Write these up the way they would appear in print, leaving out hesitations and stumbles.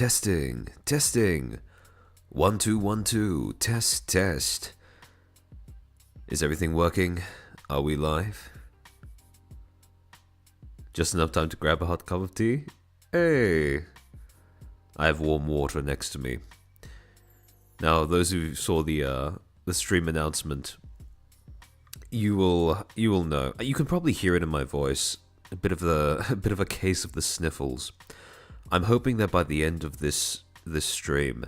Testing, testing. 1 2 1 2. Test, test. Is everything working? Are we live? Just enough time to grab a hot cup of tea? Hey! I have warm water next to me. Now, those who saw the stream announcement, you will know. You can probably hear it in my voice. A bit of a case of the sniffles. I'm hoping that by the end of this stream,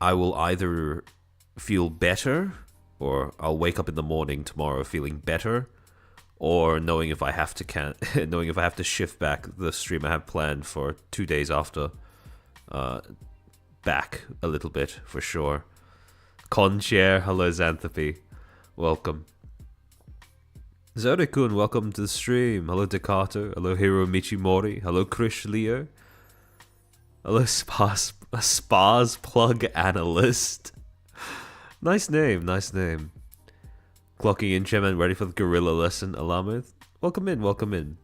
I will either feel better, or I'll wake up in the morning tomorrow feeling better, or knowing if I have to shift back the stream I have planned for 2 days after, back a little bit for sure. Conchair, hello Xanthopy, welcome. Zodekun, welcome to the stream. Hello Decato, hello Hiro Michimori, hello Krish Leo. Hello, Spas Plug Analyst. Nice name, nice name. Clocking in, Chairman, ready for the Guerilla lesson, Alameth? Welcome in, welcome in.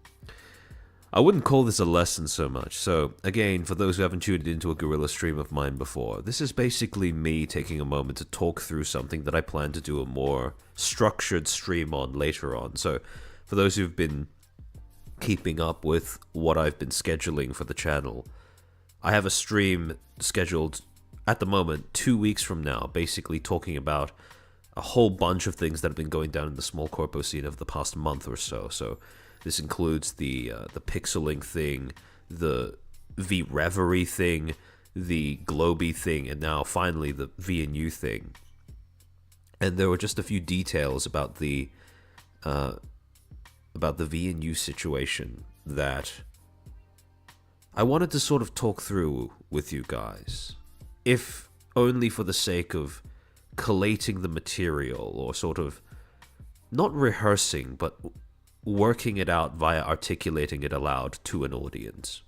I wouldn't call this a lesson so much. So, again, for those who haven't tuned into a Guerilla stream of mine before, this is basically me taking a moment to talk through something that I plan to do a more structured stream on later on. So, for those who've been keeping up with what I've been scheduling for the channel, I have a stream scheduled at the moment 2 weeks from now, basically talking about a whole bunch of things that have been going down in the small corpo scene of the past month or so. So this includes the pixeling thing, the V Reverie thing, the Globy thing, and now finally the VNU thing. And there were just a few details about the VNU situation that I wanted to sort of talk through with you guys, if only for the sake of collating the material, or sort of not rehearsing, but working it out via articulating it aloud to an audience.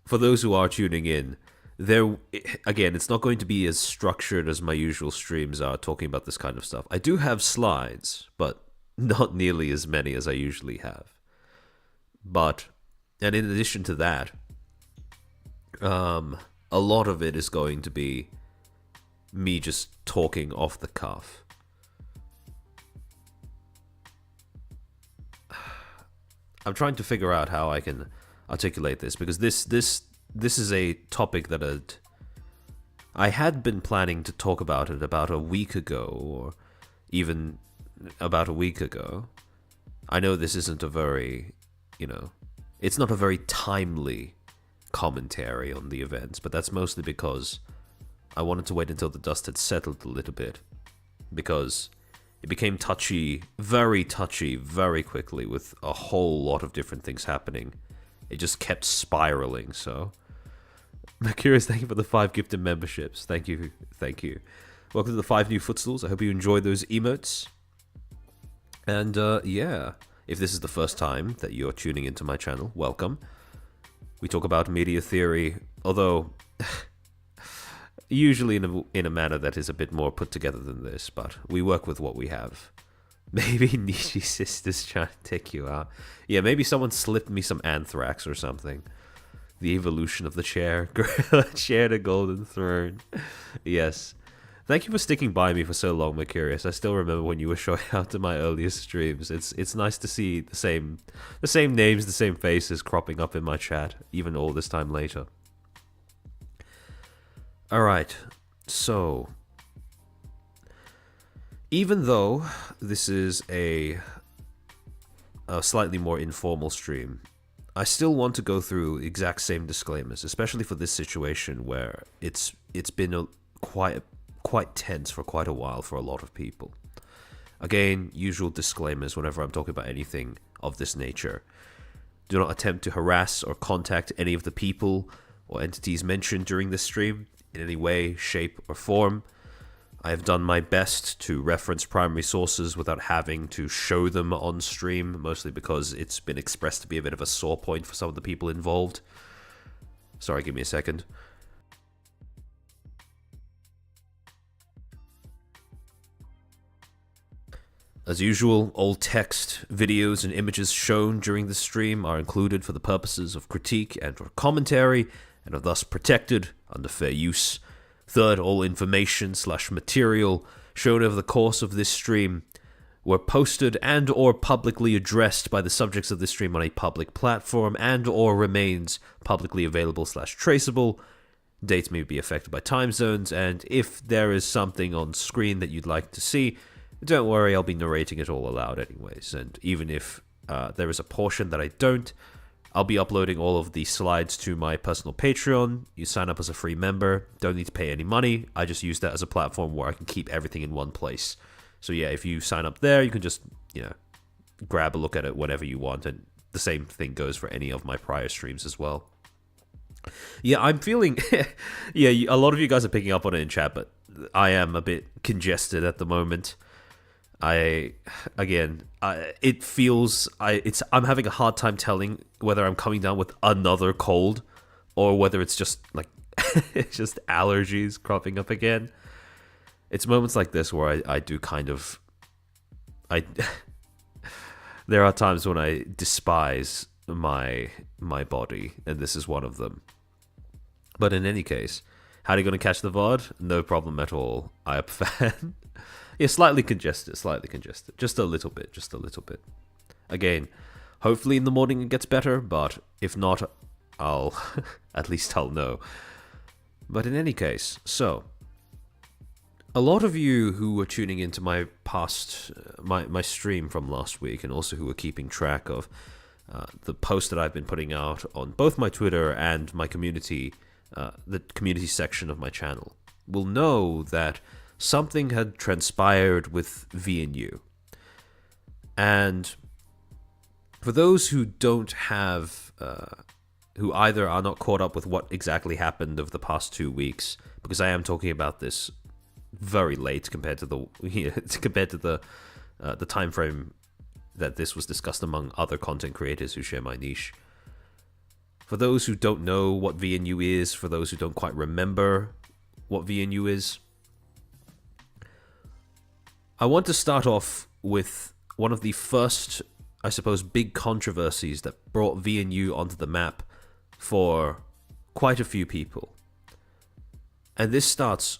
For those who are tuning in, again, it's not going to be as structured as my usual streams are talking about this kind of stuff. I do have slides, but not nearly as many as I usually have. And in addition to that, a lot of it is going to be me just talking off the cuff. I'm trying to figure out how I can articulate this, because this is a topic that I had been planning to talk about it about a week ago, or even about a week ago. I know this isn't a very, it's not a very timely commentary on the events, but that's mostly because I wanted to wait until the dust had settled a little bit, because it became touchy very quickly with a whole lot of different things happening. It just kept spiraling, so. Mercurius, thank you for the 5 gifted memberships. Thank you, thank you. Welcome to the 5 new Footstools. I hope you enjoyed those emotes. And yeah, if this is the first time that you're tuning into my channel, welcome. We talk about media theory, although usually in a manner that is a bit more put together than this, but we work with what we have. Maybe Nishi Sister's trying to take you out. Yeah, maybe someone slipped me some anthrax or something. The evolution of the chair. Chair to golden throne. Yes. Thank you for sticking by me for so long, Mercurius. I still remember when you were showing out to my earliest streams. It's nice to see the same names, the same faces cropping up in my chat, even all this time later. Alright, so even though this is a slightly more informal stream, I still want to go through exact same disclaimers, especially for this situation where it's been quite tense for quite a while for a lot of people. Again, usual disclaimers whenever I'm talking about anything of this nature. Do not attempt to harass or contact any of the people or entities mentioned during this stream in any way, shape, or form. I have done my best to reference primary sources without having to show them on stream, mostly because it's been expressed to be a bit of a sore point for some of the people involved. Sorry, give me a second. As usual, all text, videos, and images shown during the stream are included for the purposes of critique and or commentary, and are thus protected under fair use. Third, all information/material shown over the course of this stream were posted and or publicly addressed by the subjects of this stream on a public platform and or remains publicly available/traceable. Dates may be affected by time zones, and if there is something on screen that you'd like to see, don't worry, I'll be narrating it all aloud anyways. And even if there is a portion that I don't, I'll be uploading all of the slides to my personal Patreon. You sign up as a free member, don't need to pay any money. I just use that as a platform where I can keep everything in one place. So yeah, if you sign up there, you can just, grab a look at it whenever you want. And the same thing goes for any of my prior streams as well. Yeah, I'm feeling... yeah, a lot of you guys are picking up on it in chat, but I am a bit congested at the moment. It feels... I'm having a hard time telling whether I'm coming down with another cold or whether it's just, it's just allergies cropping up again. It's moments like this where I do kind of... there are times when I despise my body, and this is one of them. But in any case, how are you going to catch the VOD? No problem at all. I am a fan. Yeah, slightly congested. Just a little bit. Again, hopefully in the morning it gets better, but if not, at least I'll know. But in any case, so, a lot of you who were tuning into my past, my stream from last week, and also who were keeping track of the post that I've been putting out on both my Twitter and my community, the community section of my channel, will know that something had transpired with VNU. And for those who don't have, who either are not caught up with what exactly happened over the past 2 weeks, because I am talking about this very late compared to the time frame that this was discussed among other content creators who share my niche. For those who don't know what VNU is, for those who don't quite remember what VNU is, I want to start off with one of the first, I suppose, big controversies that brought VNU onto the map for quite a few people. And this starts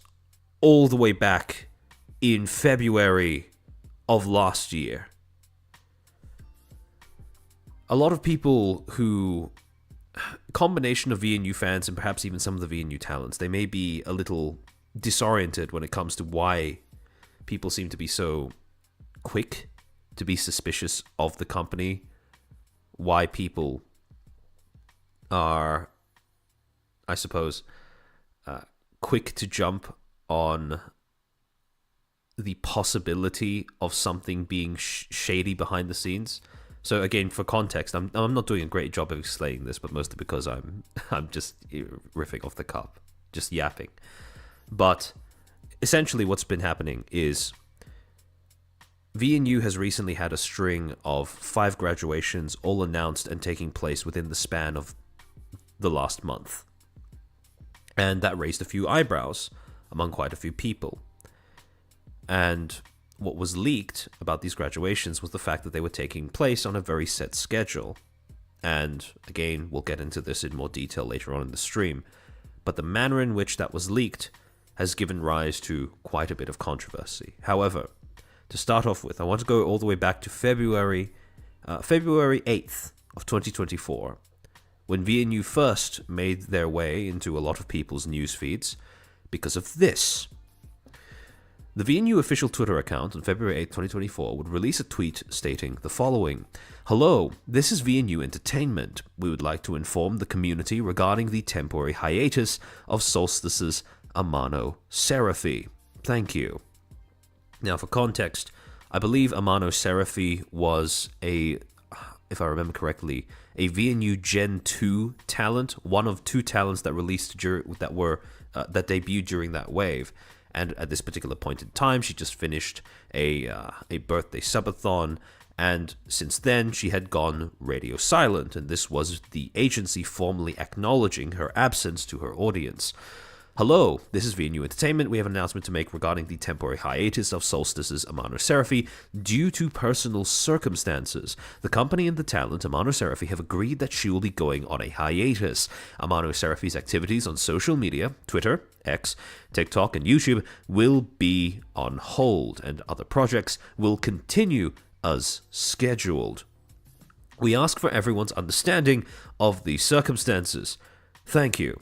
all the way back in February of last year. A lot of people who, combination of VNU fans and perhaps even some of the VNU talents, they may be a little disoriented when it comes to why people seem to be so quick to be suspicious of the company, why people are, I suppose, quick to jump on the possibility of something being shady behind the scenes. So again, for context, I'm not doing a great job of explaining this, but mostly because I'm just riffing off the cuff, just yapping. But essentially what's been happening is VNU has recently had a string of 5 graduations all announced and taking place within the span of the last month. And that raised a few eyebrows among quite a few people. And what was leaked about these graduations was the fact that they were taking place on a very set schedule. And again, we'll get into this in more detail later on in the stream. But the manner in which that was leaked has given rise to quite a bit of controversy. However, to start off with, I want to go all the way back to February 8th of 2024, when VNU first made their way into a lot of people's news feeds because of this. The VNU official Twitter account on February 8, 2024 would release a tweet stating the following: "Hello, this is VNU Entertainment. We would like to inform the community regarding the temporary hiatus of Solstice's Amano Serafi. Thank you." Now, for context, I believe Amano Serafi was if I remember correctly, a VNU Gen 2 talent, one of 2 talents that released that debuted during that wave. And at this particular point in time, she just finished a birthday subathon, and since then she had gone radio silent, and this was the agency formally acknowledging her absence to her audience. Hello, this is VNU Entertainment. We have an announcement to make regarding the temporary hiatus of Solstice's Amano Serafi due to personal circumstances. The company and the talent, Amano Serafi, have agreed that she will be going on a hiatus. Amano Serafi's activities on social media, Twitter, X, TikTok, and YouTube will be on hold, and other projects will continue as scheduled. We ask for everyone's understanding of the circumstances. Thank you.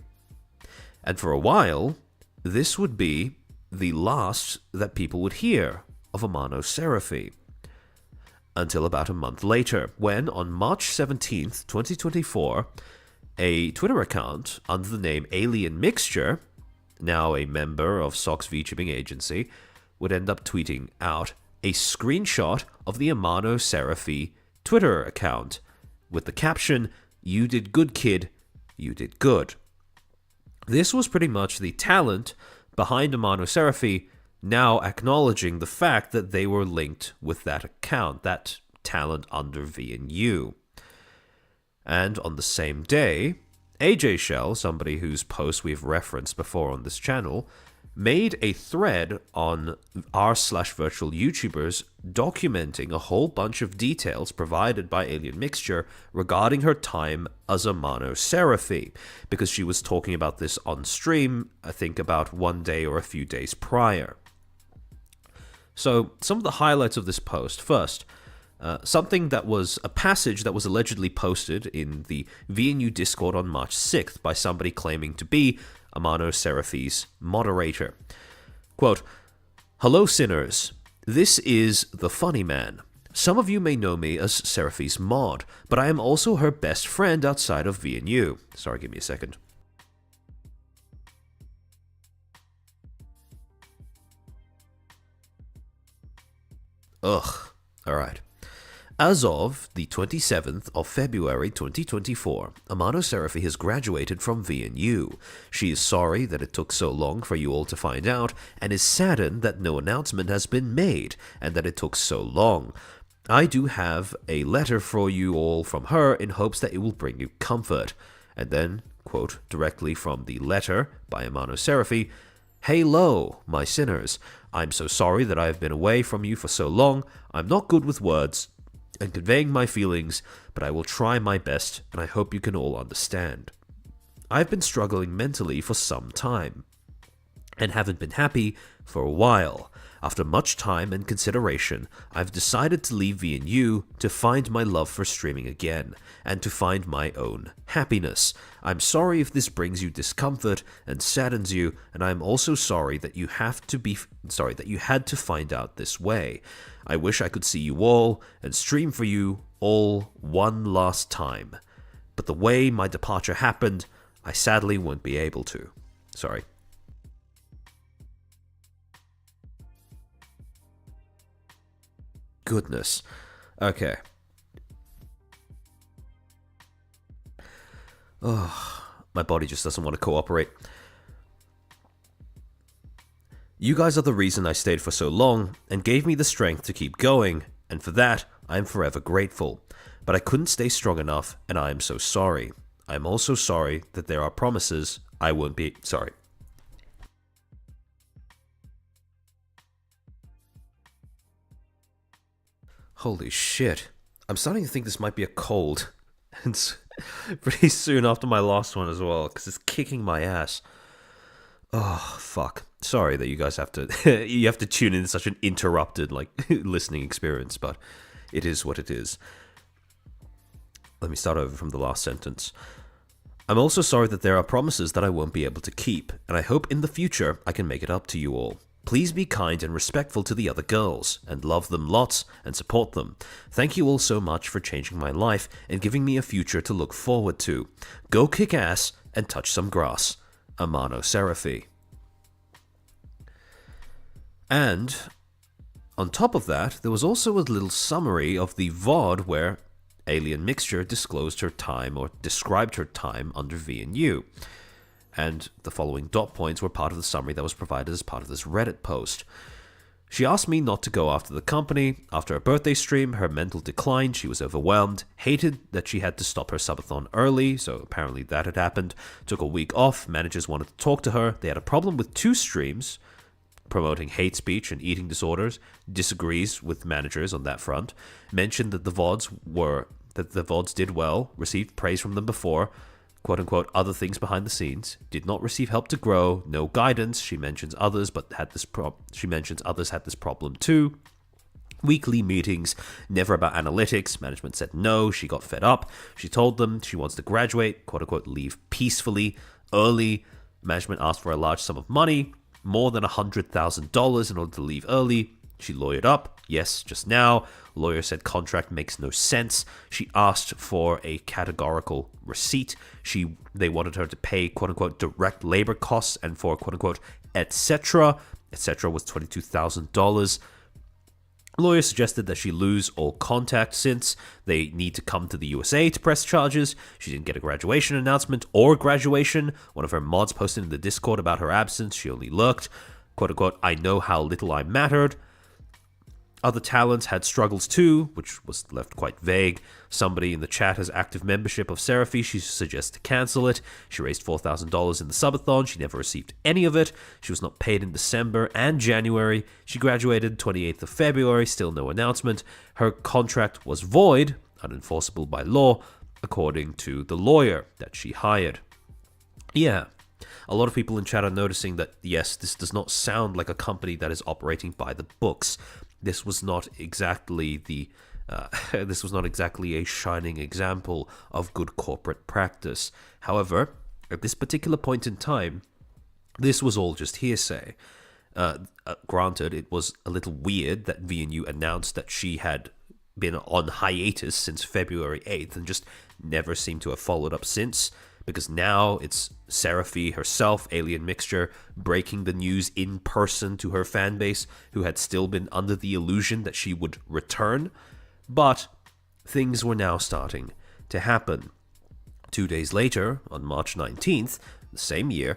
And for a while, this would be the last that people would hear of Amano Serafi. Until about a month later, when on March 17th, 2024, a Twitter account under the name Alien Mixture, now a member of SOC's VTubing agency, would end up tweeting out a screenshot of the Amano Serafi Twitter account with the caption, "You did good, kid, you did good." This was pretty much the talent behind Amano Serafi now acknowledging the fact that they were linked with that account, that talent under VNU. And on the same day, AJ Shell, somebody whose post we've referenced before on this channel, made a thread on r/virtual YouTubers documenting a whole bunch of details provided by Alien Mixture regarding her time as Amano Serafi, because she was talking about this on stream, I think about one day or a few days prior. So, some of the highlights of this post. First, something that was a passage that was allegedly posted in the VNU Discord on March 6th by somebody claiming to be Amano Serafi's moderator. Quote, "Hello sinners, this is the funny man. Some of you may know me as Serafi's mod, but I am also her best friend outside of VNU. Sorry, give me a second. Ugh, alright. As of the 27th of February 2024, Amano Serafi has graduated from VNU. She is sorry that it took so long for you all to find out, and is saddened that no announcement has been made, and that it took so long. I do have a letter for you all from her in hopes that it will bring you comfort." And then, quote directly from the letter by Amano Serafi, "Hello, my sinners. I'm so sorry that I have been away from you for so long. I'm not good with words and conveying my feelings, but I will try my best, and I hope you can all understand. I've been struggling mentally for some time, and haven't been happy for a while. After much time and consideration, I've decided to leave VNU to find my love for streaming again, and to find my own happiness. I'm sorry if this brings you discomfort and saddens you, and I'm also sorry that you had to find out this way. I wish I could see you all and stream for you all one last time. But the way my departure happened, I sadly won't be able to." Sorry. Goodness. Okay. Oh, my body just doesn't want to cooperate. "You guys are the reason I stayed for so long and gave me the strength to keep going, and for that, I am forever grateful. But I couldn't stay strong enough, and I am so sorry. I am also sorry that there are promises I won't be sorry. Holy shit. I'm starting to think this might be a cold. And pretty soon after my last one as well, because it's kicking my ass. Oh, fuck. Sorry that you guys have to you have to tune in such an interrupted listening experience, but it is what it is. Let me start over from the last sentence. "I'm also sorry that there are promises that I won't be able to keep, and I hope in the future I can make it up to you all. Please be kind and respectful to the other girls, and love them lots, and support them. Thank you all so much for changing my life and giving me a future to look forward to. Go kick ass and touch some grass. Amano Serafi." And on top of that, there was also a little summary of the VOD where Alien Mixture disclosed her time, or described her time, under VNU. And the following dot points were part of the summary that was provided as part of this Reddit post. She asked me not to go after the company. After her birthday stream, her mental declined. She was overwhelmed, hated that she had to stop her subathon early, so apparently that had happened. Took a week off. Managers wanted to talk to her. They had a problem with 2 streams, promoting hate speech and eating disorders. Disagrees with managers on that front. Mentioned that the VODs did well, received praise from them before, quote-unquote, other things behind the scenes, did not receive help to grow, no guidance. She mentions others, but she mentions others had this problem too. Weekly meetings, never about analytics. Management said no. She got fed up. She told them she wants to graduate, quote-unquote, leave peacefully, early. Management asked for a large sum of money, more than $100,000 in order to leave early. She lawyered up. Yes, just now. Lawyer said contract makes no sense. She asked for a categorical receipt. They wanted her to pay, quote-unquote, direct labor costs and for, quote-unquote, etc. Etc. was $22,000. Lawyer suggested that she lose all contact since they need to come to the USA to press charges. She didn't get a graduation announcement or graduation. One of her mods posted in the Discord about her absence. She only lurked. Quote-unquote, I know how little I mattered. Other talents had struggles too, which was left quite vague. Somebody in the chat has active membership of Serafi. She suggests to cancel it. She raised $4,000 in the subathon. She never received any of it. She was not paid in December and January. She graduated 28th of February. Still no announcement. Her contract was void, unenforceable by law, according to the lawyer that she hired. Yeah. A lot of people in chat are noticing that, yes, this does not sound like a company that is operating by the books. This was not exactly a shining example of good corporate practice. However, at this particular point in time, this was all just hearsay. Granted, it was a little weird that VNU announced that she had been on hiatus since February 8th and just never seemed to have followed up since, because now it's Serafi herself, Alien Mixture, breaking the news in person to her fan base, who had still been under the illusion that she would return. But things were now starting to happen. 2 days later, on March 19th, the same year,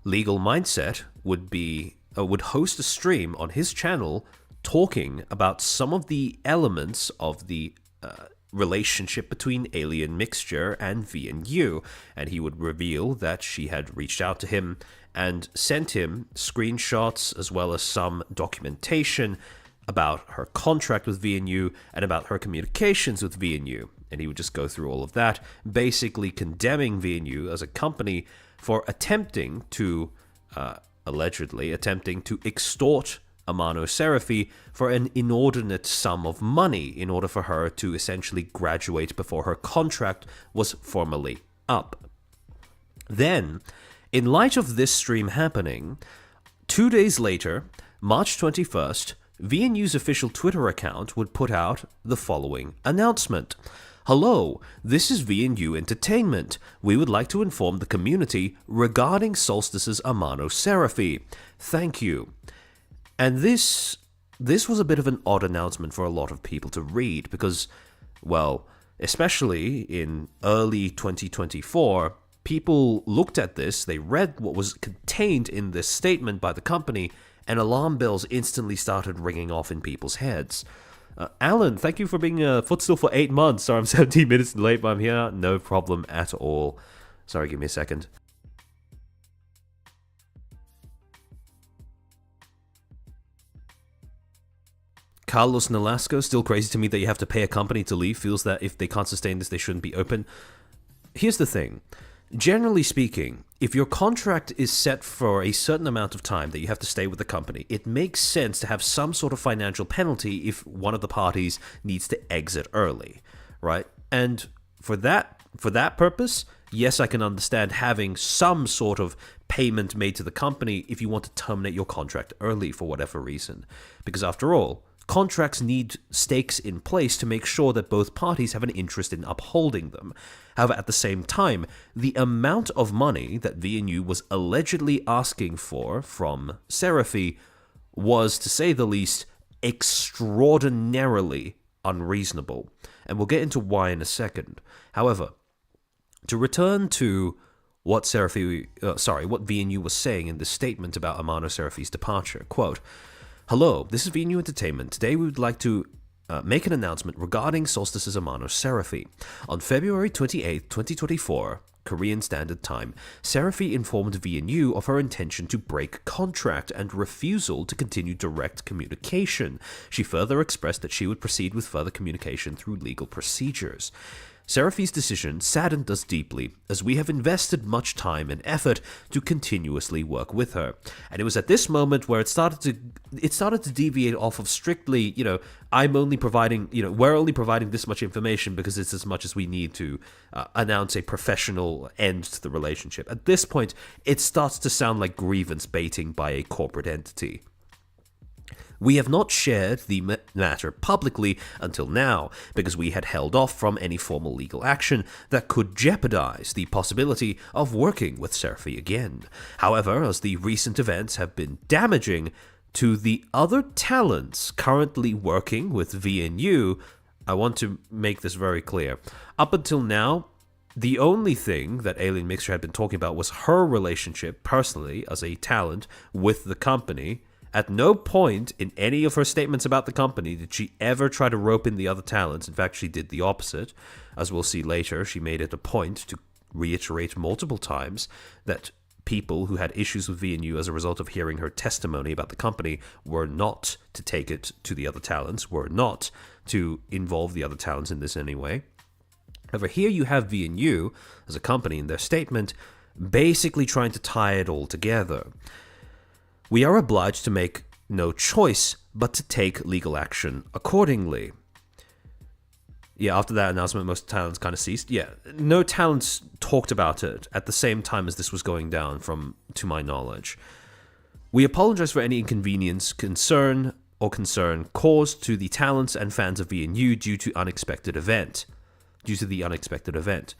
Legal Mindset would host a stream on his channel talking about some of the elements of the relationship between Alien Mixture and VNU, and he would reveal that she had reached out to him and sent him screenshots as well as some documentation about her contract with VNU and about her communications with VNU. And he would just go through all of that, basically condemning VNU as a company for allegedly attempting to extort Amano Serafi for an inordinate sum of money in order for her to essentially graduate before her contract was formally up. Then, in light of this stream happening, 2 days later, March 21st, VNU's official Twitter account would put out the following announcement. Hello, this is VNU Entertainment. We would like to inform the community regarding Solstice's Amano Serafi. Thank you. And this was a bit of an odd announcement for a lot of people to read because, well, especially in early 2024, people looked at this, they read what was contained in this statement by the company, and alarm bells instantly started ringing off in people's heads. Alan, thank you for being a Footstool for 8 months. Sorry, I'm 17 minutes late, but I'm here. No problem at all. Sorry, give me a second. Carlos Nolasco, still crazy to me that you have to pay a company to leave, feels that if they can't sustain this, they shouldn't be open. Here's the thing. Generally speaking, if your contract is set for a certain amount of time that you have to stay with the company, it makes sense to have some sort of financial penalty if one of the parties needs to exit early, right? And for that purpose, yes, I can understand having some sort of payment made to the company if you want to terminate your contract early for whatever reason. Because after all, contracts need stakes in place to make sure that both parties have an interest in upholding them. However, at the same time, the amount of money that VNU was allegedly asking for from Serafi was, to say the least, extraordinarily unreasonable. And we'll get into why in a second. However, to return to what VNU was saying in this statement about Amano Serafi's departure, quote, Hello, this is VNU Entertainment. Today we would like to make an announcement regarding Solstice's Amano Serafi. On February 28, 2024, Korean Standard Time, Serafi informed VNU of her intention to break contract and refusal to continue direct communication. She further expressed that she would proceed with further communication through legal procedures. Serafi's decision saddened us deeply, as we have invested much time and effort to continuously work with her. And it was at this moment where it started to deviate off of strictly, we're only providing this much information because it's as much as we need to announce a professional end to the relationship. At this point, it starts to sound like grievance baiting by a corporate entity. We have not shared the matter publicly until now, because we had held off from any formal legal action that could jeopardize the possibility of working with Serafi again. However, as the recent events have been damaging to the other talents currently working with VNU, I want to make this very clear. Up until now, the only thing that Alien Mixer had been talking about was her relationship personally as a talent with the company. At no point in any of her statements about the company did she ever try to rope in the other talents. In fact, she did the opposite. As we'll see later, she made it a point to reiterate multiple times that people who had issues with VNU as a result of hearing her testimony about the company were not to take it to the other talents, were not to involve the other talents in this anyway. However, here you have VNU as a company in their statement basically trying to tie it all together. We are obliged to make no choice but to take legal action accordingly. Yeah, after that announcement, most talents kind of ceased. Yeah, no talents talked about it at the same time as this was going down, to my knowledge. We apologize for any inconvenience, concern caused to the talents and fans of VNU due to the unexpected event.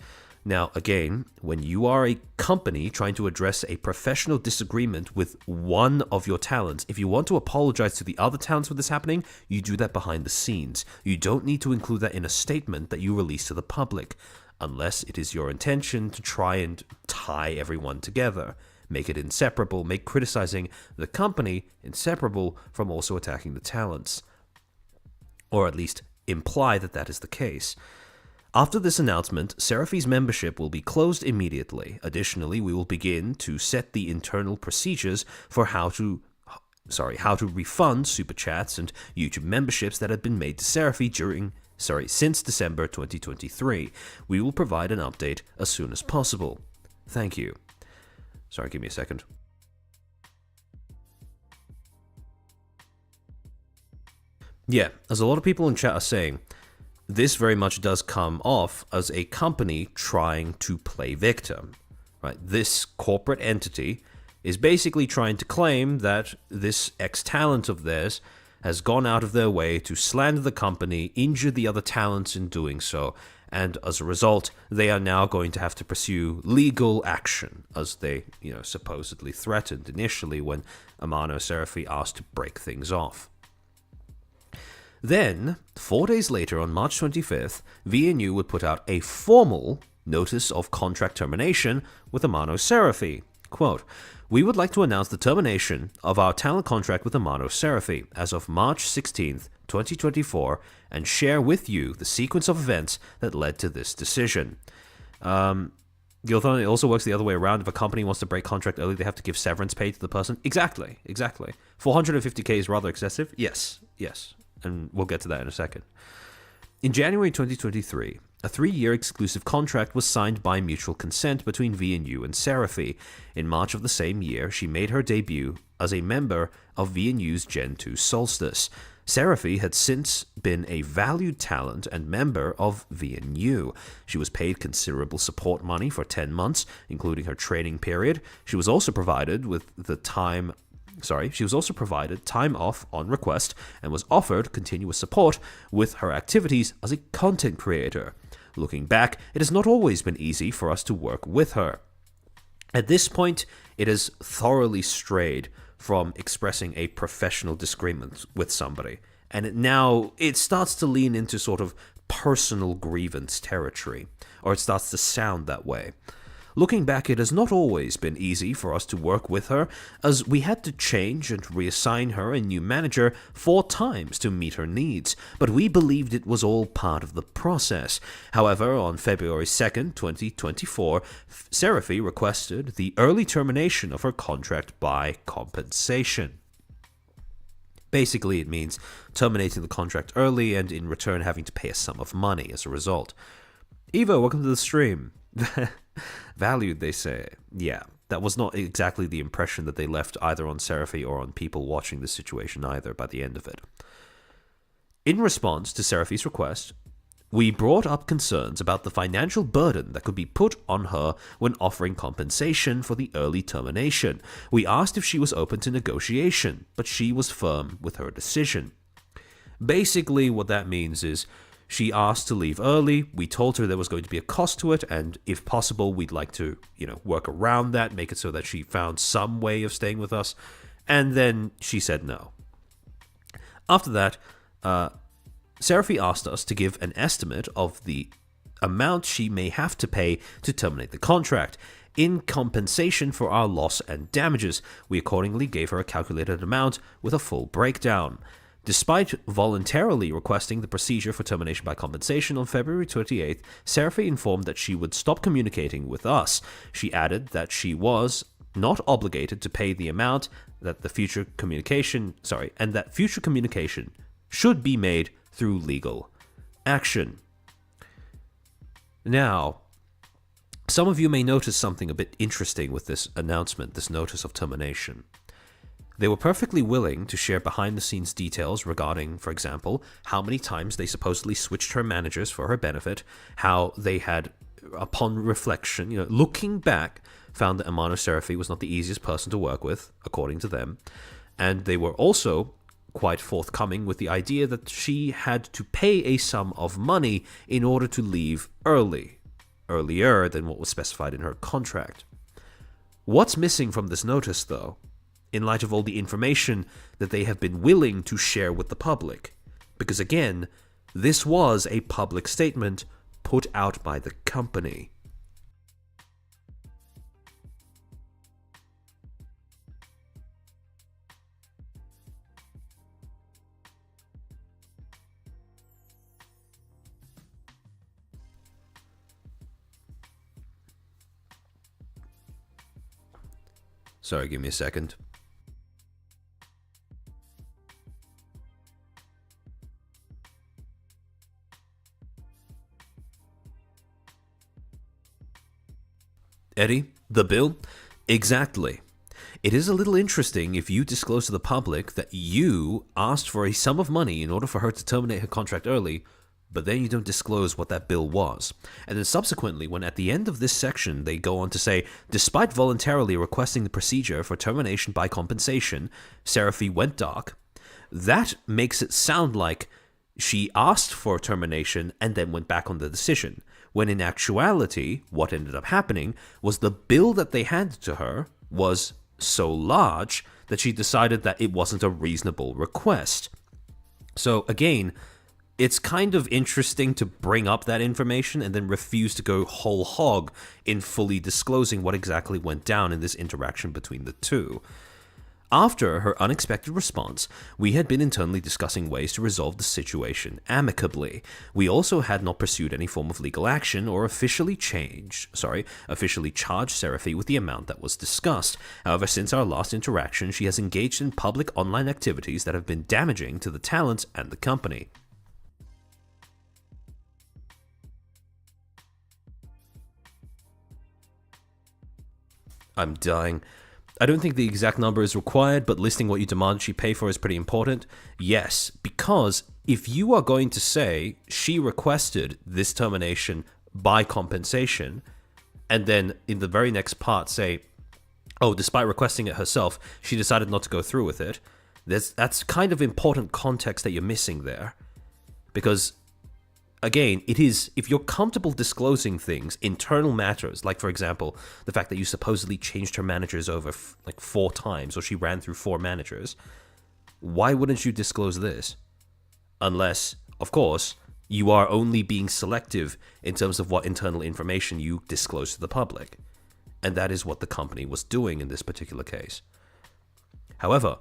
Now, again, when you are a company trying to address a professional disagreement with one of your talents, if you want to apologize to the other talents for this happening, you do that behind the scenes. You don't need to include that in a statement that you release to the public, unless it is your intention to try and tie everyone together, make it inseparable, make criticizing the company inseparable from also attacking the talents, or at least imply that that is the case. After this announcement, Serafi's membership will be closed immediately. Additionally, we will begin to set the internal procedures for how to refund super chats and YouTube memberships that have been made to Serafi since December 2023. We will provide an update as soon as possible. Thank you. Sorry, give me a second. Yeah, as a lot of people in chat are saying, this very much does come off as a company trying to play victim, right? This corporate entity is basically trying to claim that this ex-talent of theirs has gone out of their way to slander the company, injure the other talents in doing so, and as a result, they are now going to have to pursue legal action, as they, supposedly threatened initially when Amano Serafi asked to break things off. Then, 4 days later, on March 25th, VNU would put out a formal notice of contract termination with Amano Serafi. Quote, "We would like to announce the termination of our talent contract with Amano Serafi as of March 16th, 2024, and share with you the sequence of events that led to this decision." It also works the other way around. If a company wants to break contract early, they have to give severance pay to the person. Exactly. 450k is rather excessive. Yes. And we'll get to that in a second. In January 2023, a 3-year exclusive contract was signed by mutual consent between VNU and Serafi. In March of the same year, she made her debut as a member of VNU's Gen 2 Solstice. Serafi had since been a valued talent and member of VNU. She was paid considerable support money for 10 months, including her training period. She was also provided time off on request and was offered continuous support with her activities as a content creator. Looking back, it has not always been easy for us to work with her. At this point, it has thoroughly strayed from expressing a professional disagreement with somebody, and it starts to lean into sort of personal grievance territory, or it starts to sound that way. Looking back, it has not always been easy for us to work with her, as we had to change and reassign her a new manager 4 times to meet her needs, but we believed it was all part of the process. However, on February 2nd, 2024, Serafi requested the early termination of her contract by compensation. Basically, it means terminating the contract early and in return having to pay a sum of money as a result. Evo, welcome to the stream. Valued, they say. Yeah, that was not exactly the impression that they left either on Serafi or on people watching the situation either by the end of it. In response to Serafi's request, we brought up concerns about the financial burden that could be put on her when offering compensation for the early termination. We asked if she was open to negotiation, but she was firm with her decision. Basically, what that means is she asked to leave early. We told her there was going to be a cost to it, and if possible, we'd like to, work around that, make it so that she found some way of staying with us. And then she said no. After that, Serafi asked us to give an estimate of the amount she may have to pay to terminate the contract. In compensation for our loss and damages, we accordingly gave her a calculated amount with a full breakdown. Despite voluntarily requesting the procedure for termination by compensation on February 28th, Serafi informed that she would stop communicating with us. She added that she was not obligated to pay the amount and that future communication should be made through legal action. Now, some of you may notice something a bit interesting with this announcement, this notice of termination. They were perfectly willing to share behind-the-scenes details regarding, for example, how many times they supposedly switched her managers for her benefit, how they had, upon reflection, looking back, found that Amano Serafi was not the easiest person to work with, according to them, and they were also quite forthcoming with the idea that she had to pay a sum of money in order to leave earlier than what was specified in her contract. What's missing from this notice, though, in light of all the information that they have been willing to share with the public? Because again, this was a public statement put out by the company. Sorry, give me a second. Eddie, the bill? Exactly. It is a little interesting if you disclose to the public that you asked for a sum of money in order for her to terminate her contract early, but then you don't disclose what that bill was. And then subsequently, when at the end of this section they go on to say, despite voluntarily requesting the procedure for termination by compensation, Serafi went dark, that makes it sound like she asked for termination and then went back on the decision, when in actuality, what ended up happening was the bill that they handed to her was so large that she decided that it wasn't a reasonable request. So again, it's kind of interesting to bring up that information and then refuse to go whole hog in fully disclosing what exactly went down in this interaction between the two. After her unexpected response, we had been internally discussing ways to resolve the situation amicably. We also had not pursued any form of legal action or officially charged Serafi with the amount that was discussed. However, since our last interaction, she has engaged in public online activities that have been damaging to the talent and the company. I'm dying. I don't think the exact number is required, but listing what you demand she pay for is pretty important. Yes, because if you are going to say she requested this termination by compensation, and then in the very next part say, oh, despite requesting it herself, she decided not to go through with it, that's kind of important context that you're missing there. Because again, it is, if you're comfortable disclosing things, internal matters, like for example, the fact that you supposedly changed her managers over like 4 times, or she ran through 4 managers, why wouldn't you disclose this? Unless, of course, you are only being selective in terms of what internal information you disclose to the public. and that is what the company was doing in this particular case. However,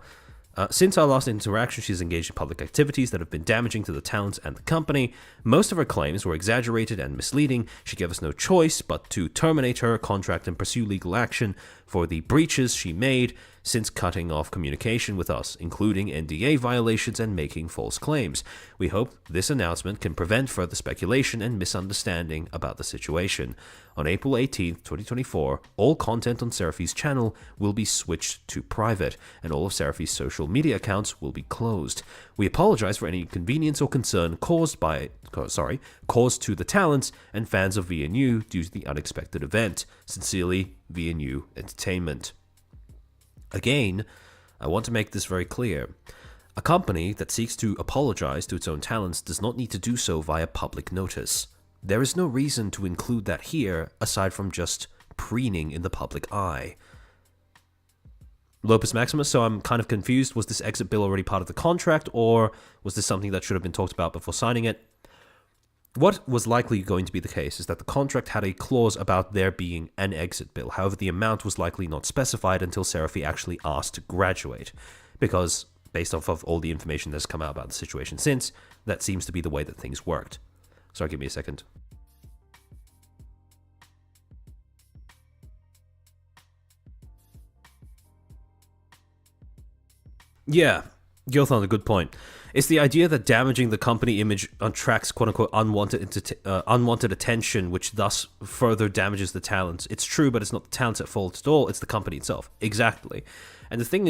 since our last interaction, she's engaged in public activities that have been damaging to the talents and the company. Most of her claims were exaggerated and misleading. She gave us no choice but to terminate her contract and pursue legal action for the breaches she made since cutting off communication with us, including NDA violations and making false claims. We hope this announcement can prevent further speculation and misunderstanding about the situation. On April 18th, 2024, all content on Serafi's channel will be switched to private, and all of Serafi's social media accounts will be closed. We apologize for any inconvenience or concern caused to the talents and fans of VNU due to the unexpected event. Sincerely, VNU Entertainment. Again, I want to make this very clear. A company that seeks to apologize to its own talents does not need to do so via public notice. There is no reason to include that here aside from just preening in the public eye. Lopus Maximus, so I'm kind of confused. Was this exit bill already part of the contract, or was this something that should have been talked about before signing it? What was likely going to be the case is that the contract had a clause about there being an exit bill. However, the amount was likely not specified until Serafi actually asked to graduate, because based off of all the information that's come out about the situation since, that seems to be the way that things worked. Sorry, give me a second. Yeah, Gilthon, a good point. It's the idea that damaging the company image attracts quote-unquote unwanted attention, which thus further damages the talents. It's true, but it's not the talents at fault at all, it's the company itself. Exactly. And the thing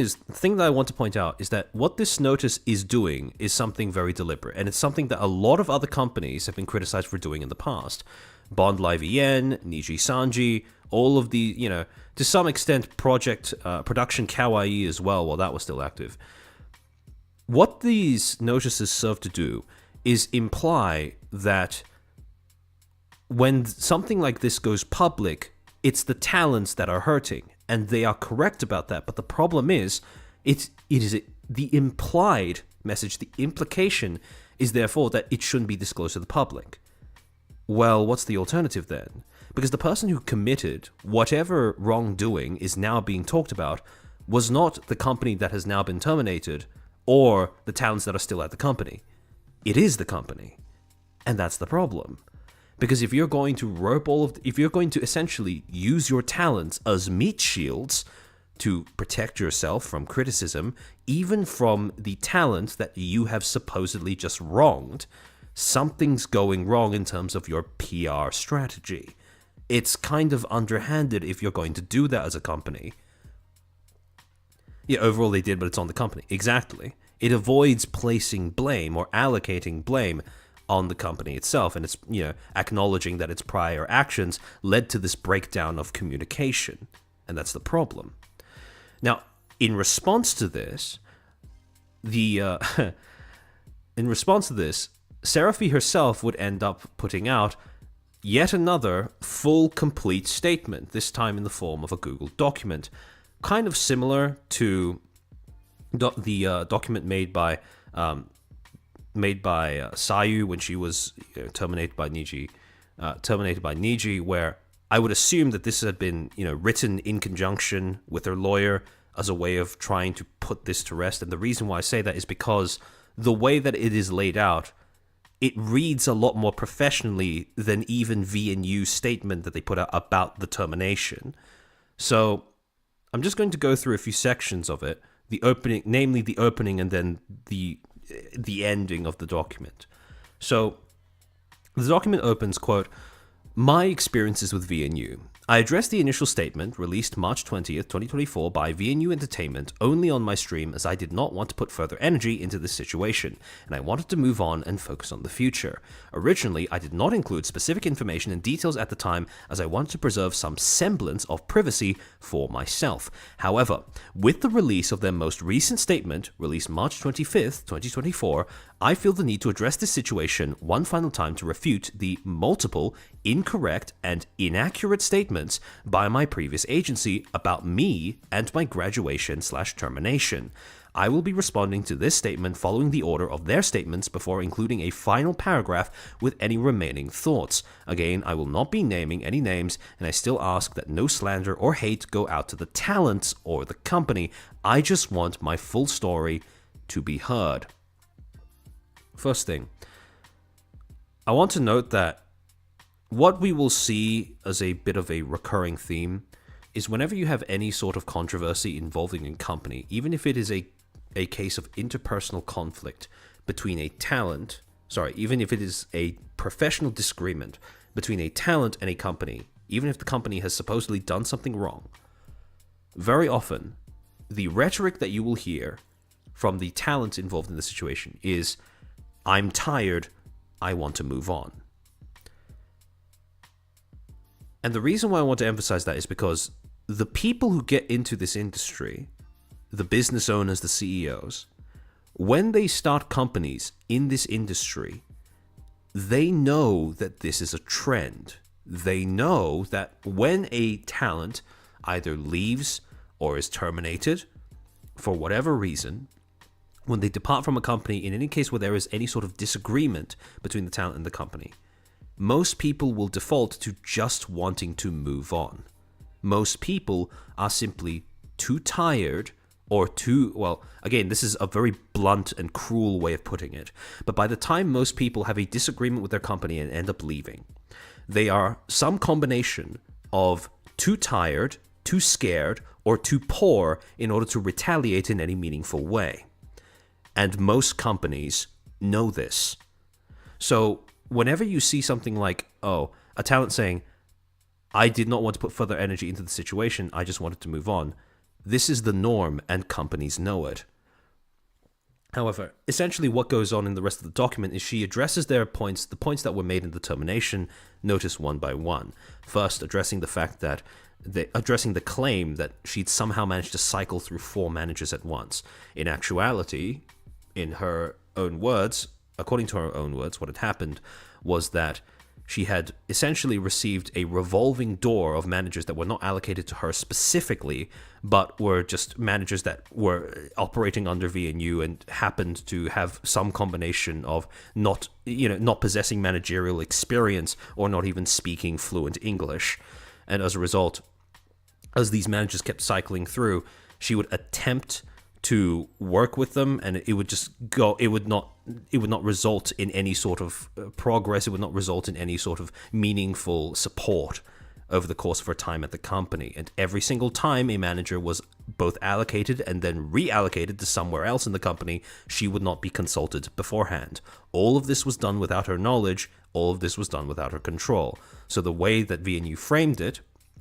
that I want to point out is that what this notice is doing is something very deliberate, and it's something that a lot of other companies have been criticized for doing in the past. Bond Live EN, Niji Sanji, all of the, to some extent, Production Kawaii as well, while that was still active. What these notices serve to do is imply that when something like this goes public, it's the talents that are hurting, and they are correct about that. But the problem is, it is the implied message, the implication is therefore that it shouldn't be disclosed to the public. Well, what's the alternative then? Because the person who committed whatever wrongdoing is now being talked about was not the company that has now been terminated, or the talents that are still at the company. It is the company. And that's the problem. Because if you're going to if you're going to essentially use your talents as meat shields to protect yourself from criticism, even from the talent that you have supposedly just wronged, something's going wrong in terms of your PR strategy. It's kind of underhanded if you're going to do that as a company. Yeah, overall they did, but it's on the company. Exactly. It avoids placing blame or allocating blame on the company itself, and it's, acknowledging that its prior actions led to this breakdown of communication, and that's the problem. Now, in response to this, Serafi herself would end up putting out yet another full, complete statement, this time in the form of a Google document, kind of similar to the document made by Sayu when she was terminated by Niji, where I would assume that this had been written in conjunction with her lawyer as a way of trying to put this to rest. And the reason why I say that is because the way that it is laid out, it reads a lot more professionally than even VNU's statement that they put out about the termination. So I'm just going to go through a few sections of it, namely the opening and then the ending of the document. So the document opens, quote, "My experiences with VNU. I addressed the initial statement, released March 20th, 2024 by VNU Entertainment, only on my stream as I did not want to put further energy into this situation, and I wanted to move on and focus on the future. Originally, I did not include specific information and details at the time as I wanted to preserve some semblance of privacy for myself. However, with the release of their most recent statement, released March 25th, 2024, I feel the need to address this situation one final time to refute the multiple incorrect and inaccurate statements by my previous agency about me and my graduation/termination. I will be responding to this statement following the order of their statements before including a final paragraph with any remaining thoughts. Again, I will not be naming any names, and I still ask that no slander or hate go out to the talents or the company. I just want my full story to be heard. First thing, I want to note that what we will see as a bit of a recurring theme is whenever you have any sort of controversy involving a company, even if it is a case of interpersonal conflict between a talent, even if it is a professional disagreement between a talent and a company, even if the company has supposedly done something wrong, very often the rhetoric that you will hear from the talent involved in the situation is, I'm tired, I want to move on. And the reason why I want to emphasize that is because the people who get into this industry, the business owners, the CEOs, when they start companies in this industry, they know that this is a trend. They know that when a talent either leaves or is terminated for whatever reason, when they depart from a company, in any case where there is any sort of disagreement between the talent and the company, most people will default to just wanting to move on. Most people are simply too tired or too, well, again, this is a very blunt and cruel way of putting it, but by the time most people have a disagreement with their company and end up leaving, they are some combination of too tired, too scared, or too poor in order to retaliate in any meaningful way. And most companies know this. So whenever you see something like, a talent saying, I did not want to put further energy into the situation, I just wanted to move on, this is the norm and companies know it. However, essentially what goes on in the rest of the document is she addresses the points that were made in the termination notice one by one. First, addressing the claim that she'd somehow managed to cycle through 4 managers at once. In actuality, in her own words, according to her own words, what had happened was that she had essentially received a revolving door of managers that were not allocated to her specifically, but were just managers that were operating under VNU and happened to have some combination of not possessing managerial experience or not even speaking fluent English. And as a result, as these managers kept cycling through, she would attempt to work with them, and it would just go. It would not result in any sort of progress. It would not result in any sort of meaningful support over the course of her time at the company. And every single time a manager was both allocated and then reallocated to somewhere else in the company, she would not be consulted beforehand. All of this was done without her knowledge. All of this was done without her control. So the way that VNU framed it,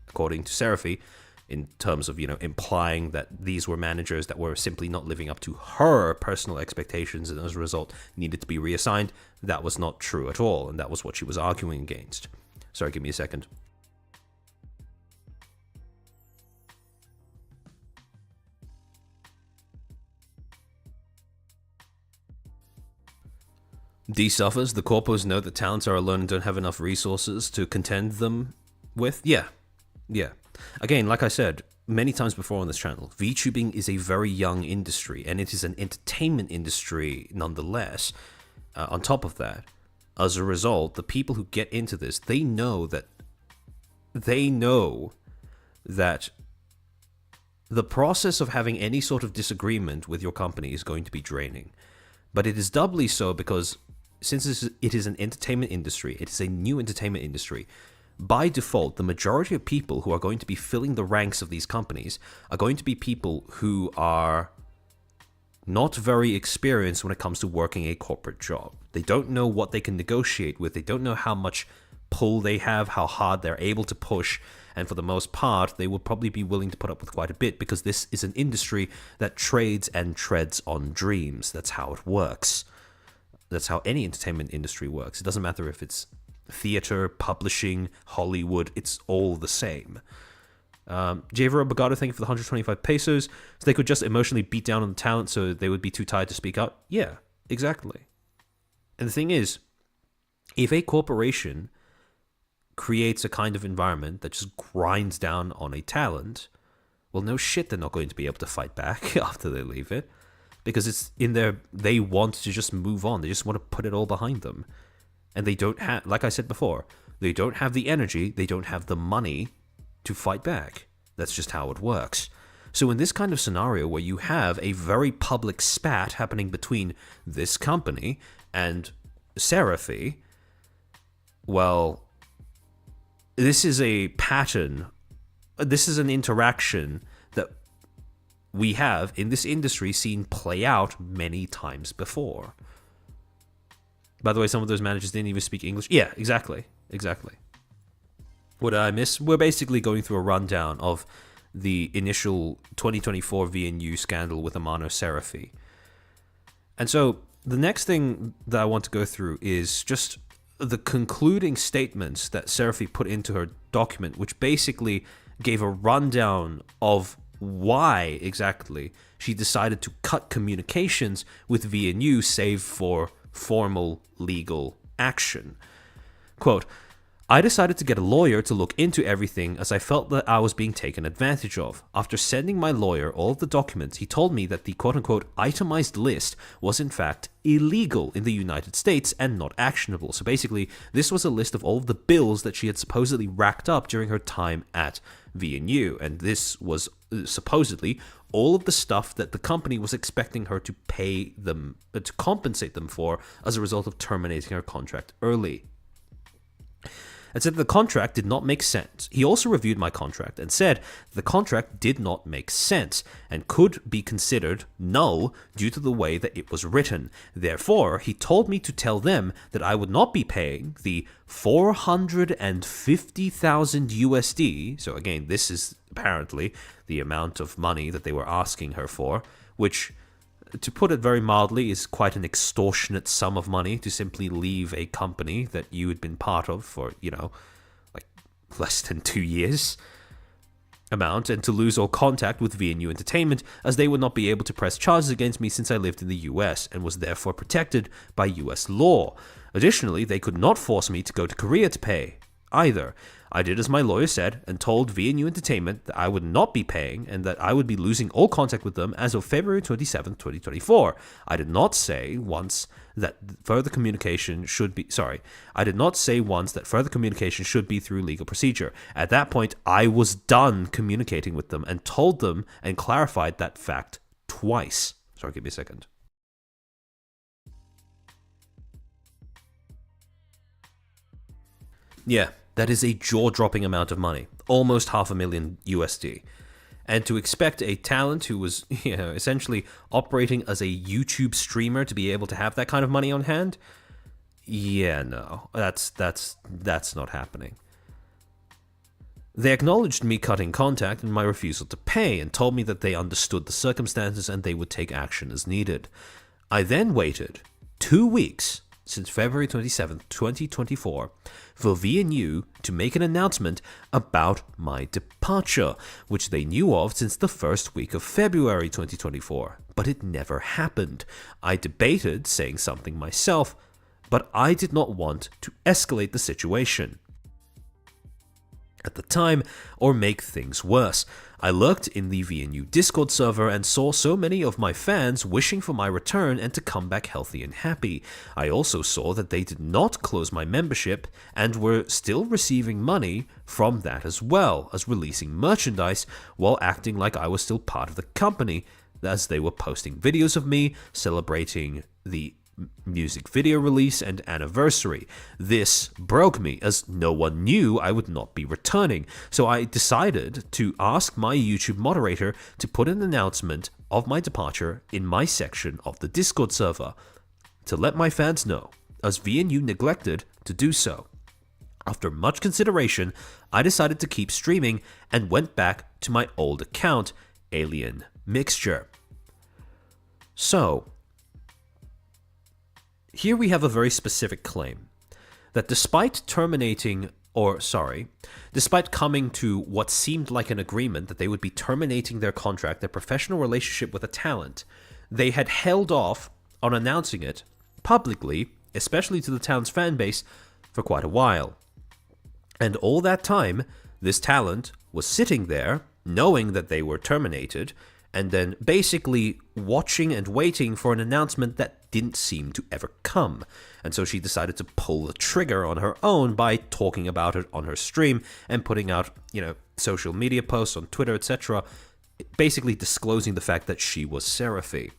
according to Serafi, in terms of, implying that these were managers that were simply not living up to her personal expectations and as a result needed to be reassigned, that was not true at all, and that was what she was arguing against. Sorry, give me a second. D suffers. The corpos note that talents are alone and don't have enough resources to contend them with. Yeah. Again, like I said many times before on this channel, VTubing is a very young industry, and it is an entertainment industry nonetheless. On top of that, as a result, the people who get into this, they know that the process of having any sort of disagreement with your company is going to be draining. But it is doubly so because since it is an entertainment industry, it is a new entertainment industry, by default, the majority of people who are going to be filling the ranks of these companies are going to be people who are not very experienced when it comes to working a corporate job. They don't know what they can negotiate with. They don't know how much pull they have, how hard they're able to push. And for the most part, they will probably be willing to put up with quite a bit because this is an industry that trades and treads on dreams. That's how it works. That's how any entertainment industry works. It doesn't matter if it's theater, publishing, Hollywood, it's all the same. Javero Bogado, thank you for the 125 pesos. So they could just emotionally beat down on the talent so they would be too tired to speak out? Yeah, exactly. And the thing is, if a corporation creates a kind of environment that just grinds down on a talent, well, no shit, they're not going to be able to fight back after they leave it, because it's in their, they want to just move on. They just want to put it all behind them. And they don't have, like I said before, they don't have the energy, they don't have the money to fight back. That's just how it works. So in this kind of scenario where you have a very public spat happening between this company and Serafi, well, this is a pattern. This is an interaction that we have in this industry seen play out many times before. By the way, some of those managers didn't even speak English. Yeah, exactly. What did I miss? We're basically going through a rundown of the initial 2024 VNU scandal with Amano Serafi. And so the next thing that I want to go through is just the concluding statements that Serafi put into her document, which basically gave a rundown of why exactly she decided to cut communications with VNU save for formal legal action. Quote, I decided to get a lawyer to look into everything as I felt that I was being taken advantage of. After sending my lawyer all of the documents, he told me that the quote-unquote itemized list was in fact illegal in the United States and not actionable. So basically, this was a list of all of the bills that she had supposedly racked up during her time at VNU, and this was supposedly all of the stuff that the company was expecting her to pay them, to compensate them for as a result of terminating her contract early. And said the contract did not make sense. He also reviewed my contract and said the contract did not make sense and could be considered null due to the way that it was written. Therefore, he told me to tell them that I would not be paying the 450,000 USD. So again, this is apparently the amount of money that they were asking her for, which, to put it very mildly, is quite an extortionate sum of money to simply leave a company that you had been part of for, like less than 2 years amount, and to lose all contact with VNU Entertainment, as they would not be able to press charges against me since I lived in the US and was therefore protected by US law. Additionally, they could not force me to go to Korea to pay either. I did as my lawyer said and told VNU Entertainment that I would not be paying and that I would be losing all contact with them as of February 27, 2024. I did not say once that further communication should be through legal procedure. At that point, I was done communicating with them and told them and clarified that fact twice. Sorry, give me a second. Yeah, that is a jaw-dropping amount of money, almost $500,000 USD. And to expect a talent who was, essentially operating as a YouTube streamer to be able to have that kind of money on hand, yeah, no, that's not happening. They acknowledged me cutting contact and my refusal to pay and told me that they understood the circumstances and they would take action as needed. I then waited 2 weeks since February 27, 2024, for VNU to make an announcement about my departure, which they knew of since the first week of February 2024, but it never happened. I debated saying something myself, but I did not want to escalate the situation at the time or make things worse. I lurked in the VNU Discord server and saw so many of my fans wishing for my return and to come back healthy and happy. I also saw that they did not close my membership and were still receiving money from that, as well as releasing merchandise while acting like I was still part of the company, as they were posting videos of me celebrating the music video release and anniversary. This broke me, as no one knew I would not be returning, so I decided to ask my YouTube moderator to put an announcement of my departure in my section of the Discord server to let my fans know, as VNU neglected to do so. After much consideration, I decided to keep streaming and went back to my old account, Alien Mixture. So here we have a very specific claim that despite coming to what seemed like an agreement that they would be terminating their contract, their professional relationship with a talent, they had held off on announcing it publicly especially to the talent's fan base, for quite a while. And all that time, this talent was sitting there, knowing that they were terminated, and then basically watching and waiting for an announcement that didn't seem to ever come. And so she decided to pull the trigger on her own by talking about it on her stream and putting out, social media posts on Twitter, etc., basically disclosing the fact that she was Serafi.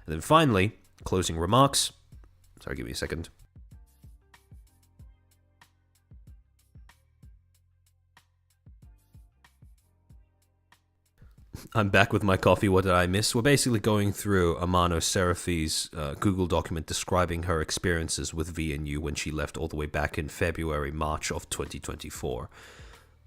And then finally, closing remarks. Sorry, give me a second. I'm back with my coffee. What did I miss? We're basically going through Amano Serafi's Google document describing her experiences with VNU when she left all the way back in February, March of 2024.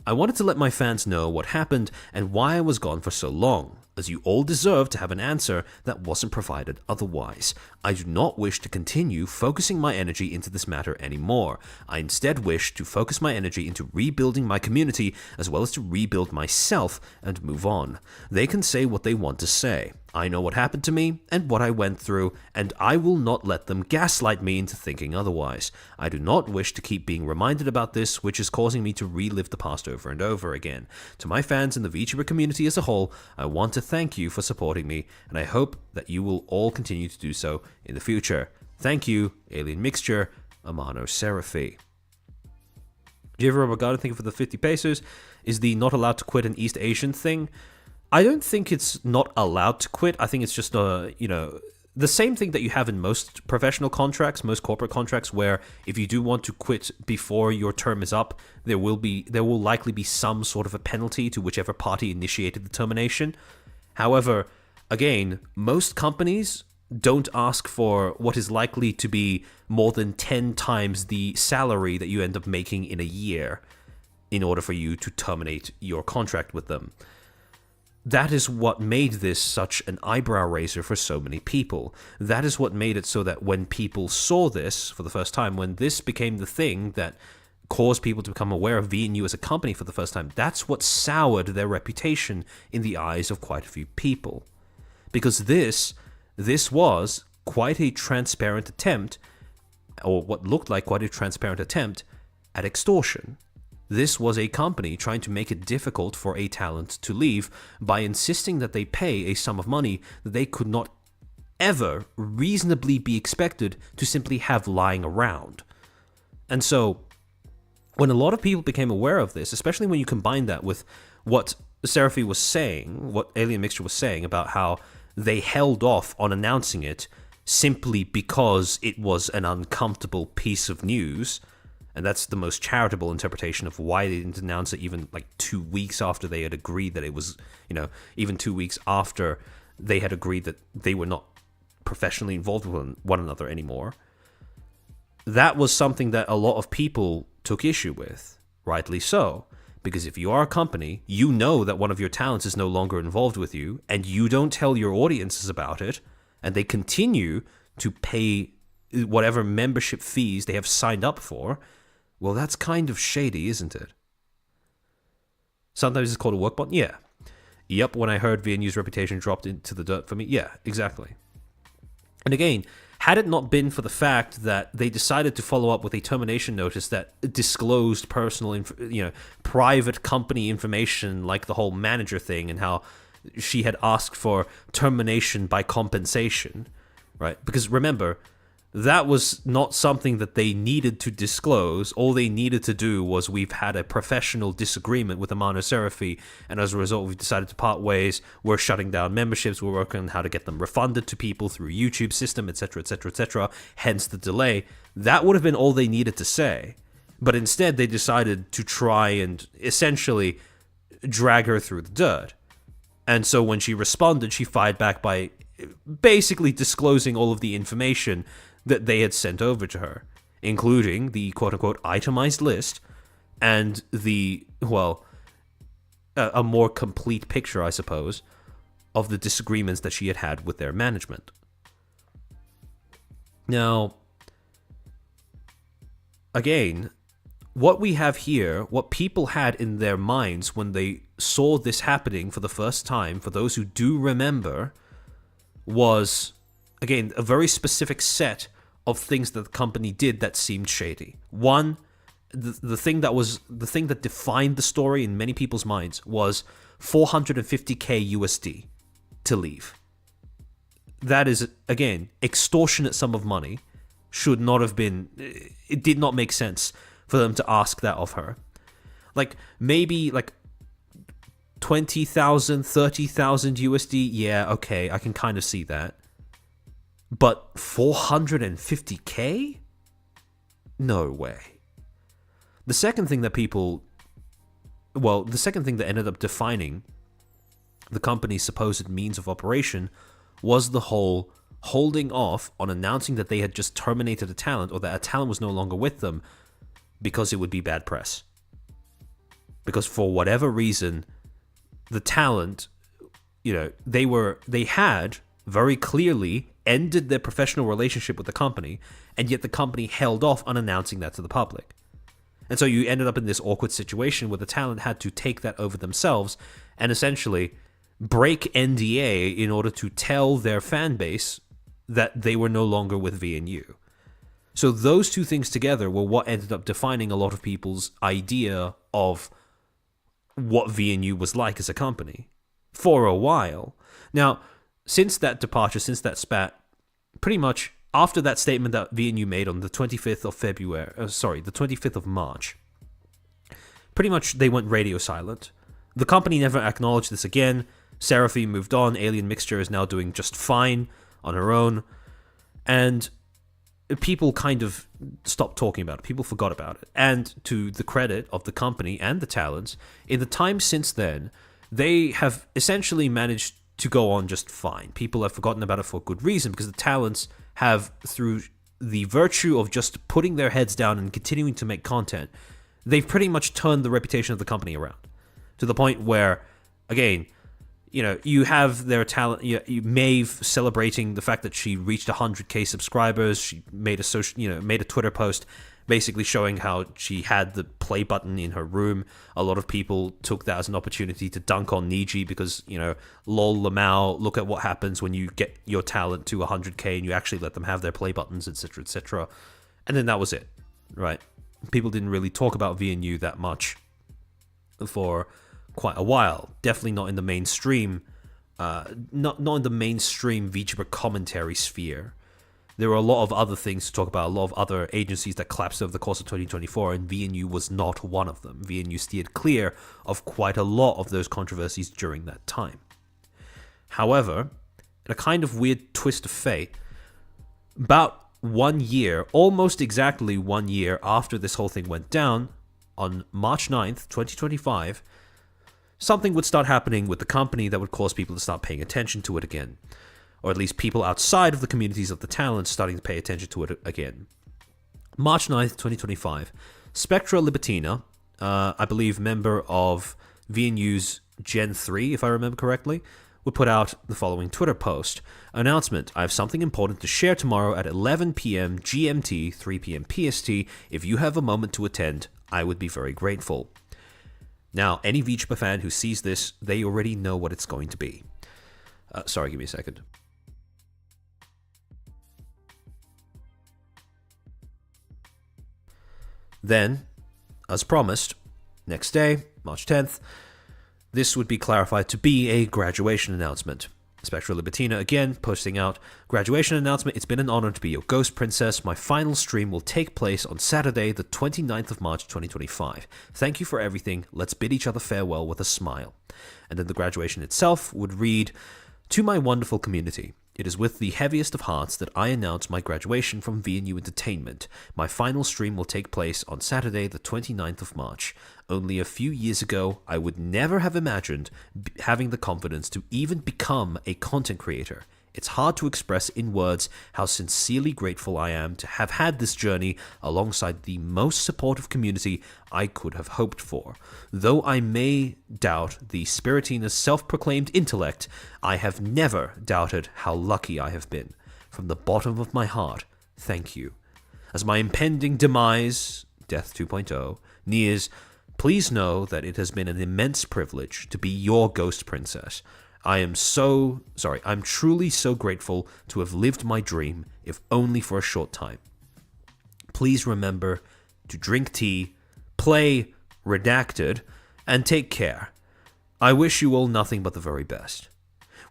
I wanted to let my fans know what happened and why I was gone for so long, as you all deserve to have an answer that wasn't provided otherwise. I do not wish to continue focusing my energy into this matter anymore. I instead wish to focus my energy into rebuilding my community as well as to rebuild myself and move on. They can say what they want to say. I know what happened to me and what I went through, and I will not let them gaslight me into thinking otherwise. I do not wish to keep being reminded about this, which is causing me to relive the past over and over again. To my fans and the VTuber community as a whole, I want to thank you for supporting me, and I hope that you will all continue to do so in the future. Thank you, Alien Mixture, Amano Serafi. Jiver Obrigado, thank you for the 50 pesos. Is the not allowed to quit an East Asian thing? I don't think it's not allowed to quit. I think it's just, the same thing that you have in most professional contracts, most corporate contracts, where if you do want to quit before your term is up, there will likely be some sort of a penalty to whichever party initiated the termination. However, again, most companies don't ask for what is likely to be more than 10 times the salary that you end up making in a year in order for you to terminate your contract with them. That is what made this such an eyebrow raiser for so many people. That is what made it so that when people saw this for the first time, when this became the thing that caused people to become aware of VNU as a company for the first time, that's what soured their reputation in the eyes of quite a few people. Because this was quite a transparent attempt, or what looked like quite a transparent attempt, at extortion. This was a company trying to make it difficult for a talent to leave by insisting that they pay a sum of money that they could not ever reasonably be expected to simply have lying around. And so, when a lot of people became aware of this, especially when you combine that with what Serafi was saying, what Alien Mixture was saying about how they held off on announcing it simply because it was an uncomfortable piece of news, and that's the most charitable interpretation of why they didn't announce it even like 2 weeks after they had agreed that it was, even 2 weeks after they had agreed that they were not professionally involved with one another anymore. That was something that a lot of people took issue with, rightly so. Because if you are a company, you know that one of your talents is no longer involved with you, and you don't tell your audiences about it, and they continue to pay whatever membership fees they have signed up for, well, that's kind of shady, isn't it? Sometimes it's called a work bond? Yeah. Yep, when I heard VNU's reputation dropped into the dirt for me, yeah, exactly. And again, had it not been for the fact that they decided to follow up with a termination notice that disclosed personal, private company information, like the whole manager thing and how she had asked for termination by compensation, right? Because remember, that was not something that they needed to disclose. All they needed to do was, we've had a professional disagreement with Amano Serafi, and as a result, we've decided to part ways. We're shutting down memberships. We're working on how to get them refunded to people through YouTube system, etc., etc., etc. Hence the delay. That would have been all they needed to say. But instead, they decided to try and essentially drag her through the dirt. And so when she responded, she fired back by basically disclosing all of the information that they had sent over to her, including the quote-unquote itemized list and a more complete picture, I suppose, of the disagreements that she had had with their management. Now, again, what we have here, what people had in their minds when they saw this happening for the first time, for those who do remember, was, again, a very specific set of things that the company did that seemed shady. One, the thing that defined the story in many people's minds was 450k USD to leave. That is, again, extortionate sum of money. Should not have been. It did not make sense for them to ask that of her. Like, maybe like 20,000, 30,000 USD. Yeah, okay, I can kind of see that. But 450k? No way. The second thing that ended up defining the company's supposed means of operation was the whole holding off on announcing that they had just terminated a talent, or that a talent was no longer with them, because it would be bad press. Because for whatever reason, the talent, they had very clearly ended their professional relationship with the company, and yet the company held off on announcing that to the public. And so you ended up in this awkward situation where the talent had to take that over themselves and essentially break NDA in order to tell their fan base that they were no longer with VNU. So those two things together were what ended up defining a lot of people's idea of what VNU was like as a company for a while. Now, since that departure, since that spat, pretty much after that statement that VNU made on the 25th of March, pretty much they went radio silent. The company never acknowledged this again. Serafi moved on. Alien Mixture is now doing just fine on her own. And people kind of stopped talking about it. People forgot about it. And to the credit of the company and the talents, in the time since then, they have essentially managed to go on just fine. People have forgotten about it for good reason, because the talents have, through the virtue of just putting their heads down and continuing to make content, they've pretty much turned the reputation of the company around to the point where, again, you have their talent. You Maeve celebrating the fact that she reached 100k subscribers. She made a Twitter post basically showing how she had the play button in her room. A lot of people took that as an opportunity to dunk on Niji because, lol Lamau, look at what happens when you get your talent to 100k and you actually let them have their play buttons, etc., etc. And then that was it, right? People didn't really talk about VNU that much for quite a while. Definitely not in the mainstream, not in the mainstream VTuber commentary sphere. There were a lot of other things to talk about, a lot of other agencies that collapsed over the course of 2024, and VNU was not one of them. VNU steered clear of quite a lot of those controversies during that time. However, in a kind of weird twist of fate, about 1 year, almost exactly 1 year after this whole thing went down, on March 9th, 2025, something would start happening with the company that would cause people to start paying attention to it again. Or at least people outside of the communities of the talent starting to pay attention to it again. March 9th, 2025, Spectra Libertina, I believe member of VNU's Gen 3, if I remember correctly, would put out the following Twitter post. Announcement: I have something important to share tomorrow at 11 p.m. GMT, 3 p.m. PST. If you have a moment to attend, I would be very grateful. Now, any VTuber fan who sees this, they already know what it's going to be. Sorry, give me a second. Then, as promised, next day, March 10th, this would be clarified to be a graduation announcement. Spectra Libertina again posting out, graduation announcement, it's been an honor to be your ghost princess. My final stream will take place on Saturday, the 29th of March 2025. Thank you for everything. Let's bid each other farewell with a smile. And then the graduation itself would read, to my wonderful community, it is with the heaviest of hearts that I announce my graduation from VNU Entertainment. My final stream will take place on Saturday, the 29th of March. Only a few years ago, I would never have imagined having the confidence to even become a content creator. It's hard to express in words how sincerely grateful I am to have had this journey alongside the most supportive community I could have hoped for. Though I may doubt the Spiritina's self-proclaimed intellect, I have never doubted how lucky I have been. From the bottom of my heart, thank you. As my impending demise, Death 2.0, nears, please know that it has been an immense privilege to be your ghost princess. I'm truly so grateful to have lived my dream, if only for a short time. Please remember to drink tea, play Redacted, and take care. I wish you all nothing but the very best.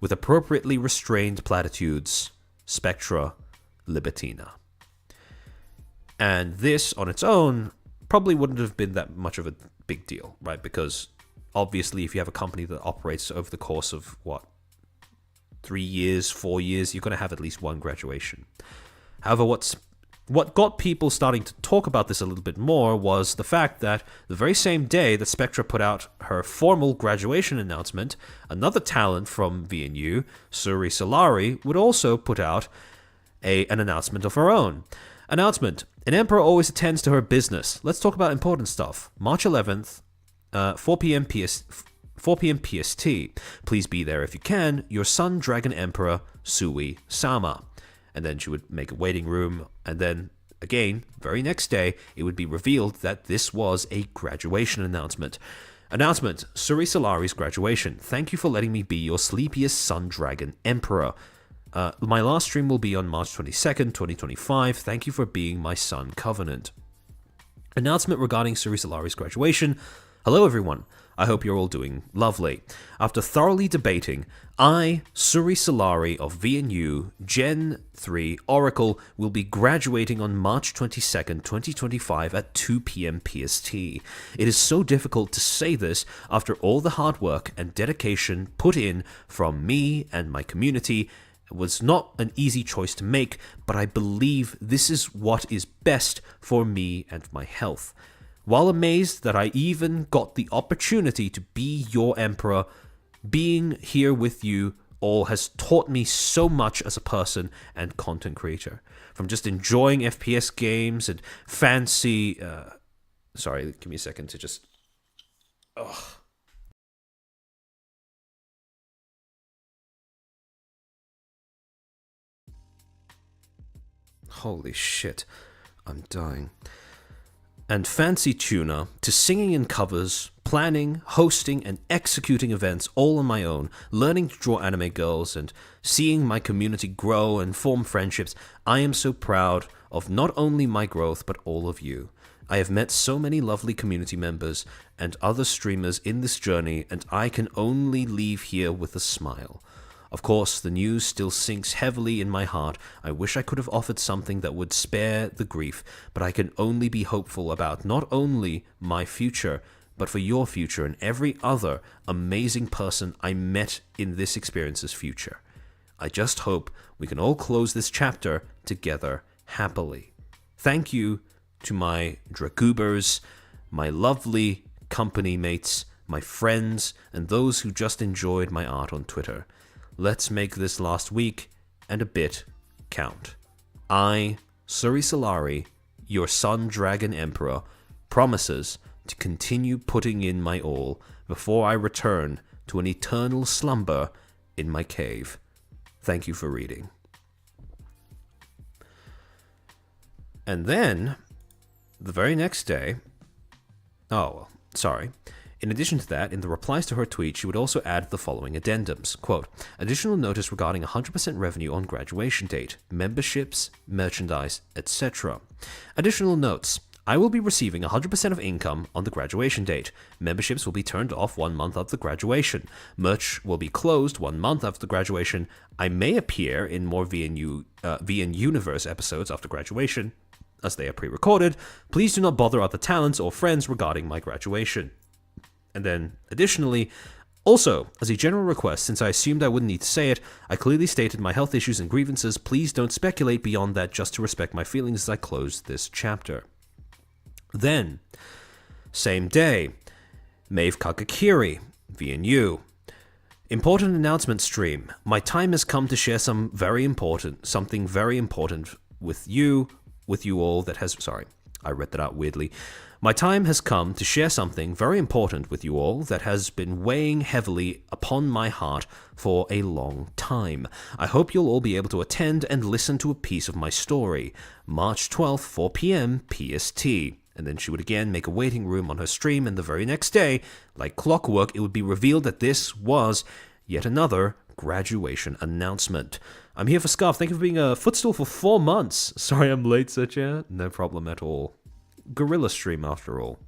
With appropriately restrained platitudes, Spectra Libertina. And this, on its own, probably wouldn't have been that much of a big deal, right? Because obviously, if you have a company that operates over the course of, 3 years, 4 years, you're going to have at least one graduation. However, what got people starting to talk about this a little bit more was the fact that the very same day that Spectra put out her formal graduation announcement, another talent from VNU, Suri Solari, would also put out an announcement of her own. Announcement: an emperor always attends to her business. Let's talk about important stuff. March 11th, 4 p.m. PST. Please be there if you can. Your Sun Dragon Emperor, Sui Sama. And then she would make a waiting room, and then, again, very next day, it would be revealed that this was a graduation announcement. Announcement: Suri Solari's graduation. Thank you for letting me be your sleepiest Sun Dragon Emperor. My last stream will be on March 22nd, 2025. Thank you for being my Sun Covenant. Announcement regarding Suri Solari's graduation. Hello everyone, I hope you're all doing lovely. After thoroughly debating, I, Suri Solari of VNU Gen 3 Oracle, will be graduating on March 22nd, 2025 at 2 p.m. PST. It is so difficult to say this after all the hard work and dedication put in from me and my community. It was not an easy choice to make, but I believe this is what is best for me and my health. While amazed that I even got the opportunity to be your emperor, being here with you all has taught me so much as a person and content creator. From just enjoying FPS games and fancy... sorry, give me a second to just... Ugh. Holy shit, I'm dying. And fancy tuna, to singing in covers, planning, hosting, and executing events all on my own, learning to draw anime girls, and seeing my community grow and form friendships, I am so proud of not only my growth, but all of you. I have met so many lovely community members and other streamers in this journey, and I can only leave here with a smile. Of course, the news still sinks heavily in my heart. I wish I could have offered something that would spare the grief, but I can only be hopeful about not only my future, but for your future and every other amazing person I met in this experience's future. I just hope we can all close this chapter together happily. Thank you to my Dragubers, my lovely company mates, my friends, and those who just enjoyed my art on Twitter. Let's make this last week and a bit count. I, Suri Solari, your Sun Dragon Emperor, promises to continue putting in my all before I return to an eternal slumber in my cave. Thank you for reading. And then, the very next day... In addition to that, in the replies to her tweet, she would also add the following addendums. Quote, additional notice regarding 100% revenue on graduation date, memberships, merchandise, etc. Additional notes. I will be receiving 100% of income on the graduation date. Memberships will be turned off 1 month after graduation. Merch will be closed 1 month after graduation. I may appear in more VN Universe episodes after graduation, as they are pre-recorded. Please do not bother other talents or friends regarding my graduation. And then, additionally, also, as a general request, since I assumed I wouldn't need to say it, I clearly stated my health issues and grievances. Please don't speculate beyond that just to respect my feelings as I close this chapter. Then, same day, Maeve Kakakiri, VNU. Important announcement stream. My time has come to share something very important with you all that has... Sorry, I read that out weirdly. My time has come to share something very important with you all that has been weighing heavily upon my heart for a long time. I hope you'll all be able to attend and listen to a piece of my story. March 12th, 4 p.m. PST. And then she would again make a waiting room on her stream, and the very next day, like clockwork, it would be revealed that this was yet another graduation announcement. I'm here for Scarf. Thank you for being a Footstool for 4 months. Sorry I'm late, Sir Chair. No problem at all. Guerilla stream after all.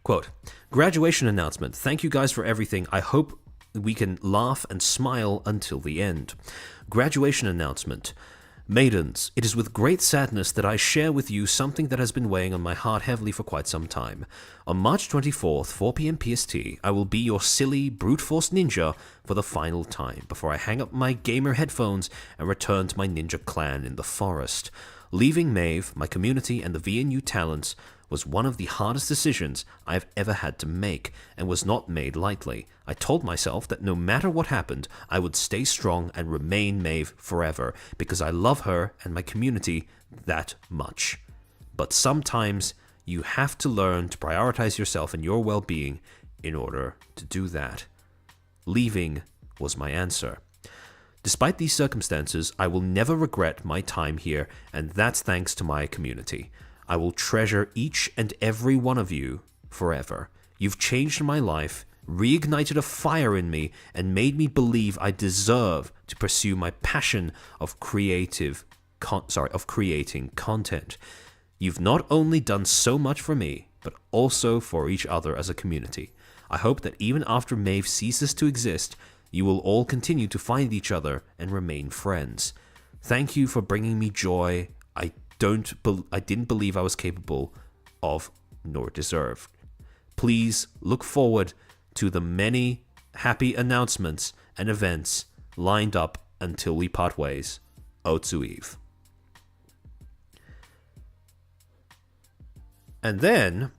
Quote, graduation announcement. Thank you guys for everything. I hope we can laugh and smile until the end. Graduation announcement. Maidens, it is with great sadness that I share with you something that has been weighing on my heart heavily for quite some time. On March 24th, 4 p.m. PST, I will be your silly, brute force ninja for the final time before I hang up my gamer headphones and return to my ninja clan in the forest. Leaving Maeve, my community, and the VNU talents was one of the hardest decisions I have ever had to make, and was not made lightly. I told myself that no matter what happened, I would stay strong and remain Maeve forever, because I love her and my community that much. But sometimes you have to learn to prioritize yourself and your well-being in order to do that. Leaving was my answer. Despite these circumstances, I will never regret my time here, and that's thanks to my community. I will treasure each and every one of you forever. You've changed my life, reignited a fire in me, and made me believe I deserve to pursue my passion of creating content. You've not only done so much for me, but also for each other as a community. I hope that even after Maeve ceases to exist, you will all continue to find each other and remain friends. Thank you for bringing me joy I didn't believe I was capable of nor deserved. Please look forward to the many happy announcements and events lined up until we part ways. Otsu Eve. And then,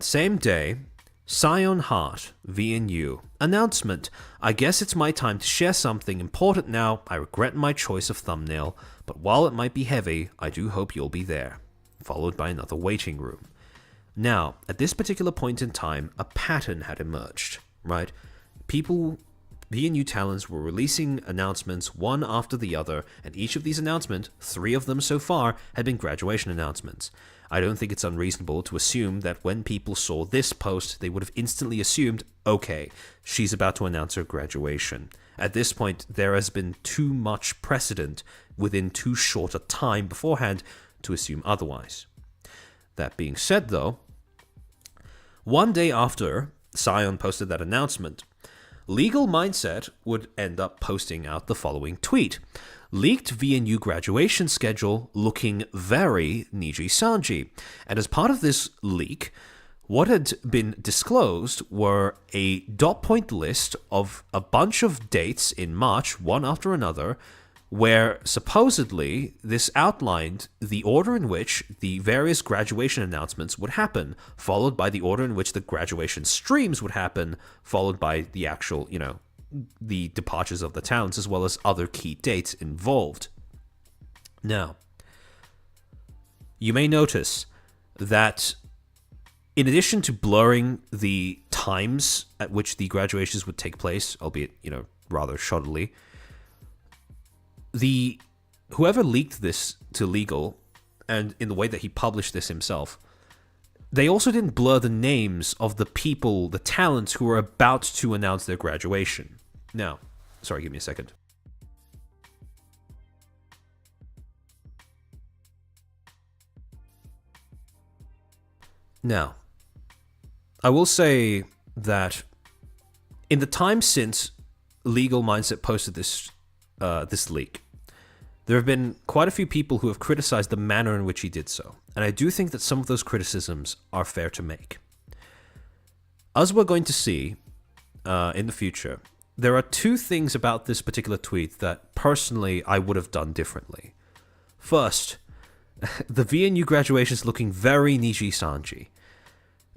same day, Scion Heart, VNU. Announcement. I guess it's my time to share something important now. I regret my choice of thumbnail, but while it might be heavy, I do hope you'll be there. Followed by another waiting room. Now, at this particular point in time, a pattern had emerged, right? People, VNU talents were releasing announcements one after the other, and each of these announcements, 3 of them so far, had been graduation announcements. I don't think it's unreasonable to assume that when people saw this post, they would have instantly assumed, okay, she's about to announce her graduation. At this point, there has been too much precedent within too short a time beforehand to assume otherwise. That being said, though, one day after Scion posted that announcement, Legal Mindset would end up posting out the following tweet. Leaked VNU graduation schedule looking very Niji-Sanji. And as part of this leak, what had been disclosed were a dot point list of a bunch of dates in March, one after another, where supposedly this outlined the order in which the various graduation announcements would happen, followed by the order in which the graduation streams would happen, followed by the actual, the departures of the towns, as well as other key dates involved. Now, you may notice that in addition to blurring the times at which the graduations would take place, albeit, rather shoddily, whoever leaked this to Legal, and in the way that he published this himself, they also didn't blur the names of the people, the talents who were about to announce their graduation. Now, sorry, give me a second. Now, I will say that in the time since Legal Mindset posted this leak, there have been quite a few people who have criticized the manner in which he did so, and I do think that some of those criticisms are fair to make. As we're going to see in the future, there are 2 things about this particular tweet that personally I would have done differently. First, the VNU graduation is looking very Niji-Sanji.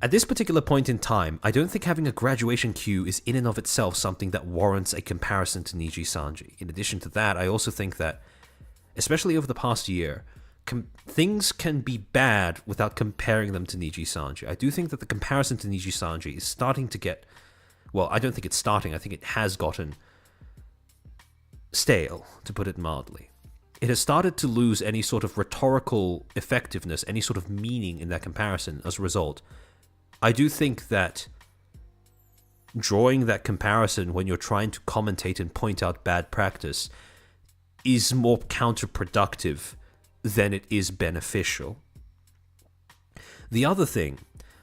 At this particular point in time, I don't think having a graduation queue is in and of itself something that warrants a comparison to Niji-Sanji. In addition to that, I also think that, especially over the past year, things can be bad without comparing them to Niji-Sanji. I do think that the comparison to Niji-Sanji is starting to get... Well, I don't think it's starting. I think it has gotten stale, to put it mildly. It has started to lose any sort of rhetorical effectiveness, any sort of meaning in that comparison as a result. I do think that drawing that comparison when you're trying to commentate and point out bad practice is more counterproductive than it is beneficial. The other thing,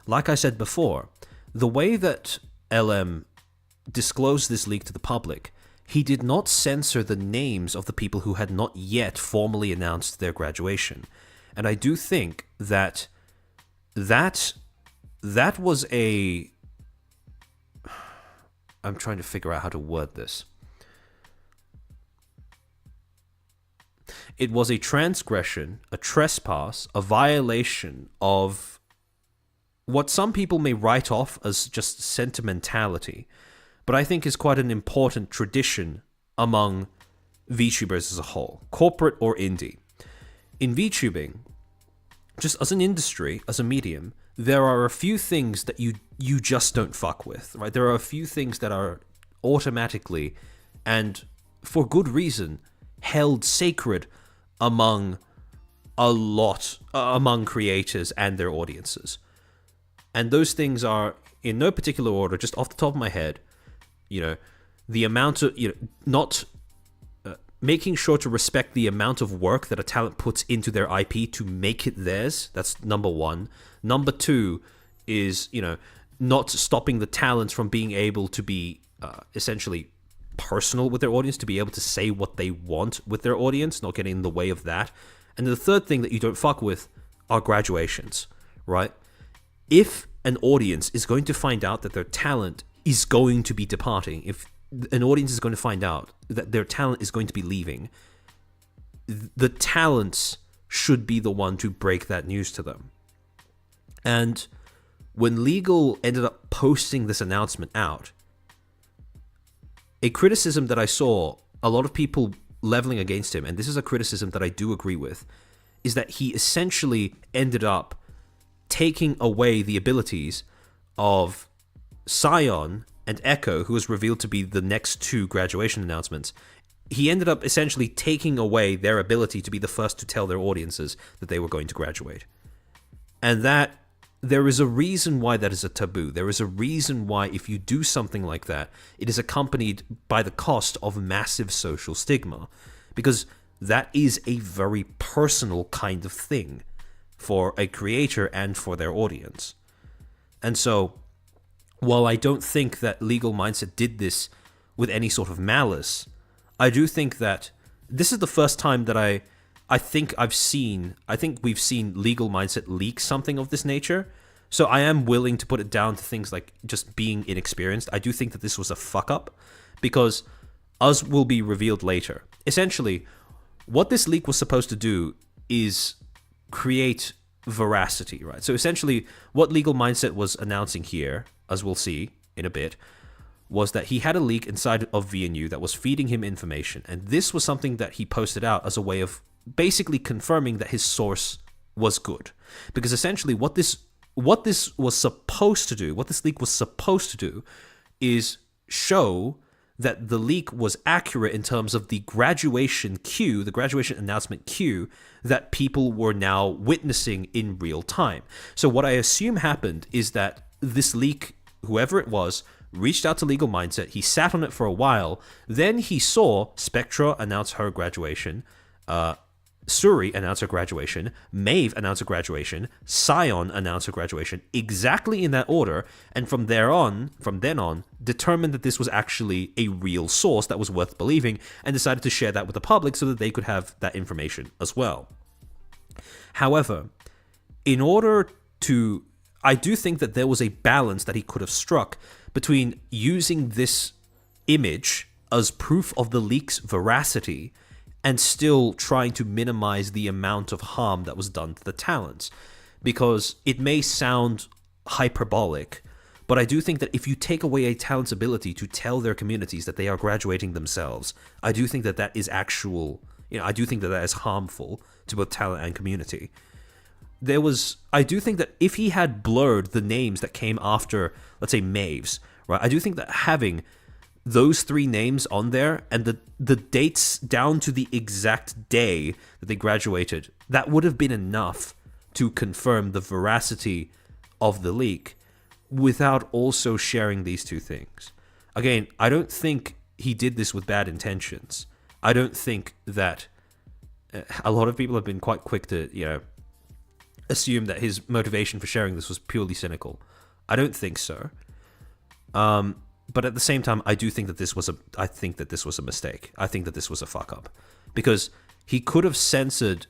like I said before, the way that LM disclosed this leak to the public, he did not censor the names of the people who had not yet formally announced their graduation. And I do think that was a... I'm trying to figure out how to word this. It was a transgression, a trespass, a violation of what some people may write off as just sentimentality, but I think is quite an important tradition among VTubers as a whole, corporate or indie. In VTubing, just as an industry, as a medium, there are a few things that you just don't fuck with, right? There are a few things that are automatically, and for good reason, held sacred among among creators and their audiences. And those things are, in no particular order, just off the top of my head, the amount of, not making sure to respect the amount of work that a talent puts into their IP to make it theirs. That's number one. Number two is, not stopping the talents from being able to be essentially personal with their audience, to be able to say what they want with their audience, not getting in the way of that. And the third thing that you don't fuck with are graduations, right? If an audience is going to find out that their talent is going to be departing, if an audience is going to find out that their talent is going to be leaving, the talents should be the one to break that news to them. And when Legal ended up posting this announcement out, a criticism that I saw a lot of people leveling against him, and this is a criticism that I do agree with, is that he essentially ended up taking away the abilities of Scion and Echo, who was revealed to be the next two graduation announcements. He ended up essentially taking away their ability to be the first to tell their audiences that they were going to graduate. And that, there is a reason why that is a taboo. There is a reason why if you do something like that, it is accompanied by the cost of massive social stigma. Because that is a very personal kind of thing for a creator and for their audience. And so, while I don't think that Legal Mindset did this with any sort of malice, I do think that this is the first time that I think we've seen Legal Mindset leak something of this nature. So I am willing to put it down to things like just being inexperienced. I do think that this was a fuck up, because, as will be revealed later, essentially what this leak was supposed to do is create veracity, right? So essentially what Legal Mindset was announcing here, as we'll see in a bit, was that he had a leak inside of VNU that was feeding him information. And this was something that he posted out as a way of basically confirming that his source was good. Because essentially what this was supposed to do, what this leak was supposed to do, is show that the leak was accurate in terms of the graduation queue, the graduation announcement queue that people were now witnessing in real time. So what I assume happened is that this leak, whoever it was, reached out to Legal Mindset, he sat on it for a while, then he saw Spectra announce her graduation, Suri announce her graduation, Maeve announce her graduation, Scion announce her graduation, exactly in that order, and from then on, determined that this was actually a real source that was worth believing, and decided to share that with the public so that they could have that information as well. However, I do think that there was a balance that he could have struck between using this image as proof of the leak's veracity and still trying to minimize the amount of harm that was done to the talents. Because it may sound hyperbolic, but I do think that if you take away a talent's ability to tell their communities that they are graduating themselves, I do think that that is I do think that that is harmful to both talent and community. I do think that if he had blurred the names that came after, let's say, Maeve's, right, I do think that having those three names on there and the dates down to the exact day that they graduated, that would have been enough to confirm the veracity of the leak. without also sharing these two things. Again, I don't think he did this with bad intentions. I don't think that a lot of people have been quite quick to, assume that his motivation for sharing this was purely cynical. I don't think so. But at the same time, I do think that this was I think that this was a mistake. I think that this was a fuck up, because he could have censored,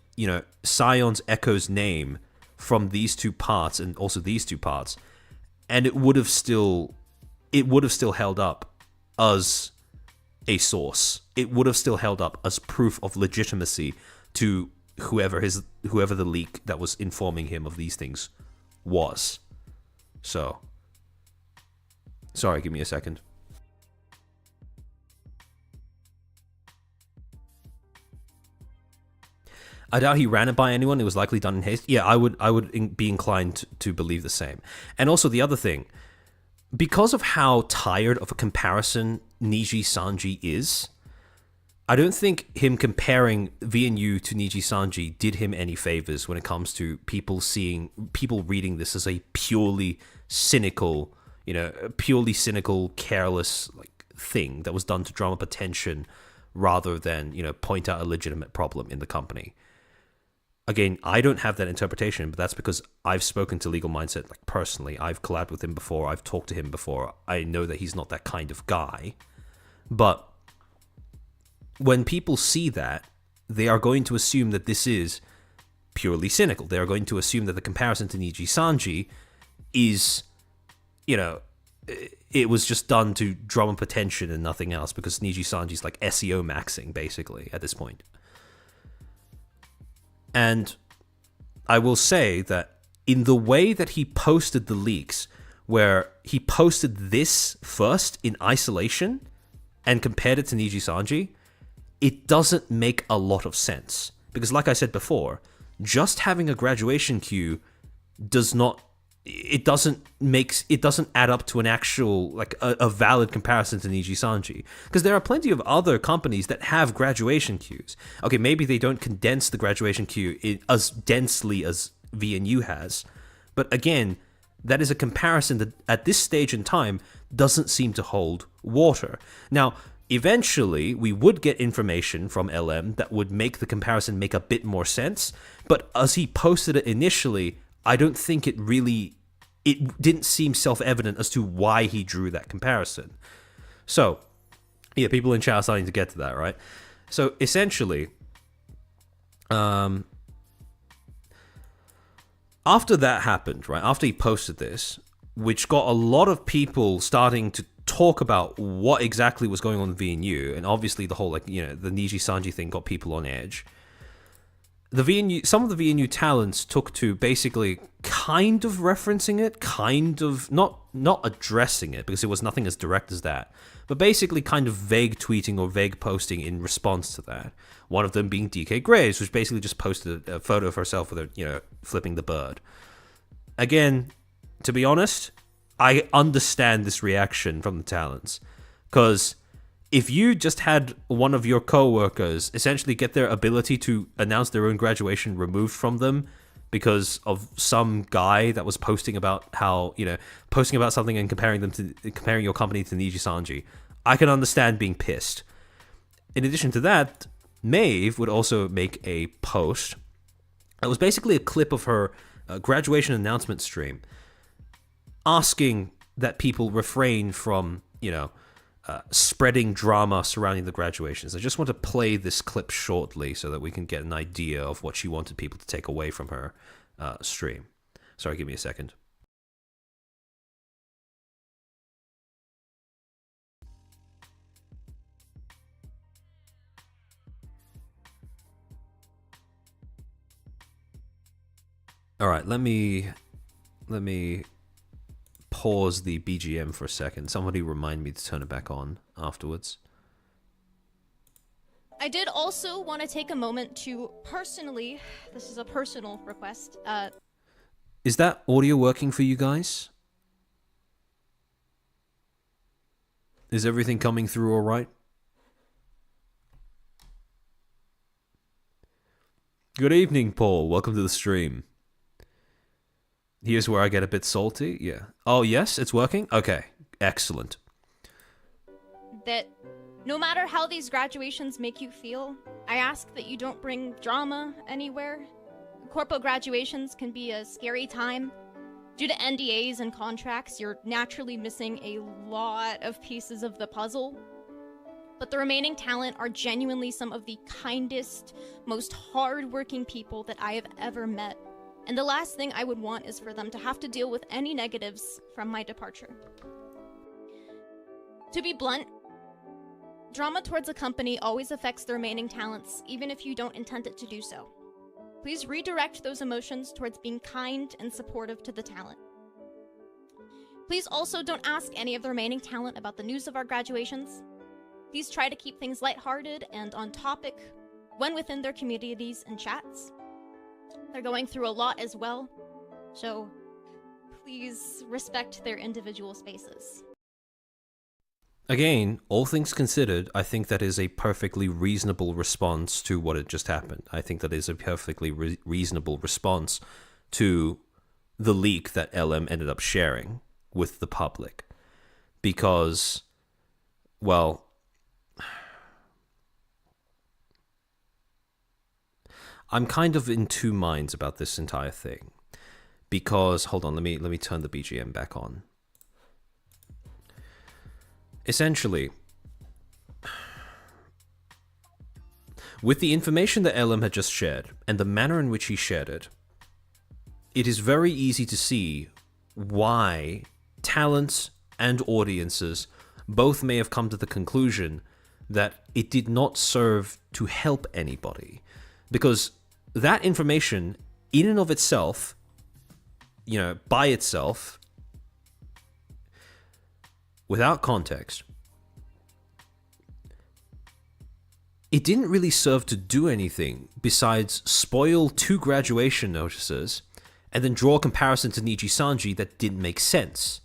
Scion's Echo's name from these two parts and also these two parts, and it would have still held up as a source. It would have still held up as proof of legitimacy to whoever the leak that was informing him of these things was. So, sorry, give me a second. I doubt he ran it by anyone. It was likely done in haste. Yeah, I would be inclined to believe the same. And also the other thing, because of how tired of a comparison Niji Sanji is, I don't think him comparing VNU to Niji Sanji did him any favors when it comes to people reading this as a purely cynical, careless thing that was done to drum up attention rather than, point out a legitimate problem in the company. Again, I don't have that interpretation, but that's because I've spoken to Legal Mindset personally. I've collabed with him before. I've talked to him before. I know that he's not that kind of guy. But when people see that, they are going to assume that this is purely cynical. They are going to assume that the comparison to Niji Sanji is, it was just done to drum up attention and nothing else, because Niji Sanji's SEO maxing, basically, at this point. And I will say that in the way that he posted the leaks, where he posted this first in isolation and compared it to Niji Sanji, it doesn't make a lot of sense. Because like I said before, just having a graduation queue doesn't add up to an actual, a valid comparison to Niji Sanji. Because there are plenty of other companies that have graduation queues. Okay, maybe they don't condense the graduation queue as densely as VNU has. But again, that is a comparison that at this stage in time doesn't seem to hold water. Now, eventually, we would get information from LM that would make the comparison make a bit more sense. But as he posted it initially, I don't think it didn't seem self-evident as to why he drew that comparison. So, yeah, people in chat are starting to get to that, right? So, essentially, after that happened, right, after he posted this, which got a lot of people starting to talk about what exactly was going on with VNU, and obviously the whole, the Niji Sanji thing got people on edge. Some of the VNU talents took to basically kind of referencing it, kind of not addressing it, because it was nothing as direct as that, but basically kind of vague tweeting or vague posting in response to that. One of them being DK Graves, which basically just posted a photo of herself with her, flipping the bird. Again, to be honest, I understand this reaction from the talents, because if you just had one of your co-workers essentially get their ability to announce their own graduation removed from them because of some guy that was posting about how, posting about something and comparing your company to Niji Sanji, I can understand being pissed. In addition to that, Maeve would also make a post that was basically a clip of her graduation announcement stream, asking that people refrain from, spreading drama surrounding the graduations. I just want to play this clip shortly so that we can get an idea of what she wanted people to take away from her stream. Sorry, give me a second. All right, let me pause the BGM for a second. Somebody remind me to turn it back on afterwards. I did also want to take a moment to personally, this is a personal request. Is that audio working for you guys? Is everything coming through all right? Good evening, Paul. Welcome to the stream. Here's where I get a bit salty. Yeah. Oh, yes, it's working? Okay, excellent. That no matter how these graduations make you feel, I ask that you don't bring drama anywhere. Corpo graduations can be a scary time. Due to NDAs and contracts, you're naturally missing a lot of pieces of the puzzle. But the remaining talent are genuinely some of the kindest, most hardworking people that I have ever met. And the last thing I would want is for them to have to deal with any negatives from my departure. To be blunt, drama towards a company always affects the remaining talents, even if you don't intend it to do so. Please redirect those emotions towards being kind and supportive to the talent. Please also don't ask any of the remaining talent about the news of our graduations. Please try to keep things lighthearted and on topic when within their communities and chats. They're going through a lot as well, so please respect their individual spaces. Again, all things considered, I think that is a perfectly reasonable response to what had just happened. I think that is a perfectly reasonable response to the leak that LM ended up sharing with the public. Because, well, I'm kind of in two minds about this entire thing. Because, hold on, let me turn the BGM back on. Essentially, with the information that LM had just shared, and the manner in which he shared it, it is very easy to see why talents and audiences both may have come to the conclusion that it did not serve to help anybody. Because that information, in and of itself, you know, by itself, without context, it didn't really serve to do anything besides spoil 2 graduation notices and then draw a comparison to Niji Sanji that didn't make sense.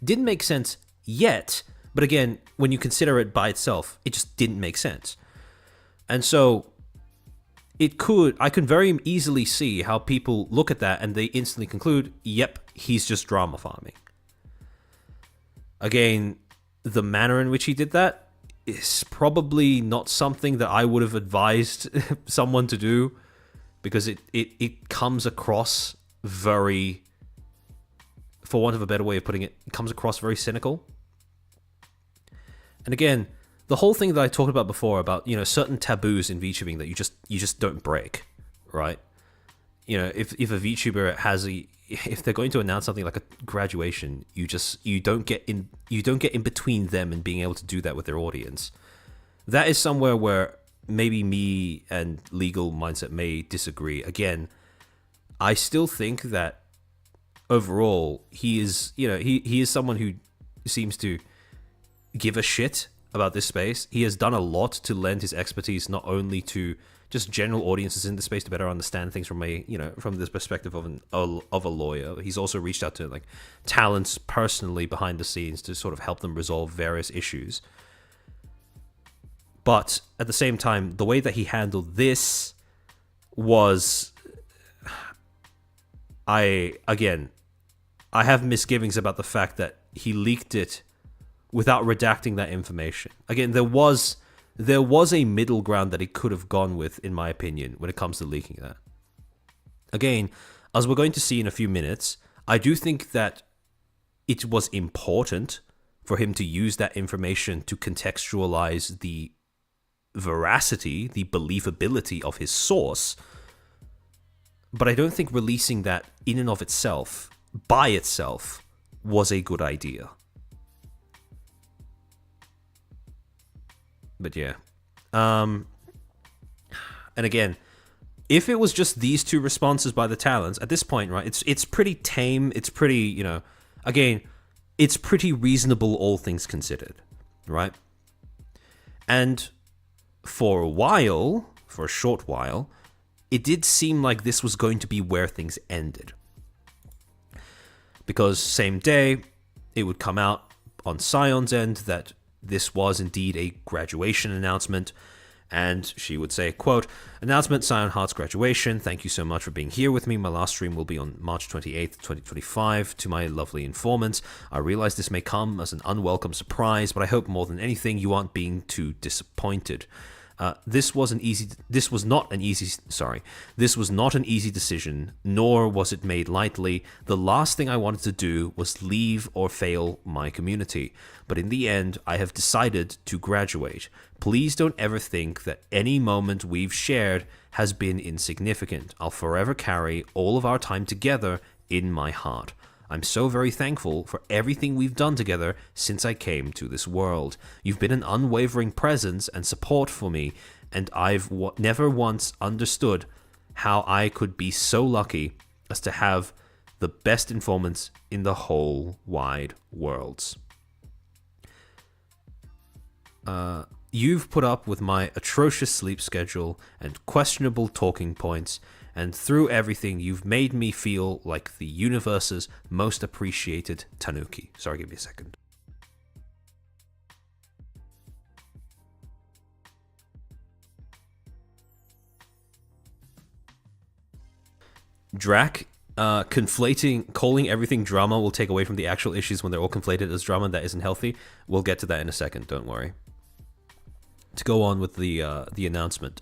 Didn't make sense yet, but again, when you consider it by itself, it just didn't make sense. And so, I could very easily see how people look at that and they instantly conclude, yep, he's just drama farming. Again, the manner in which he did that is probably not something that I would have advised someone to do, because it comes across very, for want of a better way of putting it, it comes across very cynical. And again, the whole thing that I talked about before about, you know, certain taboos in VTubing that you just don't break, right? You know, if a VTuber if they're going to announce something like a graduation, you don't get in between them and being able to do that with their audience. That is somewhere where maybe me and legal mindset may disagree. Again, I still think that overall he is someone who seems to give a shit about this space. He has done a lot to lend his expertise not only to just general audiences in the space to better understand things from this perspective of a lawyer. He's also reached out to like talents personally behind the scenes to sort of help them resolve various issues. But at the same time, the way that he handled this was, I have misgivings about the fact that he leaked it without redacting that information. Again, there was a middle ground that he could have gone with, in my opinion, when it comes to leaking that. Again, as we're going to see in a few minutes, I do think that it was important for him to use that information to contextualize the veracity, the believability of his source. But I don't think releasing that in and of itself, by itself, was a good idea. But yeah. And again, if it was just these 2 responses by the talents, at this point, right, it's pretty tame, it's pretty, you know, again, it's pretty reasonable all things considered, right? And for a short while, it did seem like this was going to be where things ended. Because same day, it would come out on Scion's end that this was indeed a graduation announcement, And she would say, quote, "Announcement, Sion Heart's graduation. Thank you so much for being here with me. My last stream will be on March 28th, 2025. To my lovely informants, I realize this may come as an unwelcome surprise, but I hope more than anything you aren't being too disappointed. This was not an easy decision, nor was it made lightly. The last thing I wanted to do was leave or fail my community. But in the end, I have decided to graduate. Please don't ever think that any moment we've shared has been insignificant. I'll forever carry all of our time together in my heart. I'm so very thankful for everything we've done together since I came to this world. You've been an unwavering presence and support for me, and I've never once understood how I could be so lucky as to have the best informants in the whole wide world. You've put up with my atrocious sleep schedule and questionable talking points, and through everything, you've made me feel like the universe's most appreciated tanuki." Sorry, give me a second. Drac, calling everything drama will take away from the actual issues when they're all conflated as drama. That isn't healthy. We'll get to that in a second, don't worry. To go on with the announcement.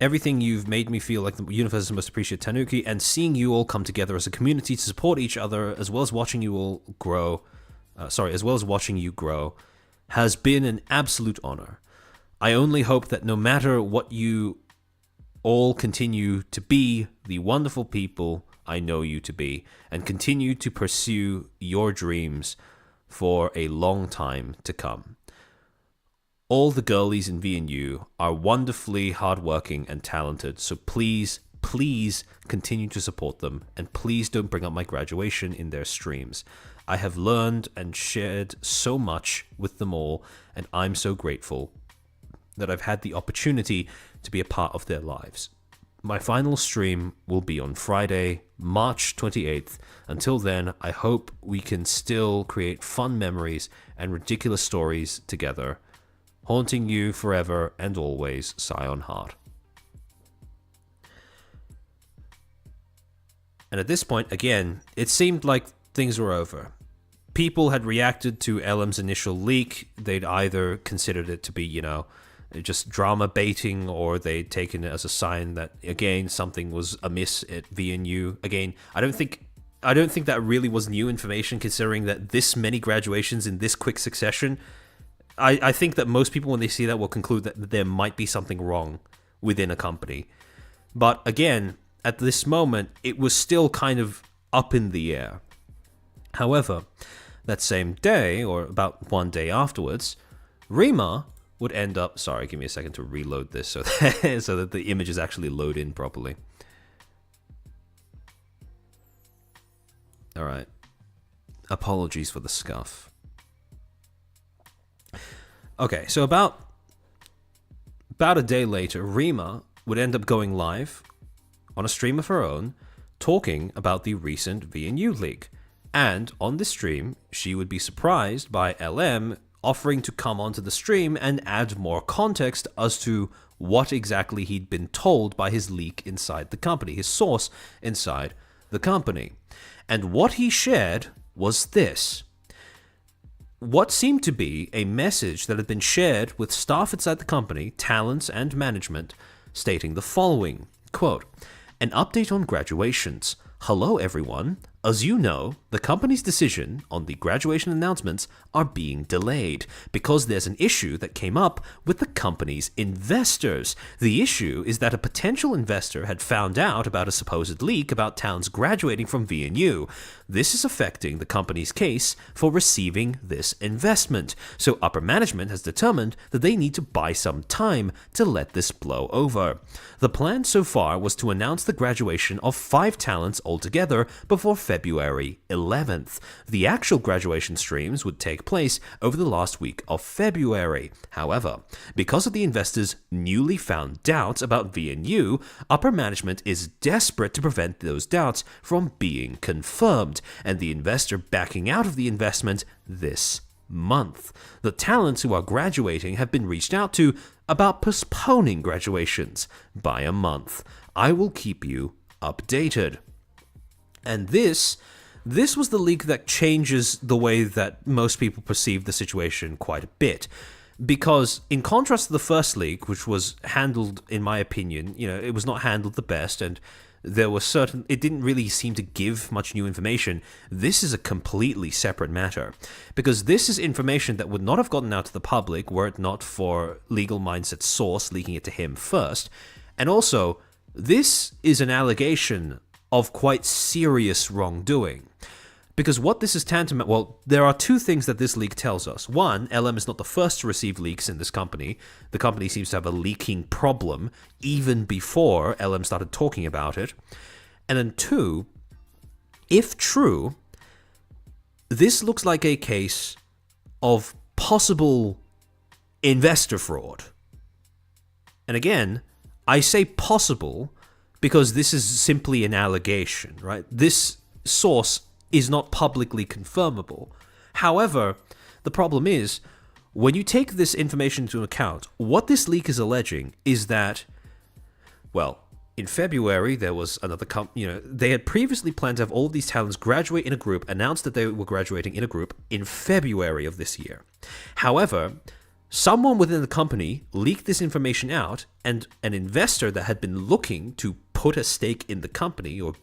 Everything you've made me feel like the universe's most appreciated tanuki, and seeing you all come together as a community to support each other, as well as watching you all grow, has been an absolute honor. I only hope that no matter what you all continue to be the wonderful people I know you to be, and continue to pursue your dreams for a long time to come. All the girlies in VNU are wonderfully hardworking and talented, so please, please continue to support them, and please don't bring up my graduation in their streams. I have learned and shared so much with them all, and I'm so grateful that I've had the opportunity to be a part of their lives. My final stream will be on Friday, March 28th. Until then, I hope we can still create fun memories and ridiculous stories together. Haunting you forever and always, Sion Heart. And at this point, again, it seemed like things were over. People had reacted to LM's initial leak. They'd either considered it to be, just drama baiting, or they'd taken it as a sign that, again, something was amiss at VNU. Again, I don't think that really was new information, considering that this many graduations in this quick succession. I think that most people, when they see that, will conclude that there might be something wrong within a company. But again, at this moment, it was still kind of up in the air. However, that same day, or about one day afterwards, Rima would end up... Sorry, give me a second to reload this so that the images actually load in properly. Alright. Apologies for the scuff. Okay, so about a day later, Rima would end up going live on a stream of her own, talking about the recent VNU leak. And on this stream, she would be surprised by LM offering to come onto the stream and add more context as to what exactly he'd been told by his leak inside the company, his source inside the company. And what he shared was this. What seemed to be a message that had been shared with staff inside the company, talents, and management, stating the following, quote, "An update on graduations. Hello, everyone. As you know, the company's decision on the graduation announcements are being delayed because there's an issue that came up with the company's investors. The issue is that a potential investor had found out about a supposed leak about talents graduating from VNU. This is affecting the company's case for receiving this investment. So upper management has determined that they need to buy some time to let this blow over. The plan so far was to announce the graduation of 5 talents altogether before February 11th. The actual graduation streams would take place over the last week of February. However, because of the investors' newly found doubts about VNU, upper management is desperate to prevent those doubts from being confirmed, and the investor backing out of the investment this month. The talents who are graduating have been reached out to about postponing graduations by a month. I will keep you updated. And this was the leak that changes the way that most people perceive the situation quite a bit. Because in contrast to the first leak, which was handled, in my opinion, it was not handled the best, and it didn't really seem to give much new information. This is a completely separate matter, because this is information that would not have gotten out to the public were it not for Legal Mindset's source leaking it to him first. And also, this is an allegation of quite serious wrongdoing. Because what this is tantamount, well, there are two things that this leak tells us. One, LM is not the first to receive leaks in this company. The company seems to have a leaking problem even before LM started talking about it. And then two, if true, this looks like a case of possible investor fraud. And again, I say possible because this is simply an allegation, right? This source is not publicly confirmable. However, the problem is, when you take this information into account, what this leak is alleging is that, well, in February, there was another they had previously planned to have all of these talents graduate in a group, announced that they were graduating in a group in February of this year. However, someone within the company leaked this information out, and an investor that had been looking to put a stake in the company or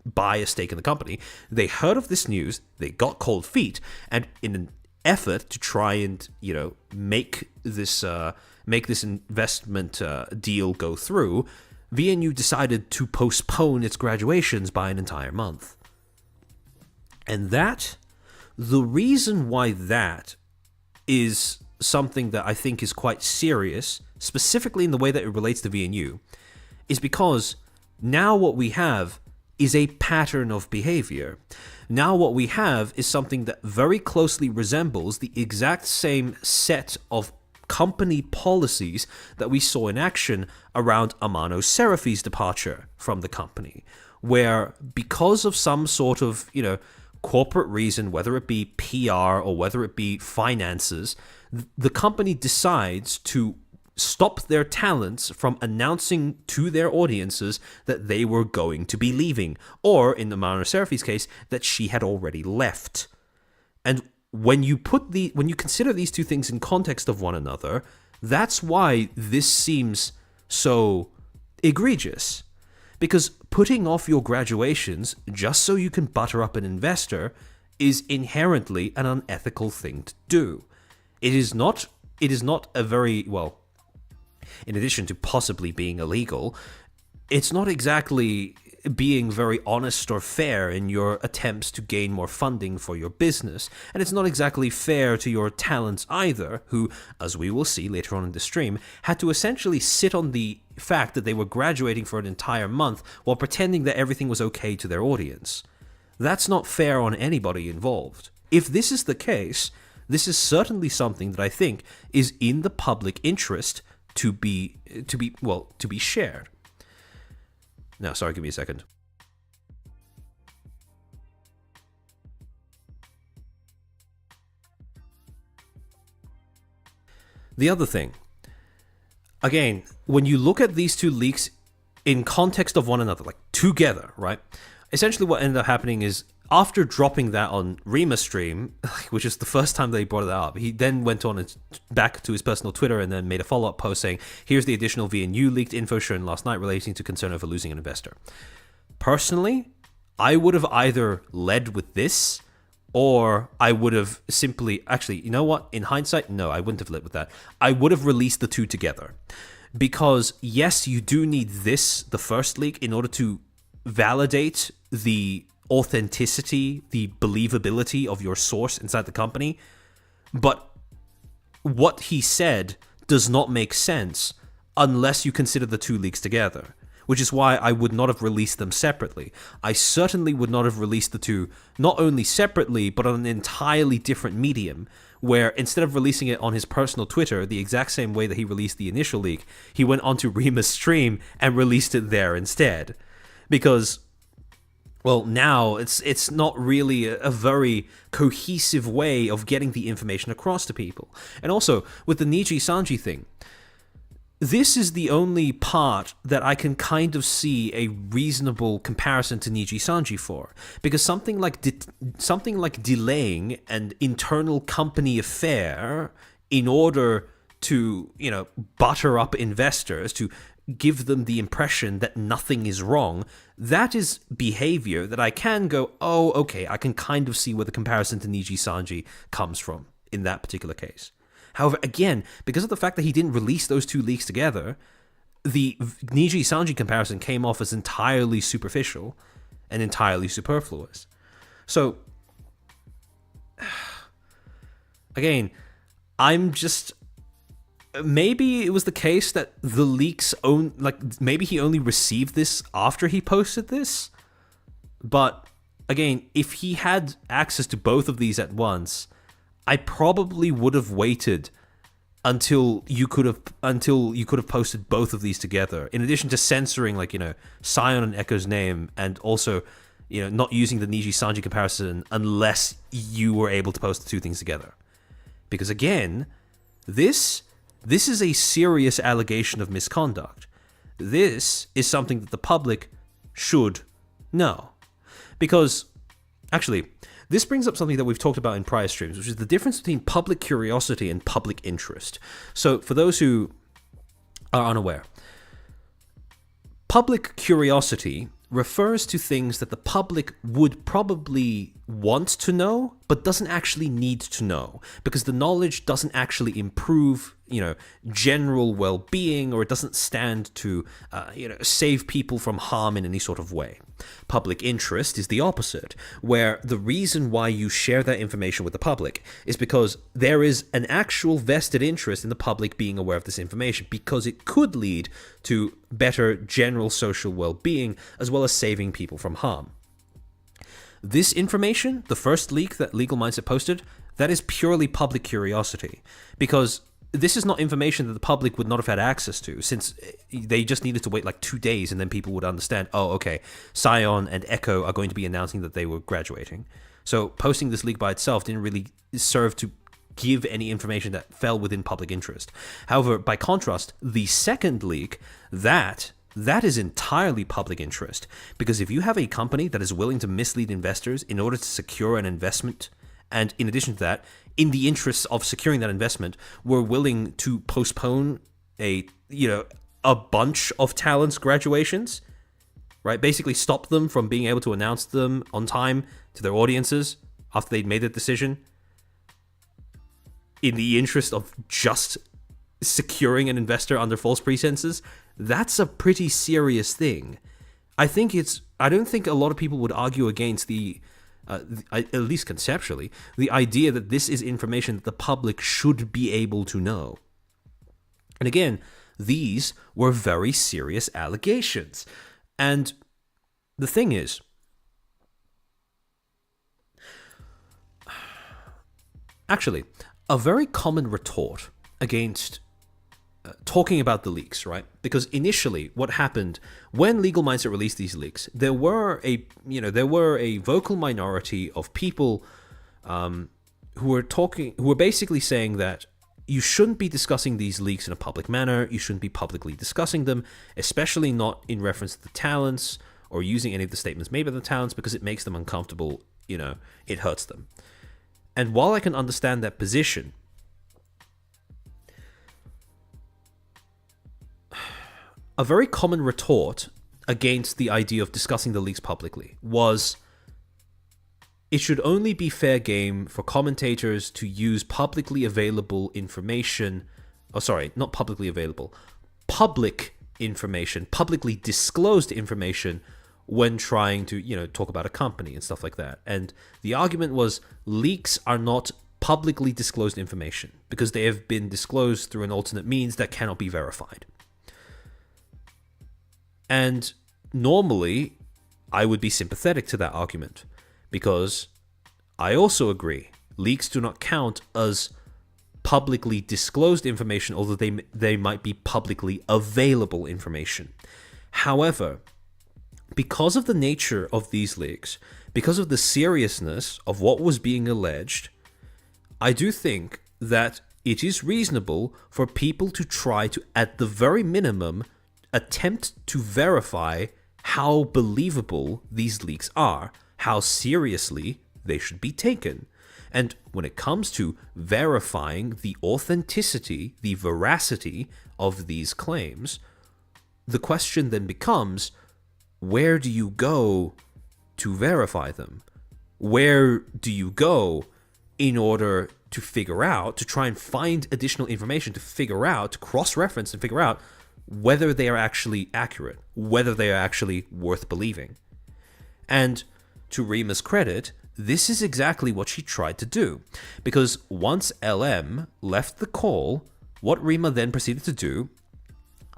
buy a stake in the company, they heard of this news, they got cold feet, and in an effort to try and make this investment deal go through, VNU decided to postpone its graduations by an entire month. And the reason why that is something that I think is quite serious, specifically in the way that it relates to VNU, is because now what we have is a pattern of behavior. Now what we have is something that very closely resembles the exact same set of company policies that we saw in action around Amano Serafi's departure from the company, where because of some sort of, corporate reason, whether it be PR or whether it be finances, the company decides to stop their talents from announcing to their audiences that they were going to be leaving, or in the Amano Serafi's case, that she had already left. And when you consider these two things in context of one another, that's why this seems so egregious. Because putting off your graduations just so you can butter up an investor is inherently an unethical thing to do. It is not a very, well, in addition to possibly being illegal, it's not exactly being very honest or fair in your attempts to gain more funding for your business. And it's not exactly fair to your talents either, who, as we will see later on in the stream, had to essentially sit on the fact that they were graduating for an entire month while pretending that everything was okay to their audience. That's not fair on anybody involved. If this is the case, this is certainly something that I think is in the public interest to be shared. Now, sorry, give me a second. The other thing, again, when you look at these two leaks in context of one another, like together, right? Essentially what ended up happening is, after dropping that on Rima's stream, which is the first time they brought it up, he then went on and back to his personal Twitter and then made a follow-up post saying, here's the additional VNU leaked info shown last night relating to concern over losing an investor. Personally, I would have either led with this, or I would have simply, actually, you know what? In hindsight, no, I wouldn't have led with that. I would have released the two together. Because yes, you do need this, the first leak, in order to validate the authenticity, the believability of your source inside the company. But what he said does not make sense unless you consider the two leaks together, which is why I would not have released them separately. I certainly would not have released the two not only separately, but on an entirely different medium, where instead of releasing it on his personal Twitter, the exact same way that he released the initial leak, he went onto Rima's stream and released it there instead. Because well, now it's not really a very cohesive way of getting the information across to people. And also, with the Niji Sanji thing, this is the only part that I can kind of see a reasonable comparison to Niji Sanji for, because something like delaying an internal company affair in order to, butter up investors, to give them the impression that nothing is wrong, that is behavior that I can go, oh, okay, I can kind of see where the comparison to Niji Sanji comes from in that particular case. However, again, because of the fact that he didn't release those two leaks together, the Niji Sanji comparison came off as entirely superficial and entirely superfluous. So, again, maybe it was the case that the leaks maybe he only received this after he posted this. But again, if he had access to both of these at once, I probably would have waited until you could have posted both of these together. In addition to censoring Sion and Echo's name, and also not using the Niji Sanji comparison unless you were able to post the two things together. Because again, this is a serious allegation of misconduct. This is something that the public should know. Because, actually, this brings up something that we've talked about in prior streams, which is the difference between public curiosity and public interest. So, for those who are unaware, public curiosity refers to things that the public would probably want to know, but doesn't actually need to know, because the knowledge doesn't actually improve, general well-being, or it doesn't stand to, save people from harm in any sort of way. Public interest is the opposite, where the reason why you share that information with the public is because there is an actual vested interest in the public being aware of this information, because it could lead to better general social well-being, as well as saving people from harm. This information, the first leak that Legal Mindset posted, that is purely public curiosity, because this is not information that the public would not have had access to, since they just needed to wait 2 days and then people would understand, oh, okay, Sion and Echo are going to be announcing that they were graduating. So posting this leak by itself didn't really serve to give any information that fell within public interest. However, by contrast, the second leak, that is entirely public interest, because if you have a company that is willing to mislead investors in order to secure an investment, and in addition to that, in the interests of securing that investment, we're willing to postpone a bunch of talents' graduations, right? Basically stop them from being able to announce them on time to their audiences after they'd made that decision, in the interest of just securing an investor under false pretenses. That's a pretty serious thing. I don't think a lot of people would argue against at least conceptually, the idea that this is information that the public should be able to know. And again, these were very serious allegations. And the thing is, actually, a very common retort against talking about the leaks, right? Because initially, what happened when Legal Mindset released these leaks, there were a vocal minority of people who were basically saying that you shouldn't be discussing these leaks in a public manner. You shouldn't be publicly discussing them, especially not in reference to the talents or using any of the statements made by the talents, because it makes them uncomfortable. It hurts them. And while I can understand that position, a very common retort against the idea of discussing the leaks publicly was, it should only be fair game for commentators to use publicly available information. Oh, sorry, not publicly available. Public information, publicly disclosed information when trying to, talk about a company and stuff like that. And the argument was, leaks are not publicly disclosed information because they have been disclosed through an alternate means that cannot be verified. And normally, I would be sympathetic to that argument, because I also agree, leaks do not count as publicly disclosed information, although they might be publicly available information. However, because of the nature of these leaks, because of the seriousness of what was being alleged, I do think that it is reasonable for people to try to, at the very minimum, attempt to verify how believable these leaks are, how seriously they should be taken. And when it comes to verifying the authenticity, the veracity of these claims, the question then becomes, where do you go to verify them? Where do you go in order to figure out, to try and find additional information, to figure out, to cross-reference and figure out whether they are actually accurate, whether they are actually worth believing? And to Rima's credit, this is exactly what she tried to do. Because once LM left the call, what Rima then proceeded to do,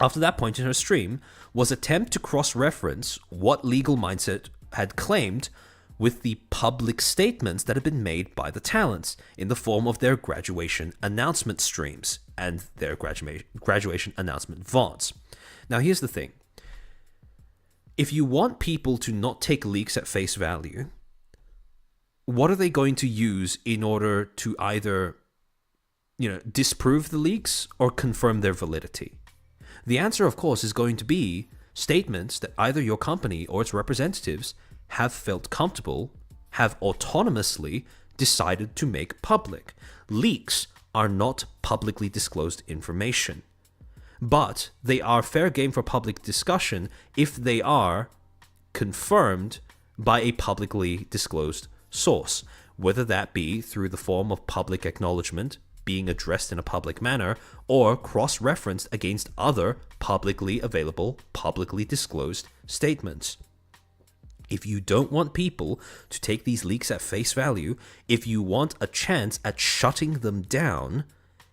after that point in her stream, was attempt to cross-reference what Legal Mindset had claimed with the public statements that had been made by the talents in the form of their graduation announcement streams and their graduation announcement VODs. Now here's the thing. If you want people to not take leaks at face value, what are they going to use in order to either, disprove the leaks or confirm their validity? The answer, of course, is going to be statements that either your company or its representatives have felt comfortable, have autonomously decided to make public. Leaks are not publicly disclosed information, but they are fair game for public discussion if they are confirmed by a publicly disclosed source, whether that be through the form of public acknowledgement, being addressed in a public manner, or cross-referenced against other publicly available, publicly disclosed statements. If you don't want people to take these leaks at face value, if you want a chance at shutting them down,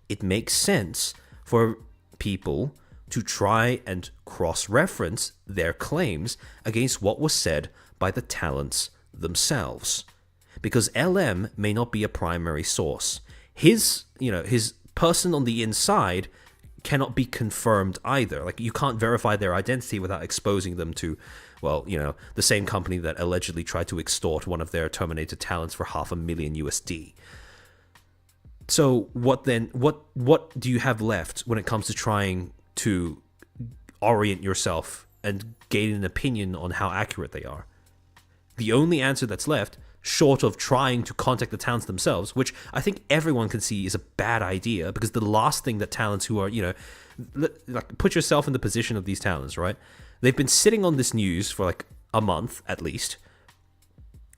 it makes sense for people to try and cross-reference their claims against what was said by the talents themselves. Because LM may not be a primary source. His person on the inside cannot be confirmed either. Like, you can't verify their identity without exposing them to, the same company that allegedly tried to extort one of their terminated talents for $500,000 USD. So what do you have left when it comes to trying to orient yourself and gain an opinion on how accurate they are? The only answer that's left, short of trying to contact the talents themselves, which I think everyone can see is a bad idea, because the last thing that talents who are, put yourself in the position of these talents, right? They've been sitting on this news for like a month at least.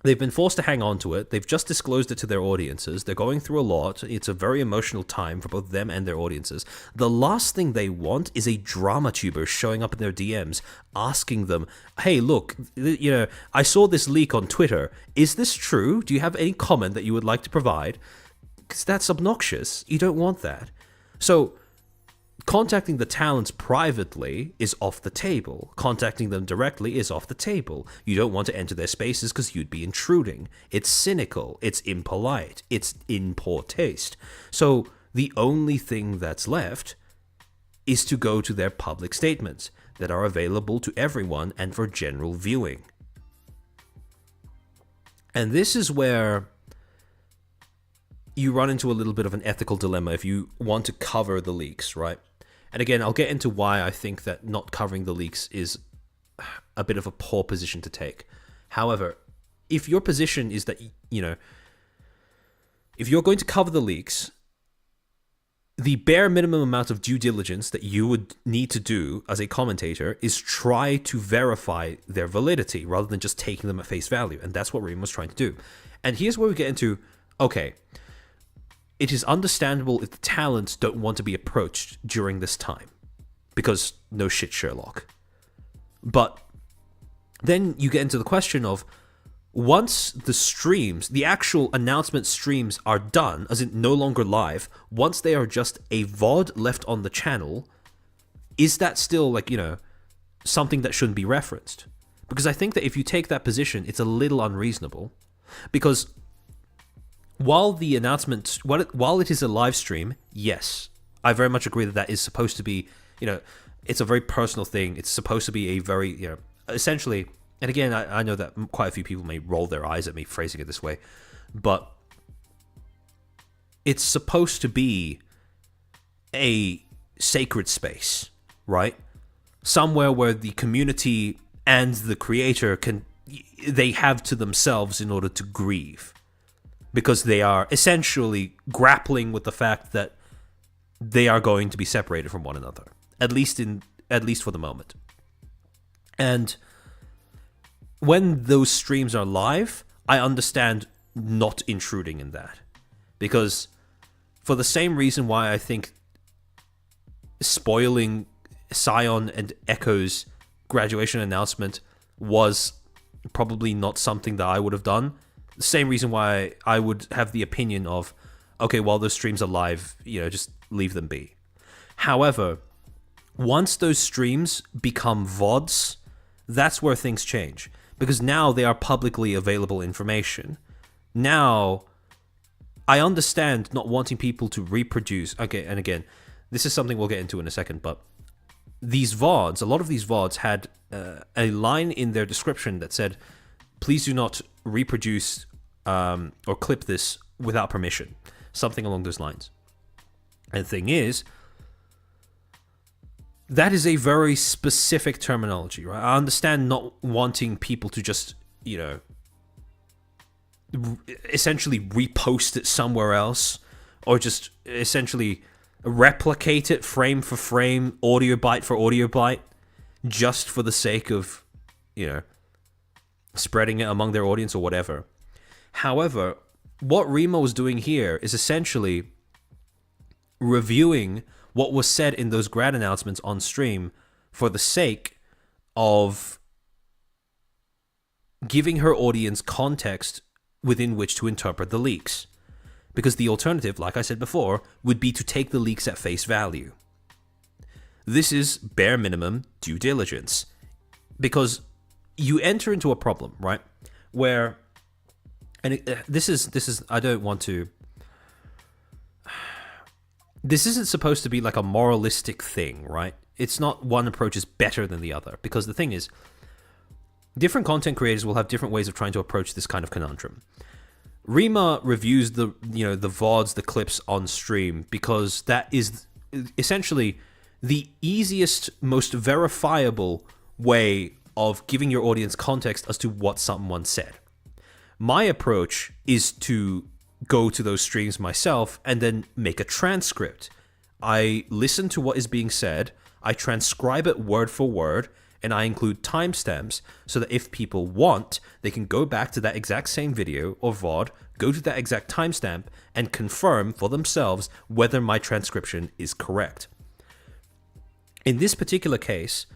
They've been forced to hang on to it. They've just disclosed it to their audiences. They're going through a lot. It's a very emotional time for both them and their audiences. The last thing they want is a drama tuber showing up in their DMs asking them, hey, look, I saw this leak on Twitter. Is this true? Do you have any comment that you would like to provide? Because that's obnoxious. You don't want that. So contacting the talents privately is off the table. Contacting them directly is off the table. You don't want to enter their spaces because you'd be intruding. It's cynical. It's impolite. It's in poor taste. So the only thing that's left is to go to their public statements that are available to everyone and for general viewing. And this is where you run into a little bit of an ethical dilemma if you want to cover the leaks, right? And again, I'll get into why I think that not covering the leaks is a bit of a poor position to take. However, if your position is that, if you're going to cover the leaks, the bare minimum amount of due diligence that you would need to do as a commentator is try to verify their validity rather than just taking them at face value. And that's what Reem was trying to do. And here's where we get into, okay, it is understandable if the talents don't want to be approached during this time, because no shit, Sherlock. But then you get into the question of, once the streams, the actual announcement streams are done, as in no longer live, once they are just a VOD left on the channel, is that still something that shouldn't be referenced? Because I think that if you take that position, it's a little unreasonable. Because while the announcement, while it is a live stream, yes, I very much agree that is supposed to be, it's a very personal thing. It's supposed to be a very, essentially, and again, I know that quite a few people may roll their eyes at me phrasing it this way, but it's supposed to be a sacred space, right? Somewhere where the community and the creator they have to themselves in order to grieve, because they are essentially grappling with the fact that they are going to be separated from one another, at least for the moment. And when those streams are live, I understand not intruding in that, because for the same reason why I think spoiling Scion and Echo's graduation announcement was probably not something that I would have done, the same reason why I would have the opinion of, okay, while those streams are live, just leave them be. However, once those streams become VODs, that's where things change, because now they are publicly available information. Now, I understand not wanting people to reproduce. Okay, and again, this is something we'll get into in a second, but these VODs, a lot of these VODs had a line in their description that said, please do not reproduce or clip this without permission. Something along those lines. And the thing is, that is a very specific terminology, right? I understand not wanting people to just, essentially repost it somewhere else, or just essentially replicate it frame for frame, audio byte for audio byte, just for the sake of, spreading it among their audience or whatever. However, what Rima was doing here is essentially reviewing what was said in those grad announcements on stream for the sake of giving her audience context within which to interpret the leaks. Because the alternative, like I said before, would be to take the leaks at face value. This is bare minimum due diligence. Because you enter into a problem, right? Where, and this is, I don't want to, this isn't supposed to be like a moralistic thing, right? It's not one approach is better than the other. Because the thing is, different content creators will have different ways of trying to approach this kind of conundrum. Rima reviews the VODs, the clips on stream, because that is essentially the easiest, most verifiable way of giving your audience context as to what someone said. My approach is to go to those streams myself and then make a transcript. I listen to what is being said, I transcribe it word for word, and I include timestamps so that if people want, they can go back to that exact same video or VOD, go to that exact timestamp, and confirm for themselves whether my transcription is correct. In this particular case,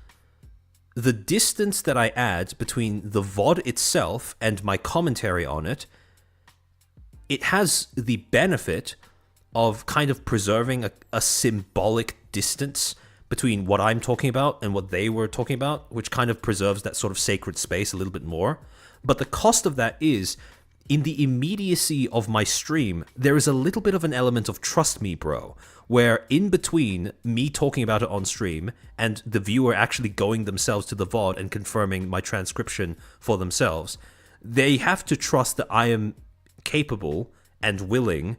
the distance that I add between the VOD itself and my commentary on it, it has the benefit of kind of preserving a symbolic distance between what I'm talking about and what they were talking about, which kind of preserves that sort of sacred space a little bit more. But the cost of that is, in the immediacy of my stream, there is a little bit of an element of trust me, bro, where in between me talking about it on stream and the viewer actually going themselves to the VOD and confirming my transcription for themselves, they have to trust that I am capable and willing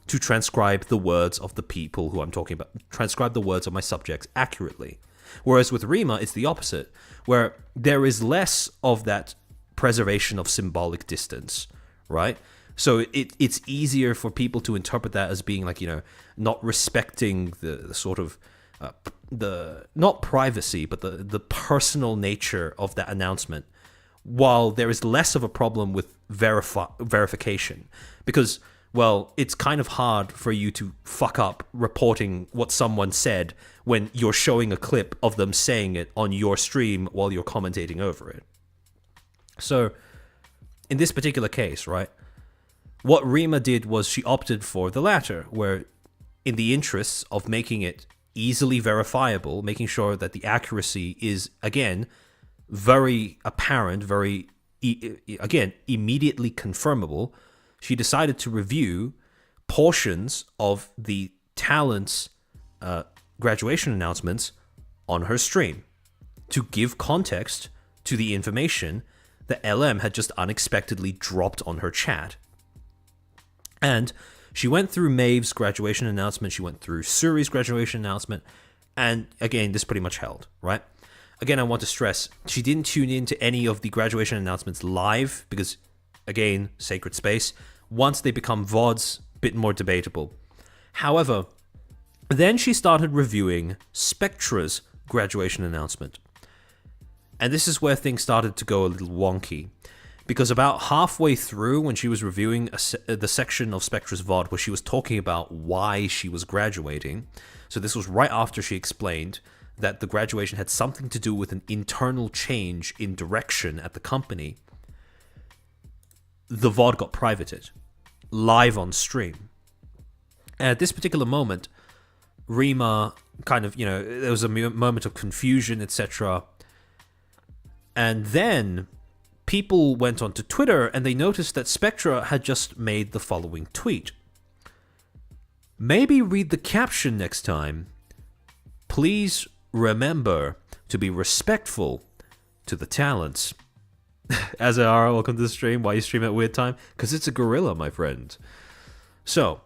to transcribe the words of the people who I'm talking about, transcribe the words of my subjects accurately. Whereas with Rima, it's the opposite, where there is less of that preservation of symbolic distance, right? So it's easier for people to interpret that as being like, not respecting the sort of, the not privacy, but the personal nature of that announcement, while there is less of a problem with verification. Because, well, it's kind of hard for you to fuck up reporting what someone said when you're showing a clip of them saying it on your stream while you're commentating over it. So, in this particular case, right, what Rima did was she opted for the latter, where in the interests of making it easily verifiable, making sure that the accuracy is, again, very apparent, very, again, immediately confirmable, she decided to review portions of the talent's graduation announcements on her stream to give context to the information that LM had just unexpectedly dropped on her chat. And she went through Maeve's graduation announcement, she went through Suri's graduation announcement, and again, this pretty much held, right? Again, I want to stress, she didn't tune into any of the graduation announcements live, because, again, sacred space. Once they become VODs, bit more debatable. However, then she started reviewing Spectra's graduation announcement. And this is where things started to go a little wonky. Because about halfway through, when she was reviewing the section of Spectra's VOD where she was talking about why she was graduating, so this was right after she explained that the graduation had something to do with an internal change in direction at the company, the VOD got privated, live on stream. And at this particular moment, Rima kind of, there was a moment of confusion, etc. And then people went onto Twitter and they noticed that Spectra had just made the following tweet. Maybe read the caption next time. Please remember to be respectful to the talents. As they are, welcome to the stream. Why you stream at weird time? Because it's a Guerilla, my friend. So,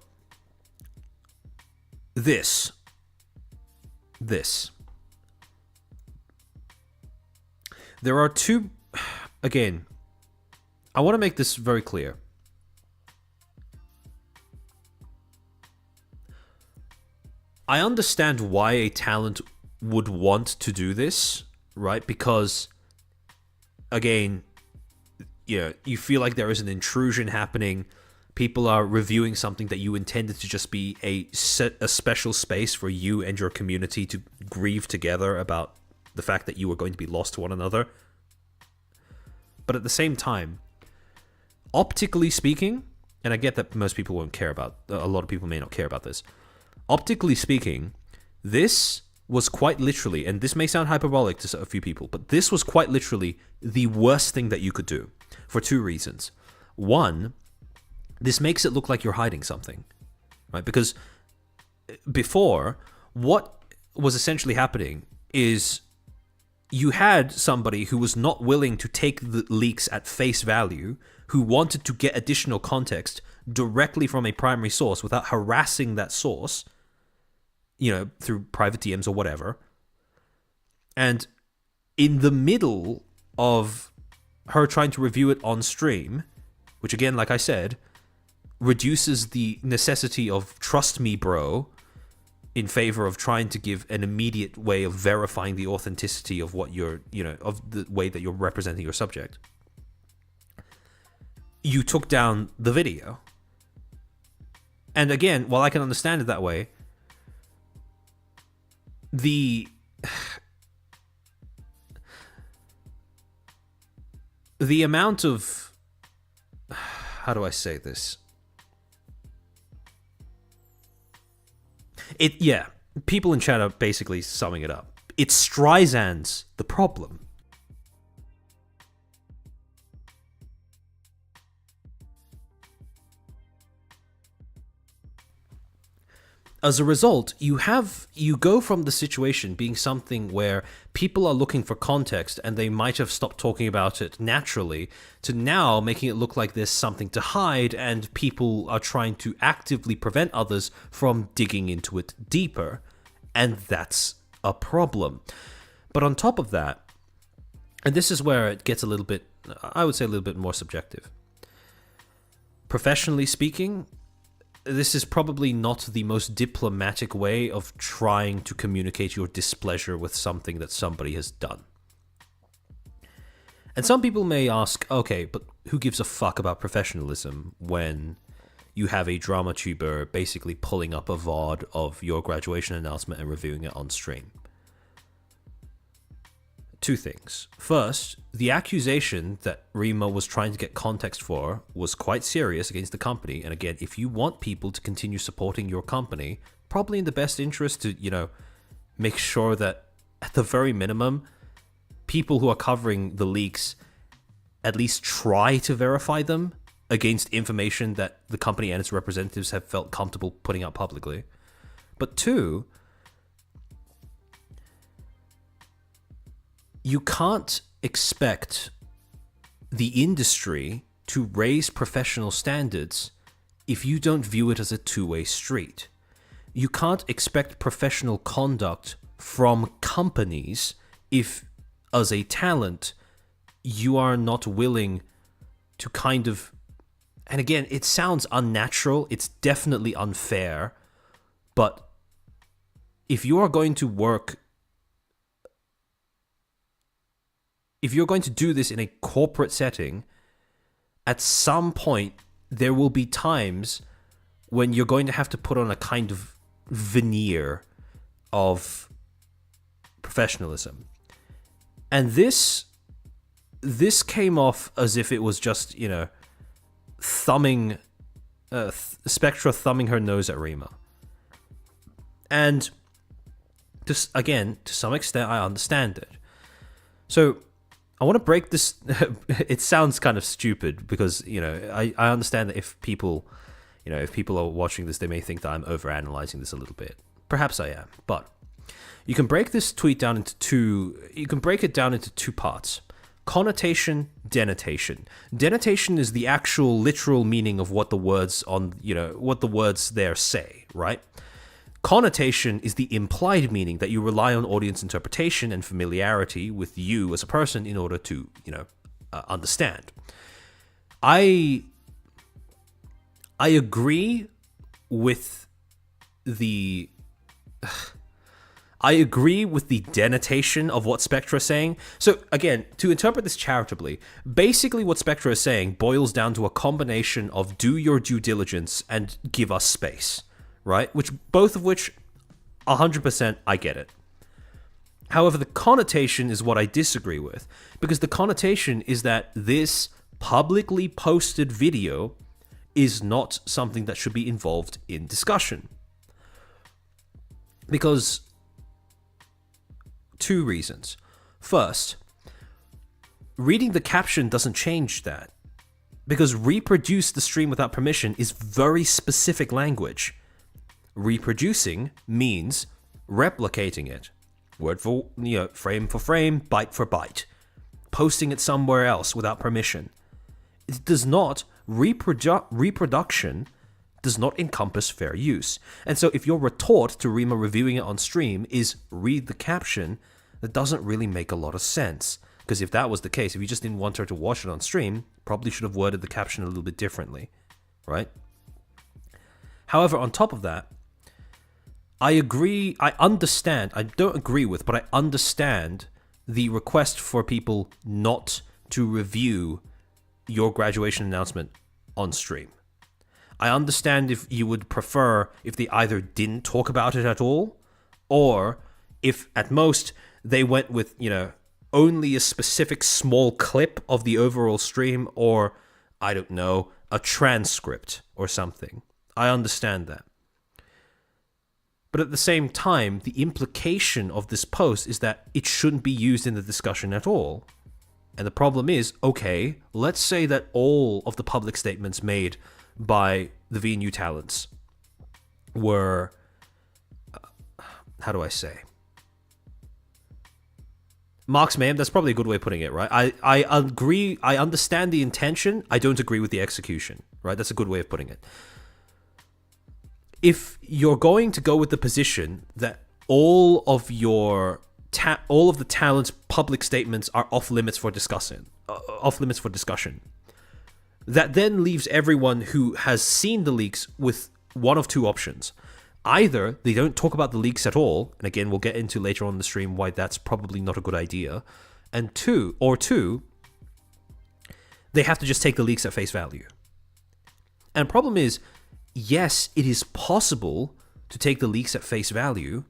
this. There are two... Again, I want to make this very clear. I understand why a talent would want to do this, right? Because, again, you feel like there is an intrusion happening. People are reviewing something that you intended to just be a special space for you and your community to grieve together about the fact that you were going to be lost to one another. But at the same time, optically speaking, and I get that most people won't care about, a lot of people may not care about this. Optically speaking, this was quite literally, and this may sound hyperbolic to a few people, but this was quite literally the worst thing that you could do for two reasons. One, this makes it look like you're hiding something, right? Because before, what was essentially happening is you had somebody who was not willing to take the leaks at face value, who wanted to get additional context directly from a primary source without harassing that source, through private DMs or whatever. And in the middle of her trying to review it on stream, which again, like I said, reduces the necessity of trust me, bro, in favor of trying to give an immediate way of verifying the authenticity of what you're, of the way that you're representing your subject. You took down the video. And again, while I can understand it that way, the amount of, how do I say this? People in chat are basically summing it up. It's Streisand's the problem. As a result, you go from the situation being something where people are looking for context and they might have stopped talking about it naturally, to now making it look like there's something to hide and people are trying to actively prevent others from digging into it deeper. And that's a problem. But on top of that, and this is where it gets a little bit, I would say a little bit more subjective. Professionally speaking, this is probably not the most diplomatic way of trying to communicate your displeasure with something that somebody has done. And some people may ask, okay, but who gives a fuck about professionalism when you have a drama tuber basically pulling up a VOD of your graduation announcement and reviewing it on stream? Two things. First, the accusation that Rima was trying to get context for was quite serious against the company. And again, if you want people to continue supporting your company, probably in the best interest to, make sure that at the very minimum, people who are covering the leaks at least try to verify them against information that the company and its representatives have felt comfortable putting out publicly. But two, you can't expect the industry to raise professional standards if you don't view it as a two-way street. You can't expect professional conduct from companies if, as a talent, you are not willing to kind of... And again, it sounds unnatural, it's definitely unfair, but if you are going to work... If you're going to do this in a corporate setting, at some point, there will be times when you're going to have to put on a kind of veneer of professionalism. And this came off as if it was just, Spectra thumbing her nose at Rima. And just again, to some extent, I understand it. So I want to break this. It sounds kind of stupid because, I understand that if people are watching this, they may think that I'm overanalyzing this a little bit. Perhaps I am, but you can break this tweet down into two parts. Connotation, denotation. Denotation is the actual literal meaning of what the words there say, right? Connotation is the implied meaning that you rely on audience interpretation and familiarity with you as a person in order to, understand. I agree with the denotation of what Spectra is saying. So again, to interpret this charitably, basically what Spectra is saying boils down to a combination of do your due diligence and give us space, right? Both of which, 100% I get it. However, the connotation is what I disagree with, because the connotation is that this publicly posted video is not something that should be involved in discussion. Because two reasons. First, reading the caption doesn't change that, because reproduce the stream without permission is very specific language. Reproducing means replicating it, word for, frame for frame, byte for byte, posting it somewhere else without permission. It does not, reproduction does not encompass fair use. And so if your retort to Rima reviewing it on stream is read the caption, that doesn't really make a lot of sense. Because if that was the case, if you just didn't want her to watch it on stream, probably should have worded the caption a little bit differently, right? However, on top of that, I don't agree with, but I understand the request for people not to review your graduation announcement on stream. I understand if you would prefer if they either didn't talk about it at all, or if at most they went with, only a specific small clip of the overall stream, or, I don't know, a transcript or something. I understand that. But at the same time, the implication of this post is that it shouldn't be used in the discussion at all. And the problem is, okay, let's say that all of the public statements made by the VNU talents were, how do I say? Marx mayhem, that's probably a good way of putting it, right? I agree, I understand the intention, I don't agree with the execution, right? That's a good way of putting it. If you're going to go with the position that all of the talent's public statements are off limits for discussion, that then leaves everyone who has seen the leaks with one of two options. Either they don't talk about the leaks at all, and again, we'll get into later on in the stream why that's probably not a good idea, and two, they have to just take the leaks at face value. And the problem is, yes, it is possible to take the leaks at face value,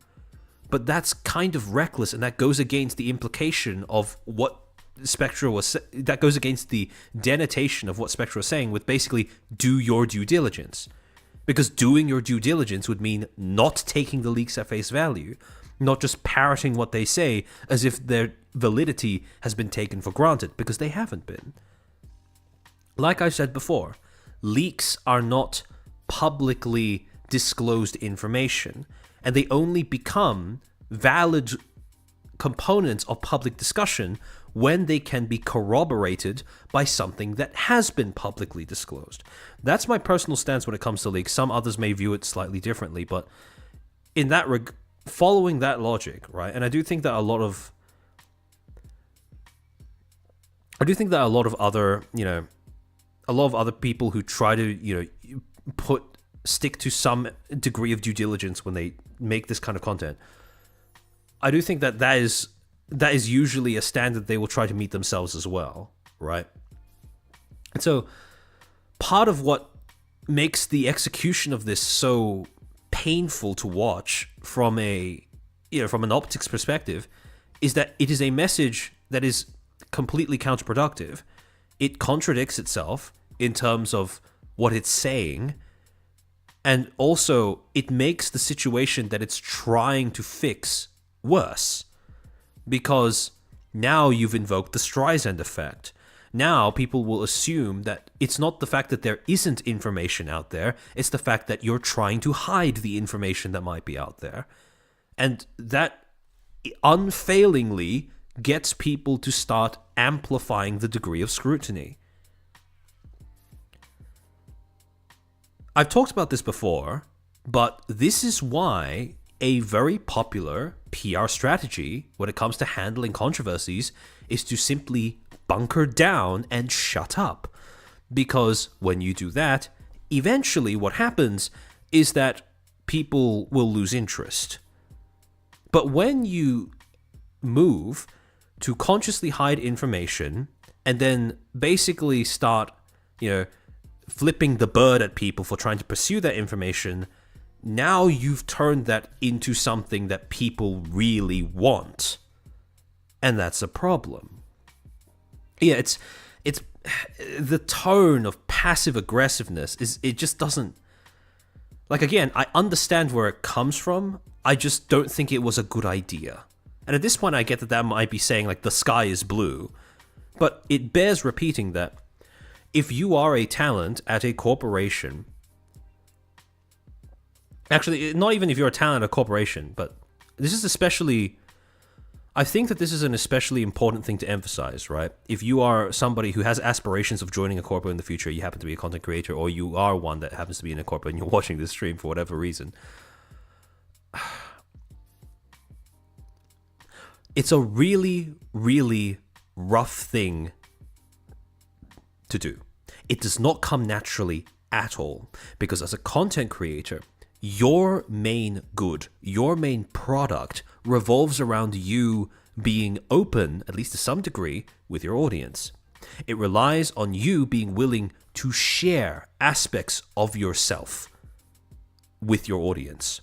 but that's kind of reckless, and that goes against the implication of what Spectra was... That goes against the denotation of what Spectra was saying with basically, do your due diligence. Because doing your due diligence would mean not taking the leaks at face value, not just parroting what they say as if their validity has been taken for granted, because they haven't been. Like I said before, leaks are not publicly disclosed information, and they only become valid components of public discussion when they can be corroborated by something that has been publicly disclosed. That's my personal stance when it comes to leaks. Some others may view it slightly differently, but in that following that logic, right? And I do think that a lot of other, a lot of other people who try to, stick to some degree of due diligence when they make this kind of content, I do think that is usually a standard they will try to meet themselves as well, right? And so part of what makes the execution of this so painful to watch from an optics perspective is that it is a message that is completely counterproductive. It contradicts itself in terms of what it's saying, and also it makes the situation that it's trying to fix worse, because now you've invoked the Streisand effect. Now people will assume that it's not the fact that there isn't information out there, it's the fact that you're trying to hide the information that might be out there. And that unfailingly gets people to start amplifying the degree of scrutiny. I've talked about this before, but this is why a very popular PR strategy when it comes to handling controversies is to simply bunker down and shut up. Because when you do that, eventually what happens is that people will lose interest. But when you move to consciously hide information and then basically start, flipping the bird at people for trying to pursue that information, now you've turned that into something that people really want. And that's a problem. Yeah, it's the tone of passive aggressiveness it just doesn't, like, again, I understand where it comes from. I just don't think it was a good idea. And at this point, I get that might be saying, like, the sky is blue. But it bears repeating that if you are a talent at a corporation, actually, not even if you're a talent at a corporation, but this is especially, I think that this is an especially important thing to emphasize, right? If you are somebody who has aspirations of joining a corporate in the future, you happen to be a content creator, or you are one that happens to be in a corporate and you're watching this stream for whatever reason, it's a really, really rough thing to do. It does not come naturally at all, because as a content creator, your main good, your main product revolves around you being open, at least to some degree, with your audience. It relies on you being willing to share aspects of yourself with your audience.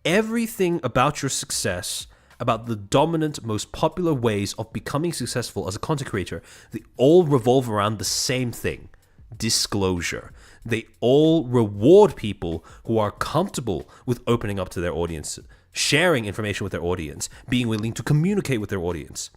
Everything about your success, about the dominant, most popular ways of becoming successful as a content creator, they all revolve around the same thing: disclosure. They all reward people who are comfortable with opening up to their audience, sharing information with their audience, being willing to communicate with their audience.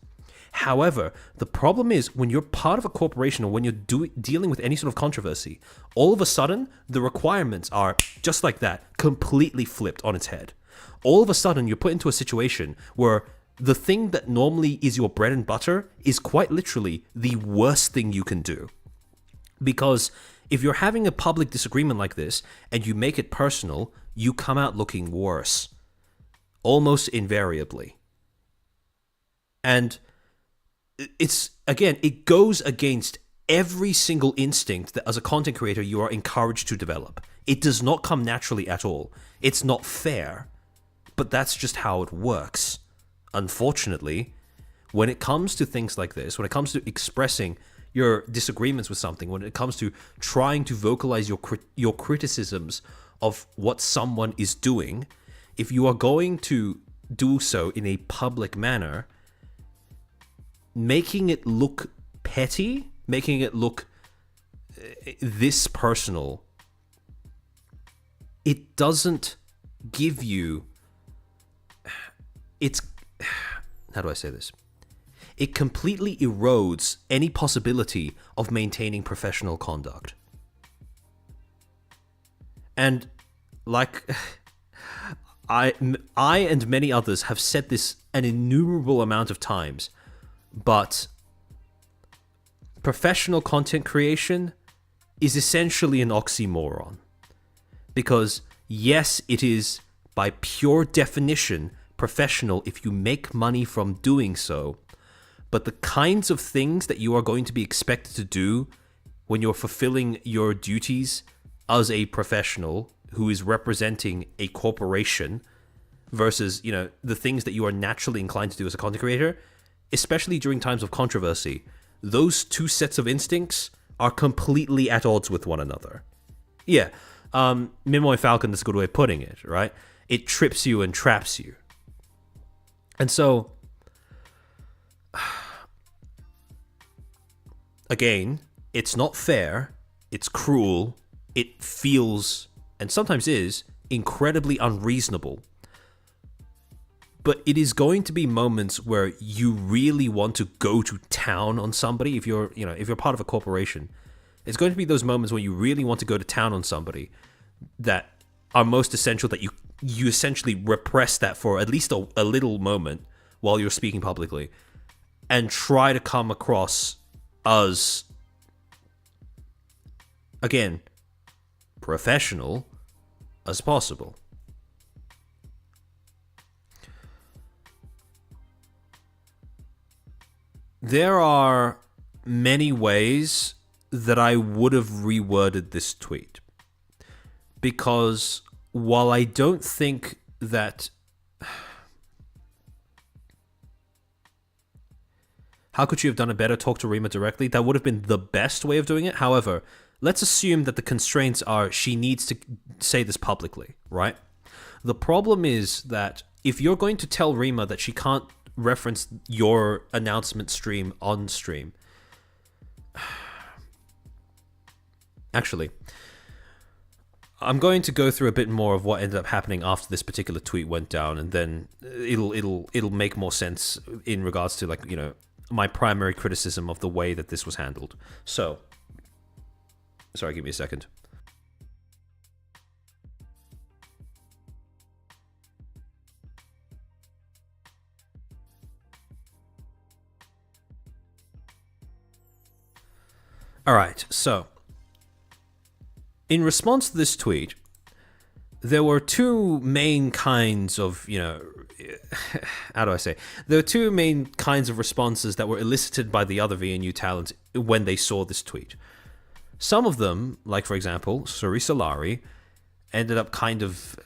However, the problem is when you're part of a corporation or when you're dealing with any sort of controversy, all of a sudden the requirements are just like that, completely flipped on its head. All of a sudden you're put into a situation where the thing that normally is your bread and butter is quite literally the worst thing you can do. Because if you're having a public disagreement like this and you make it personal, you come out looking worse. Almost invariably. And it goes against every single instinct that as a content creator you are encouraged to develop. It does not come naturally at all. It's not fair, but that's just how it works. Unfortunately, when it comes to things like this, when it comes to expressing your disagreements with something, when it comes to trying to vocalize your criticisms of what someone is doing, if you are going to do so in a public manner, making it look petty, making it look this personal, it doesn't give you, how do I say this? It completely erodes any possibility of maintaining professional conduct. And like I and many others have said this an innumerable amount of times, but professional content creation is essentially an oxymoron. Because yes, it is by pure definition professional if you make money from doing so, but the kinds of things that you are going to be expected to do when you're fulfilling your duties as a professional who is representing a corporation versus, you know, the things that you are naturally inclined to do as a content creator, especially during times of controversy, those two sets of instincts are completely at odds with one another. Yeah, Mimoy Falcon is a good way of putting it, right? It trips you and traps you. And so, again, it's not fair, it's cruel, it feels, and sometimes is, incredibly unreasonable. But it is going to be moments where you really want to go to town on somebody. If you're part of a corporation, it's going to be those moments when you really want to go to town on somebody that are most essential, that you essentially repress that for at least a little moment while you're speaking publicly and try to come across as, again, professional as possible. There are many ways that I would have reworded this tweet, because while I don't think that... How could you have done a better? Talk to Rima directly? That would have been the best way of doing it. However, let's assume that the constraints are she needs to say this publicly, right? The problem is that if you're going to tell Rima that she can't reference your announcement stream on stream... Actually, I'm going to go through a bit more of what ended up happening after this particular tweet went down, and then it'll make more sense in regards to, like, you know, my primary criticism of the way that this was handled. So, sorry, give me a second. All right, so in response to this tweet, there were two main kinds of, you know, how do I say? There were two main kinds of responses that were elicited by the other VNU talents when they saw this tweet. Some of them, like for example, Suri Solari, ended up kind of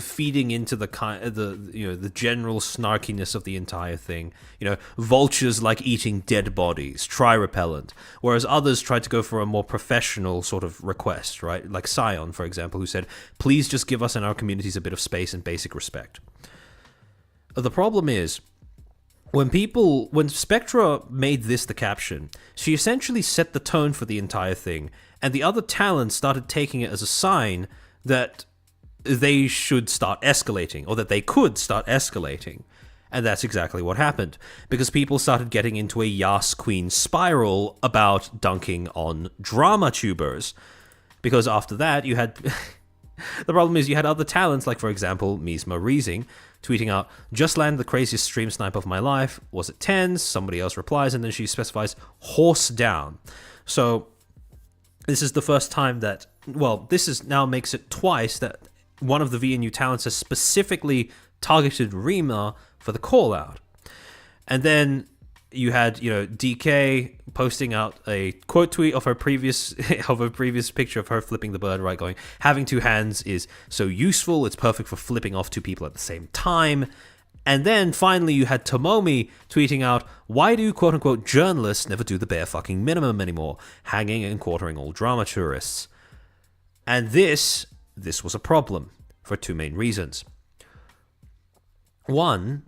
feeding into the general snarkiness of the entire thing. You know, vultures like eating dead bodies, try repellent. Whereas others tried to go for a more professional sort of request, right? Like Sion, for example, who said, please just give us and our communities a bit of space and basic respect. The problem is, when Spectra made this the caption, she essentially set the tone for the entire thing, and the other talents started taking it as a sign that they should start escalating, or that they could start escalating. And that's exactly what happened, because people started getting into a Yas Queen spiral about dunking on drama tubers. Because after that, you had... the problem is you had other talents, like for example, Misma Reesing, tweeting out, just landed the craziest stream snipe of my life, was it 10s? Somebody else replies, and then she specifies, horse down. So, this is the first time that... Well, this is now makes it twice that one of the VNU talents has specifically targeted Rima for the call out. And then you had, you know, DK posting out a quote tweet of her previous picture of her flipping the bird, right, going, having two hands is so useful, it's perfect for flipping off two people at the same time. And then finally you had Tomomi tweeting out, why do quote unquote journalists never do the bare fucking minimum anymore, hanging and quartering all drama tourists? And this was a problem for two main reasons. One,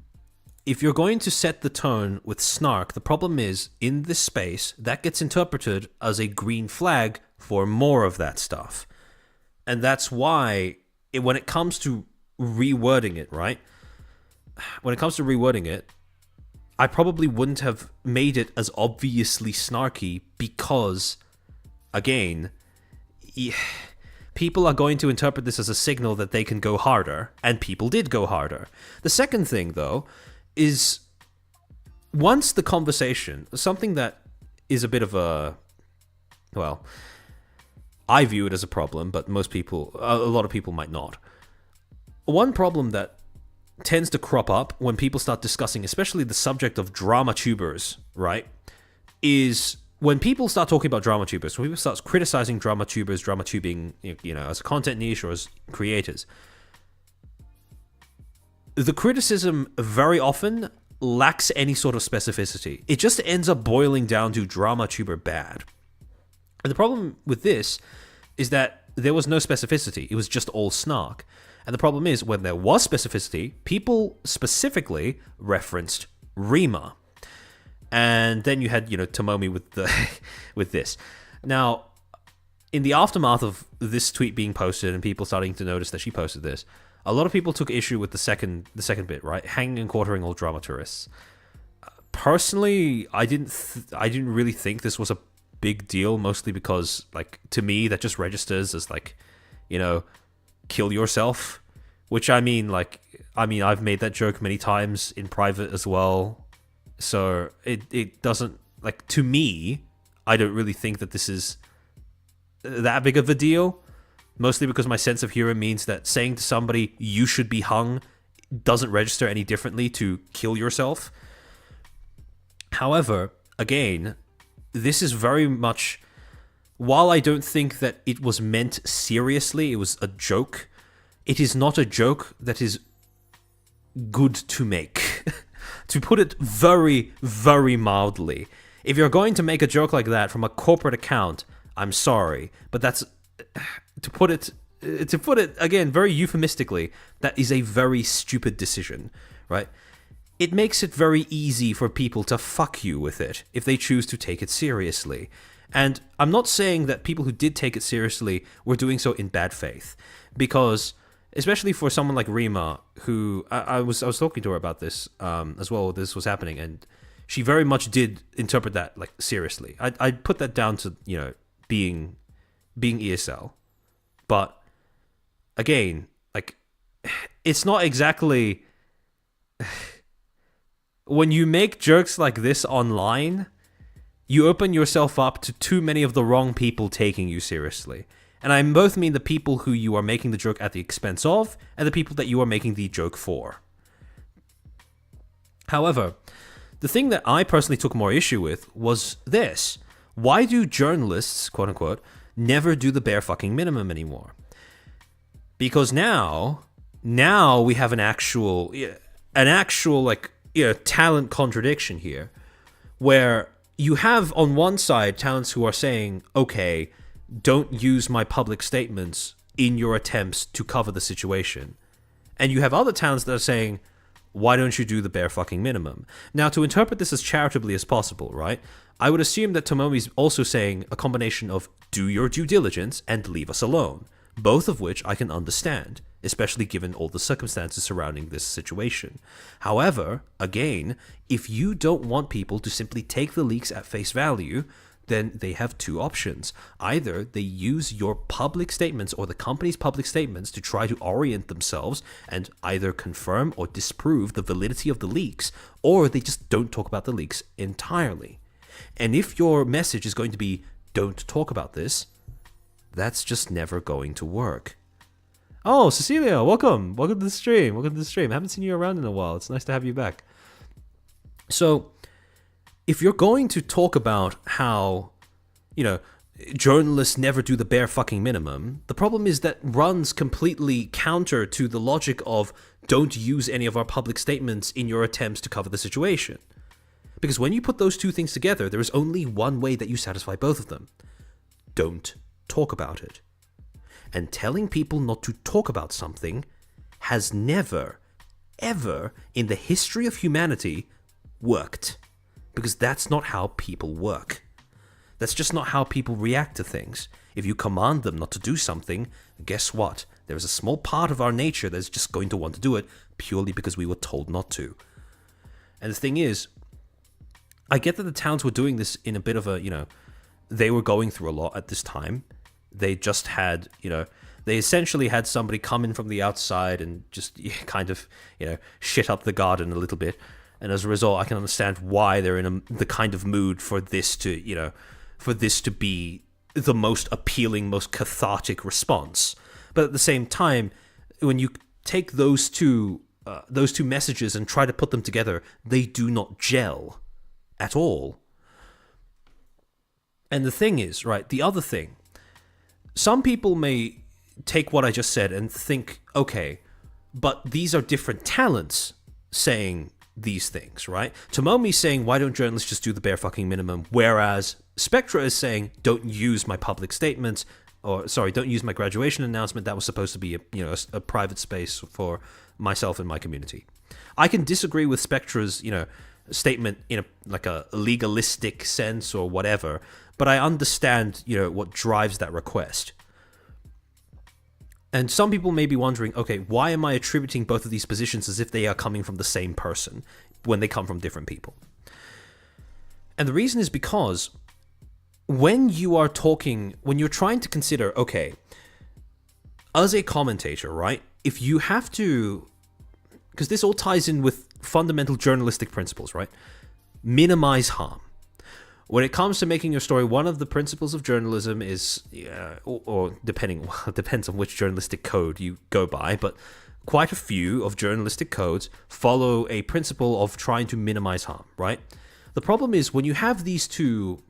if you're going to set the tone with snark, the problem is, in this space, that gets interpreted as a green flag for more of that stuff. And that's why, when it comes to rewording it, right? When it comes to rewording it, I probably wouldn't have made it as obviously snarky because, again... people are going to interpret this as a signal that they can go harder, and people did go harder. The second thing, though, is once the conversation, something that is a bit of a, well, I view it as a problem, but most people, a lot of people might not. One problem that tends to crop up when people start discussing, especially the subject of drama tubers, right, is when people start talking about drama tubers, when people start criticizing drama tubers, drama tubing, as a content niche or as creators, the criticism very often lacks any sort of specificity. It just ends up boiling down to drama tuber bad. And the problem with this is that there was no specificity. It was just all snark. And the problem is, when there was specificity, people specifically referenced Rima. And then you had, Tomomi with the with this. Now, in the aftermath of this tweet being posted and people starting to notice that she posted this, a lot of people took issue with the second bit, right? Hanging and quartering all drama tourists. Personally, I didn't really think this was a big deal, mostly because, to me, that just registers as kill yourself. Which I've made that joke many times in private as well. So it doesn't, to me, I don't really think that this is that big of a deal. Mostly because my sense of humor means that saying to somebody, you should be hung, doesn't register any differently to kill yourself. However, again, this is very much, while I don't think that it was meant seriously, it was a joke, it is not a joke that is good to make. To put it very, very mildly. If you're going to make a joke like that from a corporate account, I'm sorry, but that's... To put it again very euphemistically, that is a very stupid decision, right? It makes it very easy for people to fuck you with it if they choose to take it seriously. And I'm not saying that people who did take it seriously were doing so in bad faith, because especially for someone like Rima, who I was talking to her about this as well. This was happening, and she very much did interpret that seriously. I'd put that down to being ESL. But again, it's not exactly when you make jokes like this online, you open yourself up to too many of the wrong people taking you seriously. And I both mean the people who you are making the joke at the expense of and the people that you are making the joke for. However, the thing that I personally took more issue with was this. Why do journalists, quote unquote, never do the bare fucking minimum anymore? Because now we have an actual talent contradiction here, where you have on one side talents who are saying, okay, don't use my public statements in your attempts to cover the situation. And you have other talents that are saying, why don't you do the bare fucking minimum? Now, to interpret this as charitably as possible, right? I would assume that Tomomi's also saying a combination of do your due diligence and leave us alone, both of which I can understand, especially given all the circumstances surrounding this situation. However, again, if you don't want people to simply take the leaks at face value, then they have two options. Either they use your public statements or the company's public statements to try to orient themselves and either confirm or disprove the validity of the leaks, or they just don't talk about the leaks entirely. And if your message is going to be, don't talk about this, that's just never going to work. Oh, Cecilia, welcome. Welcome to the stream. I haven't seen you around in a while. It's nice to have you back. So, if you're going to talk about how, journalists never do the bare fucking minimum, the problem is that runs completely counter to the logic of don't use any of our public statements in your attempts to cover the situation. Because when you put those two things together, there is only one way that you satisfy both of them. Don't talk about it. And telling people not to talk about something has never, ever in the history of humanity worked. Because that's not how people work. That's just not how people react to things. If you command them not to do something, guess what? There is a small part of our nature that's just going to want to do it purely because we were told not to. And the thing is, I get that the towns were doing this in a bit of a, they were going through a lot at this time. They just had, they essentially had somebody come in from the outside and just kind of, shit up the garden a little bit. And as a result, I can understand why they're in the kind of mood for this to, be the most appealing, most cathartic response. But at the same time, when you take those two messages and try to put them together, they do not gel at all. And the thing is, right, the other thing, some people may take what I just said and think, okay, but these are different talents saying these things, right? Tomomi's saying, why don't journalists just do the bare fucking minimum? Whereas Spectra is saying, don't use my public statements, don't use my graduation announcement. That was supposed to be a private space for myself and my community. I can disagree with Spectra's, statement in a legalistic sense or whatever, but I understand, what drives that request. And some people may be wondering, okay, why am I attributing both of these positions as if they are coming from the same person when they come from different people? And the reason is because when you're trying to consider, okay, as a commentator, right, if you have to, because this all ties in with fundamental journalistic principles, right? Minimize harm. When it comes to making your story, one of the principles of journalism is, depends on which journalistic code you go by, but quite a few of journalistic codes follow a principle of trying to minimize harm, right? The problem is when you have two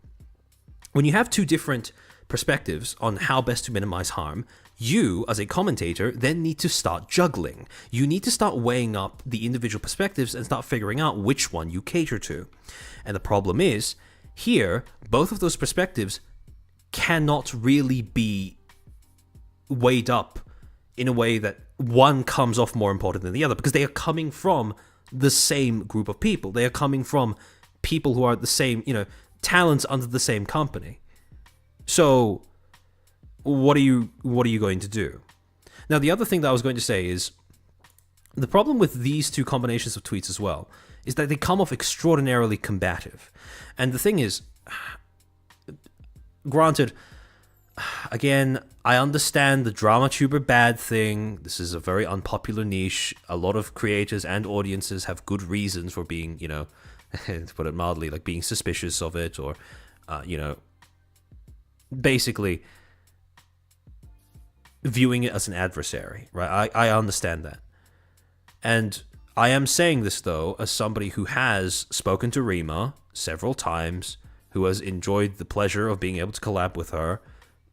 different perspectives on how best to minimize harm, you, as a commentator, then need to start juggling. You need to start weighing up the individual perspectives and start figuring out which one you cater to. And the problem is, here, both of those perspectives cannot really be weighed up in a way that one comes off more important than the other, because they are coming from the same group of people. They are coming from people who are the same, talents under the same company. So, what are you going to do? Now, the other thing that I was going to say is, the problem with these two combinations of tweets as well is that they come off extraordinarily combative. And the thing is, granted, again, I understand the drama tuber bad thing. This is a very unpopular niche. A lot of creators and audiences have good reasons for being, to put it mildly, like being suspicious of it, or, basically viewing it as an adversary, right? I understand that. And I am saying this, though, as somebody who has spoken to Rima several times, who has enjoyed the pleasure of being able to collab with her,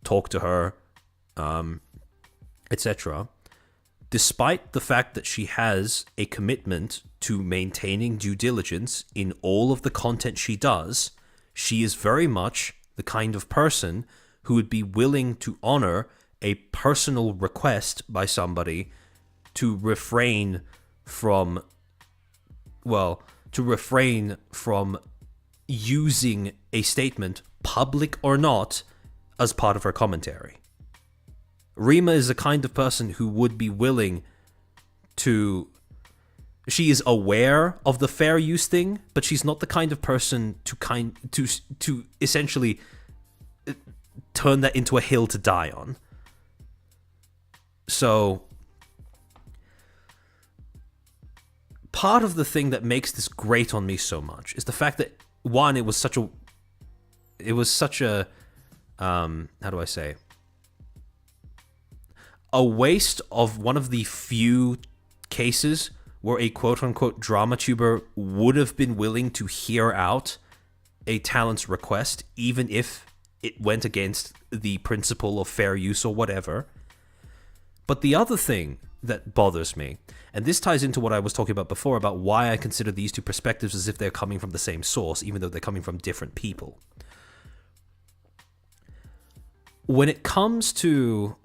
talk to her, etc. Despite the fact that she has a commitment to maintaining due diligence in all of the content she does, she is very much the kind of person who would be willing to honor a personal request by somebody to refrain from using a statement, public or not, as part of her commentary. Rima is the kind of person who would be willing to... She is aware of the fair use thing, but she's not the kind of person to essentially turn that into a hill to die on. So, part of the thing that makes this grate on me so much is the fact that, one, it was such a how do I say, a waste of one of the few cases where a quote-unquote drama tuber would have been willing to hear out a talent's request, even if it went against the principle of fair use or whatever. But the other thing that bothers me, and this ties into what I was talking about before, about why I consider these two perspectives as if they're coming from the same source, even though they're coming from different people. When it comes to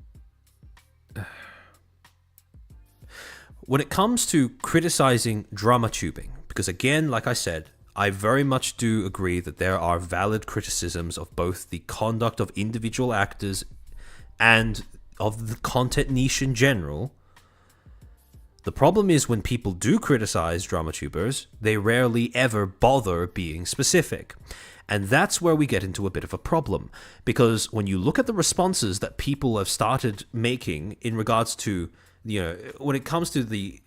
criticizing drama tubing, because again, like I said, I very much do agree that there are valid criticisms of both the conduct of individual actors and of the content niche in general. The problem is when people do criticize drama tubers, they rarely ever bother being specific. And that's where we get into a bit of a problem. Because when you look at the responses that people have started making in regards to when it comes to the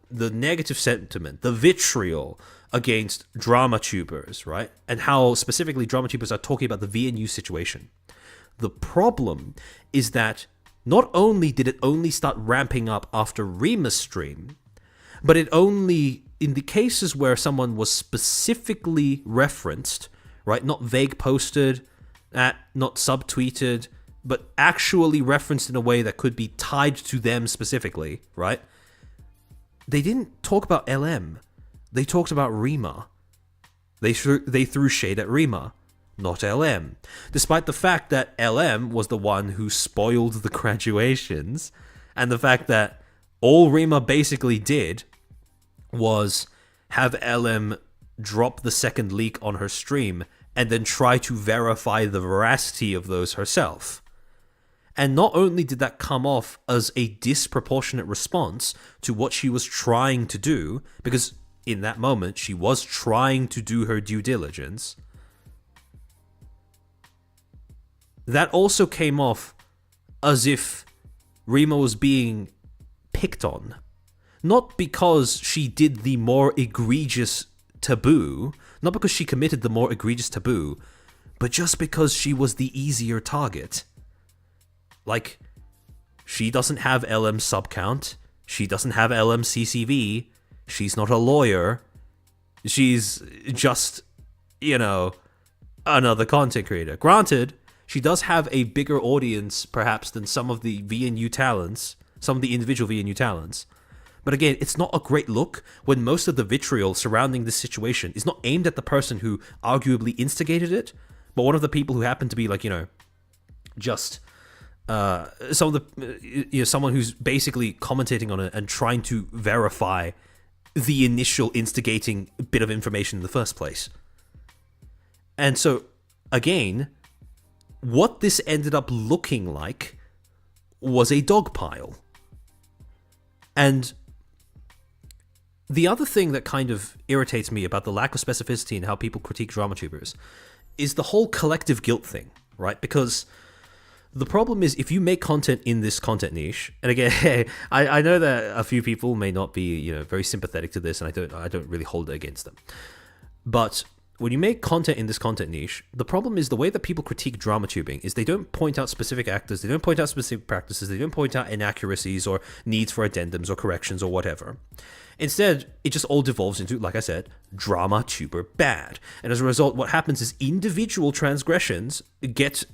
negative sentiment, the vitriol against drama tubers, right? And how specifically drama tubers are talking about the VNU situation. The problem is that not only did it only start ramping up after Rima's stream, but it only, in the cases where someone was specifically referenced, right? Not vague posted, not subtweeted, but actually referenced in a way that could be tied to them specifically, right? They didn't talk about LM. They talked about Rima. They threw shade at Rima, not LM. Despite the fact that LM was the one who spoiled the graduations, and the fact that all Rima basically did was have LM drop the second leak on her stream and then try to verify the veracity of those herself. And not only did that come off as a disproportionate response to what she was trying to do, because in that moment she was trying to do her due diligence, that also came off as if Rima was being picked on. Not because she did the more egregious taboo, not because she committed the more egregious taboo, but just because she was the easier target. Like, she doesn't have LM subcount, she doesn't have LM CCV, she's not a lawyer, she's just, another content creator. Granted, she does have a bigger audience, perhaps, than some of the VNU talents, some of the individual VNU talents. But again, it's not a great look when most of the vitriol surrounding this situation is not aimed at the person who arguably instigated it, but one of the people who happened to be just someone who's basically commentating on it and trying to verify the initial instigating bit of information in the first place. And so, again, what this ended up looking like was a dog pile. And the other thing that kind of irritates me about the lack of specificity and how people critique drama tubers is the whole collective guilt thing, right? Because the problem is, if you make content in this content niche, and again, I know that a few people may not be, very sympathetic to this, and I don't really hold it against them. But when you make content in this content niche, the problem is the way that people critique drama tubing is they don't point out specific actors, they don't point out specific practices, they don't point out inaccuracies or needs for addendums or corrections or whatever. Instead, it just all devolves into, like I said, drama tuber bad. And as a result, what happens is individual transgressions get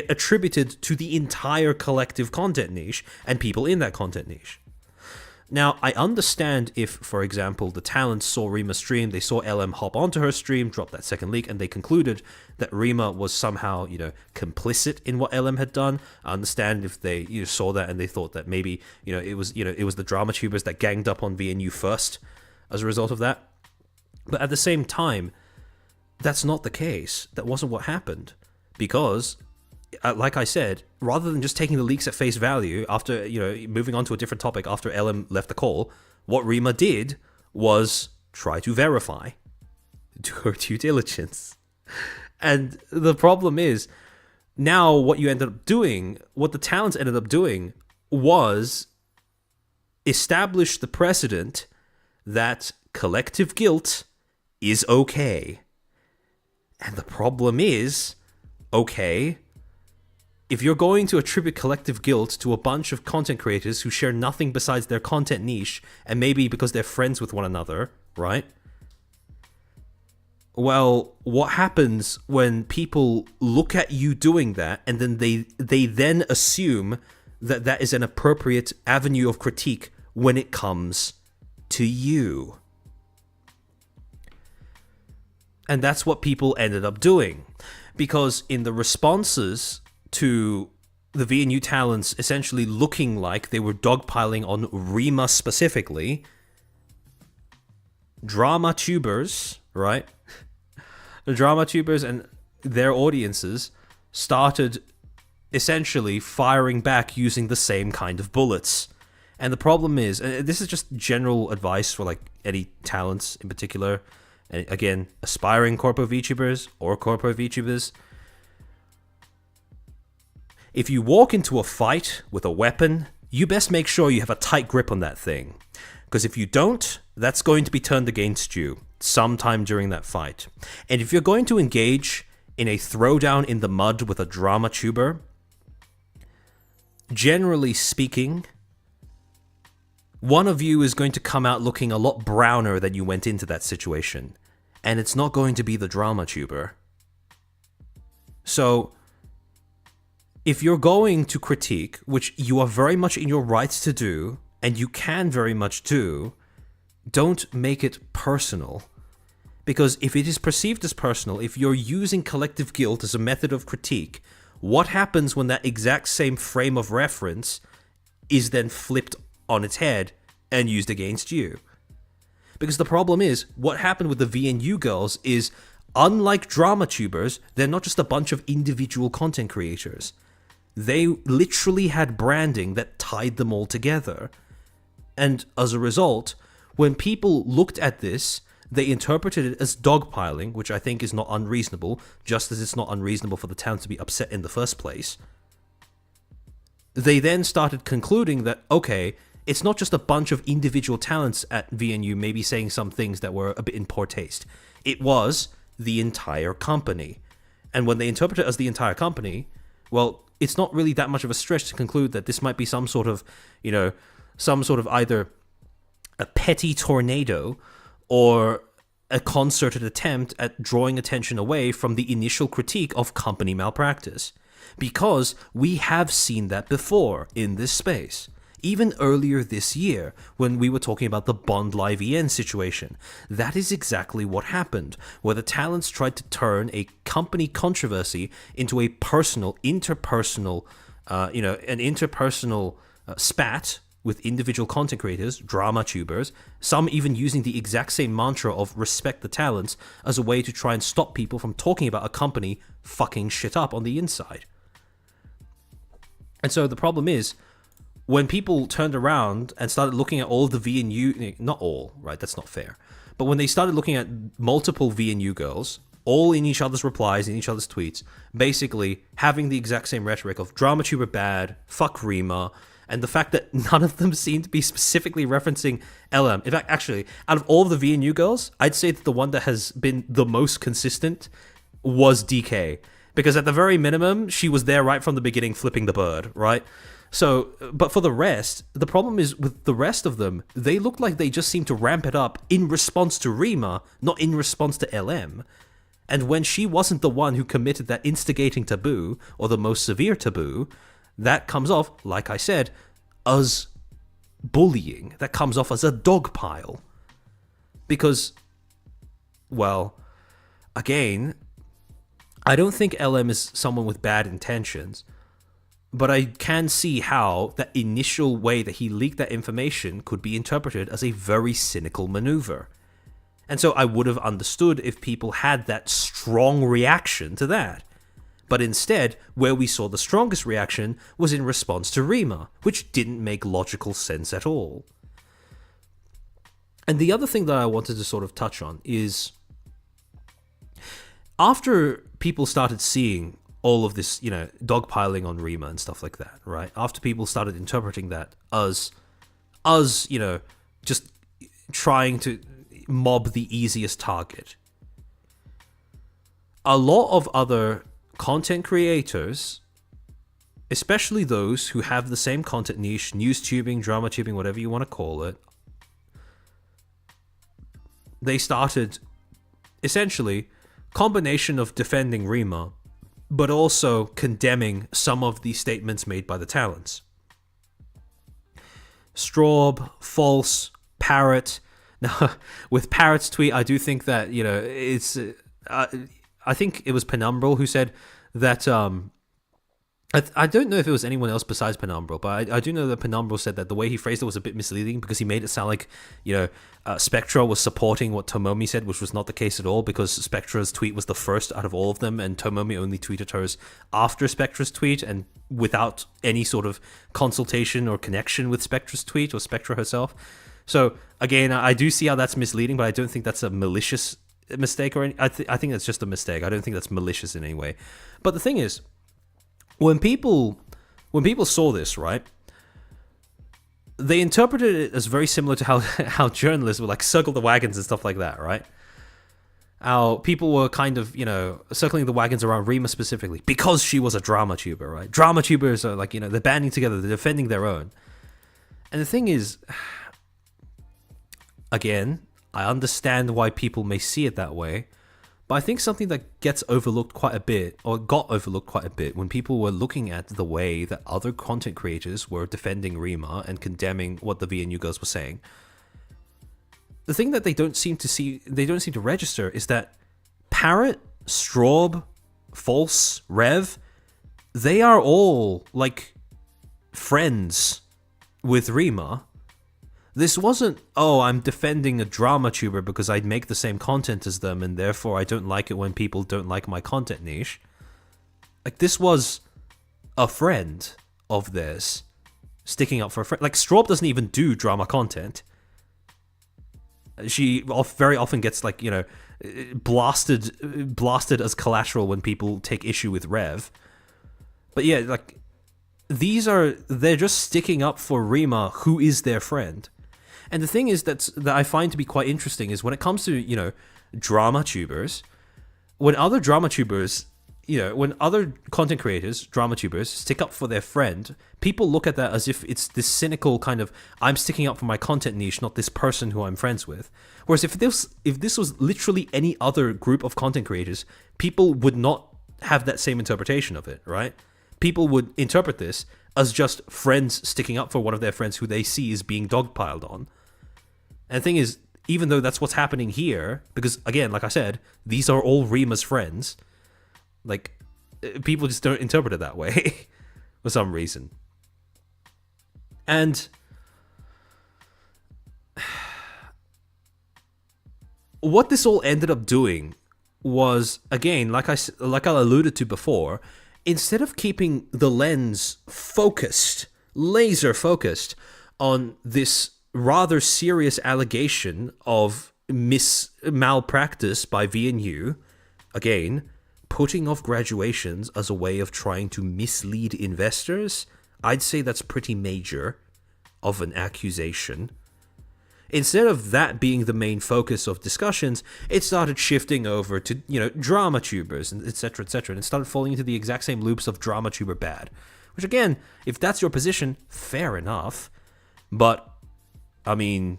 attributed to the entire collective content niche and people in that content niche. Now, I understand if, for example, the talents saw Rima stream, they saw LM hop onto her stream, drop that second leak, and they concluded that Rima was somehow, complicit in what LM had done. I understand if they saw that and they thought that maybe, it was the drama tubers that ganged up on VNU first as a result of that. But at the same time, that's not the case. That wasn't what happened. Because, like I said, rather than just taking the leaks at face value after, moving on to a different topic after LM left the call, what Rima did was try to verify, do her due diligence. And the problem is, now what the talents ended up doing was establish the precedent that collective guilt is okay. And the problem is, okay, if you're going to attribute collective guilt to a bunch of content creators who share nothing besides their content niche, and maybe because they're friends with one another, right? Well, what happens when people look at you doing that, and then they then assume that that is an appropriate avenue of critique when it comes to you? And that's what people ended up doing. Because in the responses to the VNU talents essentially looking like they were dogpiling on Rima specifically, drama tubers, right? The drama tubers and their audiences started essentially firing back using the same kind of bullets. And the problem is, and this is just general advice for any talents in particular, and again, aspiring corpo VTubers or corpo VTubers, if you walk into a fight with a weapon you best make sure you have a tight grip on that thing. Because if you don't, that's going to be turned against you sometime during that fight. And if you're going to engage in a throwdown in the mud with a drama tuber, generally speaking, one of you is going to come out looking a lot browner than you went into that situation. And it's not going to be the drama tuber. So, if you're going to critique, which you are very much in your rights to do, and you can very much do, don't make it personal. Because if it is perceived as personal, if you're using collective guilt as a method of critique, what happens when that exact same frame of reference is then flipped on its head and used against you? Because the problem is, what happened with the VNU girls is, unlike drama tubers, they're not just a bunch of individual content creators. They literally had branding that tied them all together. And as a result, when people looked at this, they interpreted it as dogpiling, which I think is not unreasonable, just as it's not unreasonable for the town to be upset in the first place. They then started concluding that, okay, it's not just a bunch of individual talents at VNU maybe saying some things that were a bit in poor taste. It was the entire company. And when they interpret it as the entire company, well, it's not really that much of a stretch to conclude that this might be some sort of, some sort of either a petty tornado or a concerted attempt at drawing attention away from the initial critique of company malpractice. Because we have seen that before in this space. Even earlier this year, when we were talking about the Bond Live EN situation, that is exactly what happened, where the talents tried to turn a company controversy into a personal, interpersonal, an interpersonal spat with individual content creators, drama tubers, some even using the exact same mantra of respect the talents as a way to try and stop people from talking about a company fucking shit up on the inside. And so the problem is, when people turned around and started looking at all of the VNU, not all, right, that's not fair, but when they started looking at multiple VNU girls, all in each other's replies, in each other's tweets, basically having the exact same rhetoric of drama tuber bad, fuck Rima, and the fact that none of them seem to be specifically referencing LM. In fact, actually, out of all of the VNU girls, I'd say that the one that has been the most consistent was DK. Because at the very minimum, she was there right from the beginning flipping the bird, right? So, but for the rest, the problem is with the rest of them, they look like they just seem to ramp it up in response to Rima, not in response to LM. And when she wasn't the one who committed that instigating taboo, or the most severe taboo, that comes off, like I said, as bullying. That comes off as a dog pile. Because, well, again, I don't think LM is someone with bad intentions, but I can see how that initial way that he leaked that information could be interpreted as a very cynical maneuver. And so I would have understood if people had that strong reaction to that. But instead, where we saw the strongest reaction was in response to Rima, which didn't make logical sense at all. And the other thing that I wanted to sort of touch on is, after people started seeing all of this, dogpiling on Rima and stuff like that, right? After people started interpreting that as, just trying to mob the easiest target, a lot of other content creators, especially those who have the same content niche, news tubing, drama tubing, whatever you want to call it, they started essentially combination of defending Rima, but also condemning some of the statements made by the talents. Straub, False, Parrot. Now, with Parrot's tweet, I do think that, it's... I think it was Penumbral who said that... I don't know if it was anyone else besides Penumbral, but I do know that Penumbral said that the way he phrased it was a bit misleading because he made it sound like, Spectra was supporting what Tomomi said, which was not the case at all, because Spectra's tweet was the first out of all of them, and Tomomi only tweeted hers after Spectra's tweet and without any sort of consultation or connection with Spectra's tweet or Spectra herself. So, again, I do see how that's misleading, but I don't think that's a malicious mistake or any. I think that's just a mistake. I don't think that's malicious in any way. But the thing is, when people saw this, right, they interpreted it as very similar to how how journalists would like circle the wagons and stuff like that, right? How people were kind of, circling the wagons around Rima specifically because she was a drama tuber, right? Drama tubers are like, they're banding together, they're defending their own. And the thing is, again, I understand why people may see it that way, but I think something that gets overlooked quite a bit, or got overlooked quite a bit, when people were looking at the way that other content creators were defending Rima and condemning what the VNU girls were saying, the thing that they don't seem to register is that Parrot, Straub, False, Rev, they are all like friends with Rima. This wasn't, oh, I'm defending a drama tuber because I'd make the same content as them and therefore I don't like it when people don't like my content niche. Like, this was a friend of theirs sticking up for a friend. Like, Straub doesn't even do drama content. She very often gets like, blasted as collateral when people take issue with Rev. But yeah, like, they're just sticking up for Rima, who is their friend. And the thing is that I find to be quite interesting is when it comes to, drama tubers, when other drama tubers, when other content creators, drama tubers, stick up for their friend, people look at that as if it's this cynical kind of, I'm sticking up for my content niche, not this person who I'm friends with. Whereas if this was literally any other group of content creators, people would not have that same interpretation of it, right? People would interpret this as just friends sticking up for one of their friends who they see is being dogpiled on. And the thing is, even though that's what's happening here, because again, like I said, these are all Rima's friends, like, people just don't interpret it that way for some reason. And what this all ended up doing was, again, like I alluded to before, instead of keeping the lens focused, laser focused on this rather serious allegation of malpractice by VNU, again, putting off graduations as a way of trying to mislead investors, I'd say that's pretty major of an accusation. Instead of that being the main focus of discussions, it started shifting over to, drama tubers, and etc., etc., and it started falling into the exact same loops of drama tuber bad. Which, again, if that's your position, fair enough. But, I mean,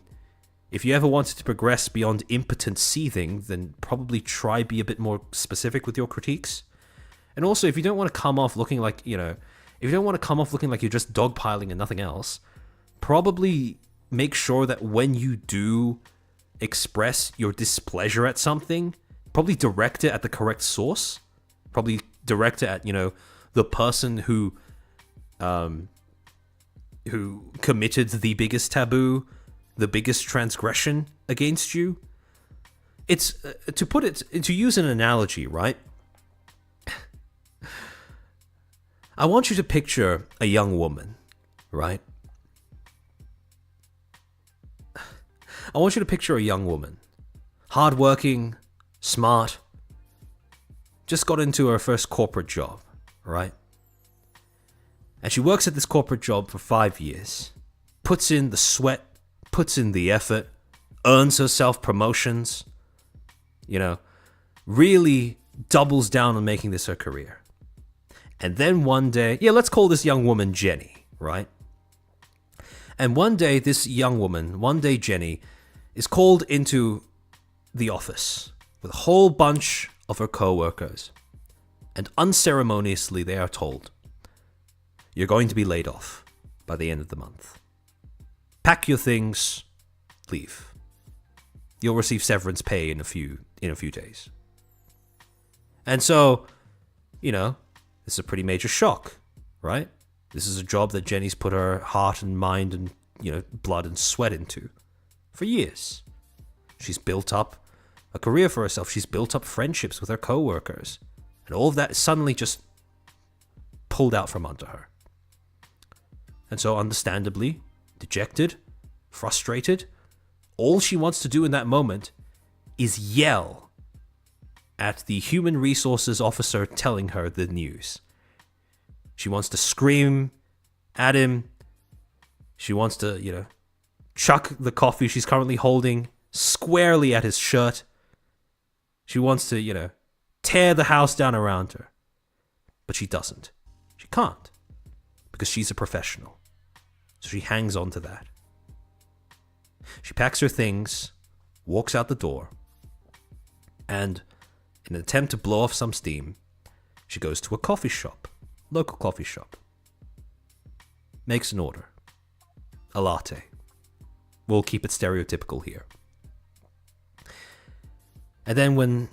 if you ever wanted to progress beyond impotent seething, then probably try be a bit more specific with your critiques. And also, if you don't want to come off looking like, if you don't want to come off looking like you're just dogpiling and nothing else, probably make sure that when you do express your displeasure at something, probably direct it at the correct source. Probably direct it at, the person who committed the biggest taboo, the biggest transgression against you. It's, to use an analogy, right? I want you to picture a young woman, right? I want you to picture a young woman, hardworking, smart, just got into her first corporate job, right? And she works at this corporate job for 5 years, puts in the sweat, puts in the effort, earns herself promotions, really doubles down on making this her career. And then one day, let's call this young woman Jenny, right? And one day, Jenny, is called into the office with a whole bunch of her co-workers. And unceremoniously, they are told, you're going to be laid off by the end of the month. Pack your things, leave. You'll receive severance pay in a few days. And so, this is a pretty major shock, right? This is a job that Jenny's put her heart and mind and, blood and sweat into for years. She's built up a career for herself. She's built up friendships with her co-workers. And all of that is suddenly just pulled out from under her. And so, understandably, dejected, frustrated, all she wants to do in that moment is yell at the human resources officer telling her the news. She wants to scream at him, She wants to, chuck the coffee she's currently holding squarely at his shirt. She wants to, tear the house down around her. But she doesn't. She can't. Because she's a professional. So she hangs on to that. She packs her things, walks out the door, and in an attempt to blow off some steam, she goes to a coffee shop, local coffee shop, makes an order, a latte. We'll keep it stereotypical here. And then when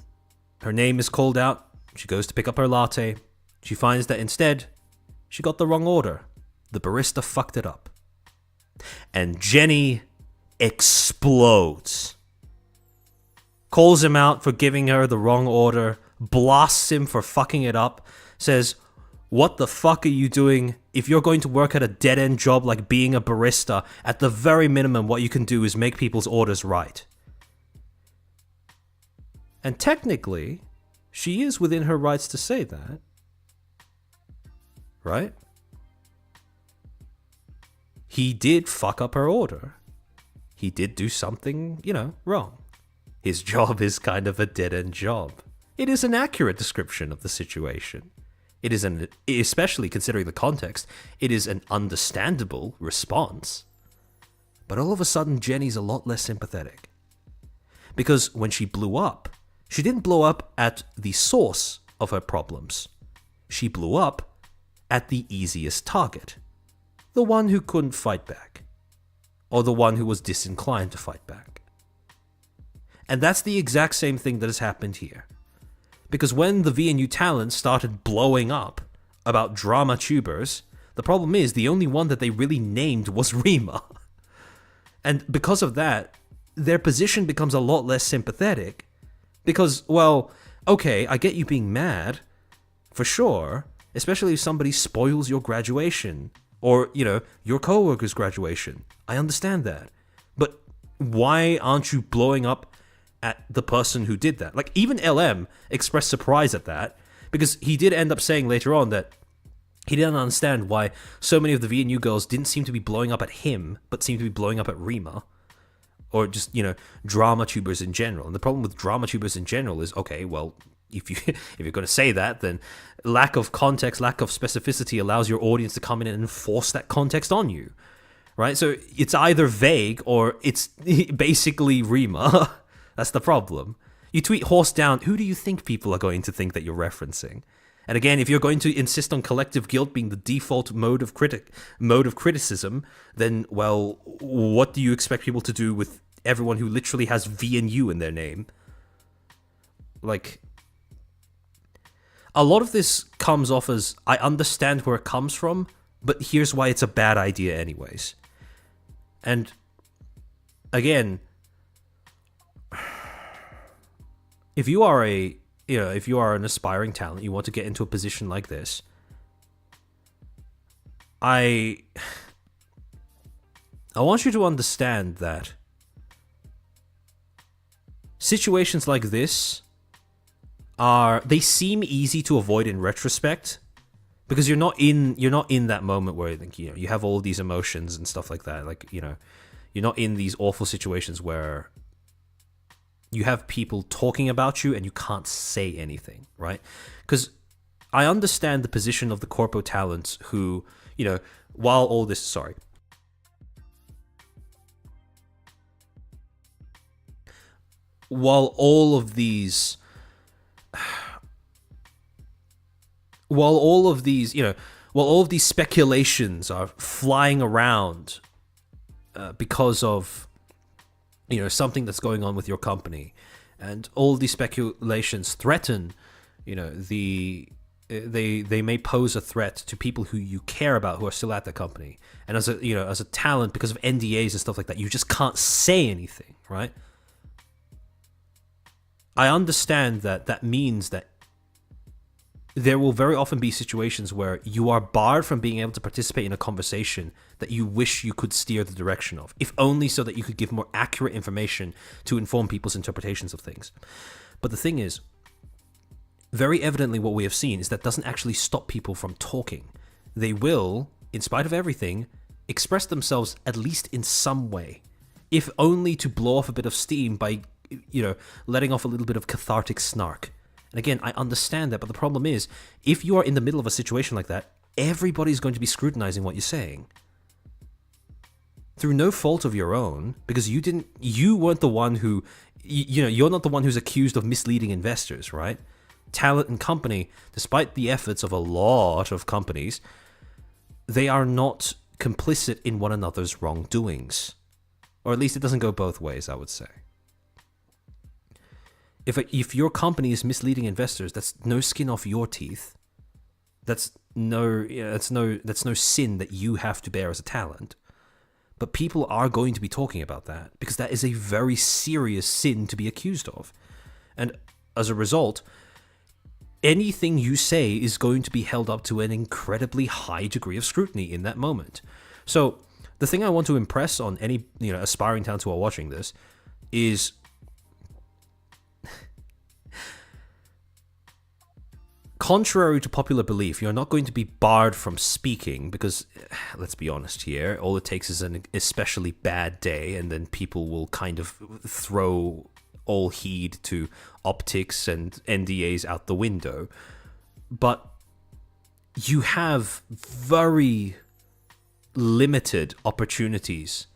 her name is called out, she goes to pick up her latte. She finds that instead, she got the wrong order. The barista fucked it up. And Jenny explodes. Calls him out for giving her the wrong order, blasts him for fucking it up, says, "What the fuck are you doing? If you're going to work at a dead-end job like being a barista, at the very minimum what you can do is make people's orders right." And technically, she is within her rights to say that. Right? He did fuck up her order. He did do something, wrong. His job is kind of a dead-end job. It is an accurate description of the situation. It is especially considering the context, it is an understandable response. But all of a sudden, Jenny's a lot less sympathetic. Because when she blew up, she didn't blow up at the source of her problems. She blew up at the easiest target. The one who couldn't fight back. Or the one who was disinclined to fight back. And that's the exact same thing that has happened here. Because when the VNU talent started blowing up about drama tubers, the problem is the only one that they really named was Rima. And because of that, their position becomes a lot less sympathetic. Because, well, okay, I get you being mad, for sure, especially if somebody spoils your graduation, or, your coworker's graduation. I understand that. But why aren't you blowing up at the person who did that? Like, even LM expressed surprise at that, because he did end up saying later on that he didn't understand why so many of the VNU girls didn't seem to be blowing up at him, but seemed to be blowing up at Rima. Or just, drama tubers in general. And the problem with drama tubers in general is, okay, well, if you're going to say that, then lack of context, lack of specificity allows your audience to come in and enforce that context on you, right? So it's either vague or it's basically Rima. That's the problem. You tweet horse down, who do you think people are going to think that you're referencing? And again, if you're going to insist on collective guilt being the default mode of criticism, then, well, what do you expect people to do with everyone who literally has V and U in their name? Like, a lot of this comes off as, I understand where it comes from, but here's why it's a bad idea anyways. And again, if you are an aspiring talent, you want to get into a position like this, I want you to understand that situations like this they seem easy to avoid in retrospect, because you're not in that moment where you have all these emotions and stuff like that. Like, you're not in these awful situations where you have people talking about you and you can't say anything, right? Because I understand the position of the corpo talents who, while all this speculations are flying around because of something that's going on with your company, and all these speculations threaten, they may pose a threat to people who you care about who are still at the company. And as a talent, because of NDAs and stuff like that, you just can't say anything, right? I understand that means that there will very often be situations where you are barred from being able to participate in a conversation that you wish you could steer the direction of, if only so that you could give more accurate information to inform people's interpretations of things. But the thing is, very evidently what we have seen is that doesn't actually stop people from talking. They will, in spite of everything, express themselves at least in some way, if only to blow off a bit of steam by, letting off a little bit of cathartic snark. And again, I understand that, but the problem is, if you are in the middle of a situation like that, everybody's going to be scrutinizing what you're saying. Through no fault of your own, because you weren't the one who, you're not the one who's accused of misleading investors, right? Talent and company, despite the efforts of a lot of companies, they are not complicit in one another's wrongdoings. Or at least it doesn't go both ways, I would say. If your company is misleading investors, that's no skin off your teeth. That's no sin that you have to bear as a talent. But people are going to be talking about that because that is a very serious sin to be accused of. And as a result, anything you say is going to be held up to an incredibly high degree of scrutiny in that moment. So the thing I want to impress on any aspiring talents who are watching this is contrary to popular belief, you're not going to be barred from speaking because, let's be honest here, all it takes is an especially bad day and then people will kind of throw all heed to optics and NDAs out the window. But you have very limited opportunities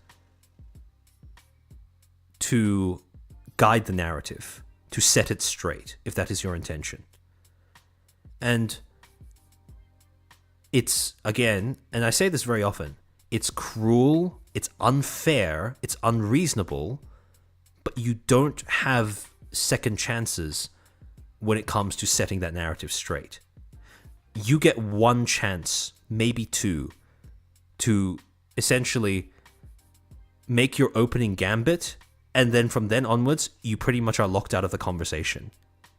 to guide the narrative, to set it straight, if that is your intention. And it's, again, and I say this very often, it's cruel, it's unfair, it's unreasonable, but you don't have second chances when it comes to setting that narrative straight. You get one chance, maybe two, to essentially make your opening gambit, and then from then onwards, you pretty much are locked out of the conversation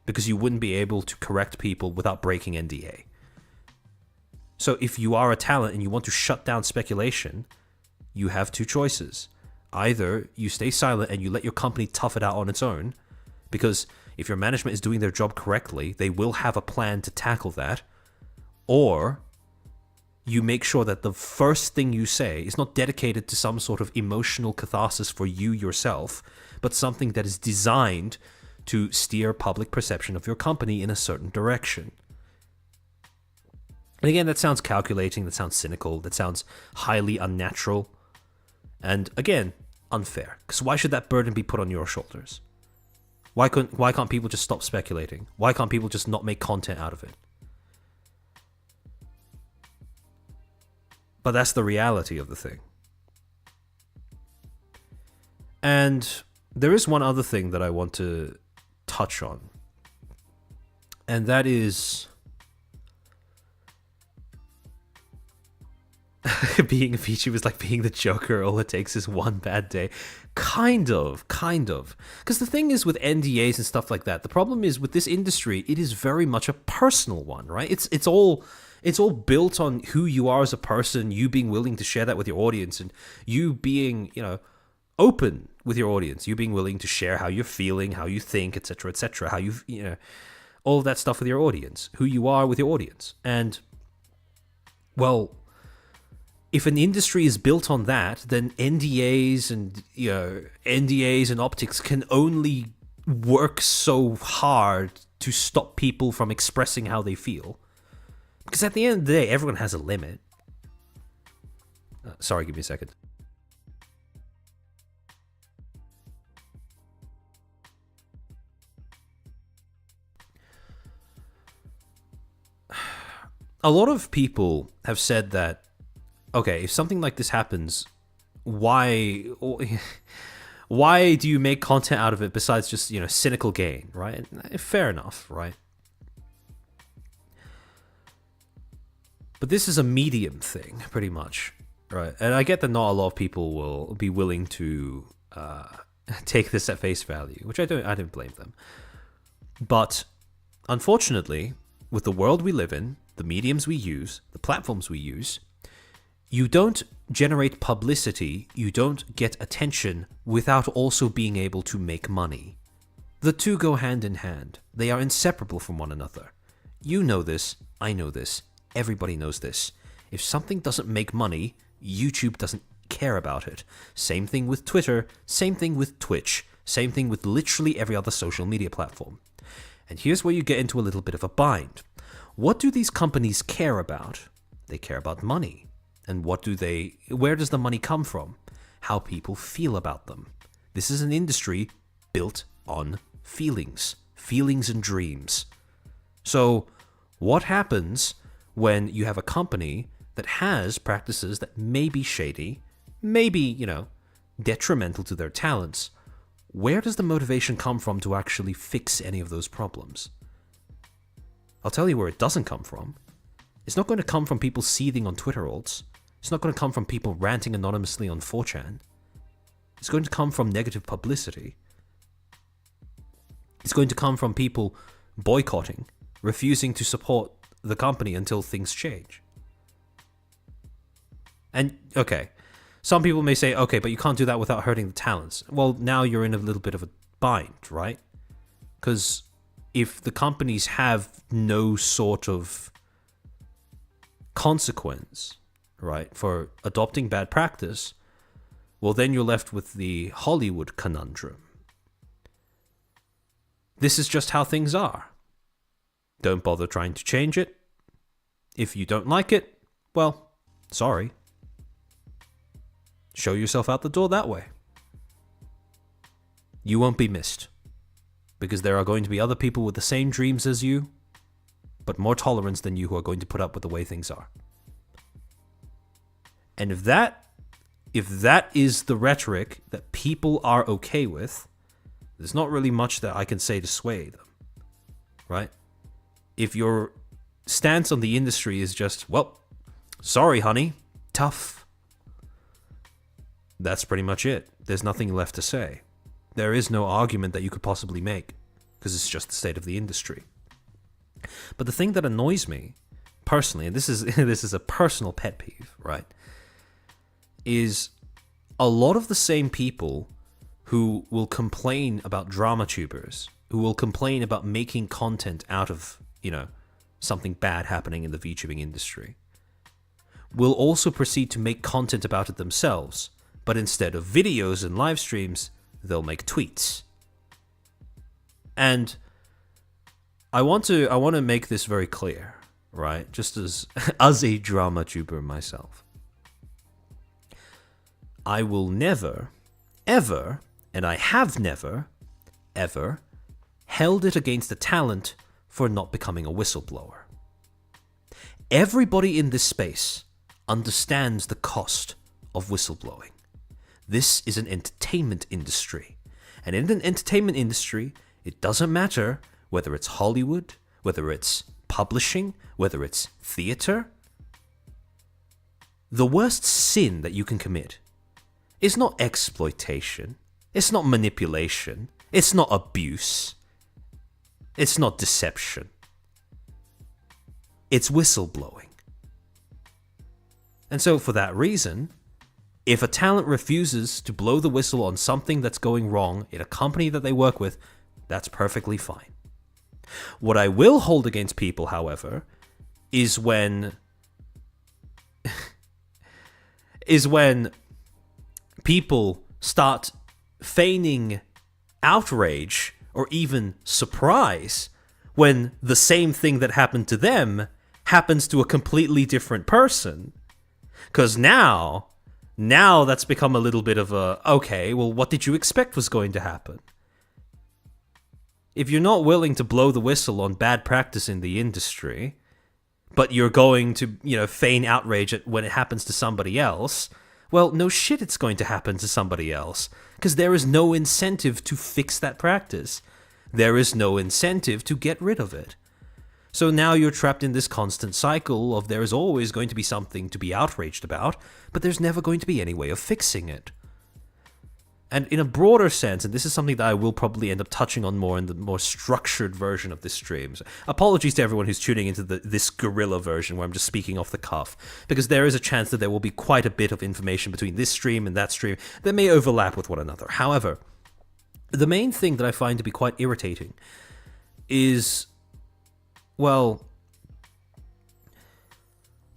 because you wouldn't be able to correct people without breaking NDA. So if you are a talent and you want to shut down speculation, you have two choices. Either you stay silent and you let your company tough it out on its own, because if your management is doing their job correctly, they will have a plan to tackle that, or you make sure that the first thing you say is not dedicated to some sort of emotional catharsis for you yourself, but something that is designed to steer public perception of your company in a certain direction. And again, that sounds calculating, that sounds cynical, that sounds highly unnatural, and again, unfair. Because why should that burden be put on your shoulders? Why can't people just stop speculating? Why can't people just not make content out of it? But that's the reality of the thing. And there is one other thing that I want to touch on. And that is being a feature was like being the Joker. All it takes is one bad day. Kind of. Because the thing is with NDAs and stuff like that, the problem is with this industry, it is very much a personal one, right? It's all built on who you are as a person, you being willing to share that with your audience, and you being, open with your audience, you being willing to share how you're feeling, how you think, etc., how you all of that stuff with your audience, who you are with your audience. And, well, if an industry is built on that, then NDAs and optics can only work so hard to stop people from expressing how they feel. Because at the end of the day, everyone has a limit. Sorry, give me a second. A lot of people have said that, okay, if something like this happens, why do you make content out of it besides just, cynical gain, right? Fair enough, right? But this is a medium thing, pretty much, right? And I get that not a lot of people will be willing to take this at face value, which I don't blame them. But unfortunately, with the world we live in, the mediums we use, the platforms we use, you don't generate publicity, you don't get attention without also being able to make money. The two go hand in hand. They are inseparable from one another. You know this, I know this. Everybody knows this. If something doesn't make money, YouTube doesn't care about it. Same thing with Twitter, same thing with Twitch, same thing with literally every other social media platform. And here's where you get into a little bit of a bind. What do these companies care about? They care about money. And where does the money come from? How people feel about them. This is an industry built on feelings and dreams. So what happens when you have a company that has practices that may be shady, maybe, detrimental to their talents? Where does the motivation come from to actually fix any of those problems? I'll tell you where it doesn't come from. It's not going to come from people seething on Twitter alts. It's not going to come from people ranting anonymously on 4chan. It's going to come from negative publicity. It's going to come from people boycotting, refusing to support the company until things change. And, okay, some people may say, okay, but you can't do that without hurting the talents. Well, now you're in a little bit of a bind, right? Because if the companies have no sort of consequence, right, for adopting bad practice, well, then you're left with the Hollywood conundrum. This is just how things are. Don't bother trying to change it. If you don't like it, well, sorry. Show yourself out the door that way. You won't be missed. Because there are going to be other people with the same dreams as you, but more tolerance than you, who are going to put up with the way things are. And if that is the rhetoric that people are okay with, there's not really much that I can say to sway them, right? If your stance on the industry is just, well, sorry, honey, tough, that's pretty much it. There's nothing left to say. There is no argument that you could possibly make, because it's just the state of the industry. But the thing that annoys me, personally, and this is a personal pet peeve, right, is a lot of the same people who will complain about drama tubers, who will complain about making content out of, something bad happening in the VTubing industry, will also proceed to make content about it themselves, but instead of videos and live streams, they'll make tweets. And I want to make this very clear, right? Just as a drama tuber myself. I will never, ever, and I have never, ever, held it against a talent for not becoming a whistleblower. Everybody in this space understands the cost of whistleblowing. This is an entertainment industry. And in an entertainment industry, it doesn't matter whether it's Hollywood, whether it's publishing, whether it's theater. The worst sin that you can commit is not exploitation, it's not manipulation, it's not abuse, it's not deception. It's whistleblowing. And so for that reason, if a talent refuses to blow the whistle on something that's going wrong in a company that they work with, that's perfectly fine. What I will hold against people, however, is when people start feigning outrage or even surprise when the same thing that happened to them happens to a completely different person. Because now that's become a little bit of a, okay, well, what did you expect was going to happen? If you're not willing to blow the whistle on bad practice in the industry, but you're going to, feign outrage when it happens to somebody else, well, no shit it's going to happen to somebody else, because there is no incentive to fix that practice. There is no incentive to get rid of it. So now you're trapped in this constant cycle of there is always going to be something to be outraged about, but there's never going to be any way of fixing it. And in a broader sense, and this is something that I will probably end up touching on more in the more structured version of this stream. So apologies to everyone who's tuning into this Guerilla version where I'm just speaking off the cuff, because there is a chance that there will be quite a bit of information between this stream and that stream that may overlap with one another. However, the main thing that I find to be quite irritating is, well,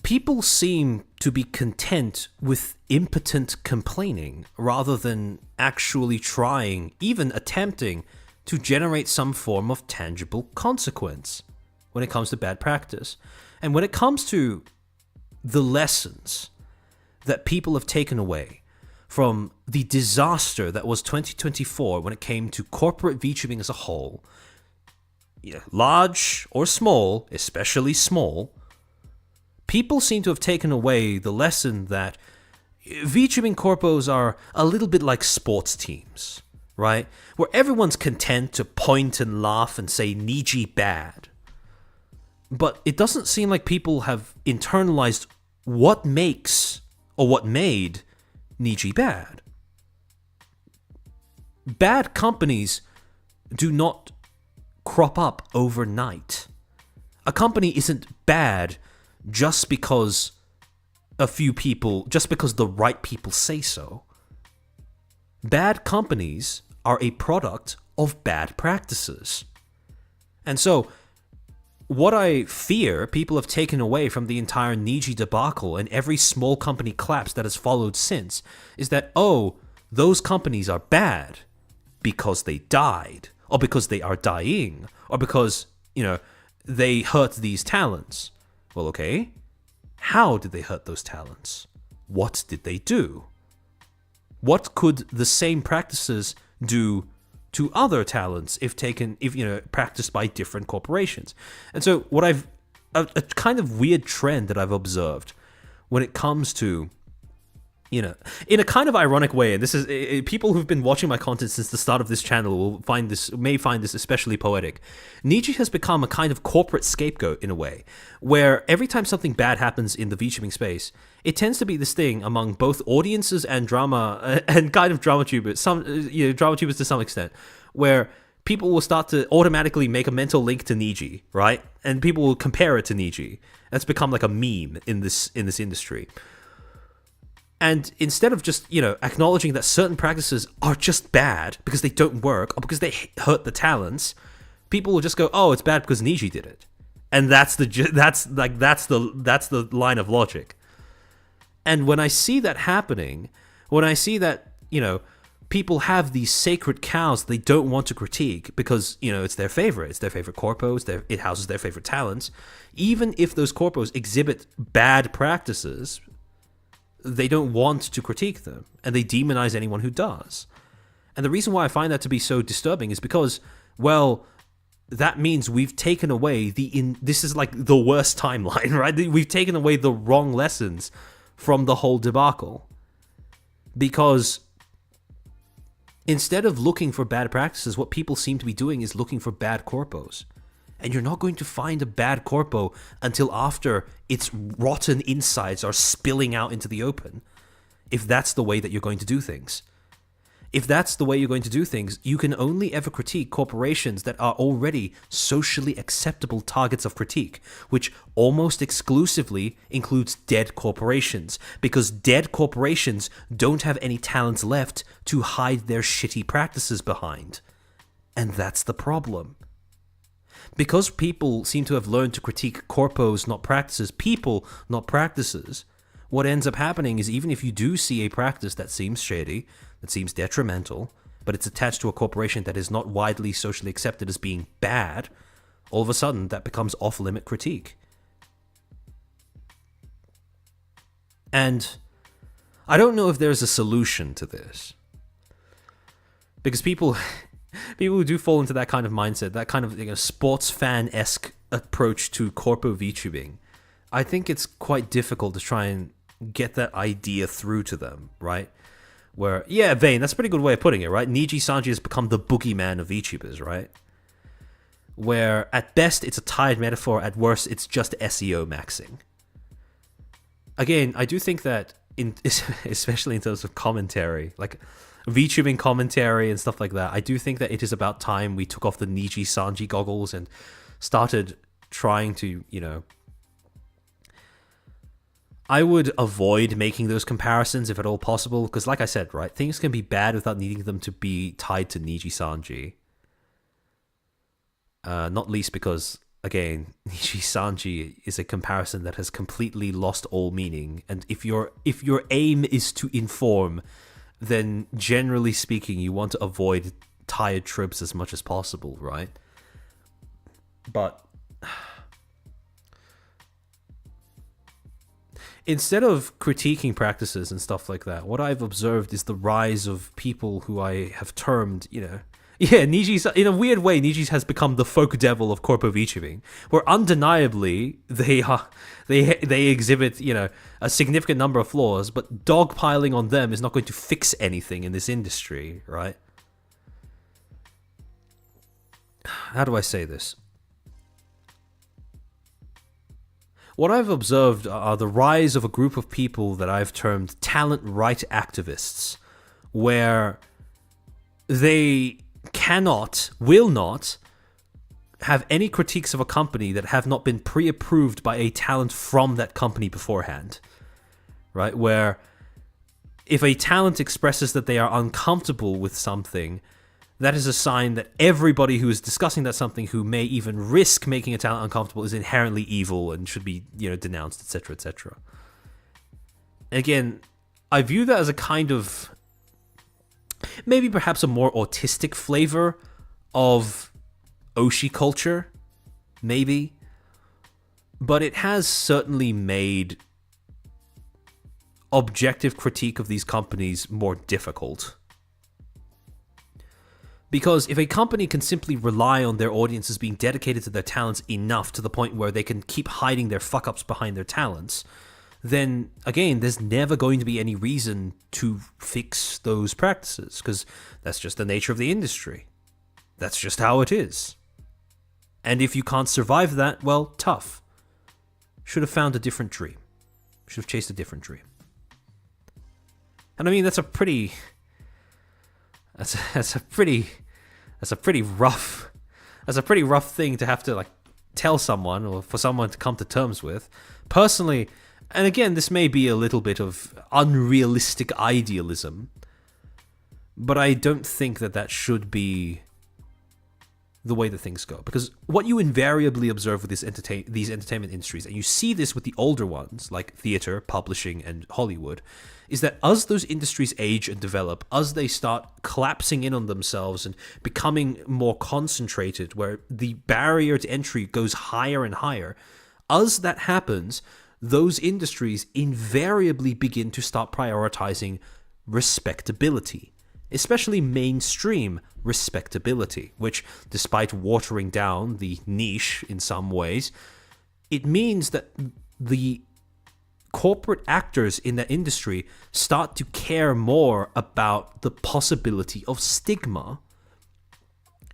people seem to be content with impotent complaining rather than actually trying, even attempting, to generate some form of tangible consequence when it comes to bad practice. And when it comes to the lessons that people have taken away from the disaster that was 2024 when it came to corporate VTubing as a whole, large or small, especially small, people seem to have taken away the lesson that VTubing corpos are a little bit like sports teams, right? Where everyone's content to point and laugh and say Niji bad. But it doesn't seem like people have internalized what makes or what made Niji bad. Bad companies do not crop up overnight. A company isn't bad just because the right people say so. Bad companies are a product of bad practices. And so, what I fear people have taken away from the entire Niji debacle and every small company collapse that has followed since is that, those companies are bad because they died, or because they are dying, or because, they hurt these talents. Well, okay. How did they hurt those talents? What did they do? What could the same practices do to other talents if practiced by different corporations? And so what a kind of weird trend that I've observed when it comes to, in a kind of ironic way, and this is people who've been watching my content since the start of this channel may find this especially poetic. Niji has become a kind of corporate scapegoat in a way, where every time something bad happens in the VTubing space, it tends to be this thing among both audiences and drama and kind of drama tubers, drama tubers to some extent, where people will start to automatically make a mental link to Niji, right? And people will compare it to Niji. That's become like a meme in this industry. And instead of just, acknowledging that certain practices are just bad because they don't work or because they hurt the talents, people will just go, it's bad because Niji did it. And that's the line of logic. And when I see that happening, when I see that, people have these sacred cows they don't want to critique because, it's their favorite corpo, it houses their favorite talents, even if those corpos exhibit bad practices, they don't want to critique them, and they demonize anyone who does. And the reason why I find that to be so disturbing is because, that means we've taken away this is like the worst timeline, right? We've taken away the wrong lessons from the whole debacle. Because instead of looking for bad practices, what people seem to be doing is looking for bad corpos. And you're not going to find a bad corpo until after its rotten insides are spilling out into the open, if that's the way that you're going to do things. If that's the way you're going to do things, you can only ever critique corporations that are already socially acceptable targets of critique, which almost exclusively includes dead corporations, because dead corporations don't have any talents left to hide their shitty practices behind. And that's the problem. Because people seem to have learned to critique corpos, not practices, people, not practices, what ends up happening is even if you do see a practice that seems shady, that seems detrimental, but it's attached to a corporation that is not widely socially accepted as being bad, all of a sudden that becomes off-limit critique. And I don't know if there's a solution to this. Because people who do fall into that kind of mindset, that kind of sports fan-esque approach to corpo VTubing, I think it's quite difficult to try and get that idea through to them, right? Where, yeah, Vane, that's a pretty good way of putting it, right? Niji Sanji has become the boogeyman of VTubers, right? Where, at best, it's a tired metaphor, at worst, it's just SEO maxing. Again, I do think that, especially in terms of commentary, like VTubing commentary and stuff like that, I do think that it is about time we took off the Niji Sanji goggles and started trying to, I would avoid making those comparisons if at all possible, because like I said, right, things can be bad without needing them to be tied to Niji Sanji. Not least because again, Nishi Sanji is a comparison that has completely lost all meaning. And if your aim is to inform, then generally speaking, you want to avoid tired tropes as much as possible, right? But instead of critiquing practices and stuff like that, what I've observed is the rise of people who I have termed, Niji's, in a weird way, Niji's has become the folk devil of Corpo VTubing, where undeniably they exhibit, a significant number of flaws, but dogpiling on them is not going to fix anything in this industry, right? How do I say this? What I've observed are the rise of a group of people that I've termed talent right activists, where they will not have any critiques of a company that have not been pre-approved by a talent from that company beforehand, right? Where if a talent expresses that they are uncomfortable with something, that is a sign that everybody who is discussing that something who may even risk making a talent uncomfortable is inherently evil and should be, denounced, etc., etc. Again, I view that as a kind of, maybe perhaps a more autistic flavor of Oshi culture, maybe. But it has certainly made objective critique of these companies more difficult. Because if a company can simply rely on their audiences being dedicated to their talents enough to the point where they can keep hiding their fuck-ups behind their talents, then, again, there's never going to be any reason to fix those practices, because that's just the nature of the industry. That's just how it is. And if you can't survive that, well, tough. Should have found a different dream. Should have chased a different dream. And I mean, that's a pretty rough thing to have to tell someone, or for someone to come to terms with. Personally, and again, this may be a little bit of unrealistic idealism, but I don't think that should be the way that things go. Because what you invariably observe with these entertainment industries, and you see this with the older ones, like theater, publishing, and Hollywood, is that as those industries age and develop, as they start collapsing in on themselves and becoming more concentrated, where the barrier to entry goes higher and higher, as that happens, those industries invariably begin to start prioritizing respectability, especially mainstream respectability, which, despite watering down the niche in some ways, it means that the corporate actors in that industry start to care more about the possibility of stigma.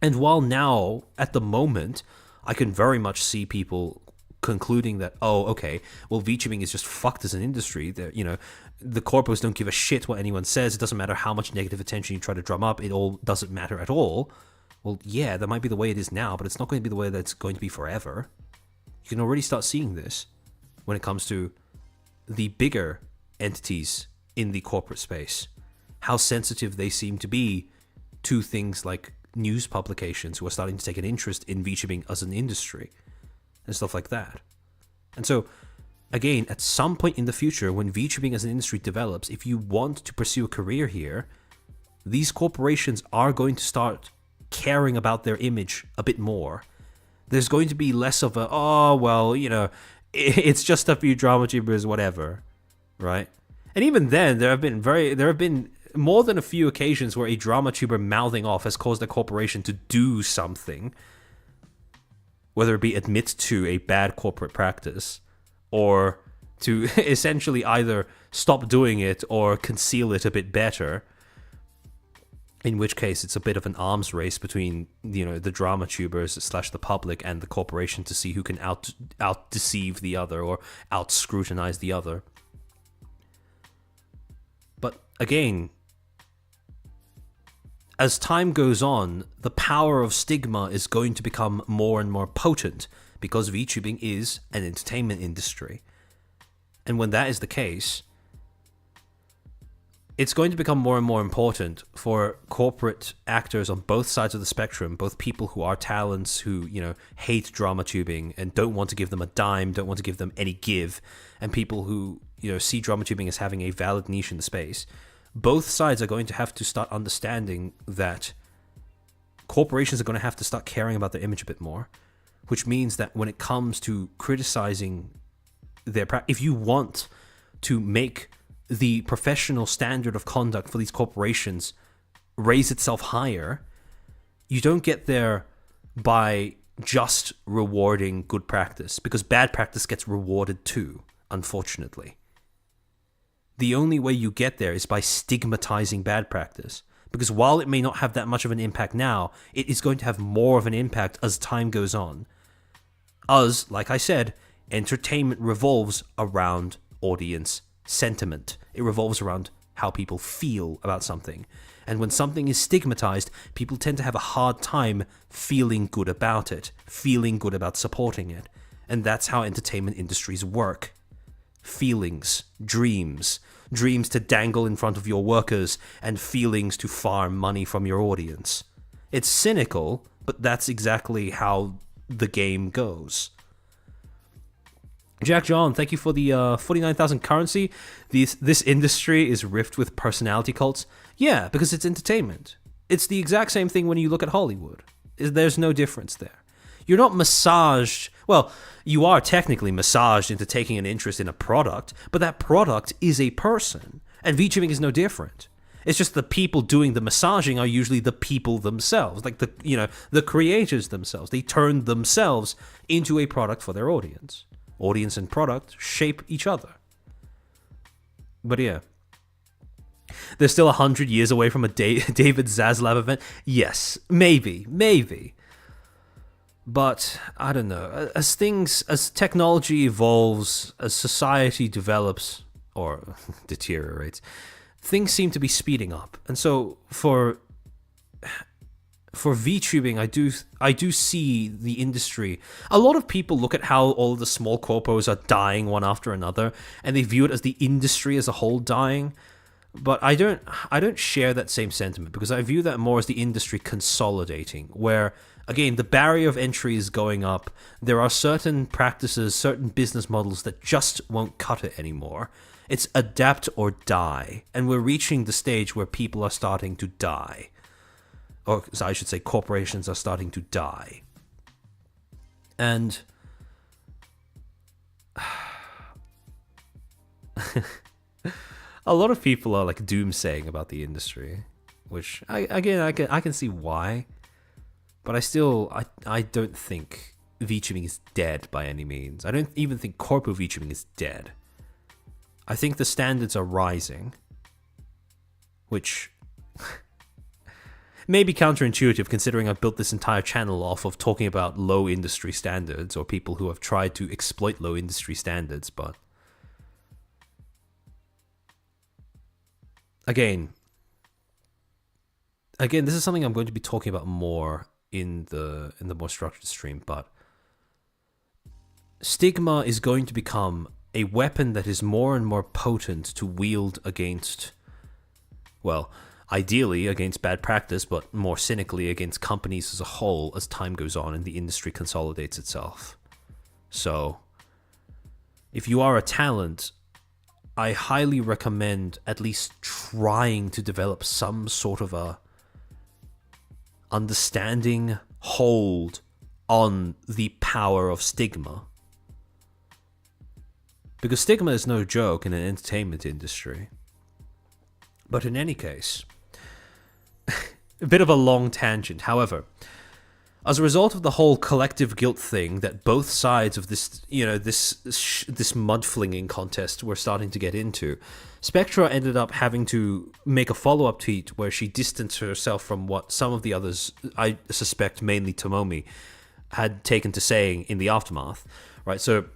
And while now, at the moment, I can very much see people concluding that, oh, okay, well, VTubing is just fucked as an industry. The corpos don't give a shit what anyone says. It doesn't matter how much negative attention you try to drum up. It all doesn't matter at all. Well, yeah, that might be the way it is now, but it's not going to be the way that it's going to be forever. You can already start seeing this when it comes to the bigger entities in the corporate space, how sensitive they seem to be to things like news publications who are starting to take an interest in VTubing as an industry and stuff like that. And so, again, at some point in the future, when VTubing as an industry develops, if you want to pursue a career here, these corporations are going to start caring about their image a bit more. There's going to be less of a, oh, well, it's just a few drama tubers, whatever, right? And even then, there have been more than a few occasions where a drama tuber mouthing off has caused a corporation to do something, whether it be admit to a bad corporate practice, or to essentially either stop doing it or conceal it a bit better. In which case, it's a bit of an arms race between, the drama tubers / the public and the corporation to see who can out deceive the other or out scrutinize the other. But again, as time goes on, the power of stigma is going to become more and more potent because VTubing is an entertainment industry. And when that is the case, it's going to become more and more important for corporate actors on both sides of the spectrum, both people who are talents who, hate drama tubing and don't want to give them a dime, don't want to give them any give, and people who, see drama tubing as having a valid niche in the space. Both sides are going to have to start understanding that corporations are going to have to start caring about their image a bit more, which means that when it comes to criticizing if you want to make the professional standard of conduct for these corporations raise itself higher, you don't get there by just rewarding good practice, because bad practice gets rewarded too, unfortunately. The only way you get there is by stigmatizing bad practice, because while it may not have that much of an impact now, it is going to have more of an impact as time goes on. Like I said, entertainment revolves around audience sentiment. It revolves around how people feel about something. And when something is stigmatized, people tend to have a hard time feeling good about it, feeling good about supporting it. And that's how entertainment industries work. Feelings, dreams to dangle in front of your workers, and feelings to farm money from your audience. It's cynical, but that's exactly how the game goes. Jack John, thank you for the 49,000 currency. This industry is rift with personality cults. Yeah, because it's entertainment. It's the exact same thing when you look at Hollywood. There's no difference there. You're not massaged. Well, you are technically massaged into taking an interest in a product, but that product is a person. And VTubing is no different. It's just the people doing the massaging are usually the people themselves, like the creators themselves. They turn themselves into a product for their audience. Audience and product shape each other. But yeah. They're still 100 years away from a David Zaslav event? Yes, maybe. But, I don't know. As technology evolves, as society develops, or deteriorates, things seem to be speeding up. And so, for VTubing, I do see the industry. A lot of people look at how all of the small corpos are dying one after another, and they view it as the industry as a whole dying. But I don't share that same sentiment, because I view that more as the industry consolidating, where again the barrier of entry is going up. There are certain practices, certain business models that just won't cut it anymore. It's adapt or die, and we're reaching the stage where people are starting to die. Or I should say corporations are starting to die. And a lot of people are like doomsaying about the industry, which I can see why, but I don't think VTubing is dead by any means. I don't even think corpo VTubing is dead. I think the standards are rising, which may be counterintuitive considering I've built this entire channel off of talking about low industry standards or people who have tried to exploit low industry standards, but Again, this is something I'm going to be talking about more in the more structured stream, but stigma is going to become a weapon that is more and more potent to wield against, well, ideally against bad practice, but more cynically against companies as a whole as time goes on and the industry consolidates itself. So, if you are a talent, I highly recommend at least trying to develop some sort of a understanding hold on the power of stigma. Because stigma is no joke in an entertainment industry. But in any case, a bit of a long tangent. However, as a result of the whole collective guilt thing that both sides of this, this mud flinging contest were starting to get into, Spectra ended up having to make a follow-up tweet where she distanced herself from what some of the others, I suspect mainly Tomomi, had taken to saying in the aftermath, right? So,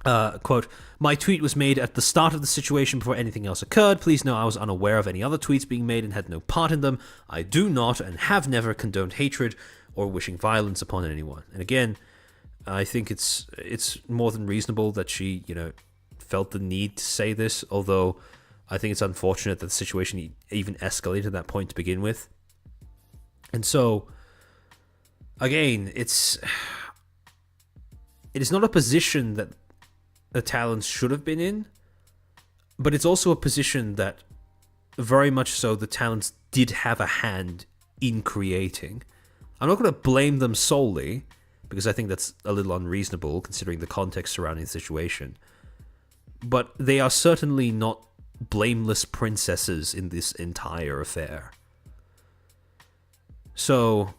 quote, "My tweet was made at the start of the situation before anything else occurred. Please know I was unaware of any other tweets being made and had no part in them. I do not and have never condoned hatred or wishing violence upon anyone." And again, I think it's more than reasonable that she, felt the need to say this, although I think it's unfortunate that the situation even escalated to that point to begin with. And so, again, it is not a position that the talents should have been in, but it's also a position that very much so the talents did have a hand in creating. I'm not going to blame them solely, because I think that's a little unreasonable considering the context surrounding the situation. But they are certainly not blameless princesses in this entire affair. So,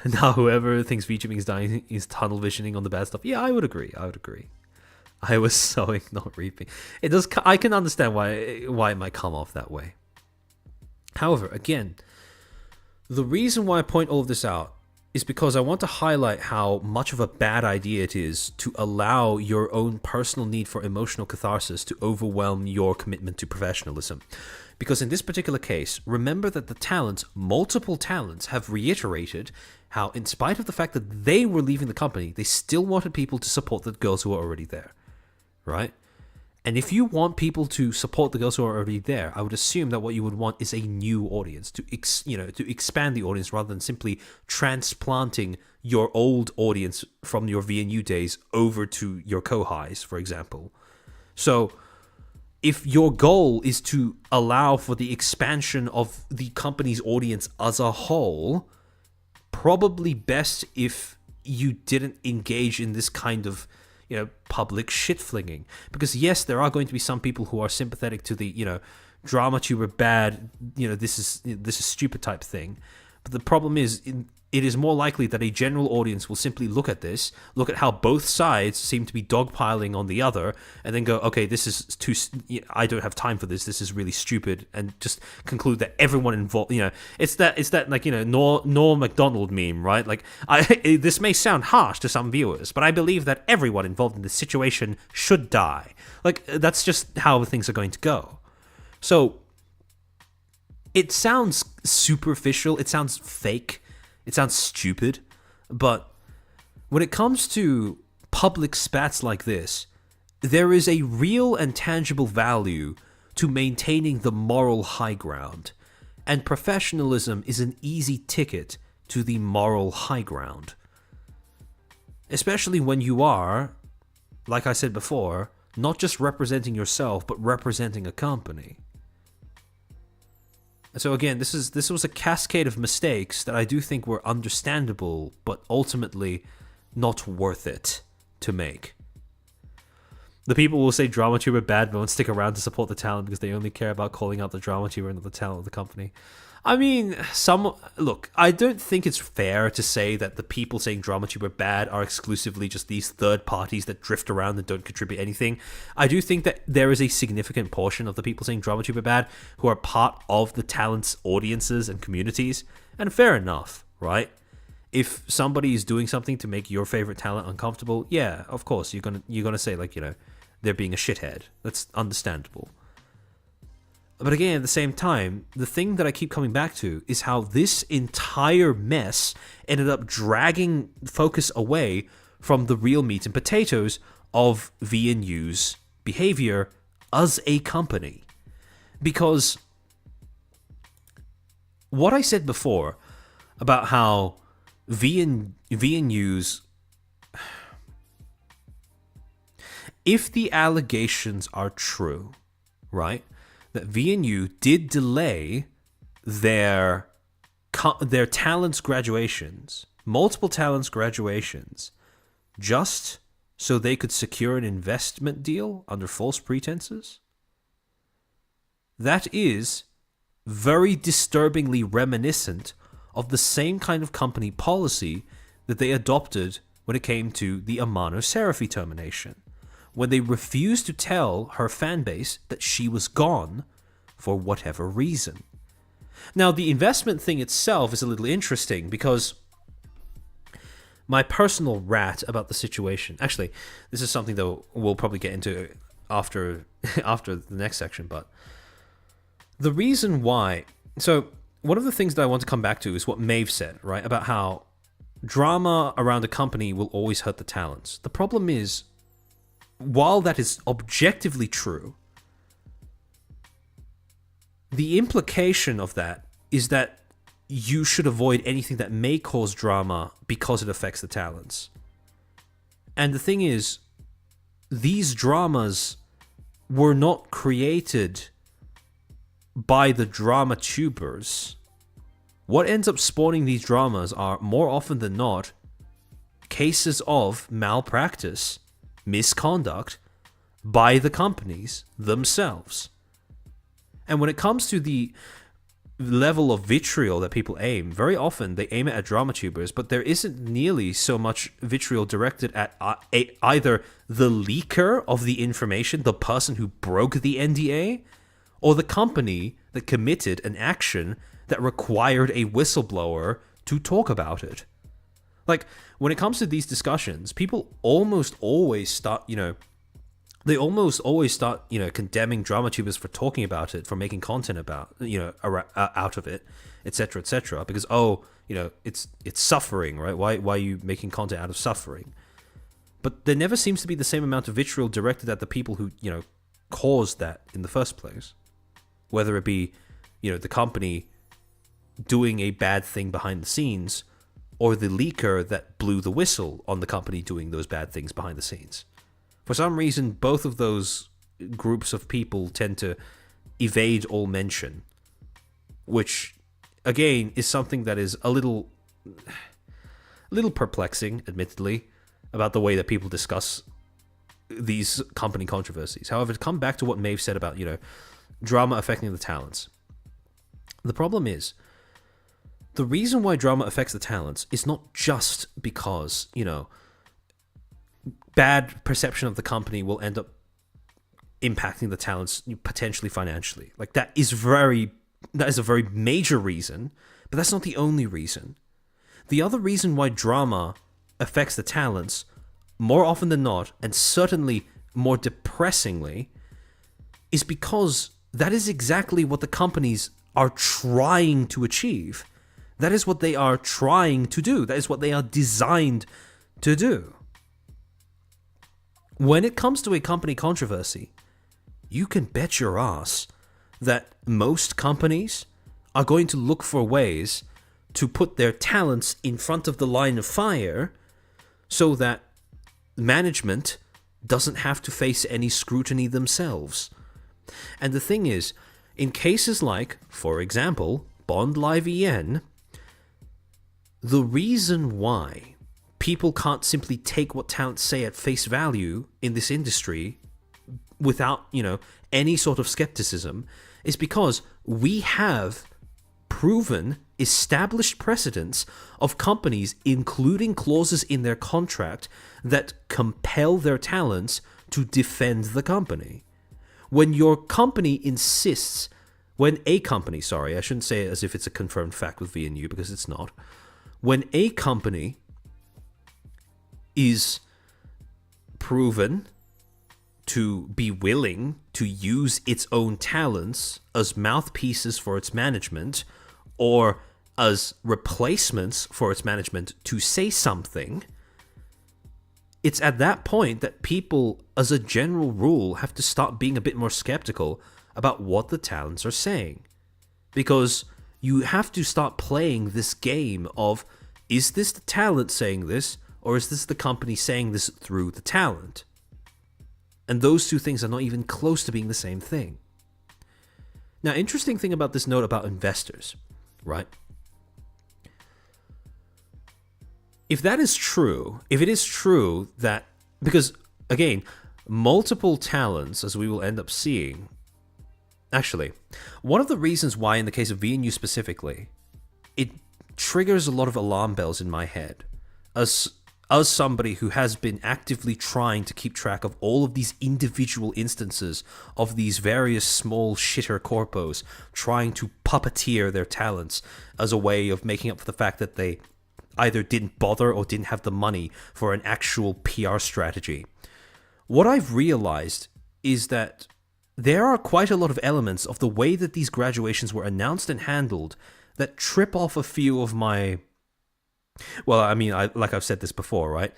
now whoever thinks VTubing is dying is tunnel visioning on the bad stuff. Yeah, I would agree. I was sowing, not reaping. It does. I can understand why it might come off that way. However, again, the reason why I point all of this out is because I want to highlight how much of a bad idea it is to allow your own personal need for emotional catharsis to overwhelm your commitment to professionalism. Because in this particular case, remember that the talents, multiple talents, have reiterated how, in spite of the fact that they were leaving the company, they still wanted people to support the girls who were already there, right? And if you want people to support the girls who are already there, I would assume that what you would want is a new audience to expand the audience rather than simply transplanting your old audience from your VNU days over to your co-highs, for example. So, if your goal is to allow for the expansion of the company's audience as a whole, probably best if you didn't engage in this kind of public shit flinging, because yes, there are going to be some people who are sympathetic to the drama tuber bad, this is stupid type thing, but the problem is it is more likely that a general audience will simply look at how both sides seem to be dogpiling on the other, and then go, okay, this is too, I don't have time for this is really stupid, and just conclude that everyone involved, it's that like, Norm Macdonald meme, right? Like, this may sound harsh to some viewers, but I believe that everyone involved in this situation should die. Like, that's just how things are going to go. So, it sounds superficial, it sounds fake, it sounds stupid, but when it comes to public spats like this, there is a real and tangible value to maintaining the moral high ground, and professionalism is an easy ticket to the moral high ground. Especially when you are, like I said before, not just representing yourself, but representing a company. So again, this was a cascade of mistakes that I do think were understandable, but ultimately not worth it to make. The people will say drama tuber bad, but won't stick around to support the talent because they only care about calling out the drama tuber and not the talent of the company. I mean, look, I don't think it's fair to say that the people saying drama tuber bad are exclusively just these third parties that drift around and don't contribute anything. I do think that there is a significant portion of the people saying drama tuber bad who are part of the talent's audiences and communities, and fair enough, right? If somebody is doing something to make your favorite talent uncomfortable, yeah, of course you're gonna say, like, they're being a shithead. That's understandable. But again, at the same time, the thing that I keep coming back to is how this entire mess ended up dragging focus away from the real meat and potatoes of VNU's behavior as a company. Because what I said before about how VNU's... If the allegations are true, right, that VNU did delay their talents graduations, multiple talents graduations, just so they could secure an investment deal under false pretenses, that is very disturbingly reminiscent of the same kind of company policy that they adopted when it came to the Amano Serafi termination, when they refused to tell her fanbase that she was gone for whatever reason. Now, the investment thing itself is a little interesting because my personal rat about the situation... Actually, this is something that we'll probably get into after the next section, but the reason why... So, one of the things that I want to come back to is what Maeve said, right? About how drama around a company will always hurt the talents. The problem is, while that is objectively true, the implication of that is that you should avoid anything that may cause drama because it affects the talents. And the thing is, these dramas were not created by the drama tubers. What ends up spawning these dramas are, more often than not, cases of malpractice, misconduct by the companies themselves. And when it comes to the level of vitriol that people aim, very often they aim it at drama tubers, but there isn't nearly so much vitriol directed at either the leaker of the information, the person who broke the NDA, or the company that committed an action that required a whistleblower to talk about it. Like, when it comes to these discussions, people almost always start, condemning drama tubers for talking about it, for making content about, out of it, etc., because, it's suffering, right? Why are you making content out of suffering? But there never seems to be the same amount of vitriol directed at the people who, caused that in the first place. Whether it be, the company doing a bad thing behind the scenes, or the leaker that blew the whistle on the company doing those bad things behind the scenes. For some reason, both of those groups of people tend to evade all mention, which, again, is something that is a little perplexing, admittedly, about the way that people discuss these company controversies. However, to come back to what Maeve said about, drama affecting the talents. The problem is, the reason why drama affects the talents is not just because, bad perception of the company will end up impacting the talents potentially financially. Like, that is a very major reason, but that's not the only reason. The other reason why drama affects the talents, more often than not, and certainly more depressingly, is because that is exactly what the companies are trying to achieve. That is what they are trying to do. That is what they are designed to do. When it comes to a company controversy, you can bet your ass that most companies are going to look for ways to put their talents in front of the line of fire so that management doesn't have to face any scrutiny themselves. And the thing is, in cases like, for example, Bond Live EN, the reason why people can't simply take what talents say at face value in this industry without, any sort of skepticism is because we have proven established precedents of companies including clauses in their contract that compel their talents to defend the company. When a company, I shouldn't say it as if it's a confirmed fact with VNU because it's not. When a company is proven to be willing to use its own talents as mouthpieces for its management or as replacements for its management to say something, it's at that point that people, as a general rule, have to start being a bit more skeptical about what the talents are saying. Because you have to start playing this game of, is this the talent saying this, or is this the company saying this through the talent? And those two things are not even close to being the same thing. Now, interesting thing about this note about investors, right? If it is true that, because, again, multiple talents, as we will end up seeing, actually, one of the reasons why, in the case of VNU specifically, it triggers a lot of alarm bells in my head, as somebody who has been actively trying to keep track of all of these individual instances of these various small shitter corpos trying to puppeteer their talents as a way of making up for the fact that they either didn't bother or didn't have the money for an actual PR strategy. What I've realized is that there are quite a lot of elements of the way that these graduations were announced and handled that trip off a few of my... Well, I mean, like I've said this before, right?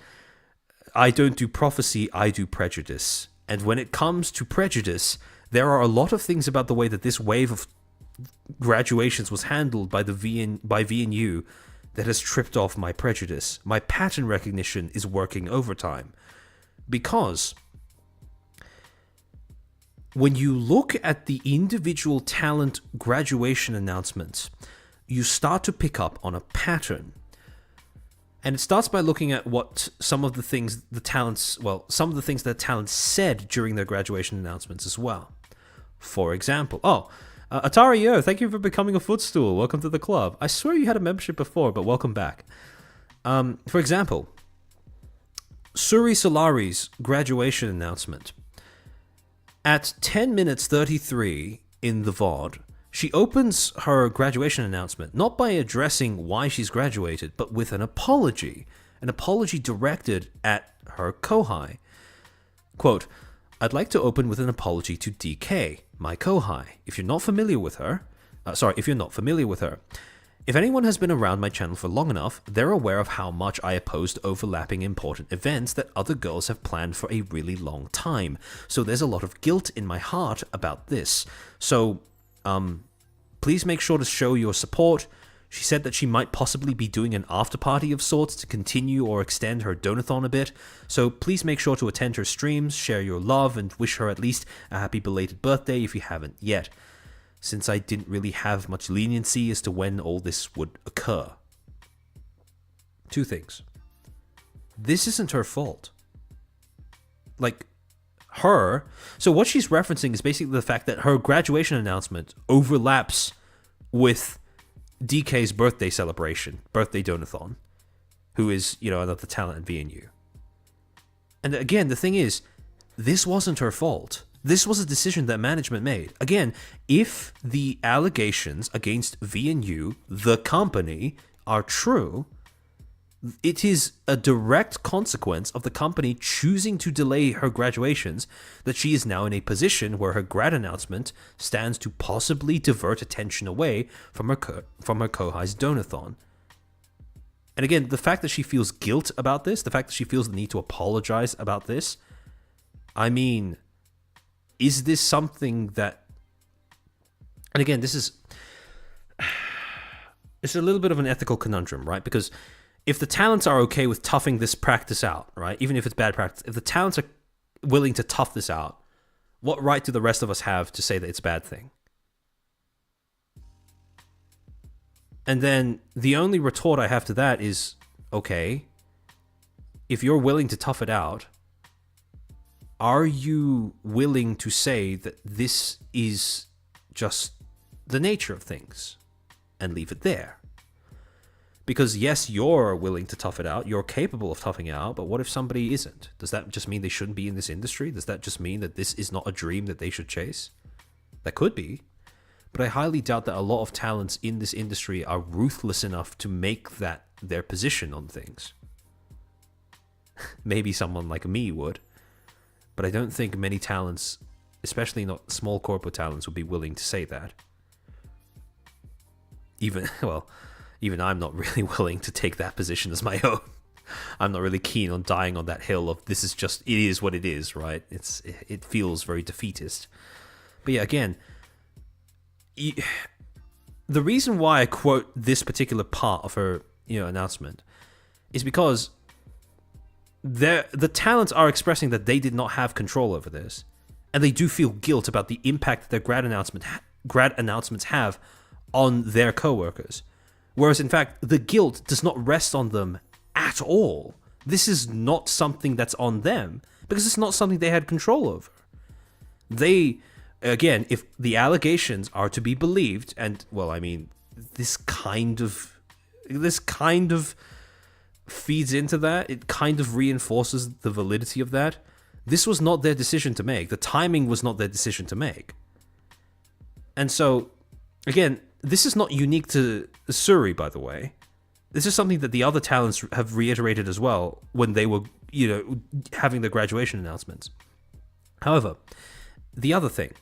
I don't do prophecy, I do prejudice. And when it comes to prejudice, there are a lot of things about the way that this wave of graduations was handled by VNU that has tripped off my prejudice. My pattern recognition is working overtime. Because when you look at the individual talent graduation announcements, you start to pick up on a pattern. And it starts by looking at what some of the things the talents said during their graduation announcements as well. For example, Atari, thank you for becoming a Footstool. Welcome to the club. I swear you had a membership before, but welcome back. For example, Suri Solari's graduation announcement. At 10 minutes 33 in the VOD, she opens her graduation announcement not by addressing why she's graduated, but with an apology directed at her kohai. Quote, "I'd like to open with an apology to DK, my kohai. If you're not familiar with her, if anyone has been around my channel for long enough, they're aware of how much I opposed overlapping important events that other girls have planned for a really long time. So there's a lot of guilt in my heart about this. So, please make sure to show your support." She said that she might possibly be doing an after party of sorts to continue or extend her donathon a bit. So please make sure to attend her streams, share your love, and wish her at least a happy belated birthday if you haven't yet. Since I didn't really have much leniency as to when all this would occur. Two things. This isn't her fault. So what she's referencing is basically the fact that her graduation announcement overlaps with DK's birthday celebration, birthday donathon, who is, another talent at VNU. And again, the thing is, this wasn't her fault. This was a decision that management made. Again, if the allegations against VNU, the company, are true, it is a direct consequence of the company choosing to delay her graduations that she is now in a position where her grad announcement stands to possibly divert attention away from her kohai's donathon. And again, the fact that she feels guilt about this, the fact that she feels the need to apologize about this, I mean, is this something that... And again, it's a little bit of an ethical conundrum, right? Because if the talents are okay with toughing this practice out, right, even if it's bad practice, if the talents are willing to tough this out, what right do the rest of us have to say that it's a bad thing? And then the only retort I have to that is, okay, if you're willing to tough it out, are you willing to say that this is just the nature of things and leave it there? Because yes, you're willing to tough it out, you're capable of toughing it out, but what if somebody isn't? Does that just mean they shouldn't be in this industry? Does that just mean that this is not a dream that they should chase? That could be. But I highly doubt that a lot of talents in this industry are ruthless enough to make that their position on things. Maybe someone like me would. But I don't think many talents, especially not small corporate talents, would be willing to say that. Even I'm not really willing to take that position as my own. I'm not really keen on dying on that hill of this is just, it is what it is, right? It feels very defeatist. But yeah, again, the reason why I quote this particular part of her, announcement is because the talents are expressing that they did not have control over this, and they do feel guilt about the impact that their grad announcements have on their coworkers. Whereas, in fact, the guilt does not rest on them at all. This is not something that's on them, because it's not something they had control over. They, again, if the allegations are to be believed, and, well, I mean, this kind of feeds into that. It kind of reinforces the validity of that. This was not their decision to make. The timing was not their decision to make. And so, again, this is not unique to Suri, by the way. This is something that the other talents have reiterated as well when they were, having their graduation announcements. However, the other thing,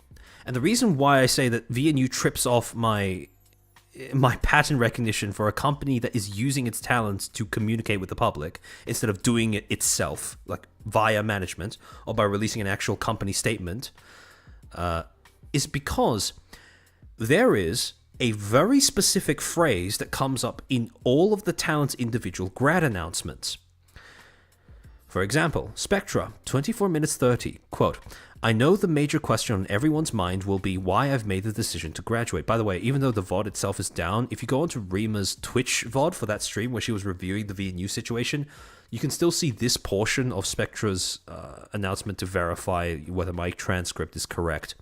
and the reason why I say that VNU trips off my pattern recognition for a company that is using its talents to communicate with the public instead of doing it itself, like via management or by releasing an actual company statement, is because there is a very specific phrase that comes up in all of the talent's individual grad announcements. For example, Spectra, 24 minutes 30, quote, I know the major question on everyone's mind will be why I've made the decision to graduate. By the way, even though the VOD itself is down, if you go onto Rima's Twitch VOD for that stream where she was reviewing the VNU situation, you can still see this portion of Spectra's announcement to verify whether my transcript is correct.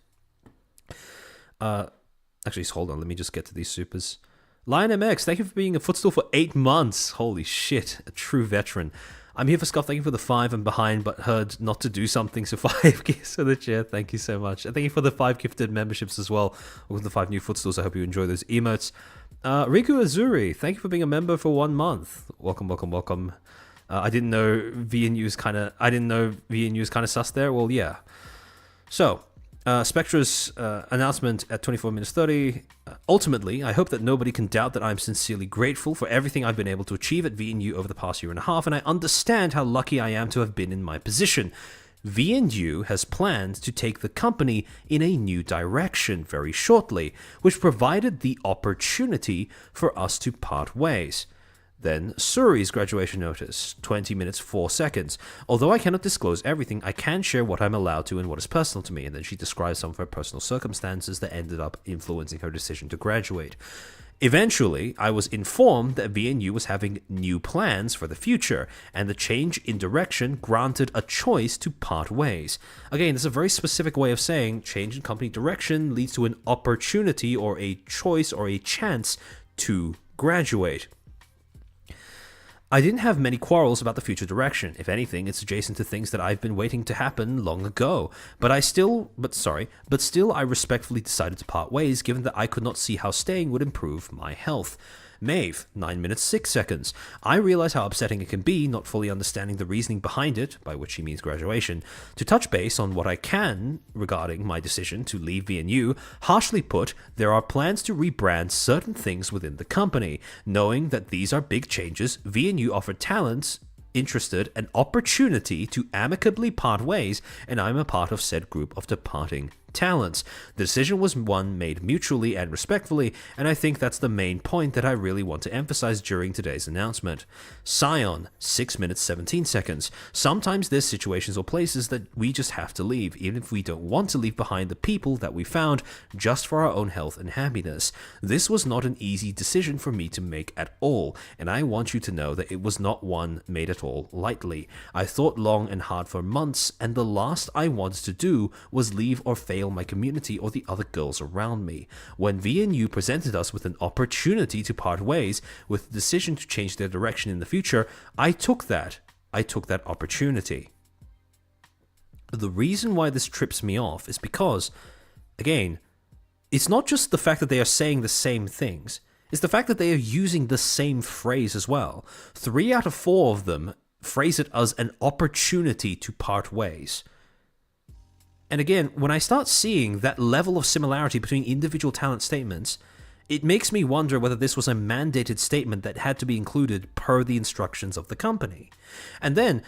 Actually, hold on, let me just get to these supers. Lion MX, thank you for being a Footstool for 8 months. Holy shit, a true veteran. I'm here for Scuff, thank you for the 5 and behind, but heard not to do something, so 5 gifts for the chair, thank you so much. And thank you for the 5 gifted memberships as well, with the 5 new Footstools, I hope you enjoy those emotes. Riku Azuri, thank you for being a member for 1 month. Welcome, welcome, welcome. I didn't know VNU's kind of sus there, well, yeah. So, Spectra's announcement at 24 minutes 30. Ultimately, I hope that nobody can doubt that I'm sincerely grateful for everything I've been able to achieve at VNU over the past year and a half, and I understand how lucky I am to have been in my position. VNU has planned to take the company in a new direction very shortly, which provided the opportunity for us to part ways. Then Suri's graduation notice, 20 minutes 4 seconds. Although I cannot disclose everything, I can share what I'm allowed to and what is personal to me. And then she describes some of her personal circumstances that ended up influencing her decision to graduate. Eventually, I was informed that VNU was having new plans for the future, and the change in direction granted a choice to part ways. Again, this is a very specific way of saying change in company direction leads to an opportunity or a choice or a chance to graduate. I didn't have many quarrels about the future direction. If anything, it's adjacent to things that I've been waiting to happen long ago. But still I respectfully decided to part ways, given that I could not see how staying would improve my health. Maeve, 9 minutes 6 seconds. I realize how upsetting it can be, not fully understanding the reasoning behind it, by which she means graduation. To touch base on what I can regarding my decision to leave VNU, harshly put, there are plans to rebrand certain things within the company. Knowing that these are big changes, VNU offered talents interested an opportunity to amicably part ways, and I'm a part of said group of departing talents. The decision was one made mutually and respectfully, and I think that's the main point that I really want to emphasize during today's announcement. Scion, 6 minutes 17 seconds. Sometimes there's situations or places that we just have to leave, even if we don't want to leave behind the people that we found, just for our own health and happiness. This was not an easy decision for me to make at all, and I want you to know that it was not one made at all lightly. I thought long and hard for months, and the last I wanted to do was leave or fail my community or the other girls around me. When VNU presented us with an opportunity to part ways, with the decision to change their direction in the future, I took that opportunity. The reason why this trips me off is because, again, it's not just the fact that they are saying the same things, it's the fact that they are using the same phrase as well. 3 out of 4 of them phrase it as an opportunity to part ways. And again, when I start seeing that level of similarity between individual talent statements, it makes me wonder whether this was a mandated statement that had to be included per the instructions of the company. And then,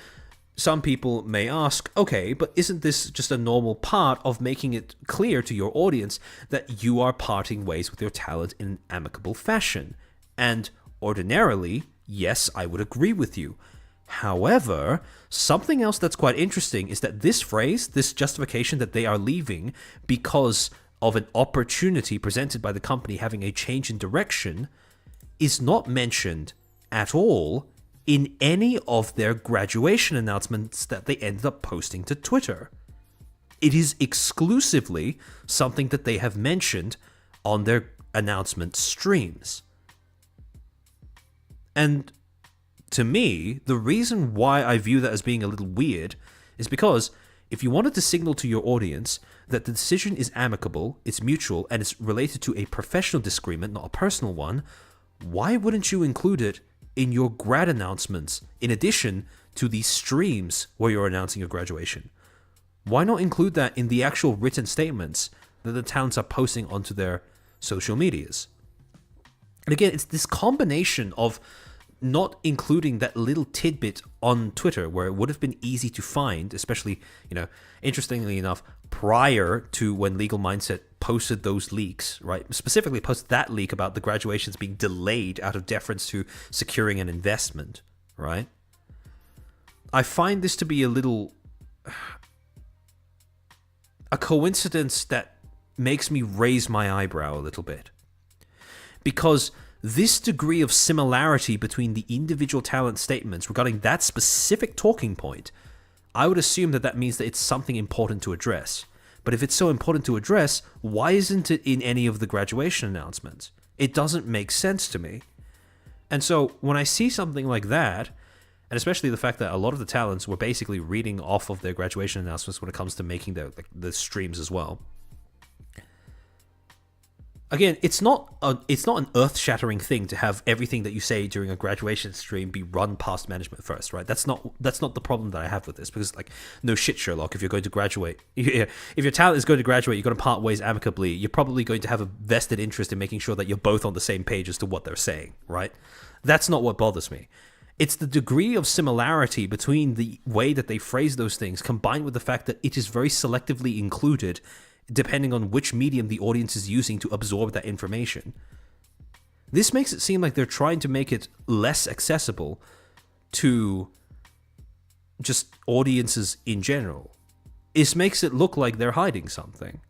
some people may ask, okay, but isn't this just a normal part of making it clear to your audience that you are parting ways with your talent in an amicable fashion? And ordinarily, yes, I would agree with you. However, something else that's quite interesting is that this phrase, this justification that they are leaving because of an opportunity presented by the company having a change in direction, is not mentioned at all in any of their graduation announcements that they ended up posting to Twitter. It is exclusively something that they have mentioned on their announcement streams. And to me, the reason why I view that as being a little weird is because if you wanted to signal to your audience that the decision is amicable, it's mutual, and it's related to a professional disagreement, not a personal one, why wouldn't you include it in your grad announcements in addition to the streams where you're announcing your graduation? Why not include that in the actual written statements that the talents are posting onto their social medias? And again, it's this combination of not including that little tidbit on Twitter where it would have been easy to find, especially, interestingly enough, prior to when Legal Mindset posted those leaks, right? Specifically posted that leak about the graduations being delayed out of deference to securing an investment, right? I find this to be a coincidence that makes me raise my eyebrow a little bit. Because this degree of similarity between the individual talent statements regarding that specific talking point, I would assume that means that it's something important to address. But if it's so important to address, why isn't it in any of the graduation announcements? It doesn't make sense to me. And so when I see something like that, and especially the fact that a lot of the talents were basically reading off of their graduation announcements when it comes to making the streams as well. Again, it's not an earth-shattering thing to have everything that you say during a graduation stream be run past management first, right? That's not the problem that I have with this, because no shit, Sherlock. If you're going to graduate, if your talent is going to graduate, you're going to part ways amicably. You're probably going to have a vested interest in making sure that you're both on the same page as to what they're saying, right? That's not what bothers me. It's the degree of similarity between the way that they phrase those things, combined with the fact that it is very selectively included depending on which medium the audience is using to absorb that information. This makes it seem like they're trying to make it less accessible to just audiences in general. It makes it look like they're hiding something.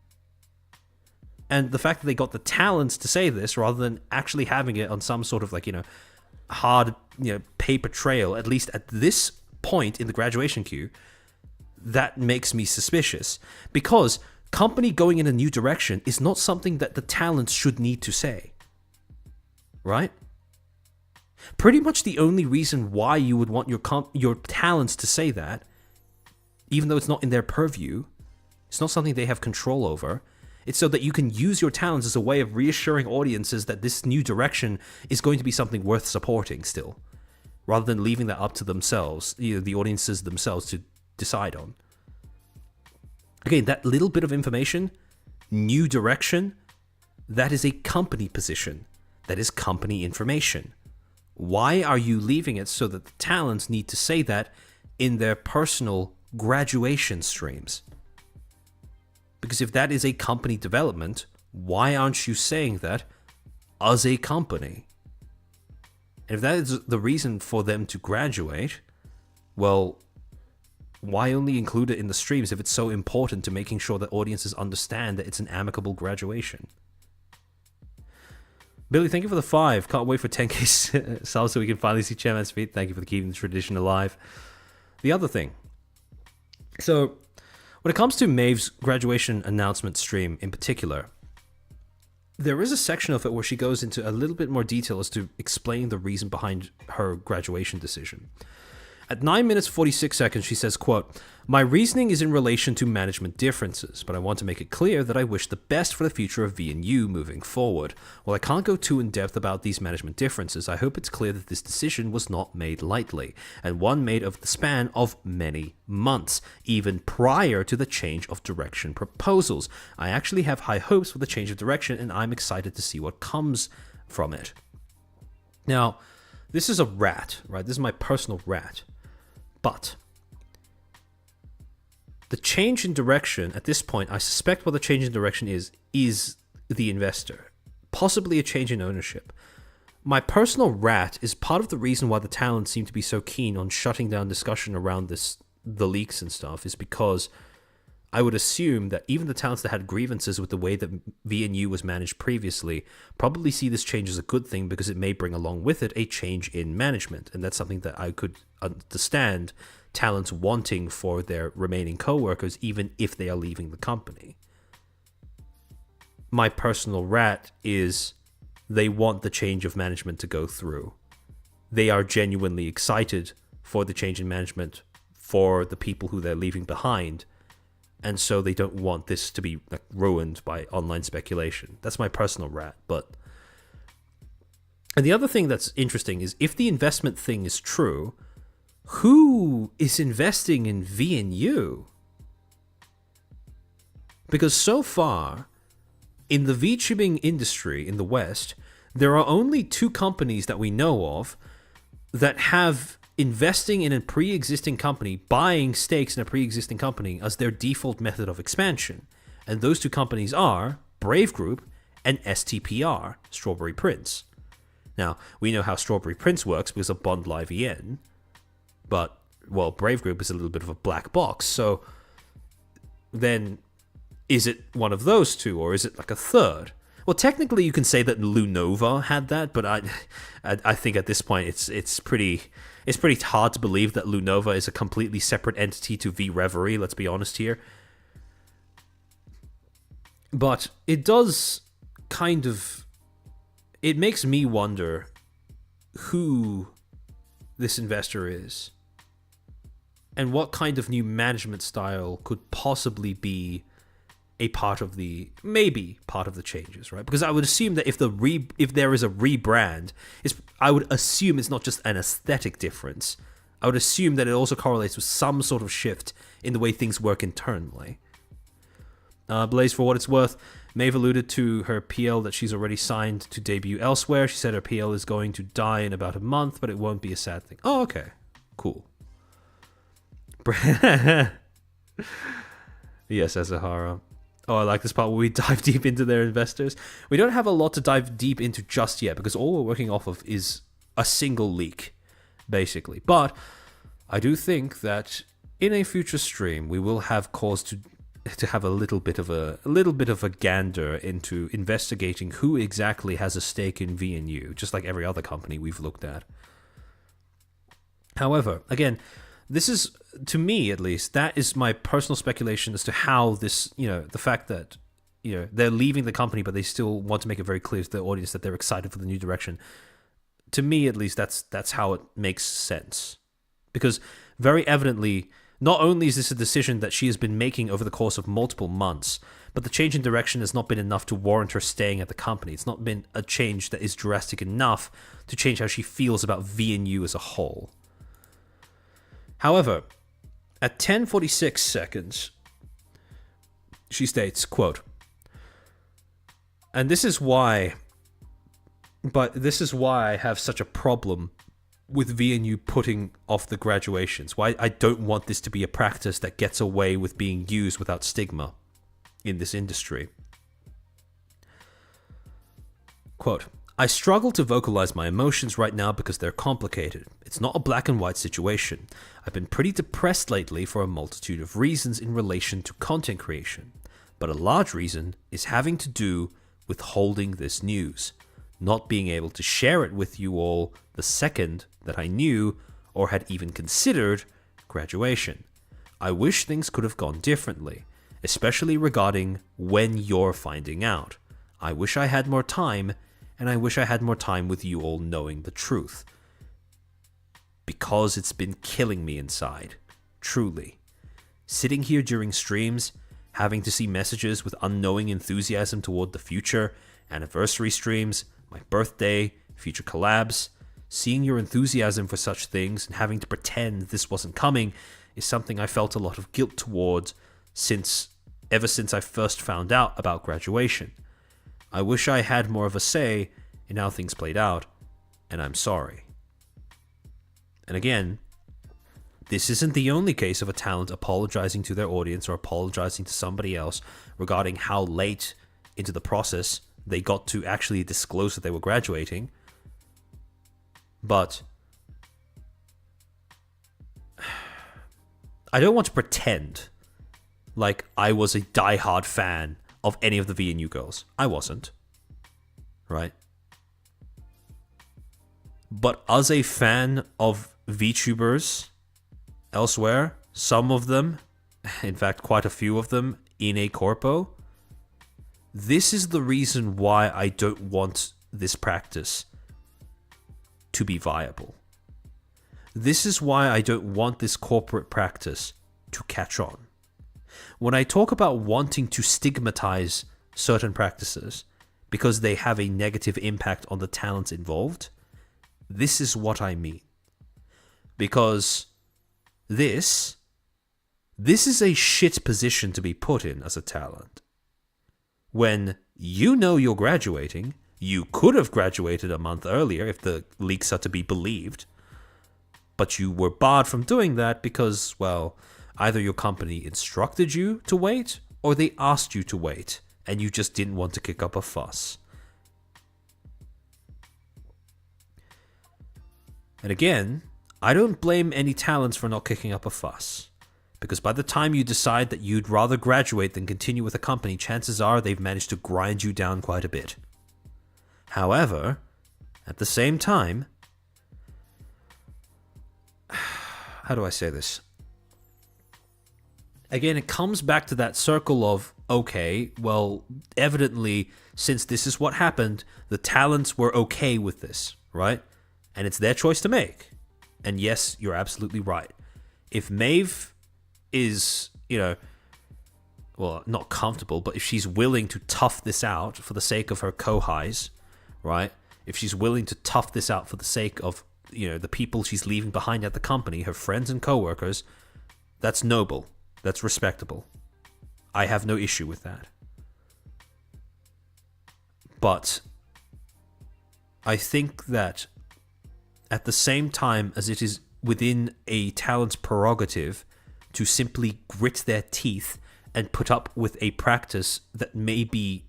And the fact that they got the talents to say this rather than actually having it on some sort of hard paper trail, at least at this point in the graduation queue, that makes me suspicious. Because company going in a new direction is not something that the talents should need to say. Right? Pretty much the only reason why you would want your talents to say that, even though it's not in their purview, it's not something they have control over, it's so that you can use your talents as a way of reassuring audiences that this new direction is going to be something worth supporting still, rather than leaving that up to themselves, the audiences themselves to decide on. Again, that little bit of information, new direction, that is a company position. That is company information. Why are you leaving it so that the talents need to say that in their personal graduation streams? Because if that is a company development, why aren't you saying that as a company? And if that is the reason for them to graduate, well, why only include it in the streams if it's so important to making sure that audiences understand that it's an amicable graduation? Billy, thank you for the 5. Can't wait for 10k subs so we can finally see Chairman's feet. Thank you for keeping the tradition alive. The other thing. So, when it comes to Maeve's graduation announcement stream in particular, there is a section of it where she goes into a little bit more detail as to explain the reason behind her graduation decision. At 9 minutes 46 seconds, she says, quote, "My reasoning is in relation to management differences, but I want to make it clear that I wish the best for the future of VNU moving forward. While I can't go too in depth about these management differences, I hope it's clear that this decision was not made lightly, and one made over the span of many months, even prior to the change of direction proposals. I actually have high hopes for the change of direction, and I'm excited to see what comes from it." Now, this is a rat, right? This is my personal rat. But the change in direction, at this point, I suspect what the change in direction is the investor. Possibly a change in ownership. My personal rat is part of the reason why the talents seem to be so keen on shutting down discussion around the leaks and stuff, is because I would assume that even the talents that had grievances with the way that VNU was managed previously probably see this change as a good thing, because it may bring along with it a change in management. And that's something that I could understand talents wanting for their remaining co-workers, even if they are leaving the company. My personal rat is they want the change of management to go through. They are genuinely excited for the change in management for the people who they're leaving behind. And so they don't want this to be ruined by online speculation. That's my personal rat. And the other thing that's interesting is, if the investment thing is true, who is investing in VNU? Because so far, in the VTubing industry in the West, there are only 2 companies that we know of that have investing in a pre-existing company, buying stakes in a pre-existing company as their default method of expansion. And those two companies are Brave Group and STPR, Strawberry Prince. Now, we know how Strawberry Prince works because of Bond Live EN, but, well, Brave Group is a little bit of a black box, so then is it one of those two, or is it like a third? Well, technically you can say that Lunova had that, but I think at this point it's pretty hard to believe that Lunova is a completely separate entity to V Reverie, let's be honest here. But it does kind of... It makes me wonder who this investor is and what kind of new management style could possibly be a part of the... maybe part of the changes, right? Because I would assume that if there is a rebrand, I would assume it's not just an aesthetic difference. I would assume that it also correlates with some sort of shift in the way things work internally. Blaze, for what it's worth, Maeve alluded to her PL that she's already signed to debut elsewhere. She said her PL is going to die in about a month, but it won't be a sad thing. Oh, okay. Cool. Yes, Azahara. Oh, I like this part where we dive deep into their investors. We don't have a lot to dive deep into just yet because all we're working off of is a single leak, basically. But I do think that in a future stream, we will have cause to have a little bit of a gander into investigating who exactly has a stake in VNU, just like every other company we've looked at. However, again, this is, to me at least, that is my personal speculation as to how this, the fact that, they're leaving the company, but they still want to make it very clear to the audience that they're excited for the new direction. To me, at least, that's how it makes sense. Because very evidently, not only is this a decision that she has been making over the course of multiple months, but the change in direction has not been enough to warrant her staying at the company. It's not been a change that is drastic enough to change how she feels about VNU as a whole. However, at 10:46 seconds, she states, quote, and this is why I have such a problem with VNU putting off the graduations. Why I don't want this to be a practice that gets away with being used without stigma in this industry. Quote, I struggle to vocalize my emotions right now because they're complicated. It's not a black and white situation. I've been pretty depressed lately for a multitude of reasons in relation to content creation, but a large reason is having to do with holding this news, not being able to share it with you all the second that I knew or had even considered graduation. I wish things could have gone differently, especially regarding when you're finding out. I wish I had more time, and I wish I had more time with you all knowing the truth. Because it's been killing me inside. Truly. Sitting here during streams, having to see messages with unknowing enthusiasm toward the future, anniversary streams, my birthday, future collabs, seeing your enthusiasm for such things and having to pretend this wasn't coming is something I felt a lot of guilt towards ever since I first found out about graduation. I wish I had more of a say in how things played out, and I'm sorry. And again, this isn't the only case of a talent apologizing to their audience or apologizing to somebody else regarding how late into the process they got to actually disclose that they were graduating. But I don't want to pretend like I was a diehard fan of any of the VNU girls. I wasn't. Right? But as a fan of VTubers elsewhere, some of them, in fact quite a few of them, in a corpo, this is the reason why I don't want this practice to be viable. This is why I don't want this corporate practice to catch on. When I talk about wanting to stigmatize certain practices because they have a negative impact on the talents involved, this is what I mean. Because this is a shit position to be put in as a talent. When you know you're graduating, you could have graduated a month earlier if the leaks are to be believed, but you were barred from doing that because, well, either your company instructed you to wait or they asked you to wait and you just didn't want to kick up a fuss. And again, I don't blame any talents for not kicking up a fuss, because by the time you decide that you'd rather graduate than continue with a company, chances are they've managed to grind you down quite a bit. However, at the same time, how do I say this? Again, it comes back to that circle of, okay, well, evidently, since this is what happened, the talents were okay with this, right? And it's their choice to make. And yes, you're absolutely right. If Maeve is, well, not comfortable, but if she's willing to tough this out for the sake of her co-highs, right? If she's willing to tough this out for the sake of, the people she's leaving behind at the company, her friends and co-workers, that's noble. That's respectable. I have no issue with that. But I think that at the same time as it is within a talent's prerogative to simply grit their teeth and put up with a practice that may be,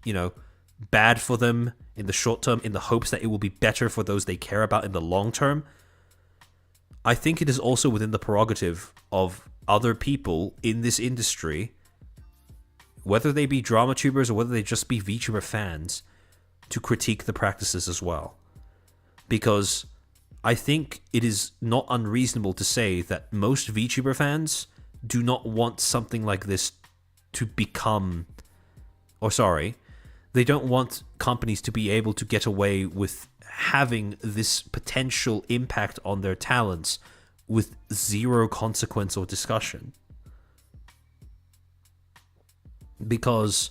bad for them in the short term in the hopes that it will be better for those they care about in the long term, I think it is also within the prerogative of other people in this industry, whether they be drama tubers or whether they just be VTuber fans, to critique the practices as well. Because I think it is not unreasonable to say that most VTuber fans do not want something like this to become, they don't want companies to be able to get away with having this potential impact on their talents with zero consequence or discussion. Because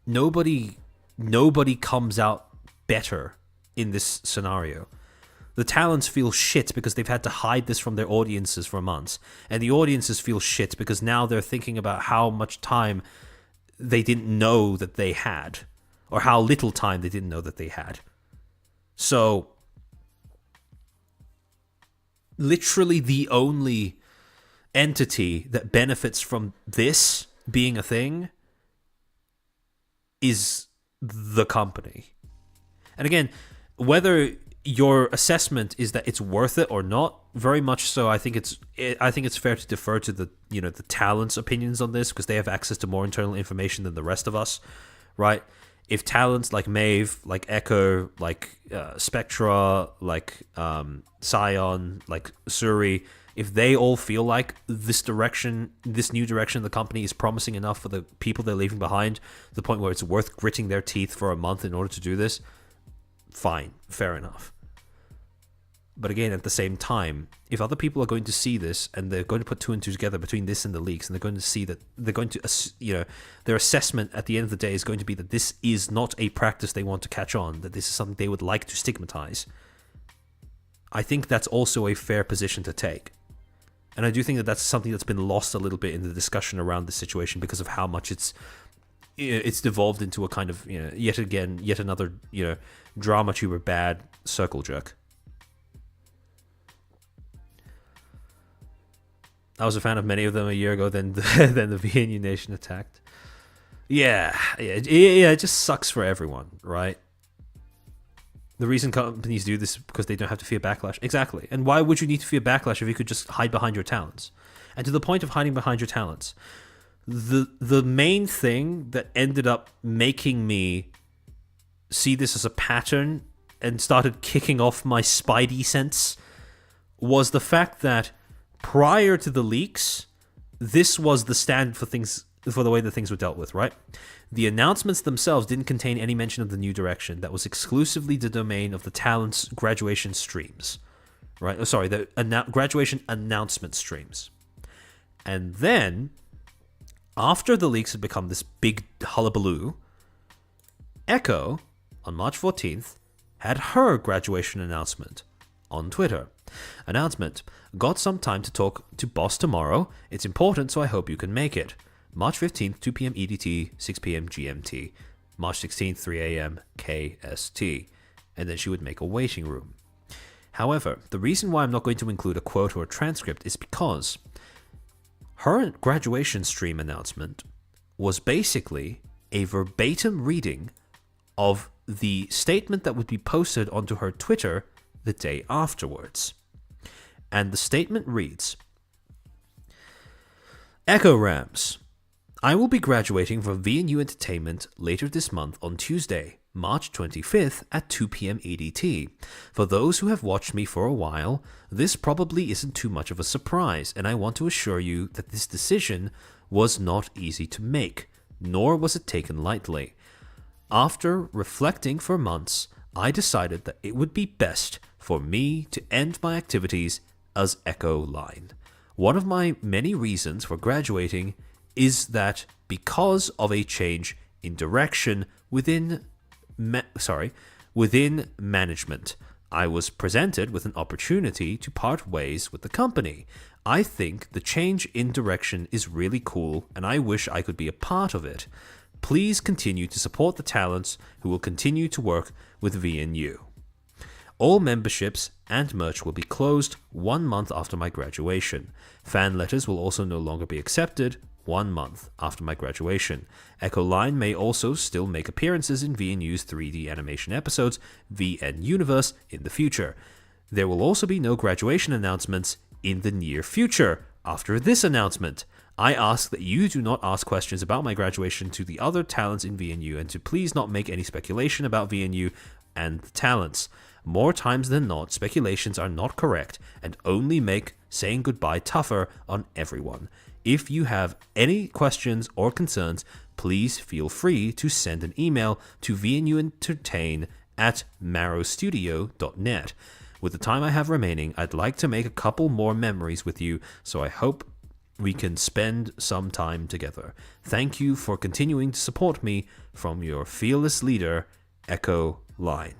nobody comes out better in this scenario. The talents feel shit because they've had to hide this from their audiences for months. And the audiences feel shit because now they're thinking about how much time they didn't know that they had. Or how little time they didn't know that they had. So, literally the only entity that benefits from this being a thing is the company. And again, whether your assessment is that it's worth it or not, very much so, I think it's fair to defer to the the talents' opinions on this, because they have access to more internal information than the rest of us, right? If talents like Maeve, like Echo, like Spectra, like Scion, like Suri, if they all feel like this new direction of the company is promising enough for the people they're leaving behind, to the point where it's worth gritting their teeth for a month in order to do this, fine, fair enough. But again, at the same time, if other people are going to see this and they're going to put two and two together between this and the leaks, and they're going to see that their assessment at the end of the day is going to be that this is not a practice they want to catch on, that this is something they would like to stigmatize, I think that's also a fair position to take. And I do think that that's something that's been lost a little bit in the discussion around this situation because of how much it's devolved into a kind of, yet another, drama tuber bad circle jerk. I was a fan of many of them a year ago. Then the VNU Nation attacked. Yeah. It just sucks for everyone, right? The reason companies do this is because they don't have to fear backlash. Exactly. And why would you need to fear backlash if you could just hide behind your talents? And to the point of hiding behind your talents, the main thing that ended up making me see this as a pattern and started kicking off my spidey sense was the fact that prior to the leaks, this was the standard for the way that things were dealt with, right? The announcements themselves didn't contain any mention of the new direction. That was exclusively the domain of the talent's graduation streams, right? The graduation announcement streams. And then, after the leaks had become this big hullabaloo, Echo, on March 14th, had her graduation announcement on Twitter. Announcement: got some time to talk to boss tomorrow. It's important, so I hope you can make it. March 15th, 2 p.m. EDT, 6 p.m. GMT. March 16th, 3 a.m. KST. and then she would make a waiting room. However, the reason why I'm not going to include a quote or a transcript is because her graduation stream announcement was basically a verbatim reading of the statement that would be posted onto her Twitter the day afterwards. And the statement reads, Echo Rams, I will be graduating from VNU Entertainment later this month on Tuesday, March 25th at 2 p.m. EDT. For those who have watched me for a while, this probably isn't too much of a surprise, and I want to assure you that this decision was not easy to make, nor was it taken lightly. After reflecting for months, I decided that it would be best for me to end my activities as Echo Line. One of my many reasons for graduating is that because of a change in direction within management, I was presented with an opportunity to part ways with the company. I think the change in direction is really cool, and I wish I could be a part of it. Please continue to support the talents who will continue to work with VNU. All memberships and merch will be closed 1 month after my graduation. Fan letters will also no longer be accepted 1 month after my graduation. Echo Line may also still make appearances in VNU's 3D animation episodes, VN Universe, in the future. There will also be no graduation announcements in the near future after this announcement. I ask that you do not ask questions about my graduation to the other talents in VNU, and to please not make any speculation about VNU and the talents. More times than not, speculations are not correct and only make saying goodbye tougher on everyone. If you have any questions or concerns, please feel free to send an email to vnuentertain@marrowstudio.net. With the time I have remaining, I'd like to make a couple more memories with you, so I hope we can spend some time together. Thank you for continuing to support me. From your fearless leader, Echo Line.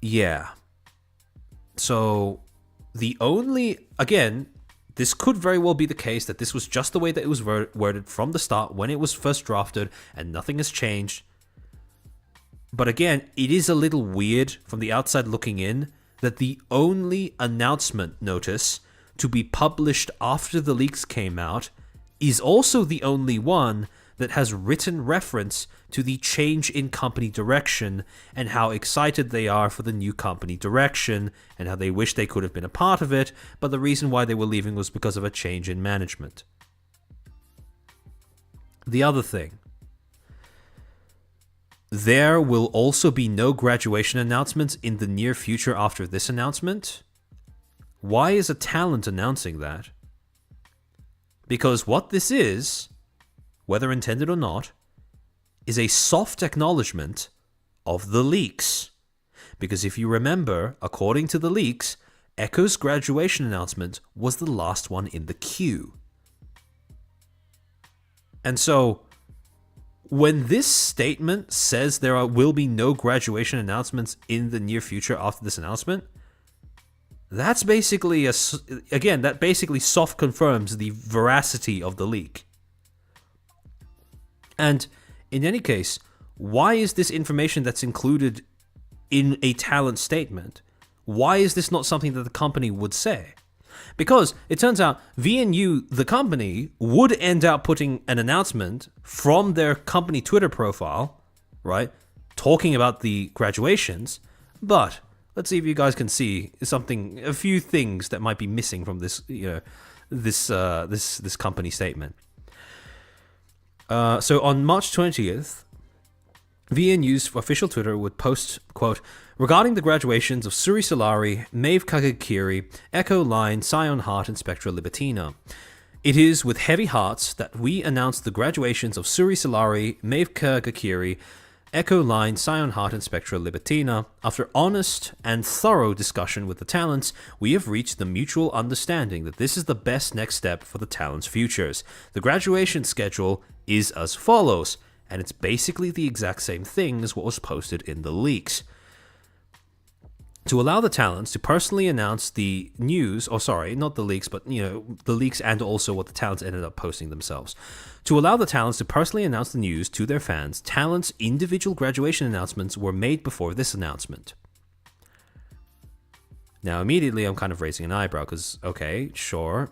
Yeah. So, again, this could very well be the case that this was just the way that it was worded from the start when it was first drafted and nothing has changed. But again, it is a little weird from the outside looking in that the only announcement notice to be published after the leaks came out is also the only one that has written reference to the change in company direction and how excited they are for the new company direction and how they wish they could have been a part of it, but the reason why they were leaving was because of a change in management. The other thing, there will also be no graduation announcements in the near future after this announcement. Why is a talent announcing that? Because what this is, whether intended or not, is a soft acknowledgement of the leaks. Because if you remember, according to the leaks, Echo's graduation announcement was the last one in the queue. And so, when this statement says there will be no graduation announcements in the near future after this announcement, that's basically that basically soft confirms the veracity of the leak. And in any case, why is this information that's included in a talent statement, why is this not something that the company would say? Because it turns out VNU, the company, would end up putting an announcement from their company Twitter profile, right, talking about the graduations, but let's see if you guys can see a few things that might be missing from this, this company statement. So on March 20th, VNU's official Twitter would post, quote, regarding the graduations of Suri Solari, Maeve Kagakiri, Echo Line, Scion Heart, and Spectra Libertina. It is with heavy hearts that we announce the graduations of Suri Solari, Maeve Kagakiri, Echo Line, Scion Heart, and Spectra Libertina. After honest and thorough discussion with the talents, we have reached the mutual understanding that this is the best next step for the talents' futures. The graduation schedule is as follows, and it's basically the exact same thing as what was posted in the leaks. to allow the talents to personally announce the news, or sorry, not the leaks, but the leaks and also what the talents ended up posting themselves. To allow the talents to personally announce the news to their fans, talents' individual graduation announcements were made before this announcement. Now, immediately I'm kind of raising an eyebrow because, okay, sure,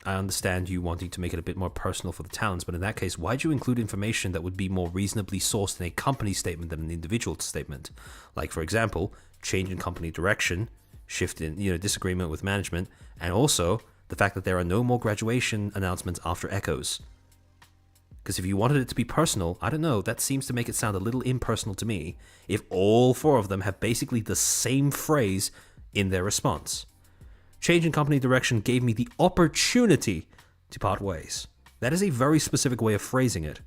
I understand you wanting to make it a bit more personal for the talents, but in that case, why'd you include information that would be more reasonably sourced in a company statement than an individual statement? Like, for example, change in company direction, shift in, disagreement with management, and also the fact that there are no more graduation announcements after echoes. Because if you wanted it to be personal, I don't know, that seems to make it sound a little impersonal to me if all 4 of them have basically the same phrase in their response. Change in company direction gave me the opportunity to part ways. That is a very specific way of phrasing it.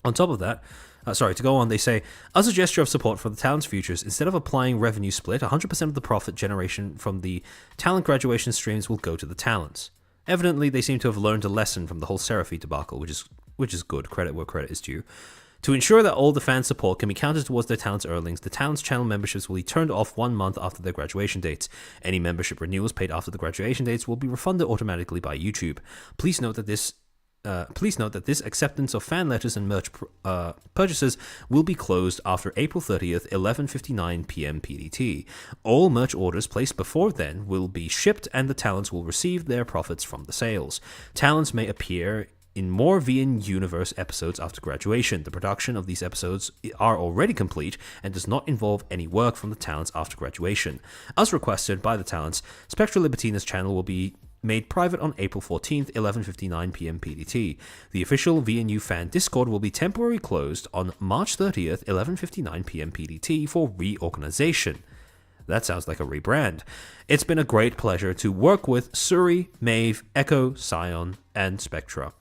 On top of that, to go on, they say, as a gesture of support for the talent's futures, instead of applying revenue split, 100% of the profit generation from the talent graduation streams will go to the talents. Evidently, they seem to have learned a lesson from the whole Serafi debacle, which is good, credit where credit is due. To ensure that all the fan support can be counted towards their talents' earnings, the talents' channel memberships will be turned off 1 month after their graduation dates. Any membership renewals paid after the graduation dates will be refunded automatically by YouTube. Please note that this acceptance of fan letters and merch purchases will be closed after April 30th, 11:59 p.m. PDT. All merch orders placed before then will be shipped, and the talents will receive their profits from the sales. Talents may appear in more VN Universe episodes after graduation. The production of these episodes are already complete and does not involve any work from the talents after graduation. As requested by the talents, Spectra Libertina's channel will be made private on April 14th, 11:59 p.m. PDT. The official VNU fan Discord will be temporarily closed on March 30th, 11:59 p.m. PDT for reorganization. That sounds like a rebrand. It's been a great pleasure to work with Suri, Maeve, Echo, Scion, and Spectra.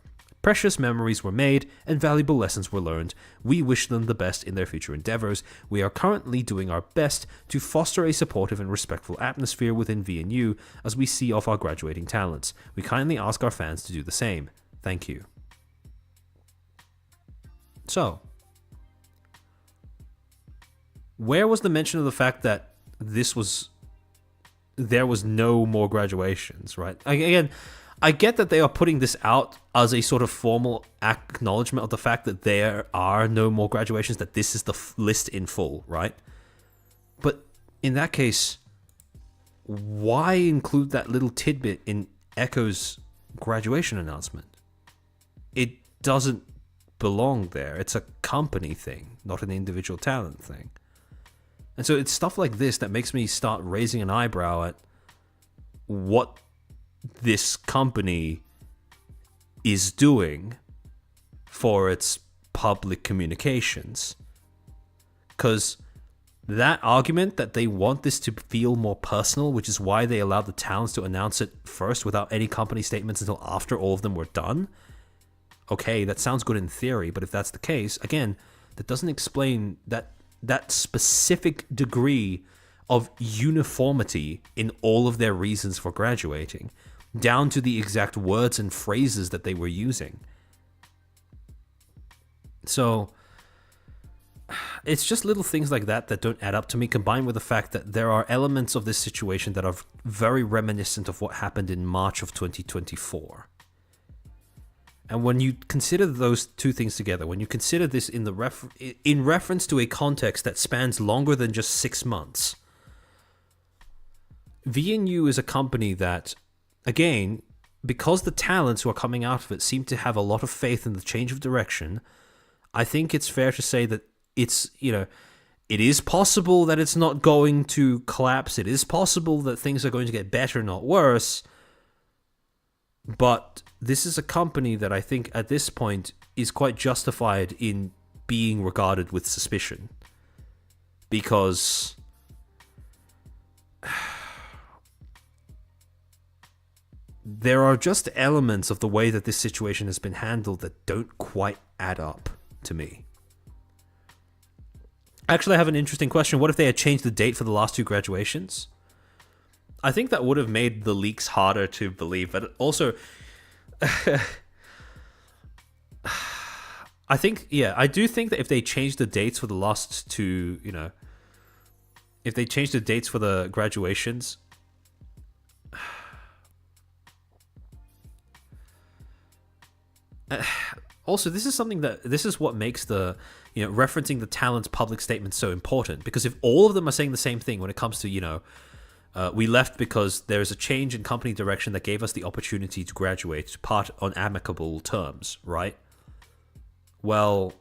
Precious memories were made and valuable lessons were learned. We wish them the best in their future endeavors. We are currently doing our best to foster a supportive and respectful atmosphere within VNU as we see off our graduating talents. We kindly ask our fans to do the same. Thank you. So, where was the mention of the fact that there was no more graduations, right? Again, I get that they are putting this out as a sort of formal acknowledgement of the fact that there are no more graduations, that this is the list in full, right? But in that case, why include that little tidbit in Echo's graduation announcement? It doesn't belong there. It's a company thing, not an individual talent thing. And so it's stuff like this that makes me start raising an eyebrow at what this company is doing for its public communications. Because that argument that they want this to feel more personal, which is why they allowed the talents to announce it first without any company statements until after all of them were done. Okay, that sounds good in theory, but if that's the case, again, that doesn't explain that specific degree of uniformity in all of their reasons for graduating, down to the exact words and phrases that they were using. So, it's just little things like that that don't add up to me, combined with the fact that there are elements of this situation that are very reminiscent of what happened in March of 2024. And when you consider those two things together, when you consider this in reference to a context that spans longer than just 6 months, VNU is a company that, again, because the talents who are coming out of it seem to have a lot of faith in the change of direction, I think it's fair to say that it's, it is possible that it's not going to collapse. It is possible that things are going to get better, not worse. But this is a company that I think at this point is quite justified in being regarded with suspicion. Because there are just elements of the way that this situation has been handled that don't quite add up to me. Actually, I have an interesting question. What if they had changed the date for the last 2 graduations? I think that would have made the leaks harder to believe, but also, I do think that if they changed the dates for the last 2, if they change the dates for the graduations, also, this is what makes the, referencing the talent's public statements so important. Because if all of them are saying the same thing when it comes to, we left because there's a change in company direction that gave us the opportunity to graduate, to part on amicable terms, right? Well,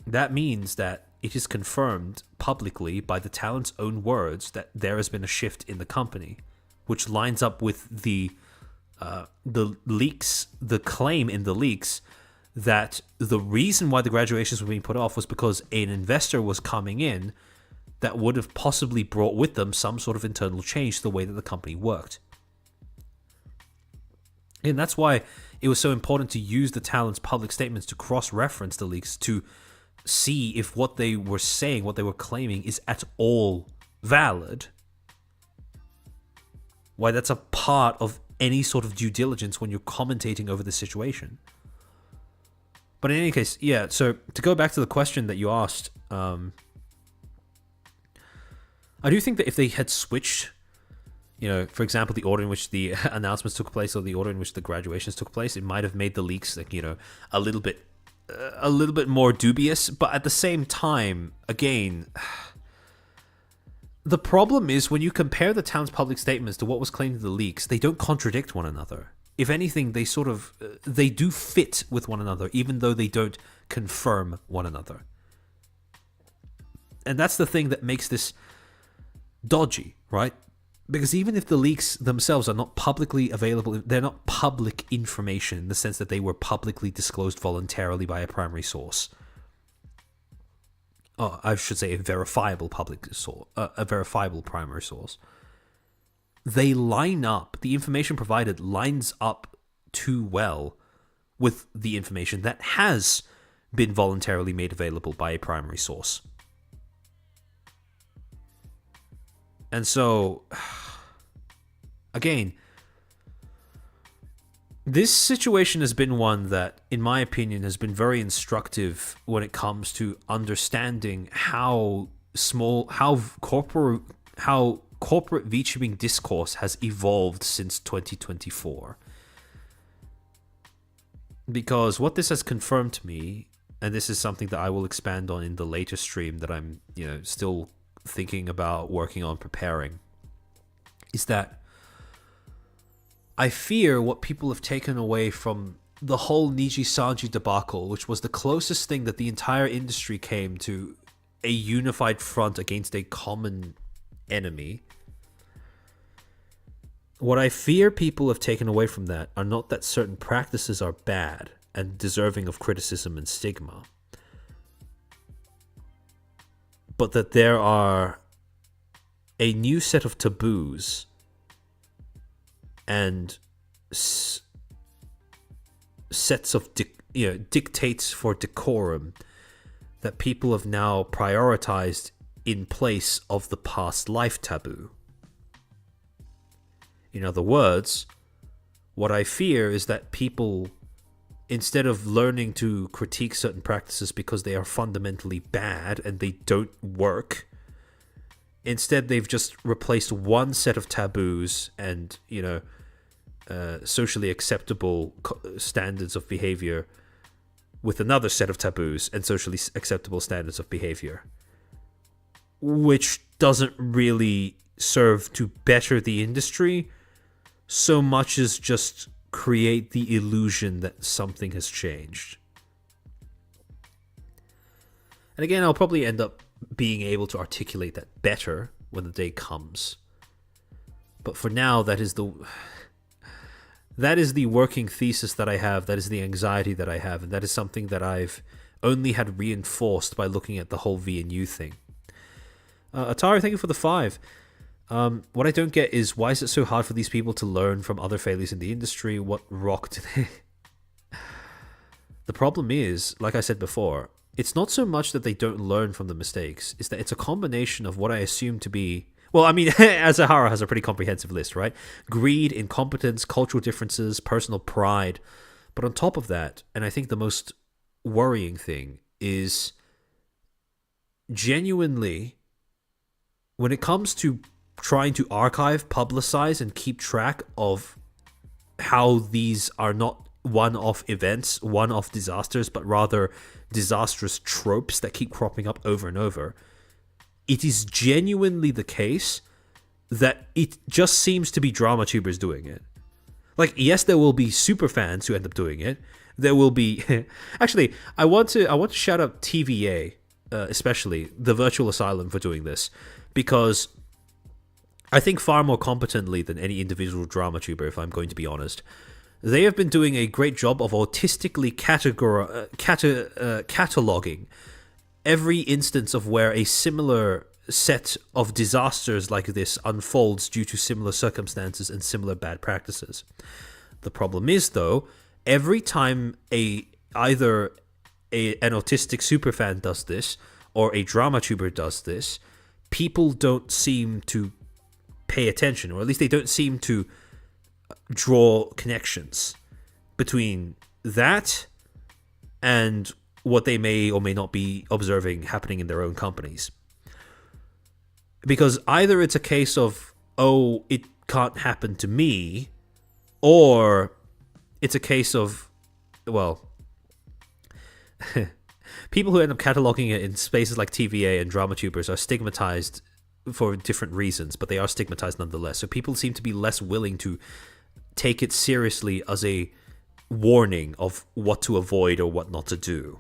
that means that it is confirmed publicly by the talent's own words that there has been a shift in the company, which lines up with the leaks, the claim in the leaks that the reason why the graduations were being put off was because an investor was coming in that would have possibly brought with them some sort of internal change to the way that the company worked. And that's why it was so important to use the talent's public statements to cross-reference the leaks to see if what they were saying, what they were claiming, is at all valid. Why that's a part of any sort of due diligence when you're commentating over the situation. But in any case, yeah, so to go back to the question that you asked, I do think that if they had switched, for example, the order in which the announcements took place or the order in which the graduations took place, it might have made the leaks, like, a little bit more dubious. But at the same time, again, the problem is when you compare the town's public statements to what was claimed in the leaks, they don't contradict one another. If anything, they do fit with one another, even though they don't confirm one another. And that's the thing that makes this dodgy, right? Because even if the leaks themselves are not publicly available, they're not public information in the sense that they were publicly disclosed voluntarily by a primary source. Oh, I should say a verifiable public source, a verifiable primary source. They line up, the information provided lines up too well with the information that has been voluntarily made available by a primary source. And so, again, this situation has been one that, in my opinion, has been very instructive when it comes to understanding how corporate VTubing discourse has evolved since 2024. Because what this has confirmed to me, and this is something that I will expand on in the later stream that I'm, still thinking about, working on, preparing, is that I fear what people have taken away from the whole Niji Sanji debacle, which was the closest thing that the entire industry came to a unified front against a common enemy. What I fear people have taken away from that are not that certain practices are bad and deserving of criticism and stigma, but that there are a new set of taboos and sets of dictates for decorum that people have now prioritized in place of the past life taboo. In other words, what I fear is that people, instead of learning to critique certain practices because they are fundamentally bad and they don't work, instead they've just replaced one set of taboos and, socially acceptable standards of behavior with another set of taboos and socially acceptable standards of behavior, which doesn't really serve to better the industry so much as just create the illusion that something has changed. And again, I'll probably end up being able to articulate that better when the day comes. But for now, that is the working thesis that I have, that is the anxiety that I have, and that is something that I've only had reinforced by looking at the whole VNU thing. Atari, thank you for the 5. What I don't get is, why is it so hard for these people to learn from other failures in the industry? What rock do they... The problem is, like I said before, it's not so much that they don't learn from the mistakes, it's that it's a combination of what I assume to be... Well, I mean, Azahara has a pretty comprehensive list, right? Greed, incompetence, cultural differences, personal pride. But on top of that, and I think the most worrying thing is genuinely when it comes to trying to archive, publicize, and keep track of how these are not one-off events, one-off disasters, but rather disastrous tropes that keep cropping up over and over, it is genuinely the case that it just seems to be drama tubers doing it. Like, yes, there will be super fans who end up doing it. There will be actually, I want to shout out TVA, especially the Virtual Asylum, for doing this, because I think far more competently than any individual drama tuber, if I'm going to be honest. They have been doing a great job of autistically cataloging every instance of where a similar set of disasters like this unfolds due to similar circumstances and similar bad practices. The problem is, though, every time either an autistic superfan does this or a drama tuber does this, people don't seem to pay attention, or at least they don't seem to draw connections between that and what they may or may not be observing happening in their own companies. Because either it's a case of, oh, it can't happen to me, or it's a case of, well, people who end up cataloging it in spaces like TVA and drama tubers are stigmatized for different reasons, but they are stigmatized nonetheless. So people seem to be less willing to take it seriously as a warning of what to avoid or what not to do,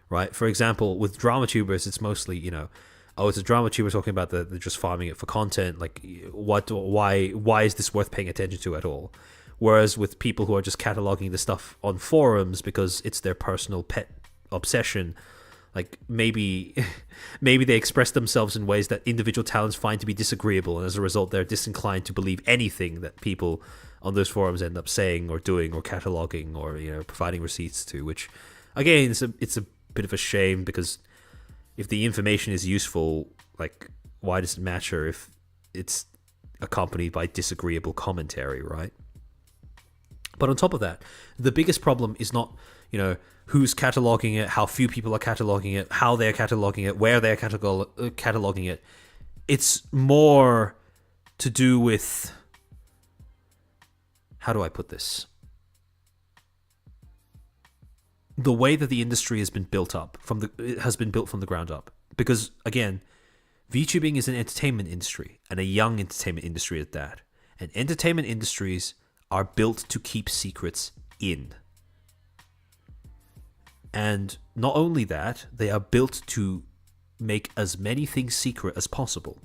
right? For example, with drama tubers, it's mostly, oh, it's a drama tuber talking about they're just farming it for content. Like, why is this worth paying attention to at all? Whereas with people who are just cataloging the stuff on forums because it's their personal pet obsession, like maybe they express themselves in ways that individual talents find to be disagreeable, and as a result, they're disinclined to believe anything that people on those forums end up saying or doing or cataloging or providing receipts to. Which, again, it's a bit of a shame, because if the information is useful, like, why does it matter if it's accompanied by disagreeable commentary, right? But on top of that, the biggest problem is not, who's cataloging it, how few people are cataloging it, how they're cataloging it, where they're cataloging it. It's more to do with, how do I put this? The way that the industry has been built up from the ground up. Because again, VTubing is an entertainment industry, and a young entertainment industry at that. And entertainment industries are built to keep secrets in. And not only that, they are built to make as many things secret as possible.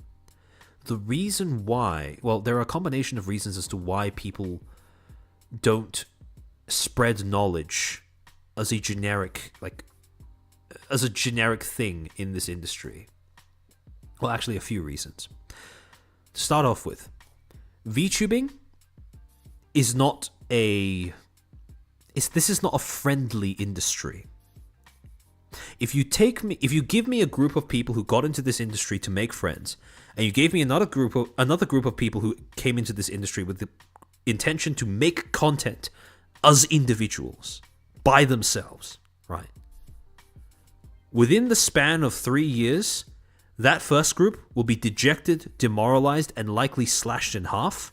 The reason why, well, there are a combination of reasons as to why people don't spread knowledge as a generic thing in this industry. Well, actually, a few reasons. To start off with, VTubing is not this is not a friendly industry. If you give me a group of people who got into this industry to make friends, and you gave me another group of people who came into this industry with the intention to make content as individuals by themselves, right? Within the span of 3 years, that first group will be dejected, demoralized, and likely slashed in half,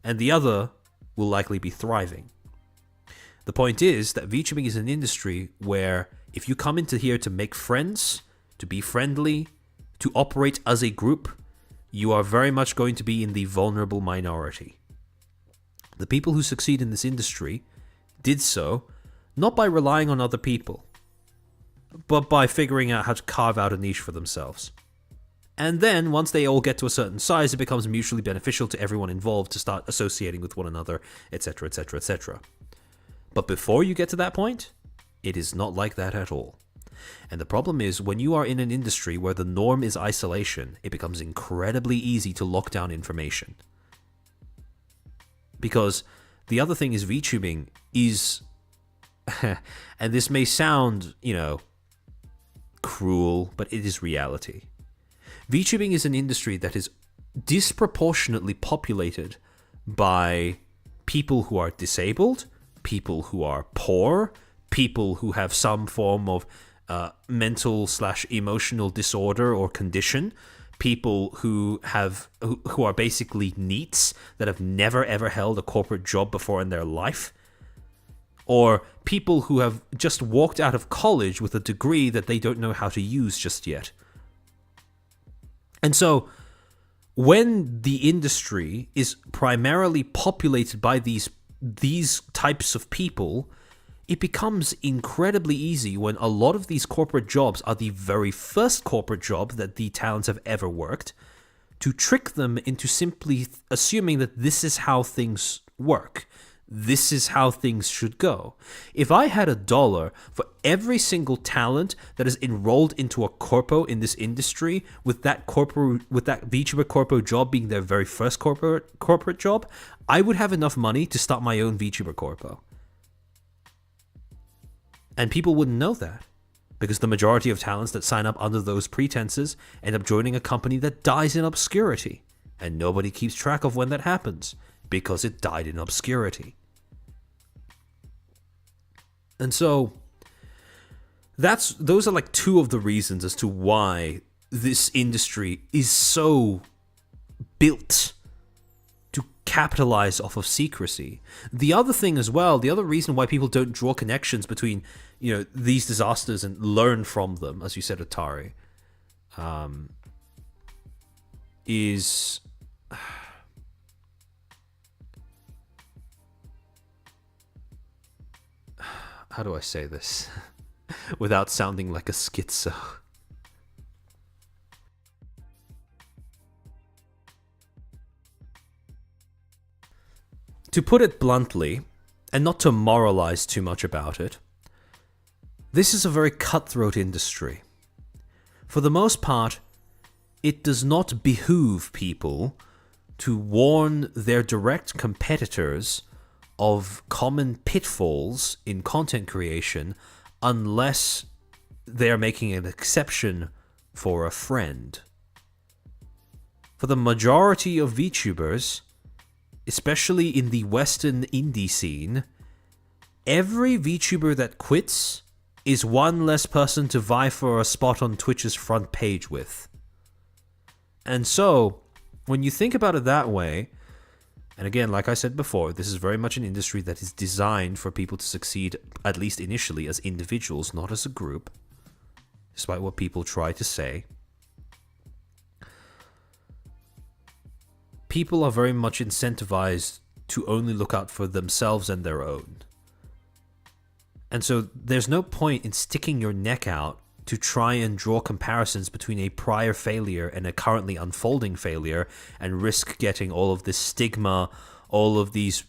and the other will likely be thriving. The point is that VTubing is an industry where if you come into here to make friends, to be friendly, to operate as a group, you are very much going to be in the vulnerable minority. The people who succeed in this industry did so not by relying on other people, but by figuring out how to carve out a niche for themselves. And then, once they all get to a certain size, it becomes mutually beneficial to everyone involved to start associating with one another, etc., etc., etc. But before you get to that point, it is not like that at all. And the problem is, when you are in an industry where the norm is isolation, it becomes incredibly easy to lock down information. Because the other thing is, VTubing is, and this may sound, cruel, but it is reality. VTubing is an industry that is disproportionately populated by people who are disabled, people who are poor, people who have some form of mental/emotional disorder or condition, people who are basically NEETs that have never ever held a corporate job before in their life, or people who have just walked out of college with a degree that they don't know how to use just yet. And so when the industry is primarily populated by these types of people, it becomes incredibly easy when a lot of these corporate jobs are the very first corporate job that the talents have ever worked, to trick them into simply assuming that this is how things work. This is how things should go. If I had $1 for every single talent that is enrolled into a corpo in this industry, with that VTuber corpo job being their very first corporate job, I would have enough money to start my own VTuber corpo. And people wouldn't know that, because the majority of talents that sign up under those pretenses end up joining a company that dies in obscurity, and nobody keeps track of when that happens, because it died in obscurity. And so those are like two of the reasons as to why this industry is so built to capitalize off of secrecy. The other thing as well, the other reason why people don't draw connections between, these disasters and learn from them, as you said, Atari, is how do I say this without sounding like a schizo? To put it bluntly, and not to moralize too much about it, this is a very cutthroat industry. For the most part, it does not behoove people to warn their direct competitors of common pitfalls in content creation unless they're making an exception for a friend. For the majority of VTubers, especially in the Western indie scene, every VTuber that quits is one less person to vie for a spot on Twitch's front page with. And so, when you think about it that way, and again, like I said before, this is very much an industry that is designed for people to succeed, at least initially, as individuals, not as a group, despite what people try to say. People are very much incentivized to only look out for themselves and their own. And so there's no point in sticking your neck out to try and draw comparisons between a prior failure and a currently unfolding failure and risk getting all of this stigma, all of these,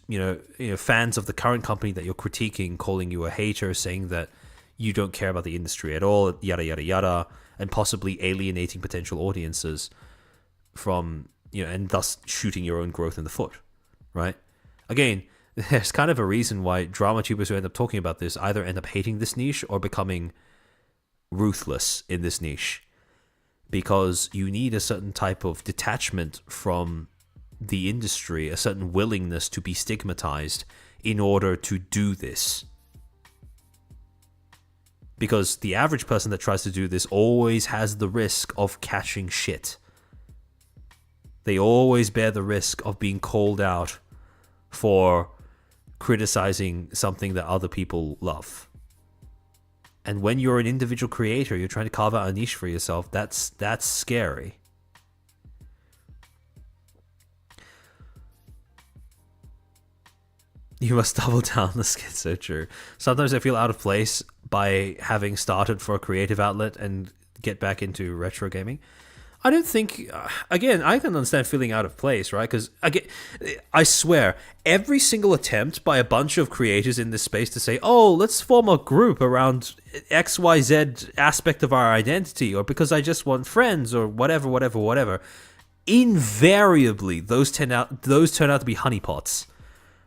fans of the current company that you're critiquing calling you a hater, saying that you don't care about the industry at all, yada, yada, yada, and possibly alienating potential audiences from, and thus shooting your own growth in the foot, right? Again, there's kind of a reason why drama tubers who end up talking about this either end up hating this niche or becoming ruthless in this niche, because you need a certain type of detachment from the industry, a certain willingness to be stigmatized in order to do this. Because the average person that tries to do this always has the risk of catching shit. They always bear the risk of being called out for criticizing something that other people love. And when you're an individual creator, you're trying to carve out a niche for yourself, that's scary. You must double down the schizo, true. Sometimes I feel out of place by having started for a creative outlet and get back into retro gaming. I don't think, again, I can understand feeling out of place, right? Because, I swear, every single attempt by a bunch of creators in this space to say, oh, let's form a group around XYZ aspect of our identity, or because I just want friends, or whatever, invariably, those turn out to be honeypots.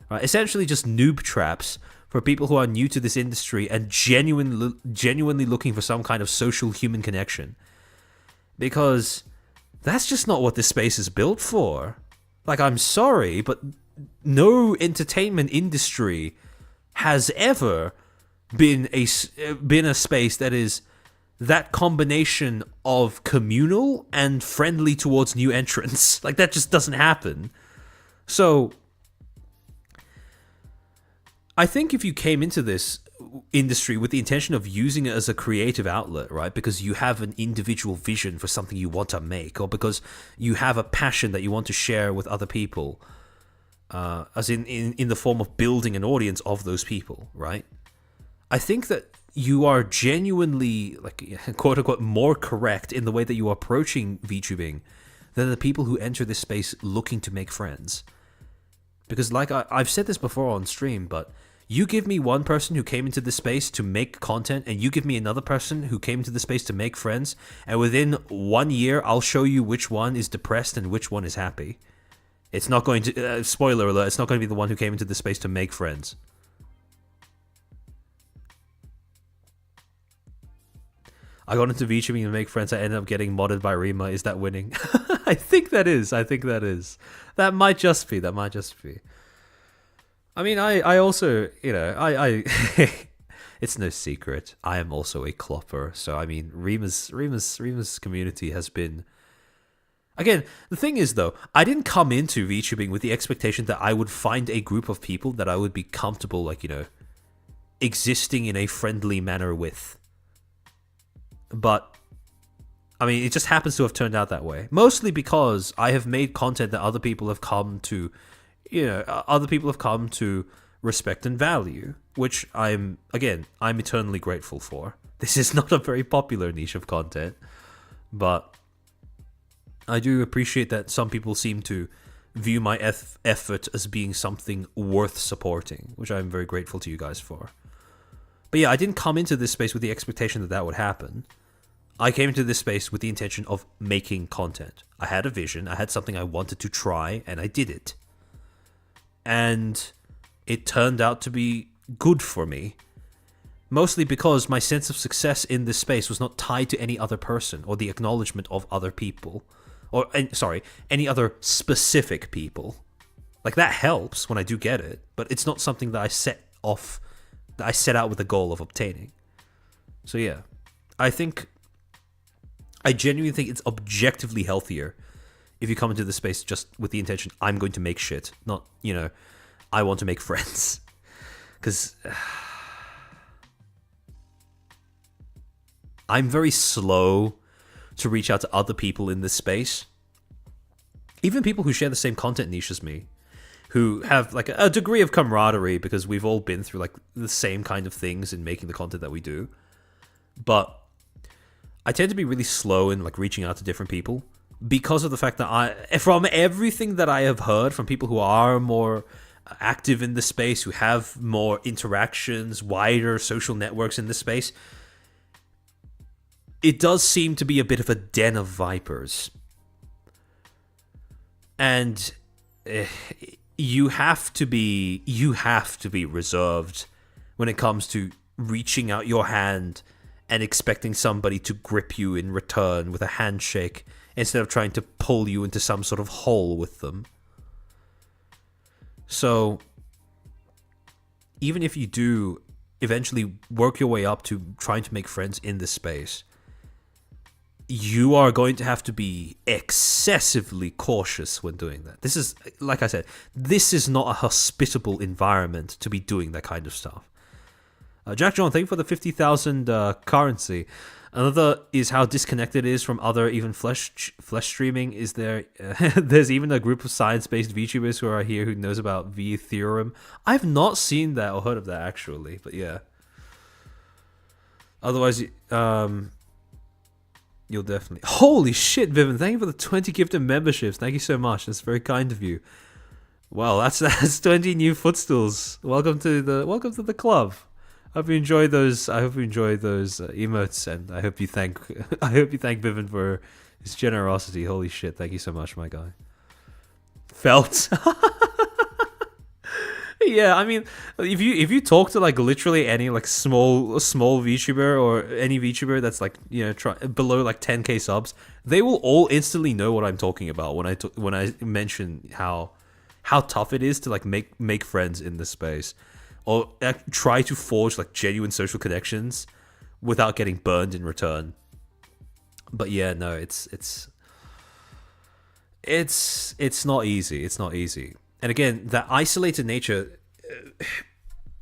Right? Essentially just noob traps for people who are new to this industry and genuinely looking for some kind of social human connection. Because that's just not what this space is built for. Like, I'm sorry, but no entertainment industry has ever been a space that is that combination of communal and friendly towards new entrants. Like, that just doesn't happen. So I think if you came into this industry with the intention of using it as a creative outlet, right, because you have an individual vision for something you want to make, or because you have a passion that you want to share with other people, as in the form of building an audience of those people, right? I think that you are genuinely, like, quote unquote, more correct in the way that you are approaching VTubing than the people who enter this space looking to make friends. Because, like, I've said this before on stream, but you give me one person who came into this space to make content, and you give me another person who came into the space to make friends, and within 1 year, I'll show you which one is depressed and which one is happy. It's not going to, spoiler alert, it's not going to be the one who came into this space to make friends. I got into VTubing to make friends. I ended up getting modded by Rima. Is that winning? I think that is. That might just be. I mean, I also, you know, I it's no secret, I am also a clopper. So, I mean, Rima's community has been... Again, the thing is, though, I didn't come into VTubing with the expectation that I would find a group of people that I would be comfortable, like, you know, existing in a friendly manner with. But, I mean, it just happens to have turned out that way. Mostly because I have made content that other people have come to, you know, respect and value, which I'm eternally grateful for. This is not a very popular niche of content, but I do appreciate that some people seem to view my effort as being something worth supporting, which I'm very grateful to you guys for. But yeah, I didn't come into this space with the expectation that that would happen. I came into this space with the intention of making content. I had a vision, I had something I wanted to try, and I did it. And it turned out to be good for me. Mostly because my sense of success in this space was not tied to any other person or the acknowledgement of other people. Any other specific people. Like, that helps when I do get it, but it's not something that I set out with the goal of obtaining. So yeah, I genuinely think it's objectively healthier if you come into the space just with the intention, I'm going to make shit, not, you know, I want to make friends. Because I'm very slow to reach out to other people in this space. Even people who share the same content niche as me, who have like a degree of camaraderie because we've all been through like the same kind of things in making the content that we do. But I tend to be really slow in like reaching out to different people because of the fact that from everything that I have heard from people who are more active in the space, who have more interactions, wider social networks in the space, it does seem to be a bit of a den of vipers. And you have to be reserved when it comes to reaching out your hand and expecting somebody to grip you in return with a handshake instead of trying to pull you into some sort of hole with them. So, even if you do eventually work your way up to trying to make friends in this space, you are going to have to be excessively cautious when doing that. This is, like I said, this is not a hospitable environment to be doing that kind of stuff. Jack John, thank you for the 50,000 currency. Another is how disconnected it is from other even flesh streaming. Is there? There's even a group of science-based VTubers who are here who knows about V theorem. I've not seen that or heard of that actually, but yeah. Otherwise, you'll definitely. Holy shit, Vivian! Thank you for the 20 gifted memberships. Thank you so much. That's very kind of you. Well, that's 20 new footstools. Welcome to the club. I hope you enjoy those emotes, and I hope you thank Vivian for his generosity. Holy shit! Thank you so much, my guy. Felt. Yeah, I mean, if you talk to like literally any like small VTuber or any VTuber that's like, you know, below like 10k subs, they will all instantly know what I'm talking about when I mention how tough it is to like make friends in this space. Or try to forge like genuine social connections without getting burned in return. But yeah, no, it's not easy. It's not easy. And again, that isolated nature,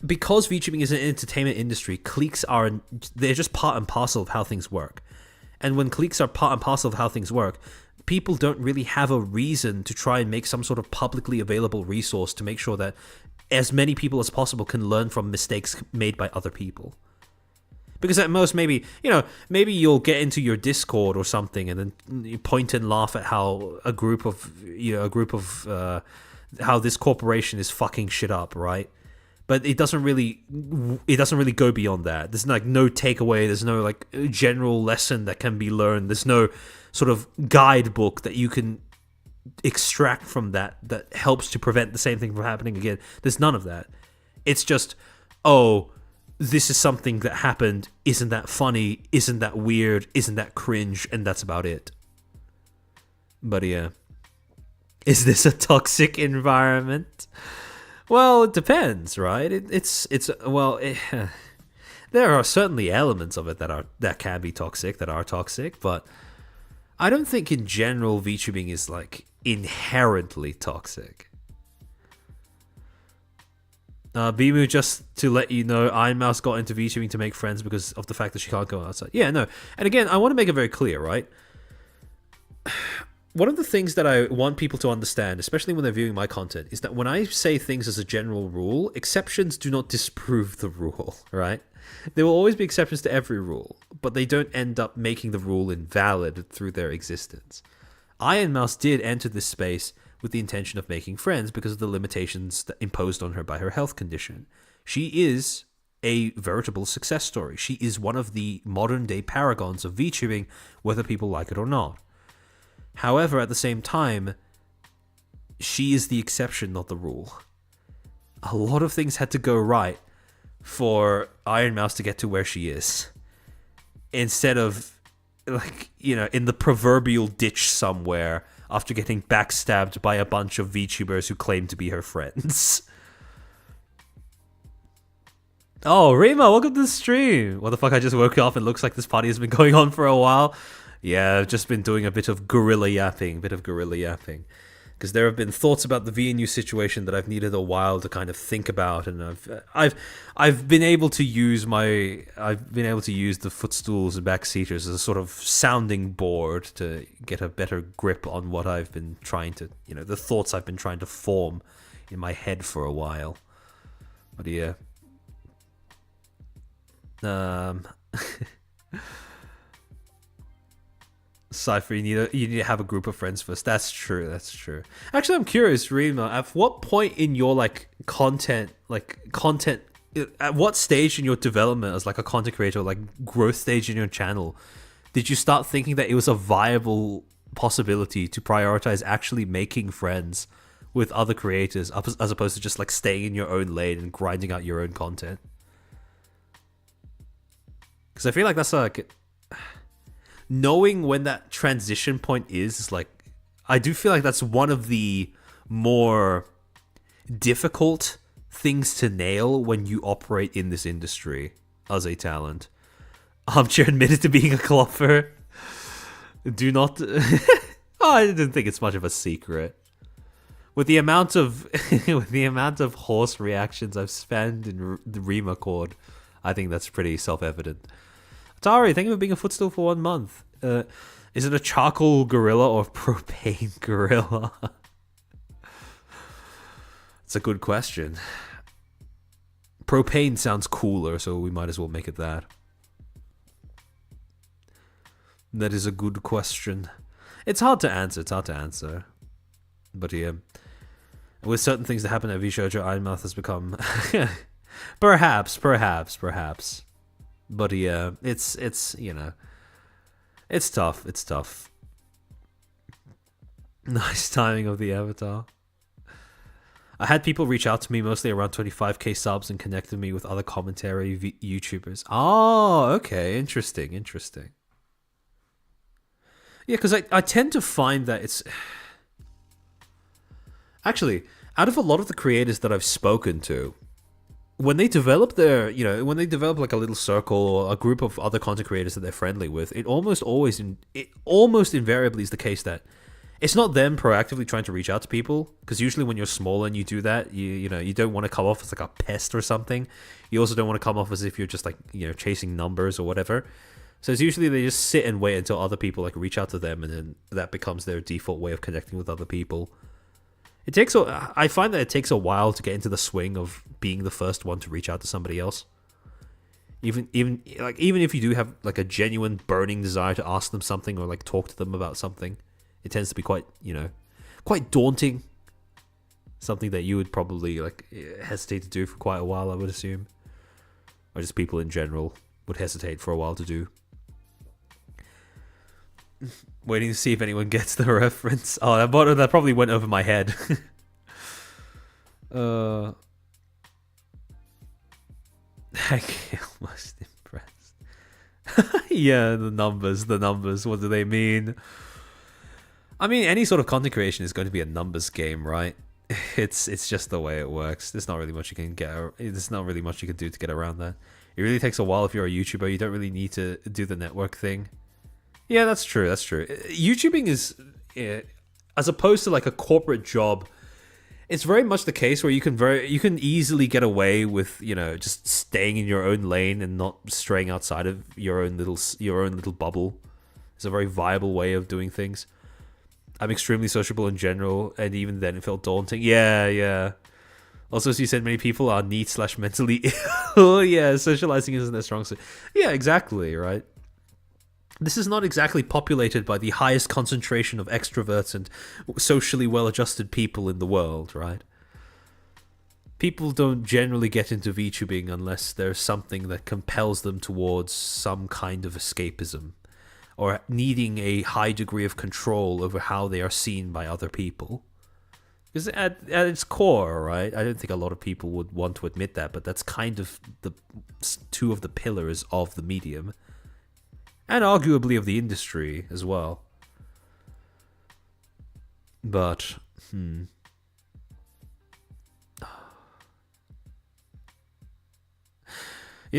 because VTubing is an entertainment industry, cliques they're just part and parcel of how things work. And when cliques are part and parcel of how things work, people don't really have a reason to try and make some sort of publicly available resource to make sure that as many people as possible can learn from mistakes made by other people. Because at most, maybe you'll get into your Discord or something, and then you point and laugh at how a group of how this corporation is fucking shit up, right? But it doesn't really go beyond that. There's like no takeaway. There's no like general lesson that can be learned. There's no sort of guidebook that you can extract from that helps to prevent the same thing from happening again. There's none of that. It's just, oh, this is something that happened. Isn't that funny? Isn't that weird? Isn't that cringe? And that's about it. But yeah. Is this a toxic environment? Well, it depends, right? There are certainly elements of it that can be toxic, that are toxic, but I don't think in general VTubing is like inherently toxic. Bimu, just to let you know, Iron Mouse got into VTubing to make friends because of the fact that she can't go outside. Yeah, no. And again, I want to make it very clear, right? One of the things that I want people to understand, especially when they're viewing my content, is that when I say things as a general rule, exceptions do not disprove the rule, right? There will always be exceptions to every rule, but they don't end up making the rule invalid through their existence. Iron Mouse did enter this space with the intention of making friends because of the limitations that imposed on her by her health condition. She is a veritable success story. She is one of the modern day paragons of VTubing, whether people like it or not. However, at the same time, she is the exception, not the rule. A lot of things had to go right for Iron Mouse to get to where she is. Instead of, like, in the proverbial ditch somewhere after getting backstabbed by a bunch of VTubers who claim to be her friends. Oh, Rima, welcome to the stream. What the fuck, I just woke up and looks like this party has been going on for a while. Yeah, I've just been doing a bit of guerrilla yapping. Because there have been thoughts about the VNU situation that I've needed a while to kind of think about, and I've been able to use the footstools and backseaters as a sort of sounding board to get a better grip on what I've been trying to, the thoughts I've been trying to form in my head for a while. But yeah. Cypher, you need to have a group of friends first. That's true. Actually, I'm curious, Rima, at what point in your content, at what stage in your development as like a content creator, growth stage in your channel, did you start thinking that it was a viable possibility to prioritize actually making friends with other creators as opposed to just staying in your own lane and grinding out your own content? Because I feel like that's knowing when that transition point is I do feel like that's one of the more difficult things to nail when you operate in this industry as a talent. Armchair admitted to being a clopper. Do not... I didn't think it's much of a secret. With the amount of horse reactions I've spammed in the Rima chord, I think that's pretty self-evident. Atari, thank you for being a footstool for 1 month. Is it a charcoal gorilla or a propane gorilla? It's a good question. Propane sounds cooler, so we might as well make it that. That is a good question. It's hard to answer. But yeah. With certain things that happen at VShojo, Ironmouth has become... Perhaps. But yeah, it's tough. Nice timing of the avatar. I had people reach out to me mostly around 25k subs and connected me with other commentary YouTubers. Oh, okay, interesting. Yeah, because I tend to find that it's... Actually, out of a lot of the creators that I've spoken to, when they develop their, when they develop like a little circle or a group of other content creators that they're friendly with, it almost invariably is the case that it's not them proactively trying to reach out to people, because usually when you're small and you do that, you don't want to come off as like a pest or something. You also don't want to come off as if you're just like, chasing numbers or whatever. So it's usually they just sit and wait until other people like reach out to them, and then that becomes their default way of connecting with other people. I find that it takes a while to get into the swing of being the first one to reach out to somebody else. Even if you do have like a genuine burning desire to ask them something or like talk to them about something, it tends to be quite daunting. Something that you would probably like hesitate to do for quite a while, I would assume, or just people in general would hesitate for a while to do. Waiting to see if anyone gets the reference. Oh, that probably went over my head. I get almost impressed. Yeah, the numbers. What do they mean? I mean, any sort of content creation is going to be a numbers game, right? It's just the way it works. There's not really much you can There's not really much you can do to get around that. It really takes a while if you're a YouTuber. You don't really need to do the network thing. Yeah, that's true. YouTubing is, as opposed to like a corporate job, it's very much the case where you can easily get away with just staying in your own lane and not straying outside of your own little bubble. It's a very viable way of doing things. I'm extremely sociable in general, and even then it felt daunting. Yeah. Also, as you said, many people are neat/mentally ill. Yeah, socializing isn't their strong suit. Yeah, exactly, right? This is not exactly populated by the highest concentration of extroverts and socially well-adjusted people in the world, right? People don't generally get into VTubing unless there's something that compels them towards some kind of escapism, or needing a high degree of control over how they are seen by other people. Because at its core, right, I don't think a lot of people would want to admit that, but that's kind of the two of the pillars of the medium. And arguably of the industry as well. But,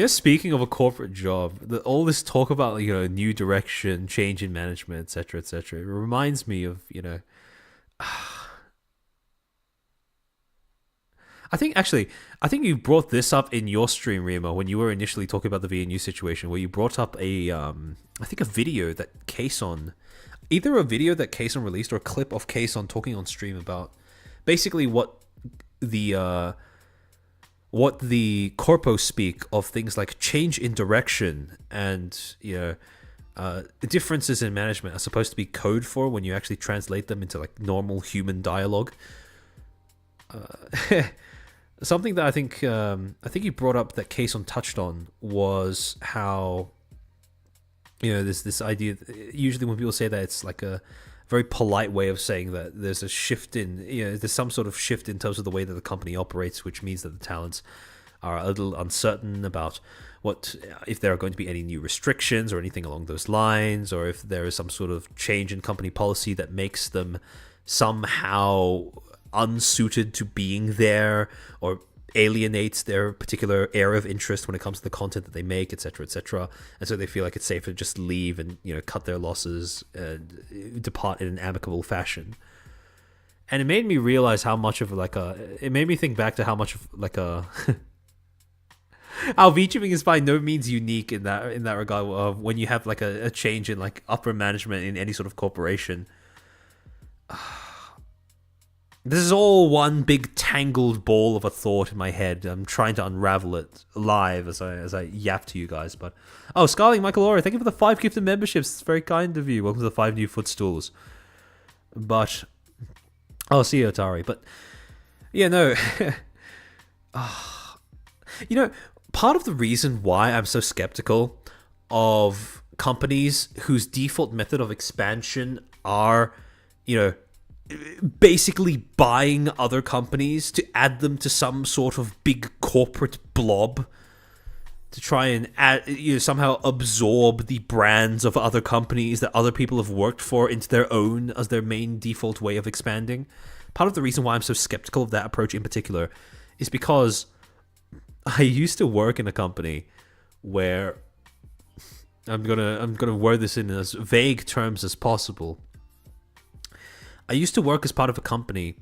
speaking of a corporate job, all this talk about, new direction, change in management, etc., it reminds me of, I think you brought this up in your stream, Rima, when you were initially talking about the VNU situation, where you brought up a video that Kayson, either a video that Kayson released or a clip of Kayson talking on stream about basically what the corpos speak of things like change in direction and differences in management are supposed to be code for when you actually translate them into like normal human dialogue. Something that I think you brought up that Kayson touched on was how this idea. Usually, when people say that, it's like a very polite way of saying that there's a shift in there's some sort of shift in terms of the way that the company operates, which means that the talents are a little uncertain about what if there are going to be any new restrictions or anything along those lines, or if there is some sort of change in company policy that makes them somehow unsuited to being there or alienates their particular area of interest when it comes to the content that they make, etc., and so they feel like it's safer to just leave and cut their losses and depart in an amicable fashion. And it made me realize how much of it made me think back to how much of how VTubing is by no means unique in that regard. When you have like a change in like upper management in any sort of corporation. This is all one big tangled ball of a thought in my head. I'm trying to unravel it live as I yap to you guys. But Scarling Michael Ora, thank you for the 5 gifted memberships. It's very kind of you. Welcome to the 5 new footstools. But see you, Atari. But part of the reason why I'm so skeptical of companies whose default method of expansion are, basically buying other companies to add them to some sort of big corporate blob to try and somehow absorb the brands of other companies that other people have worked for into their own as their main default way of expanding. Part of the reason why I'm so skeptical of that approach in particular is because I used to work in a company where I'm gonna word this in as vague terms as possible. I used to work as part of a company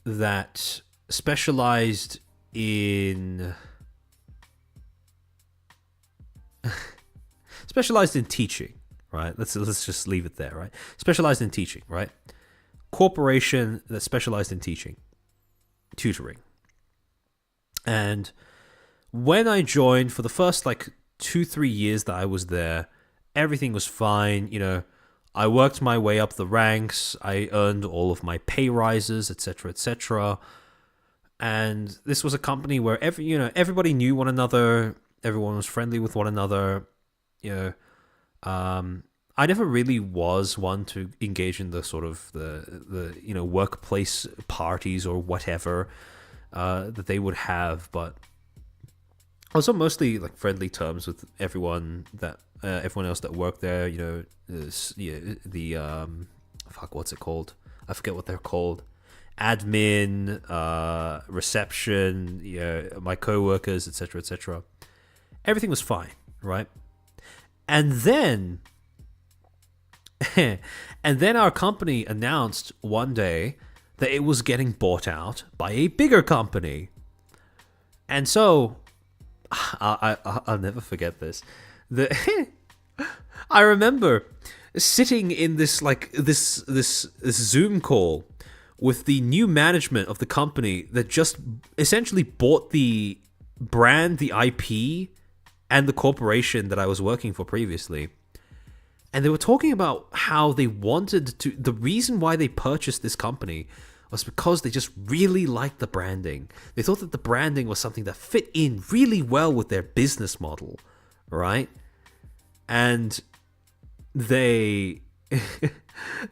that specialized in teaching, right? Let's just leave it there, right? Specialized in teaching, right? Corporation that specialized in teaching, tutoring. And when I joined, for the first like 2-3 years that I was there, everything was fine. You know, I worked my way up the ranks. I earned all of my pay rises, etc., etc. And this was a company where everybody knew one another. Everyone was friendly with one another. You know, I never really was one to engage in the sort of the workplace parties or whatever that they would have, but I was on mostly like friendly terms with everyone else that worked there. You know, what's it called? I forget what they're called. Admin, reception, my coworkers, etc., etc. Everything was fine, right? And then our company announced one day that it was getting bought out by a bigger company. And so I'll never forget this. I remember sitting in this Zoom call with the new management of the company that just essentially bought the brand, the IP, and the corporation that I was working for previously. And they were talking about how they wanted to... The reason why they purchased this company was because they just really liked the branding. They thought that the branding was something that fit in really well with their business model, right? And they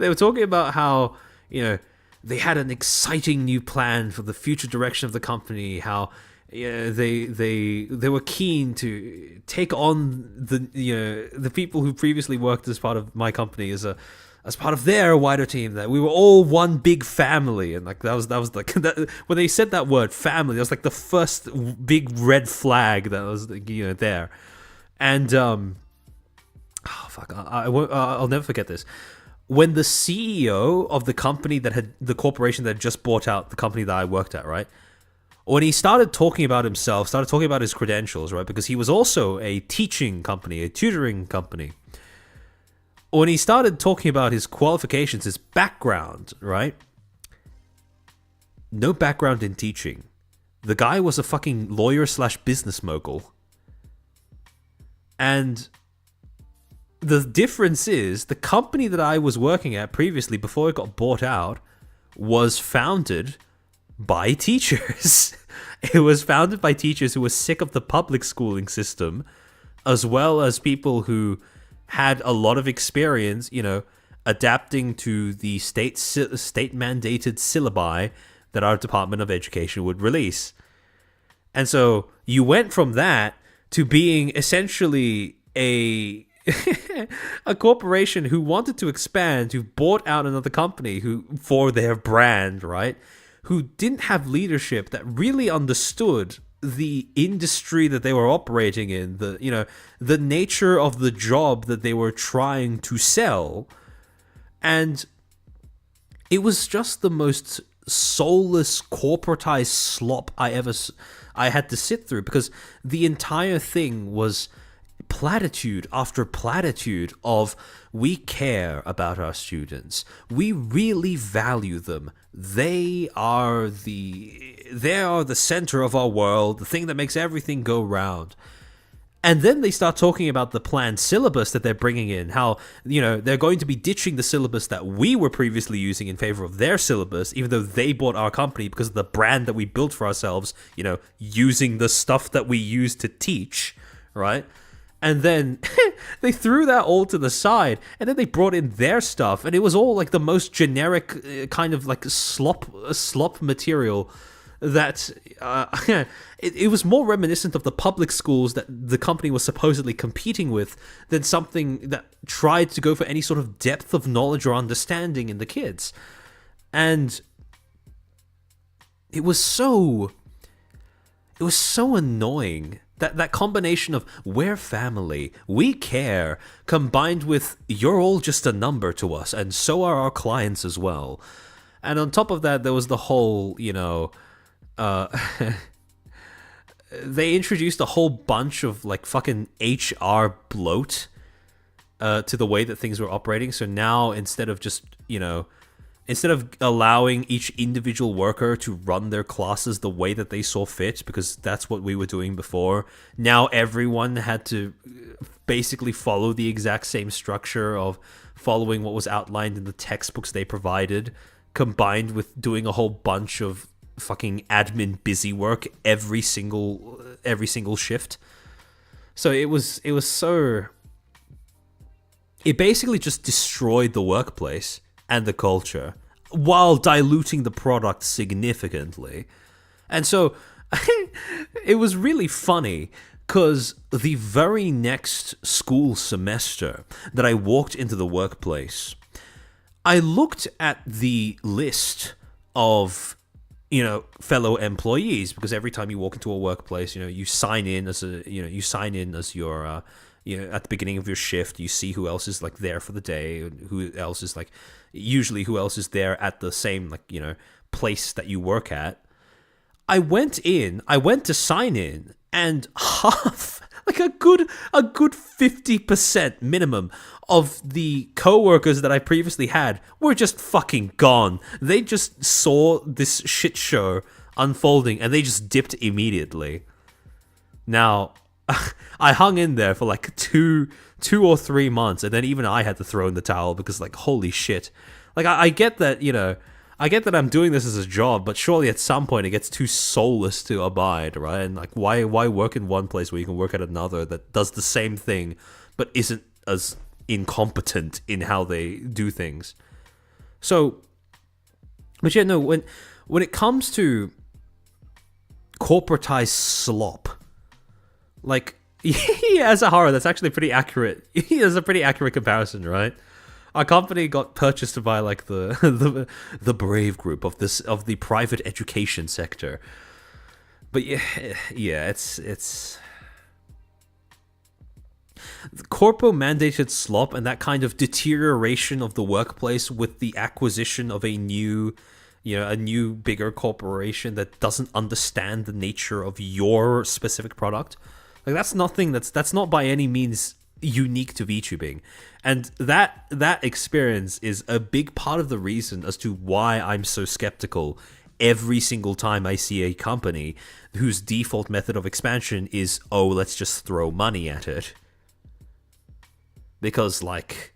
were talking about how, they had an exciting new plan for the future direction of the company, how they were keen to take on the people who previously worked as part of my company as part of their wider team, that we were all one big family. And like that was like when they said that word family, that was like the first big red flag that was there. And I'll never forget this. When the CEO of the company the corporation that had just bought out the company that I worked at, right? When he started talking about himself, started talking about his credentials, right? Because he was also a teaching company, a tutoring company. When he started talking about his qualifications, his background, right? No background in teaching. The guy was a fucking lawyer/business mogul. And the difference is, the company that I was working at previously, before it got bought out, was founded by teachers. It was founded by teachers who were sick of the public schooling system, as well as people who had a lot of experience, adapting to the state mandated syllabi that our Department of Education would release. And so you went from that to being essentially a corporation who wanted to expand, who bought out another company for their brand, right? Who didn't have leadership that really understood the industry that they were operating in, the nature of the job that they were trying to sell. And it was just the most soulless, corporatized slop I had to sit through, because the entire thing was platitude after platitude of, we care about our students, we really value them, they are the center of our world, the thing that makes everything go round. And then they start talking about the planned syllabus that they're bringing in, how they're going to be ditching the syllabus that we were previously using in favor of their syllabus, even though they bought our company because of the brand that we built for ourselves, using the stuff that we use to teach, right? And then they threw that all to the side, and then they brought in their stuff, and it was all like the most generic kind of like slop material that it was more reminiscent of the public schools that the company was supposedly competing with than something that tried to go for any sort of depth of knowledge or understanding in the kids. And it was it was so annoying. That combination of we're family, we care, combined with you're all just a number to us, and so are our clients as well. And on top of that, there was the whole, they introduced a whole bunch of like fucking HR bloat to the way that things were operating. So now instead of just, instead of allowing each individual worker to run their classes the way that they saw fit, because that's what we were doing before, now everyone had to basically follow the exact same structure of following what was outlined in the textbooks they provided, combined with doing a whole bunch of fucking admin busy work every single shift. So it basically just destroyed the workplace and the culture while diluting the product significantly. And so it was really funny because the very next school semester that I walked into the workplace, I looked at the list of fellow employees, because every time you walk into a workplace, you sign in as your at the beginning of your shift. You see who else is like there for the day, who else is there at the same place that you work at. I went to sign in, and half, like a good 50% minimum of the coworkers that I previously had were just fucking gone. They just saw this shit show unfolding and they just dipped immediately. Now, I hung in there for like two or 3 months, and then even I had to throw in the towel because, like, holy shit. Like, I get that, I get that I'm doing this as a job, but surely at some point it gets too soulless to abide, right? And like, why work in one place where you can work at another that does the same thing but isn't as incompetent in how they do things? So, but yeah, no, when it comes to corporatized slop, like, yeah, as a horror, that's actually pretty accurate. It's a pretty accurate comparison, right? Our company got purchased by like the Brave Group of the private education sector. But yeah, it's corpo mandated slop and that kind of deterioration of the workplace with the acquisition of a new bigger corporation that doesn't understand the nature of your specific product. Like, that's not by any means unique to VTubing, and that experience is a big part of the reason as to why I'm so skeptical every single time I see a company whose default method of expansion is, oh, let's just throw money at it. Because, like,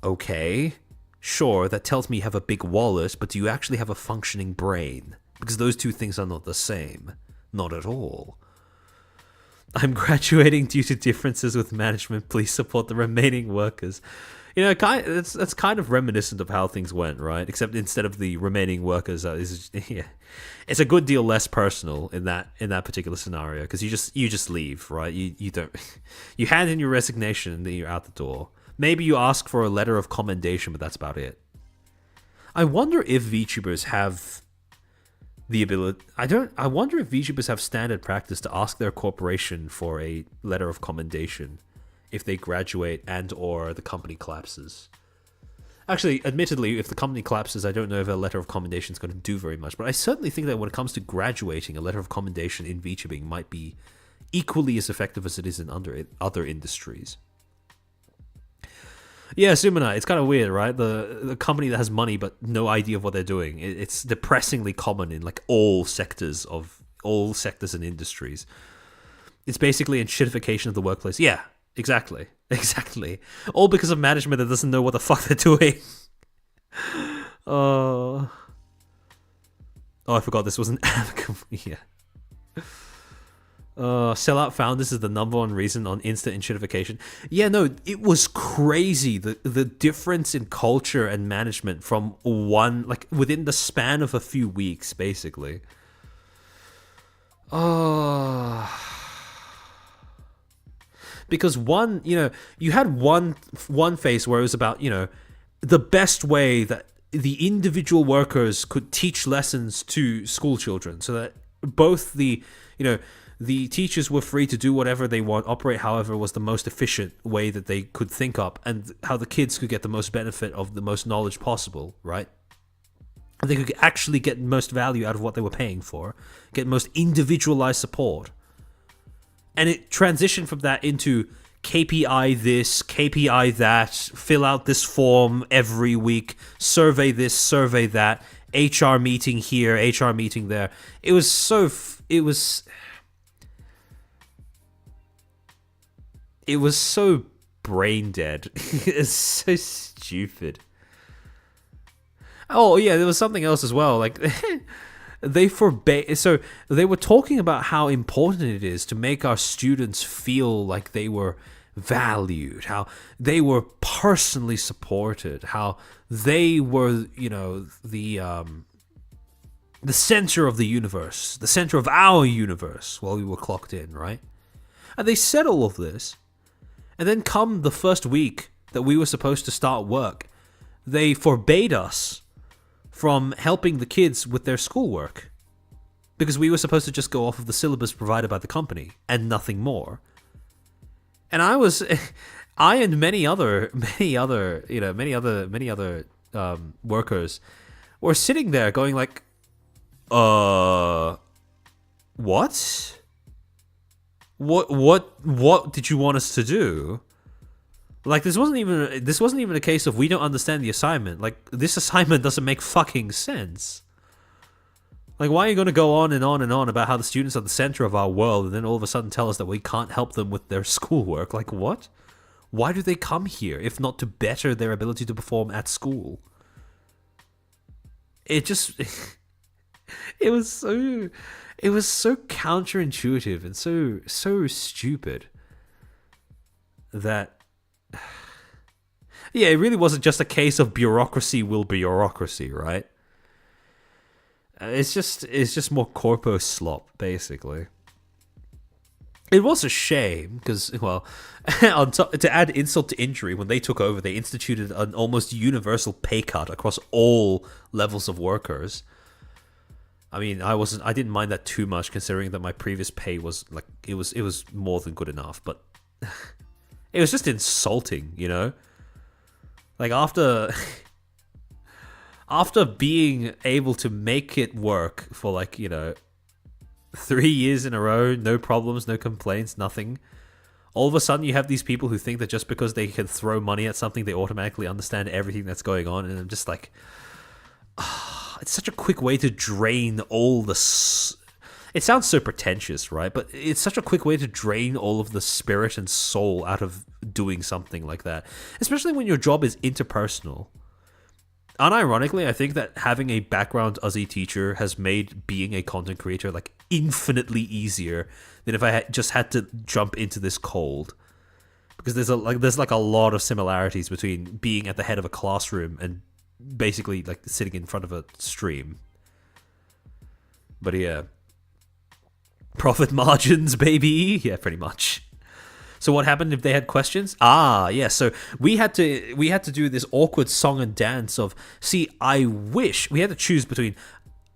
okay, sure, that tells me you have a big wallet, but do you actually have a functioning brain? Because those two things are not the same. Not at all. I'm graduating due to differences with management. Please support the remaining workers. That's kind of reminiscent of how things went, right? Except instead of the remaining workers, it's a good deal less personal in that particular scenario, because you just leave, right? You don't you hand in your resignation and then you're out the door. Maybe you ask for a letter of commendation, but that's about it. I wonder if VTubers have the ability. I wonder if VTubers have standard practice to ask their corporation for a letter of commendation if they graduate and or the company collapses. Actually, admittedly, if the company collapses, I don't know if a letter of commendation is going to do very much, but I certainly think that when it comes to graduating, a letter of commendation in VTubing might be equally as effective as it is in other industries. Yeah, Sumina, it's kind of weird, right? The company that has money but no idea of what they're doing. It's depressingly common in like all sectors and industries. It's basically a shitification of the workplace. Yeah, exactly. All because of management that doesn't know what the fuck they're doing. Oh, I forgot this was an amicable. Yeah. Sellout founders is the number one reason on instant shitification. Yeah, no, it was crazy. The difference in culture and management from within the span of a few weeks, basically. Because you had one phase where it was about, the best way that the individual workers could teach lessons to school children so that both the, the teachers were free to do whatever they want, operate however was the most efficient way that they could think up, and how the kids could get the most benefit of the most knowledge possible, right? And they could actually get most value out of what they were paying for, get most individualized support. And it transitioned from that into KPI this, KPI that, fill out this form every week, survey this, survey that, HR meeting here, HR meeting there. It was so brain dead. It's so stupid. Oh yeah, there was something else as well. Like they forbade. So they were talking about how important it is to make our students feel like they were valued, how they were personally supported, how they were, the center of the universe, the center of our universe while we were clocked in, right? And they said all of this, and then come the first week that we were supposed to start work, they forbade us from helping the kids with their schoolwork because we were supposed to just go off of the syllabus provided by the company and nothing more. And I and many other workers were sitting there going like, what? What did you want us to do? Like, this wasn't even a case of we don't understand the assignment. Like, this assignment doesn't make fucking sense. Like, why are you going to go on and on and on about how the students are the center of our world and then all of a sudden tell us that we can't help them with their schoolwork? Like, what? Why do they come here if not to better their ability to perform at school? It just... it was so counterintuitive and so stupid that... Yeah, it really wasn't just a case of bureaucracy will bureaucracy, right? It's just more corpo slop, basically. It was a shame because, well, to add insult to injury, when they took over, they instituted an almost universal pay cut across all levels of workers. I mean, I didn't mind that too much, considering that my previous pay was like it was more than good enough, but it was just insulting, Like after being able to make it work for 3 years in a row, no problems, no complaints, nothing. All of a sudden you have these people who think that just because they can throw money at something, they automatically understand everything that's going on, and I'm just like, it's such a quick way to drain all the... It sounds so pretentious, right? But it's such a quick way to drain all of the spirit and soul out of doing something like that. Especially when your job is interpersonal. Unironically, I think that having a background as a teacher has made being a content creator infinitely easier than if I just had to jump into this cold. Because there's a lot of similarities between being at the head of a classroom and basically sitting in front of a stream. But yeah. Profit margins, baby. Yeah, pretty much. So what happened if they had questions? Yeah. So we had to do this awkward song and dance of, I wish. We had to choose between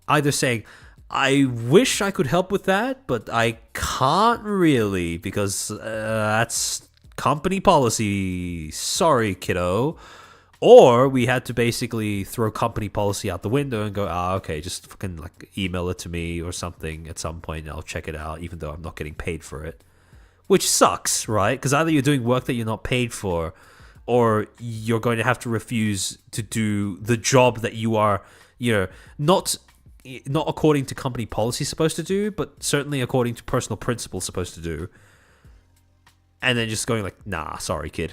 either saying, I wish I could help with that, but I can't really because that's company policy. Sorry, kiddo. Or we had to basically throw company policy out the window and go, okay, just fucking email it to me or something at some point and I'll check it out, even though I'm not getting paid for it. Which sucks, right? Because either you're doing work that you're not paid for, or you're going to have to refuse to do the job that you are, not according to company policy supposed to do, but certainly according to personal principles supposed to do. And then just going nah, sorry, kid.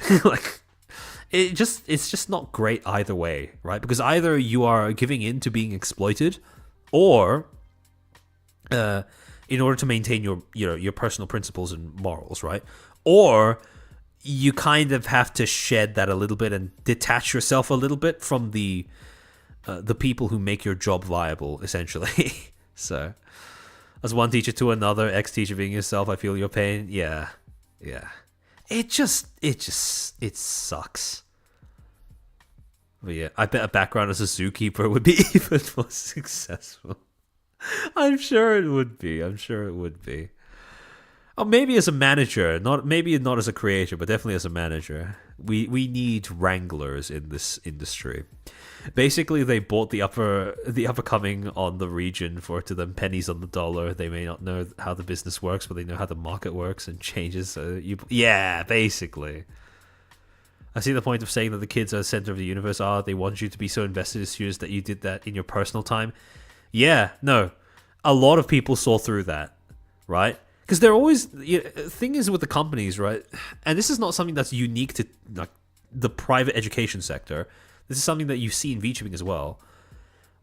It's just not great either way, right? Because either you are giving in to being exploited, or in order to maintain your personal principles and morals, right? Or you kind of have to shed that a little bit and detach yourself a little bit from the people who make your job viable, essentially. So, as one teacher to another, ex-teacher being yourself, I feel your pain. Yeah. It sucks. But yeah, I bet a background as a zookeeper would be even more successful. I'm sure it would be. I'm sure it would be. Or maybe as a manager, not as a creator, but definitely as a manager. We need wranglers in this industry. Basically, they bought the upper coming on the region for to them pennies on the dollar. They may not know how the business works, but they know how the market works and changes. Basically. I see the point of saying that the kids are the center of the universe. They want you to be so invested as students that you did that in your personal time. Yeah, no. A lot of people saw through that, right? Because they're always... thing is with the companies, right? And this is not something that's unique to like the private education sector. This is something that you see in VTubing as well.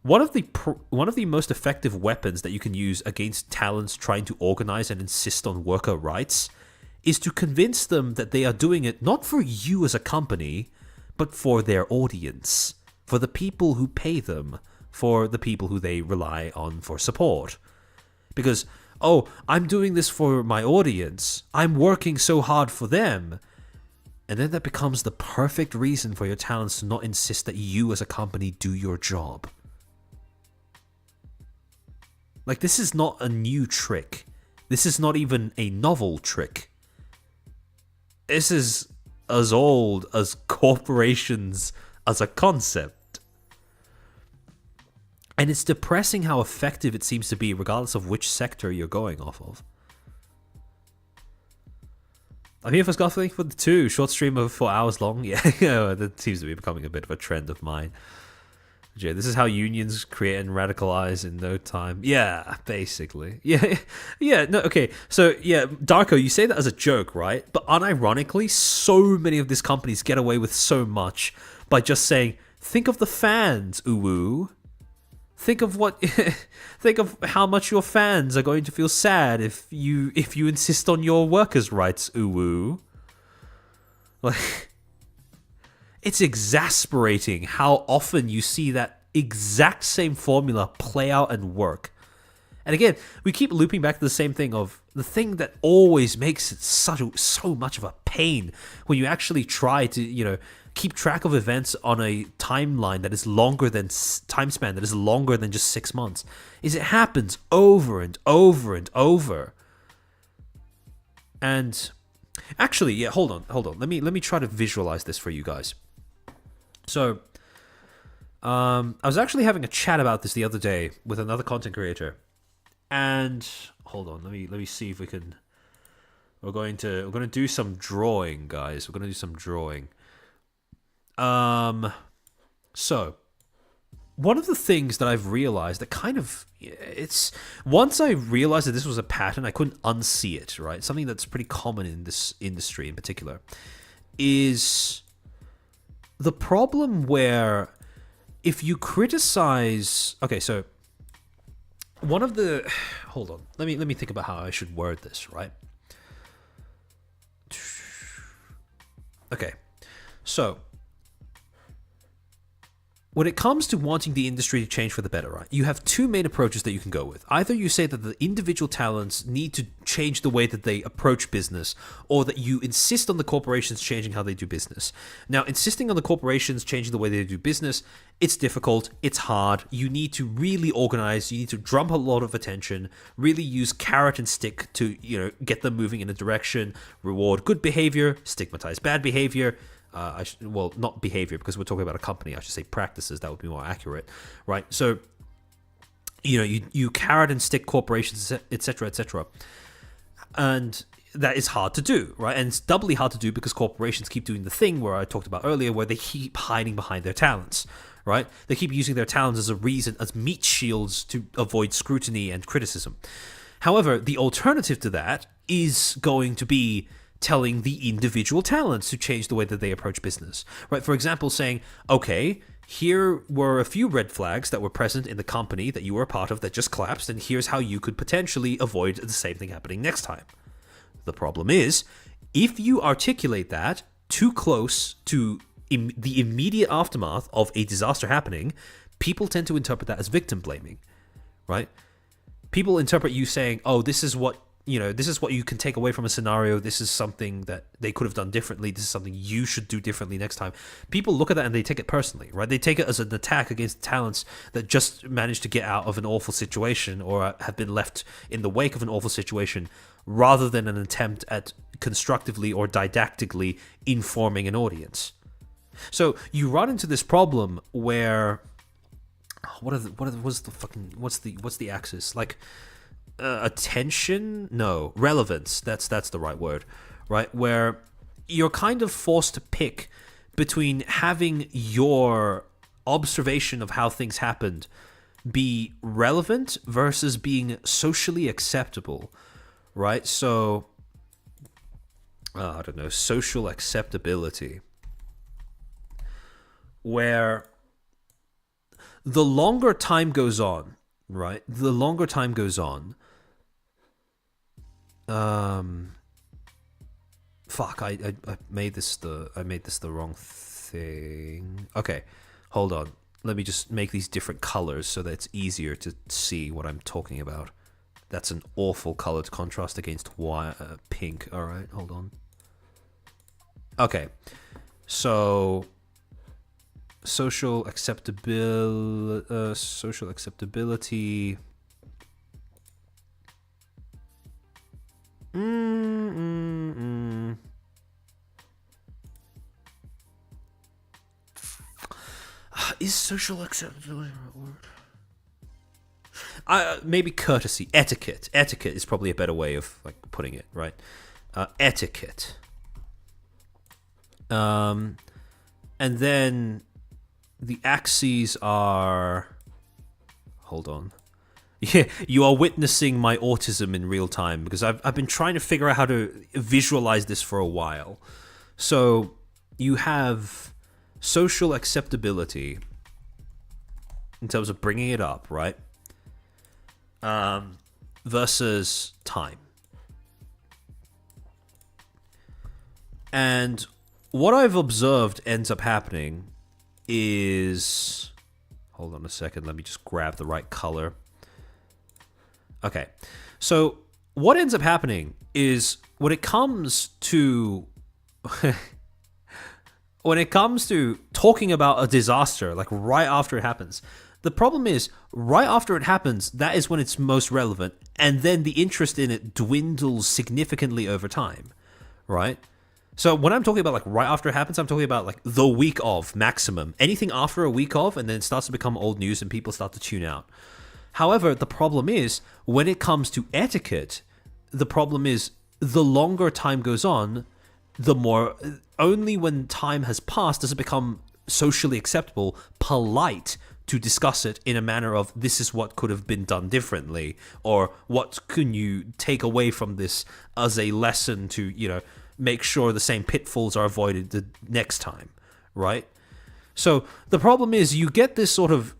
One of the most effective weapons that you can use against talents trying to organize and insist on worker rights is to convince them that they are doing it not for you as a company, but for their audience, for the people who pay them, for the people who they rely on for support. Because, I'm doing this for my audience, I'm working so hard for them, and then that becomes the perfect reason for your talents to not insist that you as a company do your job. Like, this is not a new trick. This is not even a novel trick. This is as old as corporations as a concept. And it's depressing how effective it seems to be, regardless of which sector you're going off of. I'm here for Scuffling for the 2. Short stream of 4 hours long. Yeah, that seems to be becoming a bit of a trend of mine. Jay, this is how unions create and radicalize in no time. Yeah, basically. Yeah, no, okay. So, yeah, Darko, you say that as a joke, right? But unironically, so many of these companies get away with so much by just saying, think of the fans, uwu. Think of how much your fans are going to feel sad if you insist on your workers' rights, uwu. Like, it's exasperating how often you see that exact same formula play out and work. And again, we keep looping back to the same thing of the thing that always makes it so much of a pain when you actually try to, keep track of events on a timeline that is longer than time span that is longer than just 6 months, is it happens over and over and over. And actually, yeah, hold on. Let me try to visualize this for you guys. So, I was actually having a chat about this the other day with another content creator, and hold on, let me see if we can. We're going to do some drawing, guys. We're going to do some drawing. So, one of the things that I've realized that once I realized that this was a pattern, I couldn't unsee it, right? Something that's pretty common in this industry in particular is the problem where if you criticize... Okay, so one of the... Hold on. Let me think about how I should word this, right? Okay. So, when it comes to wanting the industry to change for the better, right, you have 2 main approaches that you can go with. Either you say that the individual talents need to change the way that they approach business, or that you insist on the corporations changing how they do business. Now, insisting on the corporations changing the way they do business, it's difficult, it's hard, you need to really organize, you need to drum a lot of attention, really use carrot and stick to, get them moving in a direction, reward good behavior, stigmatize bad behavior. Not behavior, because we're talking about a company. I should say practices. That would be more accurate, right? So, you carrot and stick corporations, etc., etc., and that is hard to do, right? And it's doubly hard to do because corporations keep doing the thing where I talked about earlier, where they keep hiding behind their talents, right? They keep using their talents as a reason, as meat shields to avoid scrutiny and criticism. However, the alternative to that is going to be telling the individual talents to change the way that they approach business, right? For example, saying, okay, here were a few red flags that were present in the company that you were a part of that just collapsed, and here's how you could potentially avoid the same thing happening next time. The problem is, if you articulate that too close to the immediate aftermath of a disaster happening, people tend to interpret that as victim blaming, right? People interpret you saying, oh, this is what this is what you can take away from a scenario. This is something that they could have done differently. This is something you should do differently next time. People look at that and they take it personally, right? They take it as an attack against talents that just managed to get out of an awful situation or have been left in the wake of an awful situation, rather than an attempt at constructively or didactically informing an audience. So you run into this problem where what's the axis? Like attention? No, relevance. That's the right word, right? Where you're kind of forced to pick between having your observation of how things happened be relevant versus being socially acceptable, right? So I don't know, social acceptability, where the longer time goes on, right? The longer time goes on, I made this the wrong thing. Okay, hold on. Let me just make these different colors so that it's easier to see what I'm talking about. That's an awful color to contrast against pink. All right, hold on. Okay, so social acceptability. Is social acceptability the right word? Maybe courtesy, etiquette. Etiquette is probably a better way of putting it, right? Etiquette. And then the axes are. Hold on. Yeah, you are witnessing my autism in real time because I've been trying to figure out how to visualize this for a while. So you have social acceptability in terms of bringing it up, right? Versus time. And what I've observed ends up happening is... Hold on a second, let me just grab the right color. Okay, so what ends up happening is when it comes to talking about a disaster, like right after it happens, the problem is right after it happens, that is when it's most relevant, and then the interest in it dwindles significantly over time, right? So when I'm talking about right after it happens, I'm talking about the week of maximum. Anything after a week of, and then it starts to become old news and people start to tune out. However, the problem is, when it comes to etiquette, the problem is the longer time goes on, the more, only when time has passed does it become socially acceptable, polite to discuss it in a manner of this is what could have been done differently, or what can you take away from this as a lesson to, make sure the same pitfalls are avoided the next time, right? So the problem is you get this sort of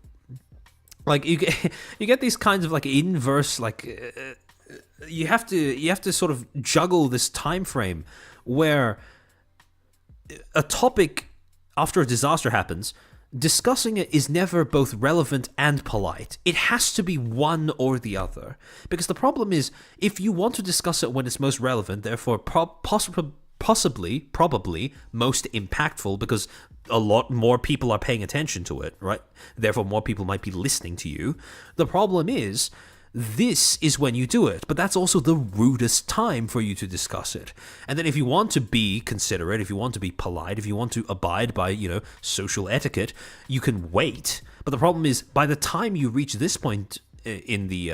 you get these kinds of inverse you have to sort of juggle this time frame where a topic after a disaster happens, discussing it is never both relevant and polite. It has to be one or the other. Because the problem is, if you want to discuss it when it's most relevant, therefore probably most impactful, because a lot more people are paying attention to it, right? Therefore, more people might be listening to you. The problem is, this is when you do it, but that's also the rudest time for you to discuss it. And then if you want to be considerate, if you want to be polite, if you want to abide by, social etiquette, you can wait. But the problem is, by the time you reach this point in the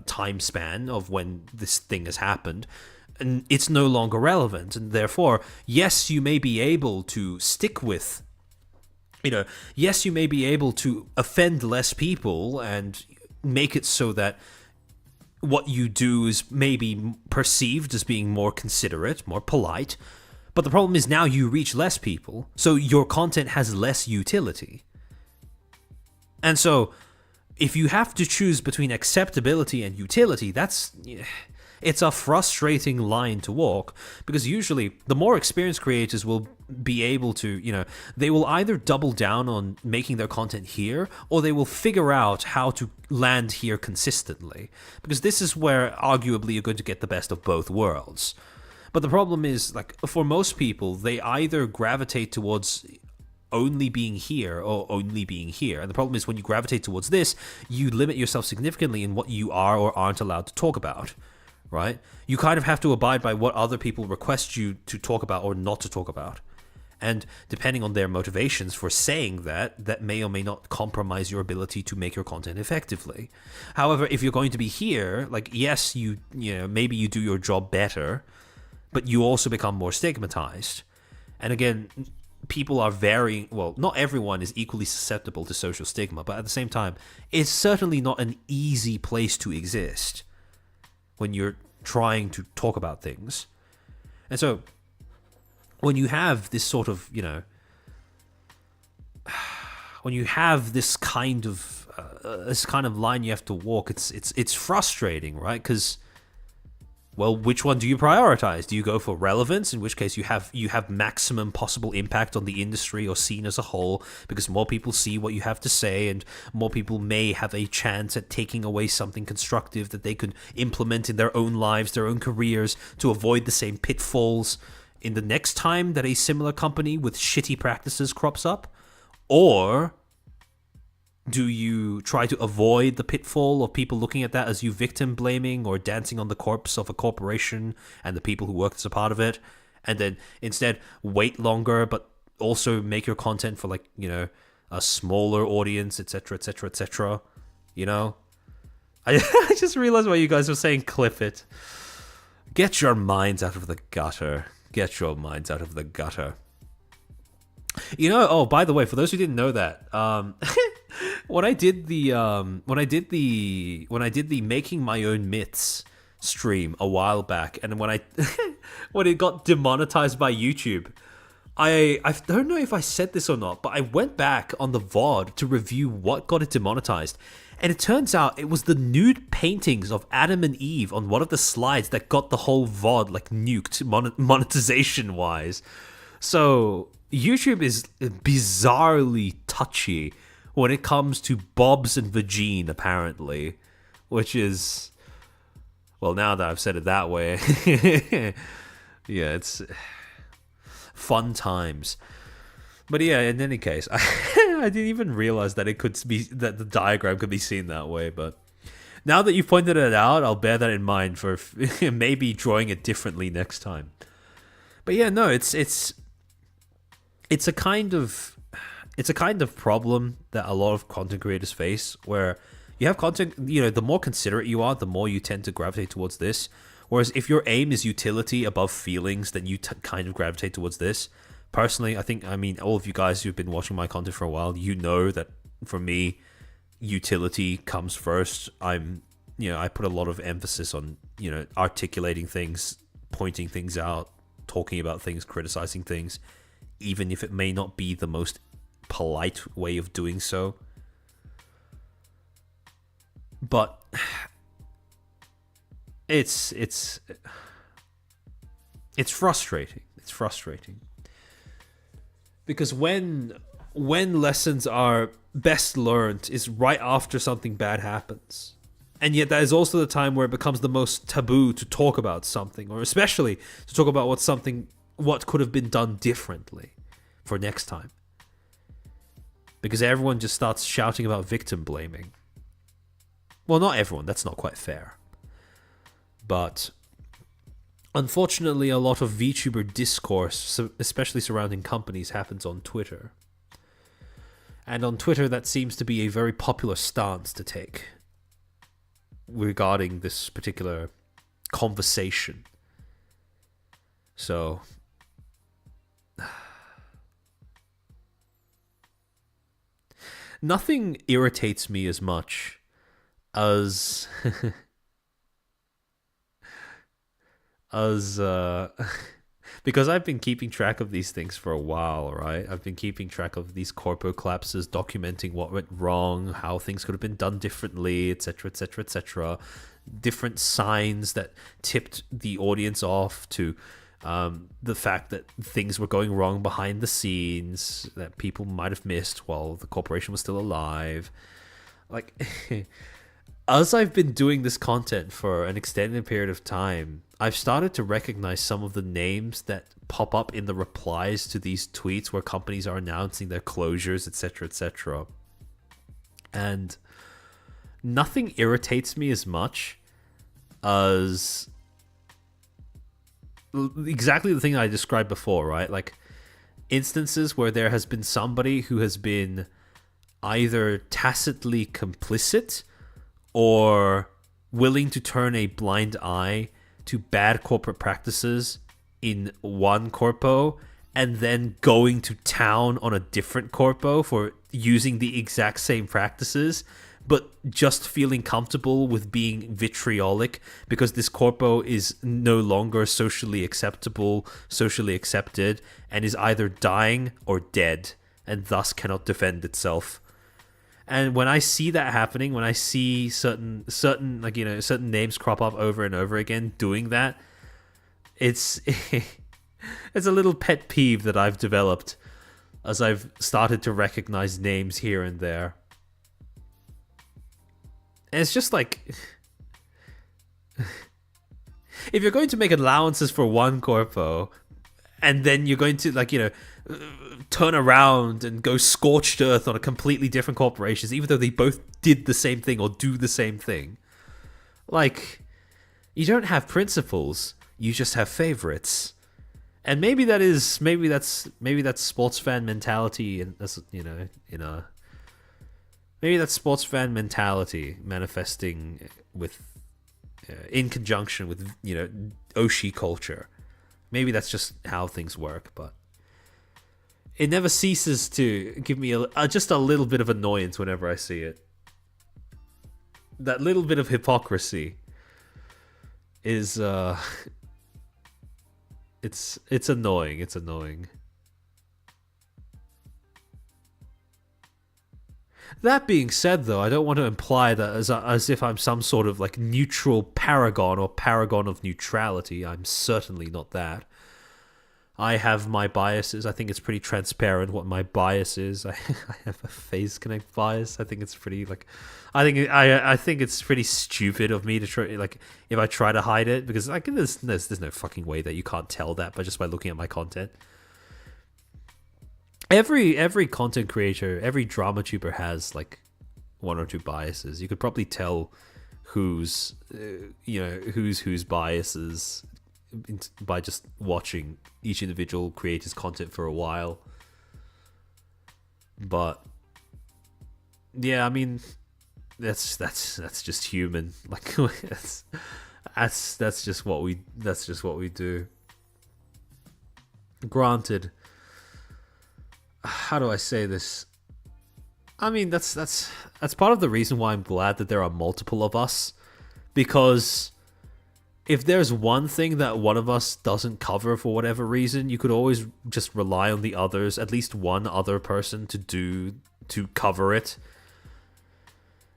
time span of when this thing has happened, and it's no longer relevant, and therefore, yes, you may be able to stick with, yes, you may be able to offend less people and make it so that what you do is maybe perceived as being more considerate, more polite, but the problem is now you reach less people, so your content has less utility. And so, if you have to choose between acceptability and utility, it's a frustrating line to walk, because usually the more experienced creators will be able to, they will either double down on making their content here, or they will figure out how to land here consistently. Because this is where arguably you're going to get the best of both worlds. But the problem is, like, for most people, they either gravitate towards only being here or only being here. And the problem is, when you gravitate towards this, you limit yourself significantly in what you are or aren't allowed to talk about, right? You kind of have to abide by what other people request you to talk about or not to talk about. And depending on their motivations for saying that, that may or may not compromise your ability to make your content effectively. However, if you're going to be here, like, yes, maybe you do your job better, but you also become more stigmatized. And again, people are varying. Well, not everyone is equally susceptible to social stigma, but at the same time, it's certainly not an easy place to exist when you're trying to talk about things. And so, when you have this sort of, when you have this kind of line you have to walk, it's frustrating, right? Because, well, which one do you prioritize? Do you go for relevance, in which case you have maximum possible impact on the industry or scene as a whole, because more people see what you have to say, and more people may have a chance at taking away something constructive that they could implement in their own lives, their own careers, to avoid the same pitfalls in the next time that a similar company with shitty practices crops up? Or do you try to avoid the pitfall of people looking at that as you victim blaming or dancing on the corpse of a corporation and the people who worked as a part of it, and then instead wait longer but also make your content for, like, a smaller audience, etc., etc., etc.? I just realized what you guys were saying. Clip it. Get your minds out of the gutter. Get your minds out of the gutter. Oh, by the way, for those who didn't know that, when I did the making my own myths stream a while back, and when it got demonetized by YouTube, I don't know if I said this or not, but I went back on the VOD to review what got it demonetized. And it turns out it was the nude paintings of Adam and Eve on one of the slides that got the whole VOD, like, nuked monetization-wise. So YouTube is bizarrely touchy when it comes to bobs and vagine, apparently. Which is... Well, now that I've said it that way... yeah, it's... fun times. But yeah, in any case, I didn't even realize that that the diagram could be seen that way. But now that you pointed it out, I'll bear that in mind for maybe drawing it differently next time. But yeah, no, it's a kind of problem that a lot of content creators face, where you have content, the more considerate you are, the more you tend to gravitate towards this. Whereas if your aim is utility above feelings, then you kind of gravitate towards this. Personally, all of you guys who've been watching my content for a while, that for me, utility comes first. I put a lot of emphasis on, articulating things, pointing things out, talking about things, criticizing things, even if it may not be the most polite way of doing so. But it's frustrating. It's frustrating. Because when lessons are best learned is right after something bad happens. And yet that is also the time where it becomes the most taboo to talk about something, or especially to talk about what could have been done differently for next time. Because everyone just starts shouting about victim blaming. Well, not everyone, that's not quite fair. But unfortunately, a lot of VTuber discourse, especially surrounding companies, happens on Twitter. And on Twitter, that seems to be a very popular stance to take regarding this particular conversation. So, nothing irritates me as much as because I've been keeping track of these things for a while, right? I've been keeping track of these corpo collapses, documenting what went wrong, how things could have been done differently, etc., etc., etc. Different signs that tipped the audience off to The fact that things were going wrong behind the scenes that people might have missed while the corporation was still alive. Like, as I've been doing this content for an extended period of time, I've started to recognize some of the names that pop up in the replies to these tweets where companies are announcing their closures, etc., etc. And nothing irritates me as much as exactly the thing I described before, right? Like, instances where there has been somebody who has been either tacitly complicit or willing to turn a blind eye to bad corporate practices in one corpo and then going to town on a different corpo for using the exact same practices, but just feeling comfortable with being vitriolic because this corpo is no longer socially acceptable, socially accepted, and is either dying or dead and thus cannot defend itself. And when I see that happening, when I see certain like, you know, certain names crop up over and over again doing that, it's it's a little pet peeve that I've developed as I've started to recognize names here and there. And it's just like, if you're going to make allowances for one corpo, and then you're going to, like, you know, turn around and go scorched earth on a completely different corporations, even though they both did the same thing or do the same thing. Like, you don't have principles, you just have favorites. And maybe that's sports fan mentality, and that's, you know, maybe that's sports fan mentality manifesting with in conjunction with, you know, Oshi culture. Maybe that's just how things work, but it never ceases to give me just a little bit of annoyance whenever I see it. That little bit of hypocrisy is it's annoying. It's annoying. That being said, though, I don't want to imply that as if I'm some sort of like neutral paragon or paragon of neutrality. I'm certainly not that. I have my biases. I think it's pretty transparent what my bias is. I have a phase connect bias. I think it's pretty like, I think it's pretty stupid of me to try, like, if I try to hide it, because like there's no fucking way that you can't tell that by just by looking at my content. Every content creator, every drama tuber has like one or two biases. You could probably tell whose biases by just watching each individual creator's content for a while. But yeah, I mean, that's just human. Like, that's just what we do. Granted, how do I say this? I mean, that's part of the reason why I'm glad that there are multiple of us, because if there's one thing that one of us doesn't cover for whatever reason, you could always just rely on the others, at least one other person to cover it.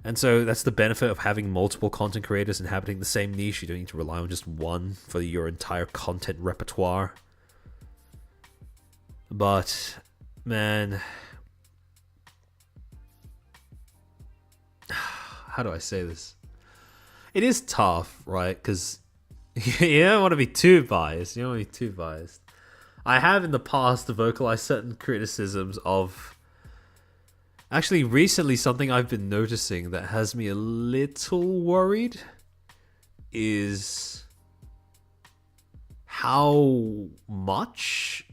And so that's the benefit of having multiple content creators inhabiting the same niche. You don't need to rely on just one for your entire content repertoire. But man, how do I say this? It is tough, right? Because you don't want to be too biased. You don't want to be too biased. I have in the past vocalized certain criticisms of... Actually, recently, something I've been noticing that has me a little worried is how much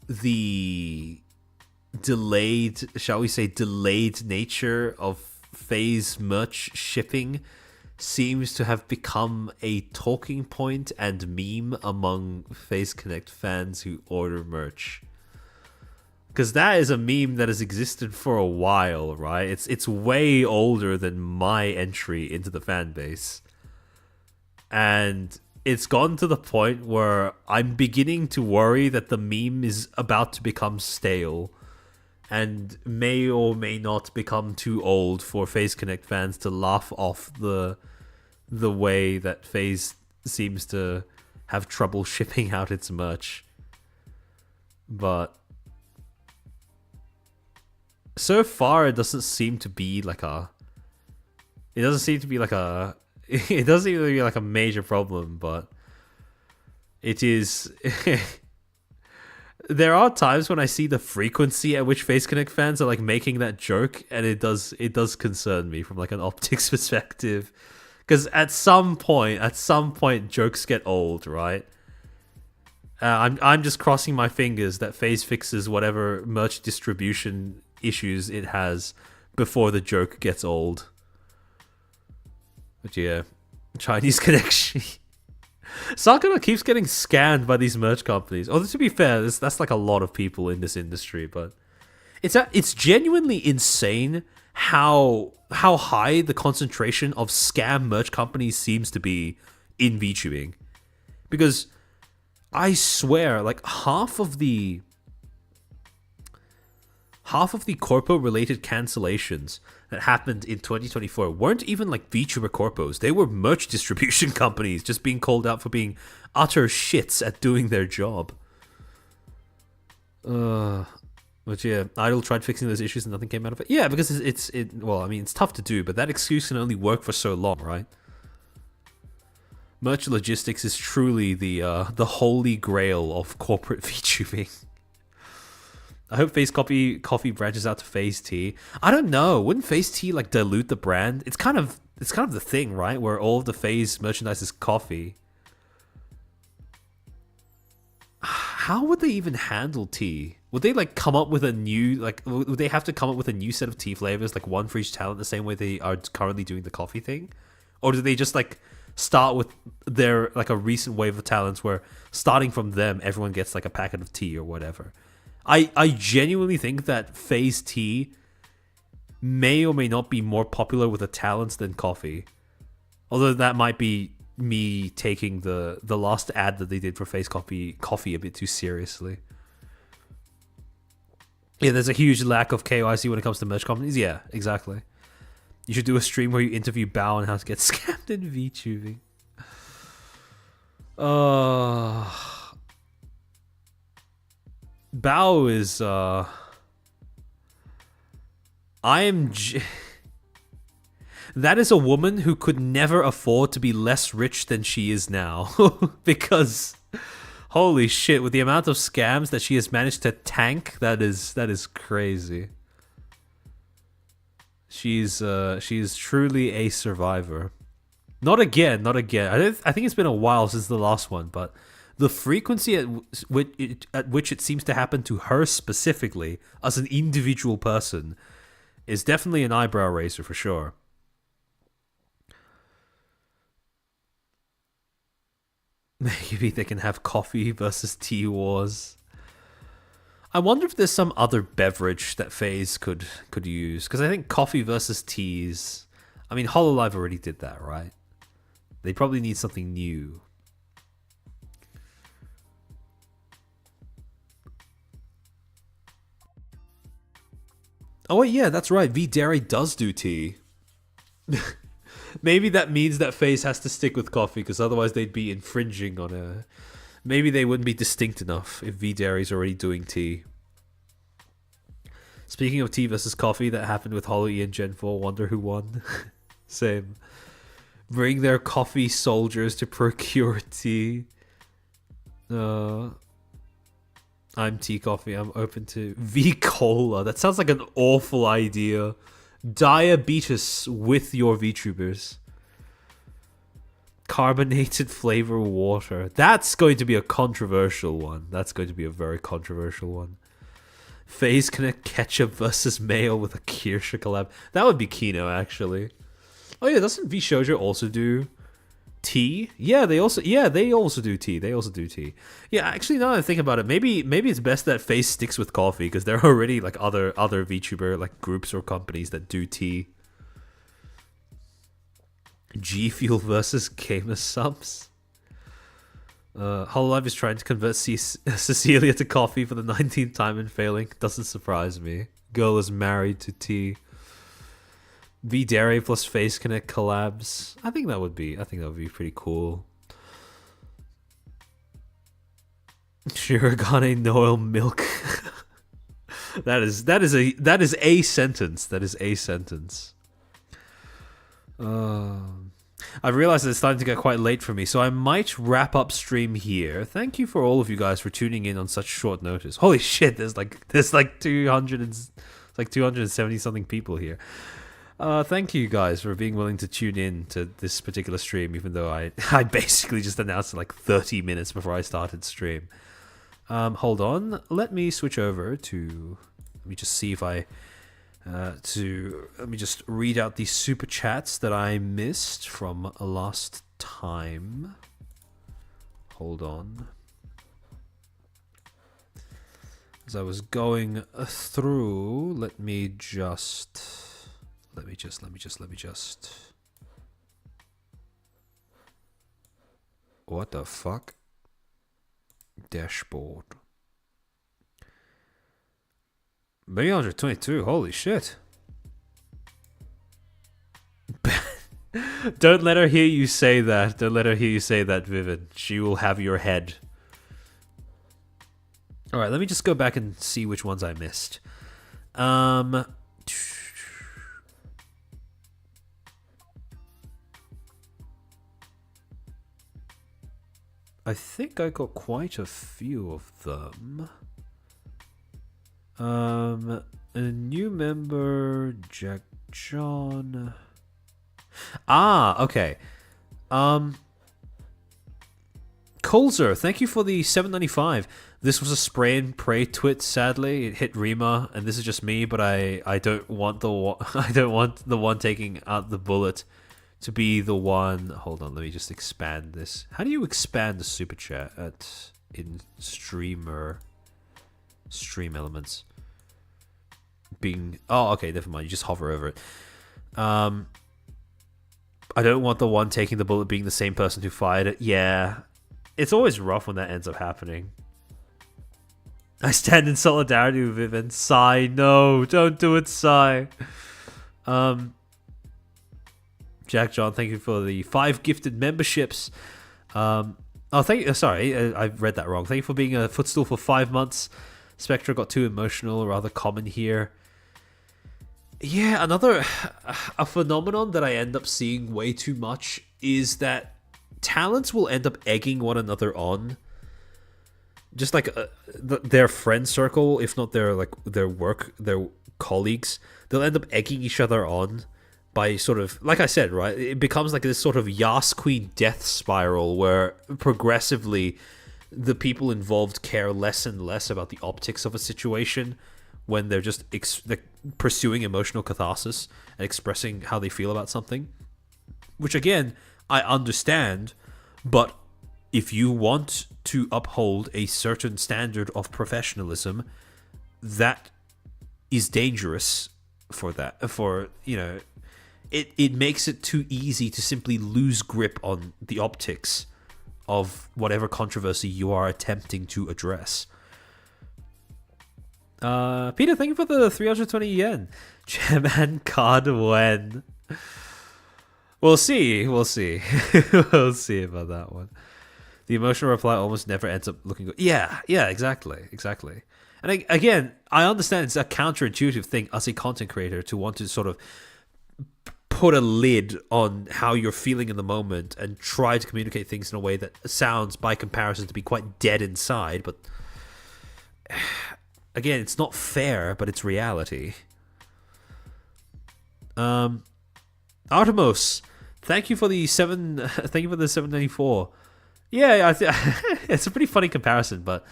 the delayed nature of phase merch shipping seems to have become a talking point and meme among Phase Connect fans who order merch. Because that is a meme that has existed for a while, right? It's way older than my entry into the fan base. And it's gone to the point where I'm beginning to worry that the meme is about to become stale and may or may not become too old for Phase Connect fans to laugh off the way that Phase seems to have trouble shipping out its merch. But so far, it doesn't seem to be like a. It doesn't seem to be like a. It doesn't seem to be like a major problem, but it is. There are times when I see the frequency at which Face Connect fans are like making that joke, and it does concern me from like an optics perspective, because at some point, jokes get old, right? I'm just crossing my fingers that Phase fixes whatever merch distribution issues it has before the joke gets old. But yeah, Chinese connection. Sakura keeps getting scanned by these merch companies. Although to be fair, that's like a lot of people in this industry, but it's genuinely insane how high the concentration of scam merch companies seems to be in VTubing. Because I swear, like half of the corpo-related cancellations that happened in 2024 weren't even like VTuber corpos. They were merch distribution companies just being called out for being utter shits at doing their job. But yeah, Idol tried fixing those issues and nothing came out of it. Yeah, because well, I mean, it's tough to do, but that excuse can only work for so long, right? Merch logistics is truly the holy grail of corporate VTubing. I hope Phase Coffee branches out to Phase Tea. I don't know. Wouldn't Phase Tea like dilute the brand? It's kind of the thing, right? Where all of the Phase merchandise is coffee. How would they even handle tea? Would they like come up with a new would they have to come up with a new set of tea flavors, like one for each talent, the same way they are currently doing the coffee thing? Or do they just like start with their like a recent wave of talents where starting from them everyone gets like a packet of tea or whatever? I genuinely think that Phase Tea may or may not be more popular with the talents than coffee. Although that might be me taking the last ad that they did for Phase Coffee a bit too seriously. Yeah, there's a huge lack of KYC when it comes to merch companies. Yeah, exactly. You should do a stream where you interview Bao on how to get scammed in VTubing. Bao is that is a woman who could never afford to be less rich than she is now. Because holy shit, with the amount of scams that she has managed to tank, that is crazy. She's truly a survivor. Not again. I think it's been a while since the last one, but the frequency at which it seems to happen to her specifically as an individual person is definitely an eyebrow raiser for sure. Maybe they can have coffee versus tea wars. I wonder if there's some other beverage that FaZe could use, because I think coffee versus teas. I mean, Hololive already did that, right? They probably need something new. Oh wait, yeah, that's right. V-Dairy does do tea. Maybe that means that FaZe has to stick with coffee, because otherwise they'd be infringing on a... Maybe they wouldn't be distinct enough if V-Dairy's already doing tea. Speaking of tea versus coffee, that happened with Holly and Gen 4. Wonder who won. Same. Bring their coffee soldiers to procure tea. I'm tea coffee. I'm open to V-Cola. That sounds like an awful idea. Diabetes with your VTubers. Carbonated flavor water. That's going to be a controversial one. That's going to be a very controversial one. FaZe Connect ketchup versus mayo with a Kirsche collab. That would be Kino, actually. Oh yeah, doesn't V Shoujo also do tea? Yeah, they also do tea. Yeah, actually, now that I think about it, maybe it's best that FaZe sticks with coffee, because there are already like other VTuber like groups or companies that do tea. G Fuel versus Gamer Subs. Hololive is trying to convert Cecilia to coffee for the 19th time and failing. Doesn't surprise me. Girl is married to tea. V-Dairy plus FaZe Connect collabs. I think that would be pretty cool. Shirogane Noel milk. that is a sentence. That is a sentence. I've realized that it's starting to get quite late for me, so I might wrap up stream here. Thank you for all of you guys for tuning in on such short notice. Holy shit, there's like 270 something people here. Thank you guys for being willing to tune in to this particular stream, even though I basically just announced it like 30 minutes before I started stream. Hold on, let me switch over to, let me just see if let me just read out the super chats that I missed from last time. Hold on. As I was going through, let me just. What the fuck? Dashboard. 122, holy shit. Don't let her hear you say that. Don't let her hear you say that, Vivid. She will have your head. Alright, let me just go back and see which ones I missed. I think I got quite a few of them. A new member, Jack John. Ah, okay. Colzer, thank you for the 7.95. This was a spray and pray twit. Sadly, it hit Rima, and this is just me. But I don't want the one taking out the bullet to be the one. Hold on, let me just expand this. How do you expand the super chat in stream elements? Oh, okay, never mind. You just hover over it. I don't want the one taking the bullet being the same person who fired it. Yeah, it's always rough when that ends up happening. I stand in solidarity with Vivian. Sigh, no, don't do it, Sigh. Jack John, thank you for the 5 gifted memberships. Oh, thank you. Sorry, I read that wrong. Thank you for being a Footstool for 5 months. Spectra got too emotional, rather common here. Yeah, a phenomenon that I end up seeing way too much is that talents will end up egging one another on. Just like their friend circle, if not their colleagues, they'll end up egging each other on by sort of, like I said, right? It becomes like this sort of Yas Queen death spiral where progressively the people involved care less and less about the optics of a situation when they're just pursuing emotional catharsis and expressing how they feel about something. Which again, I understand, but if you want to uphold a certain standard of professionalism, that is dangerous for that. For, you know, it makes it too easy to simply lose grip on the optics of whatever controversy you are attempting to address. Peter, thank you for the 320 yen. Chairman card when? We'll see. We'll see about that one. The emotional reply almost never ends up looking good. Yeah, exactly. And again, I understand it's a counterintuitive thing as a content creator to want to sort of put a lid on how you're feeling in the moment and try to communicate things in a way that sounds, by comparison, to be quite dead inside. But again, it's not fair, but it's reality. Artemis, thank you for the 794. Yeah, it's a pretty funny comparison, but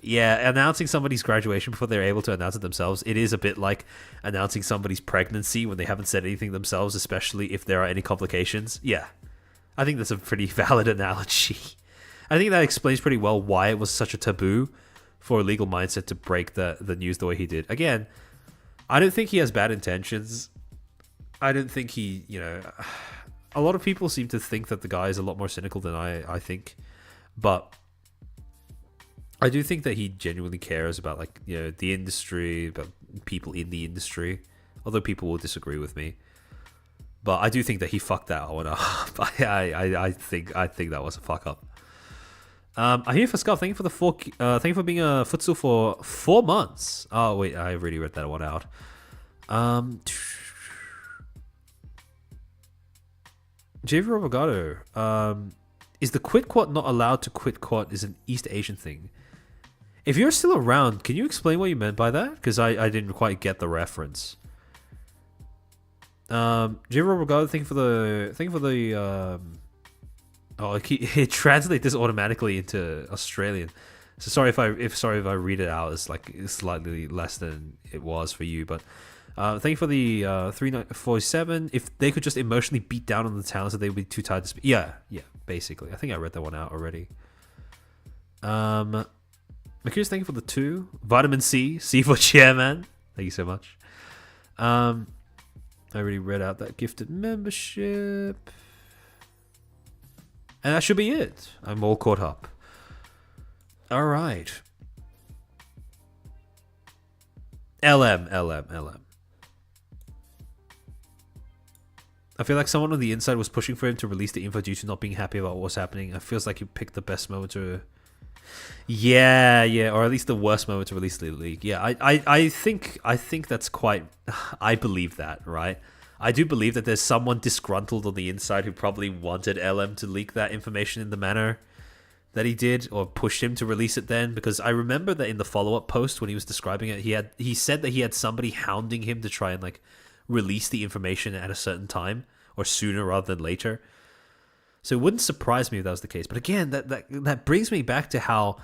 yeah, announcing somebody's graduation before they're able to announce it themselves, it is a bit like announcing somebody's pregnancy when they haven't said anything themselves, especially if there are any complications. Yeah, I think that's a pretty valid analogy. I think that explains pretty well why it was such a taboo for Legal Mindset to break the news the way he did. Again, I don't think he has bad intentions. I don't think he, a lot of people seem to think that the guy is a lot more cynical than I think, but I do think that he genuinely cares about, like, the industry, about people in the industry, although people will disagree with me. But I do think that he fucked that one up. I think that was a fuck up. I'm here for Scarf. Thank you for the thank you for being a Footstool for 4 months. Oh wait, I already read that one out. JV Robogato. Is the quit quad not allowed to quit quad is an East Asian thing? If you're still around, can you explain what you meant by that? Because I didn't quite get the reference. JV Robogato, thank you for the oh, it translates this automatically into Australian. So sorry if I read it out as like slightly less than it was for you, but thank you for the 3947. If they could just emotionally beat down on the talents, they would be too tired to speak. Yeah, basically. I think I read that one out already. Mercurius, thank you for the 2. Vitamin C for chairman. Thank you so much. I already read out that gifted membership. And that should be it. I'm all caught up. All right. LM. I feel like someone on the inside was pushing for him to release the info due to not being happy about what was happening. It feels like he picked the best moment to... Yeah, or at least the worst moment to release the leak. Yeah, I think that's quite... I believe that, right? I do believe that there's someone disgruntled on the inside who probably wanted LM to leak that information in the manner that he did, or pushed him to release it then, because I remember that in the follow-up post when he was describing it, he said that he had somebody hounding him to try and like release the information at a certain time, or sooner rather than later. So it wouldn't surprise me if that was the case. But again, that brings me back to how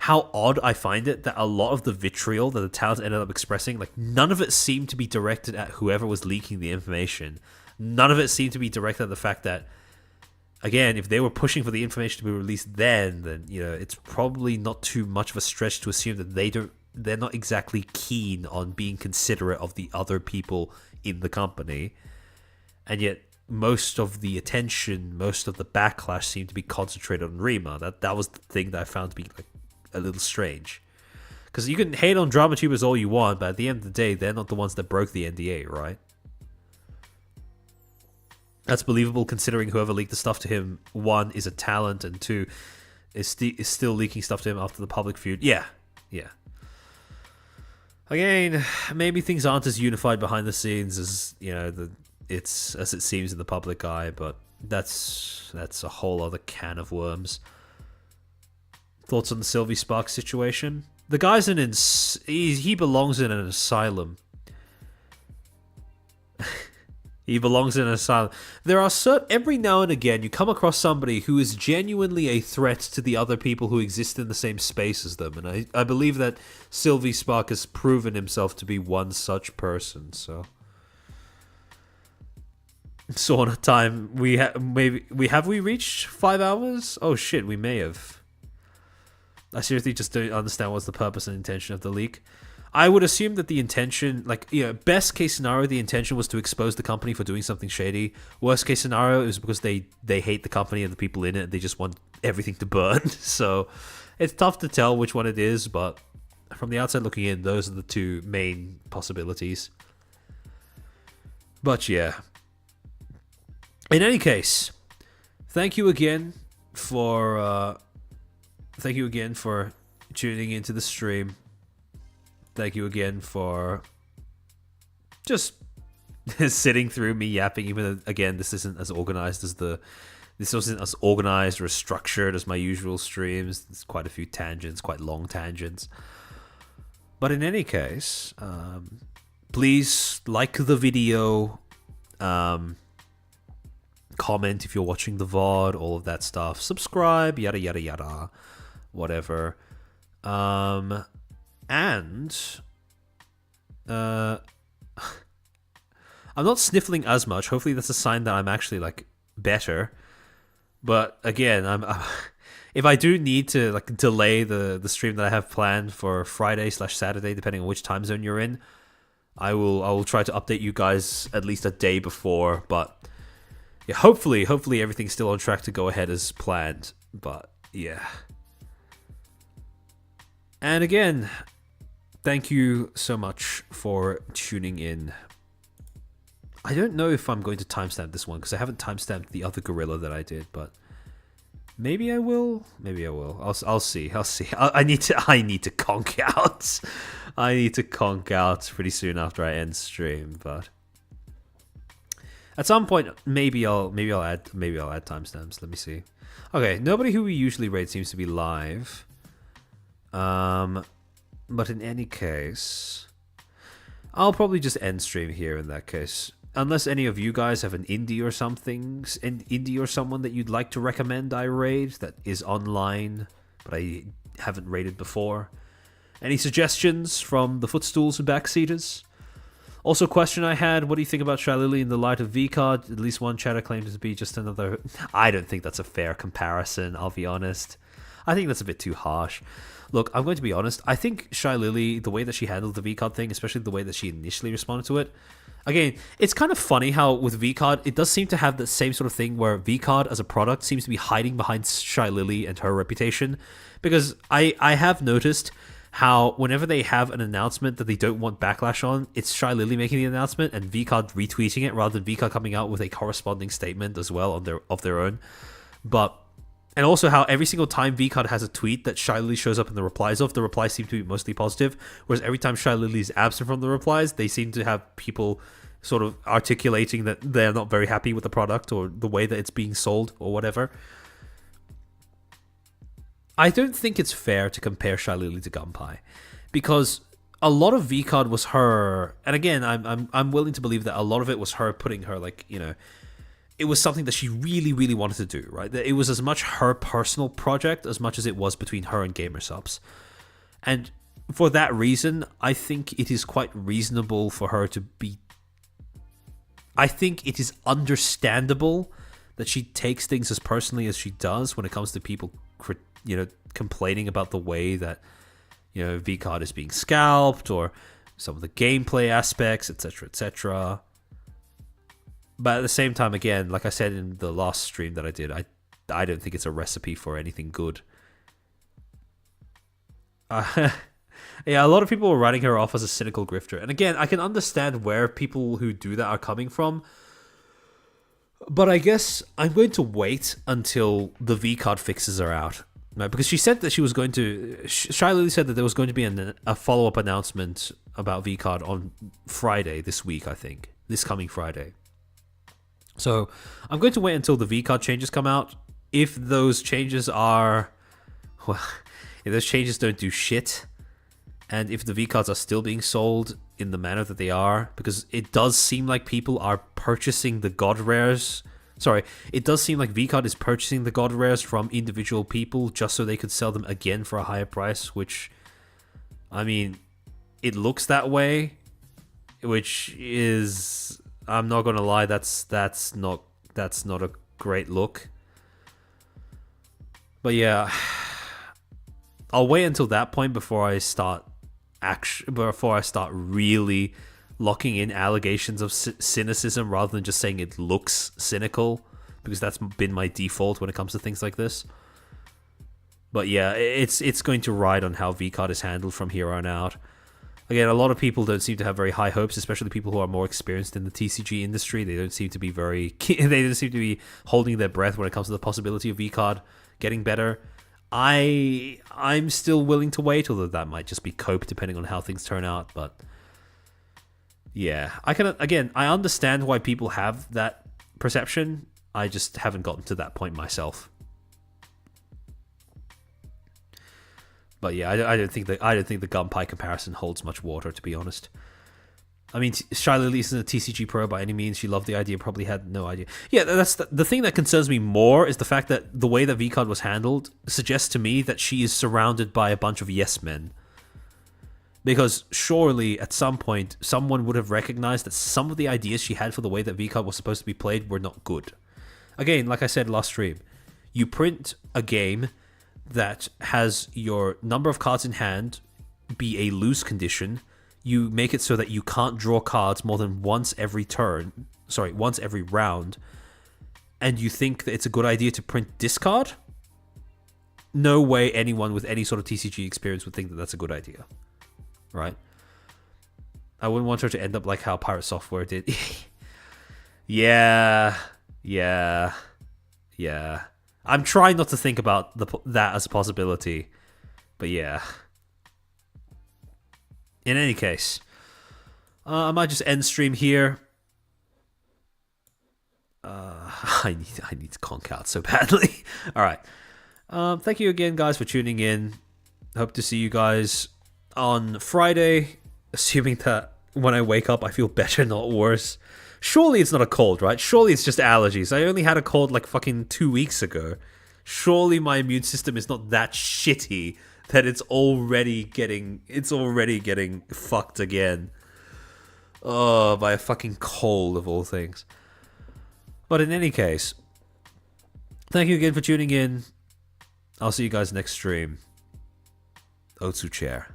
odd I find it that a lot of the vitriol that the talents ended up expressing, like none of it seemed to be directed at whoever was leaking the information. None of it seemed to be directed at the fact that, again, if they were pushing for the information to be released then you know, it's probably not too much of a stretch to assume that they're not exactly keen on being considerate of the other people in the company. And yet most of the attention, most of the backlash seemed to be concentrated on Rima. That was the thing that I found to be like a little strange, because you can hate on drama tubers all you want, but at the end of the day, they're not the ones that broke the NDA, right? That's believable considering whoever leaked the stuff to him, 1, is a talent, and 2, is still leaking stuff to him after the public feud. Yeah. Again, maybe things aren't as unified behind the scenes as, you know, as it seems in the public eye, but that's a whole other can of worms. Thoughts on the Sylvie Sparks situation? The guy's he belongs in an asylum. He belongs in an asylum. There are every now and again you come across somebody who is genuinely a threat to the other people who exist in the same space as them, and I believe that Sylvie Spark has proven himself to be one such person. So sauna time. We reached 5 hours? Oh shit, we may have. I seriously just don't understand what's the purpose and intention of the leak. I would assume that the intention, like, you know, best case scenario, the intention was to expose the company for doing something shady. Worst case scenario is because they hate the company and the people in it. They just want everything to burn. So it's tough to tell which one it is, but from the outside looking in, those are the 2 main possibilities. But yeah. In any case, thank you again for tuning into the stream. Thank you again for just sitting through me yapping, even though, again, this wasn't as organized or as structured as my usual streams. There's quite a few tangents, quite long tangents. But in any case, please like the video, comment if you're watching the VOD, all of that stuff. Subscribe, yada yada yada, whatever. And I'm not sniffling as much. Hopefully that's a sign that I'm actually like better. But again, if I do need to like delay the stream that I have planned for Friday/Saturday, depending on which time zone you're in, I will try to update you guys at least a day before. But yeah, hopefully everything's still on track to go ahead as planned. But yeah. And again, thank you so much for tuning in. I don't know if I'm going to timestamp this one because I haven't timestamped the other Guerilla that I did, but Maybe I will. Maybe I will. I'll see. I'll see. I need to conk out. I need to conk out pretty soon after I end stream. But at some point, maybe I'll add timestamps. Let me see. Okay, nobody who we usually raid seems to be live. But in any case, I'll probably just end stream here in that case. Unless any of you guys have an indie or something, an indie or someone that you'd like to recommend I raid that is online, but I haven't raided before. Any suggestions from the footstools and backseaters? Also, question I had, what do you think about Shylily in the light of VCOD? At least one chatter claims to be just another... I don't think that's a fair comparison, I'll be honest. I think that's a bit too harsh. Look, I'm going to be honest. I think Shylily, the way that she handled the VCOD thing, especially the way that she initially responded to it, again, it's kind of funny how with VCOD, it does seem to have the same sort of thing where VCOD as a product seems to be hiding behind Shylily and her reputation. Because I have noticed how whenever they have an announcement that they don't want backlash on, it's Shylily making the announcement and VCOD retweeting it rather than VCOD coming out with a corresponding statement as well of their own. And also how every single time VCOD has a tweet that Shylily shows up in the replies of, the replies seem to be mostly positive, whereas every time Shylily is absent from the replies, they seem to have people sort of articulating that they're not very happy with the product or the way that it's being sold or whatever. I don't think it's fair to compare Shylily to Gunpei, because a lot of VCOD was her, and again, I'm willing to believe that a lot of it was her putting her, like, you know, it was something that she really, really wanted to do, right? It was as much her personal project as much as it was between her and Gamersubs. And for that reason, I think it is quite reasonable for her to be... I think it is understandable that she takes things as personally as she does when it comes to people, you know, complaining about the way that, you know, VCOD is being scalped or some of the gameplay aspects, etc., etc. But at the same time, again, like I said in the last stream that I did, I don't think it's a recipe for anything good. Yeah, a lot of people are writing her off as a cynical grifter. And again, I can understand where people who do that are coming from. But I guess I'm going to wait until the VCOD fixes are out. Right? Because she said that she was going to... Shylily said that there was going to be a follow-up announcement about VCOD on Friday this week, I think. This coming Friday. So I'm going to wait until the VCOD changes come out. If those changes are... Well, if those changes don't do shit, and if the VCODs are still being sold in the manner that they are, because it does seem like people are purchasing the God Rares... Sorry, it does seem like VCOD is purchasing the God Rares from individual people just so they could sell them again for a higher price, which... I mean, it looks that way, which is... I'm not gonna lie, that's not a great look. But yeah, I'll wait until that point before I start really locking in allegations of cynicism rather than just saying it looks cynical, because that's been my default when it comes to things like this. But yeah, it's going to ride on how VCOD is handled from here on out. Again, a lot of people don't seem to have very high hopes, especially people who are more experienced in the TCG industry. They don't seem to be they don't seem to be holding their breath when it comes to the possibility of VCOD getting better. I'm still willing to wait, although that might just be cope depending on how things turn out. But yeah, I understand why people have that perception. I just haven't gotten to that point myself. But yeah, I don't think the Gunpei comparison holds much water, to be honest. I mean, Shylily isn't a TCG pro by any means. She loved the idea, probably had no idea. Yeah, that's the thing that concerns me more is the fact that the way that VCOD was handled suggests to me that she is surrounded by a bunch of yes men. Because surely, at some point, someone would have recognized that some of the ideas she had for the way that VCOD was supposed to be played were not good. Again, like I said last stream, you print a game that has your number of cards in hand be a lose condition. You make it so that you can't draw cards more than once every round, and you think that it's a good idea to print discard? No way anyone with any sort of TCG experience would think that that's a good idea, right? I wouldn't want her to end up like how Pirate Software did. Yeah. I'm trying not to think about that as a possibility. But yeah. In any case, I might just end stream here. I need to conk out so badly. All right. Thank you again, guys, for tuning in. Hope to see you guys on Friday, assuming that when I wake up I feel better, not worse. Surely it's not a cold, right? Surely it's just allergies. I only had a cold like fucking 2 weeks ago. Surely my immune system is not that shitty that it's already getting fucked again. Oh, by a fucking cold of all things. But in any case, thank you again for tuning in. I'll see you guys next stream. Otsu chair.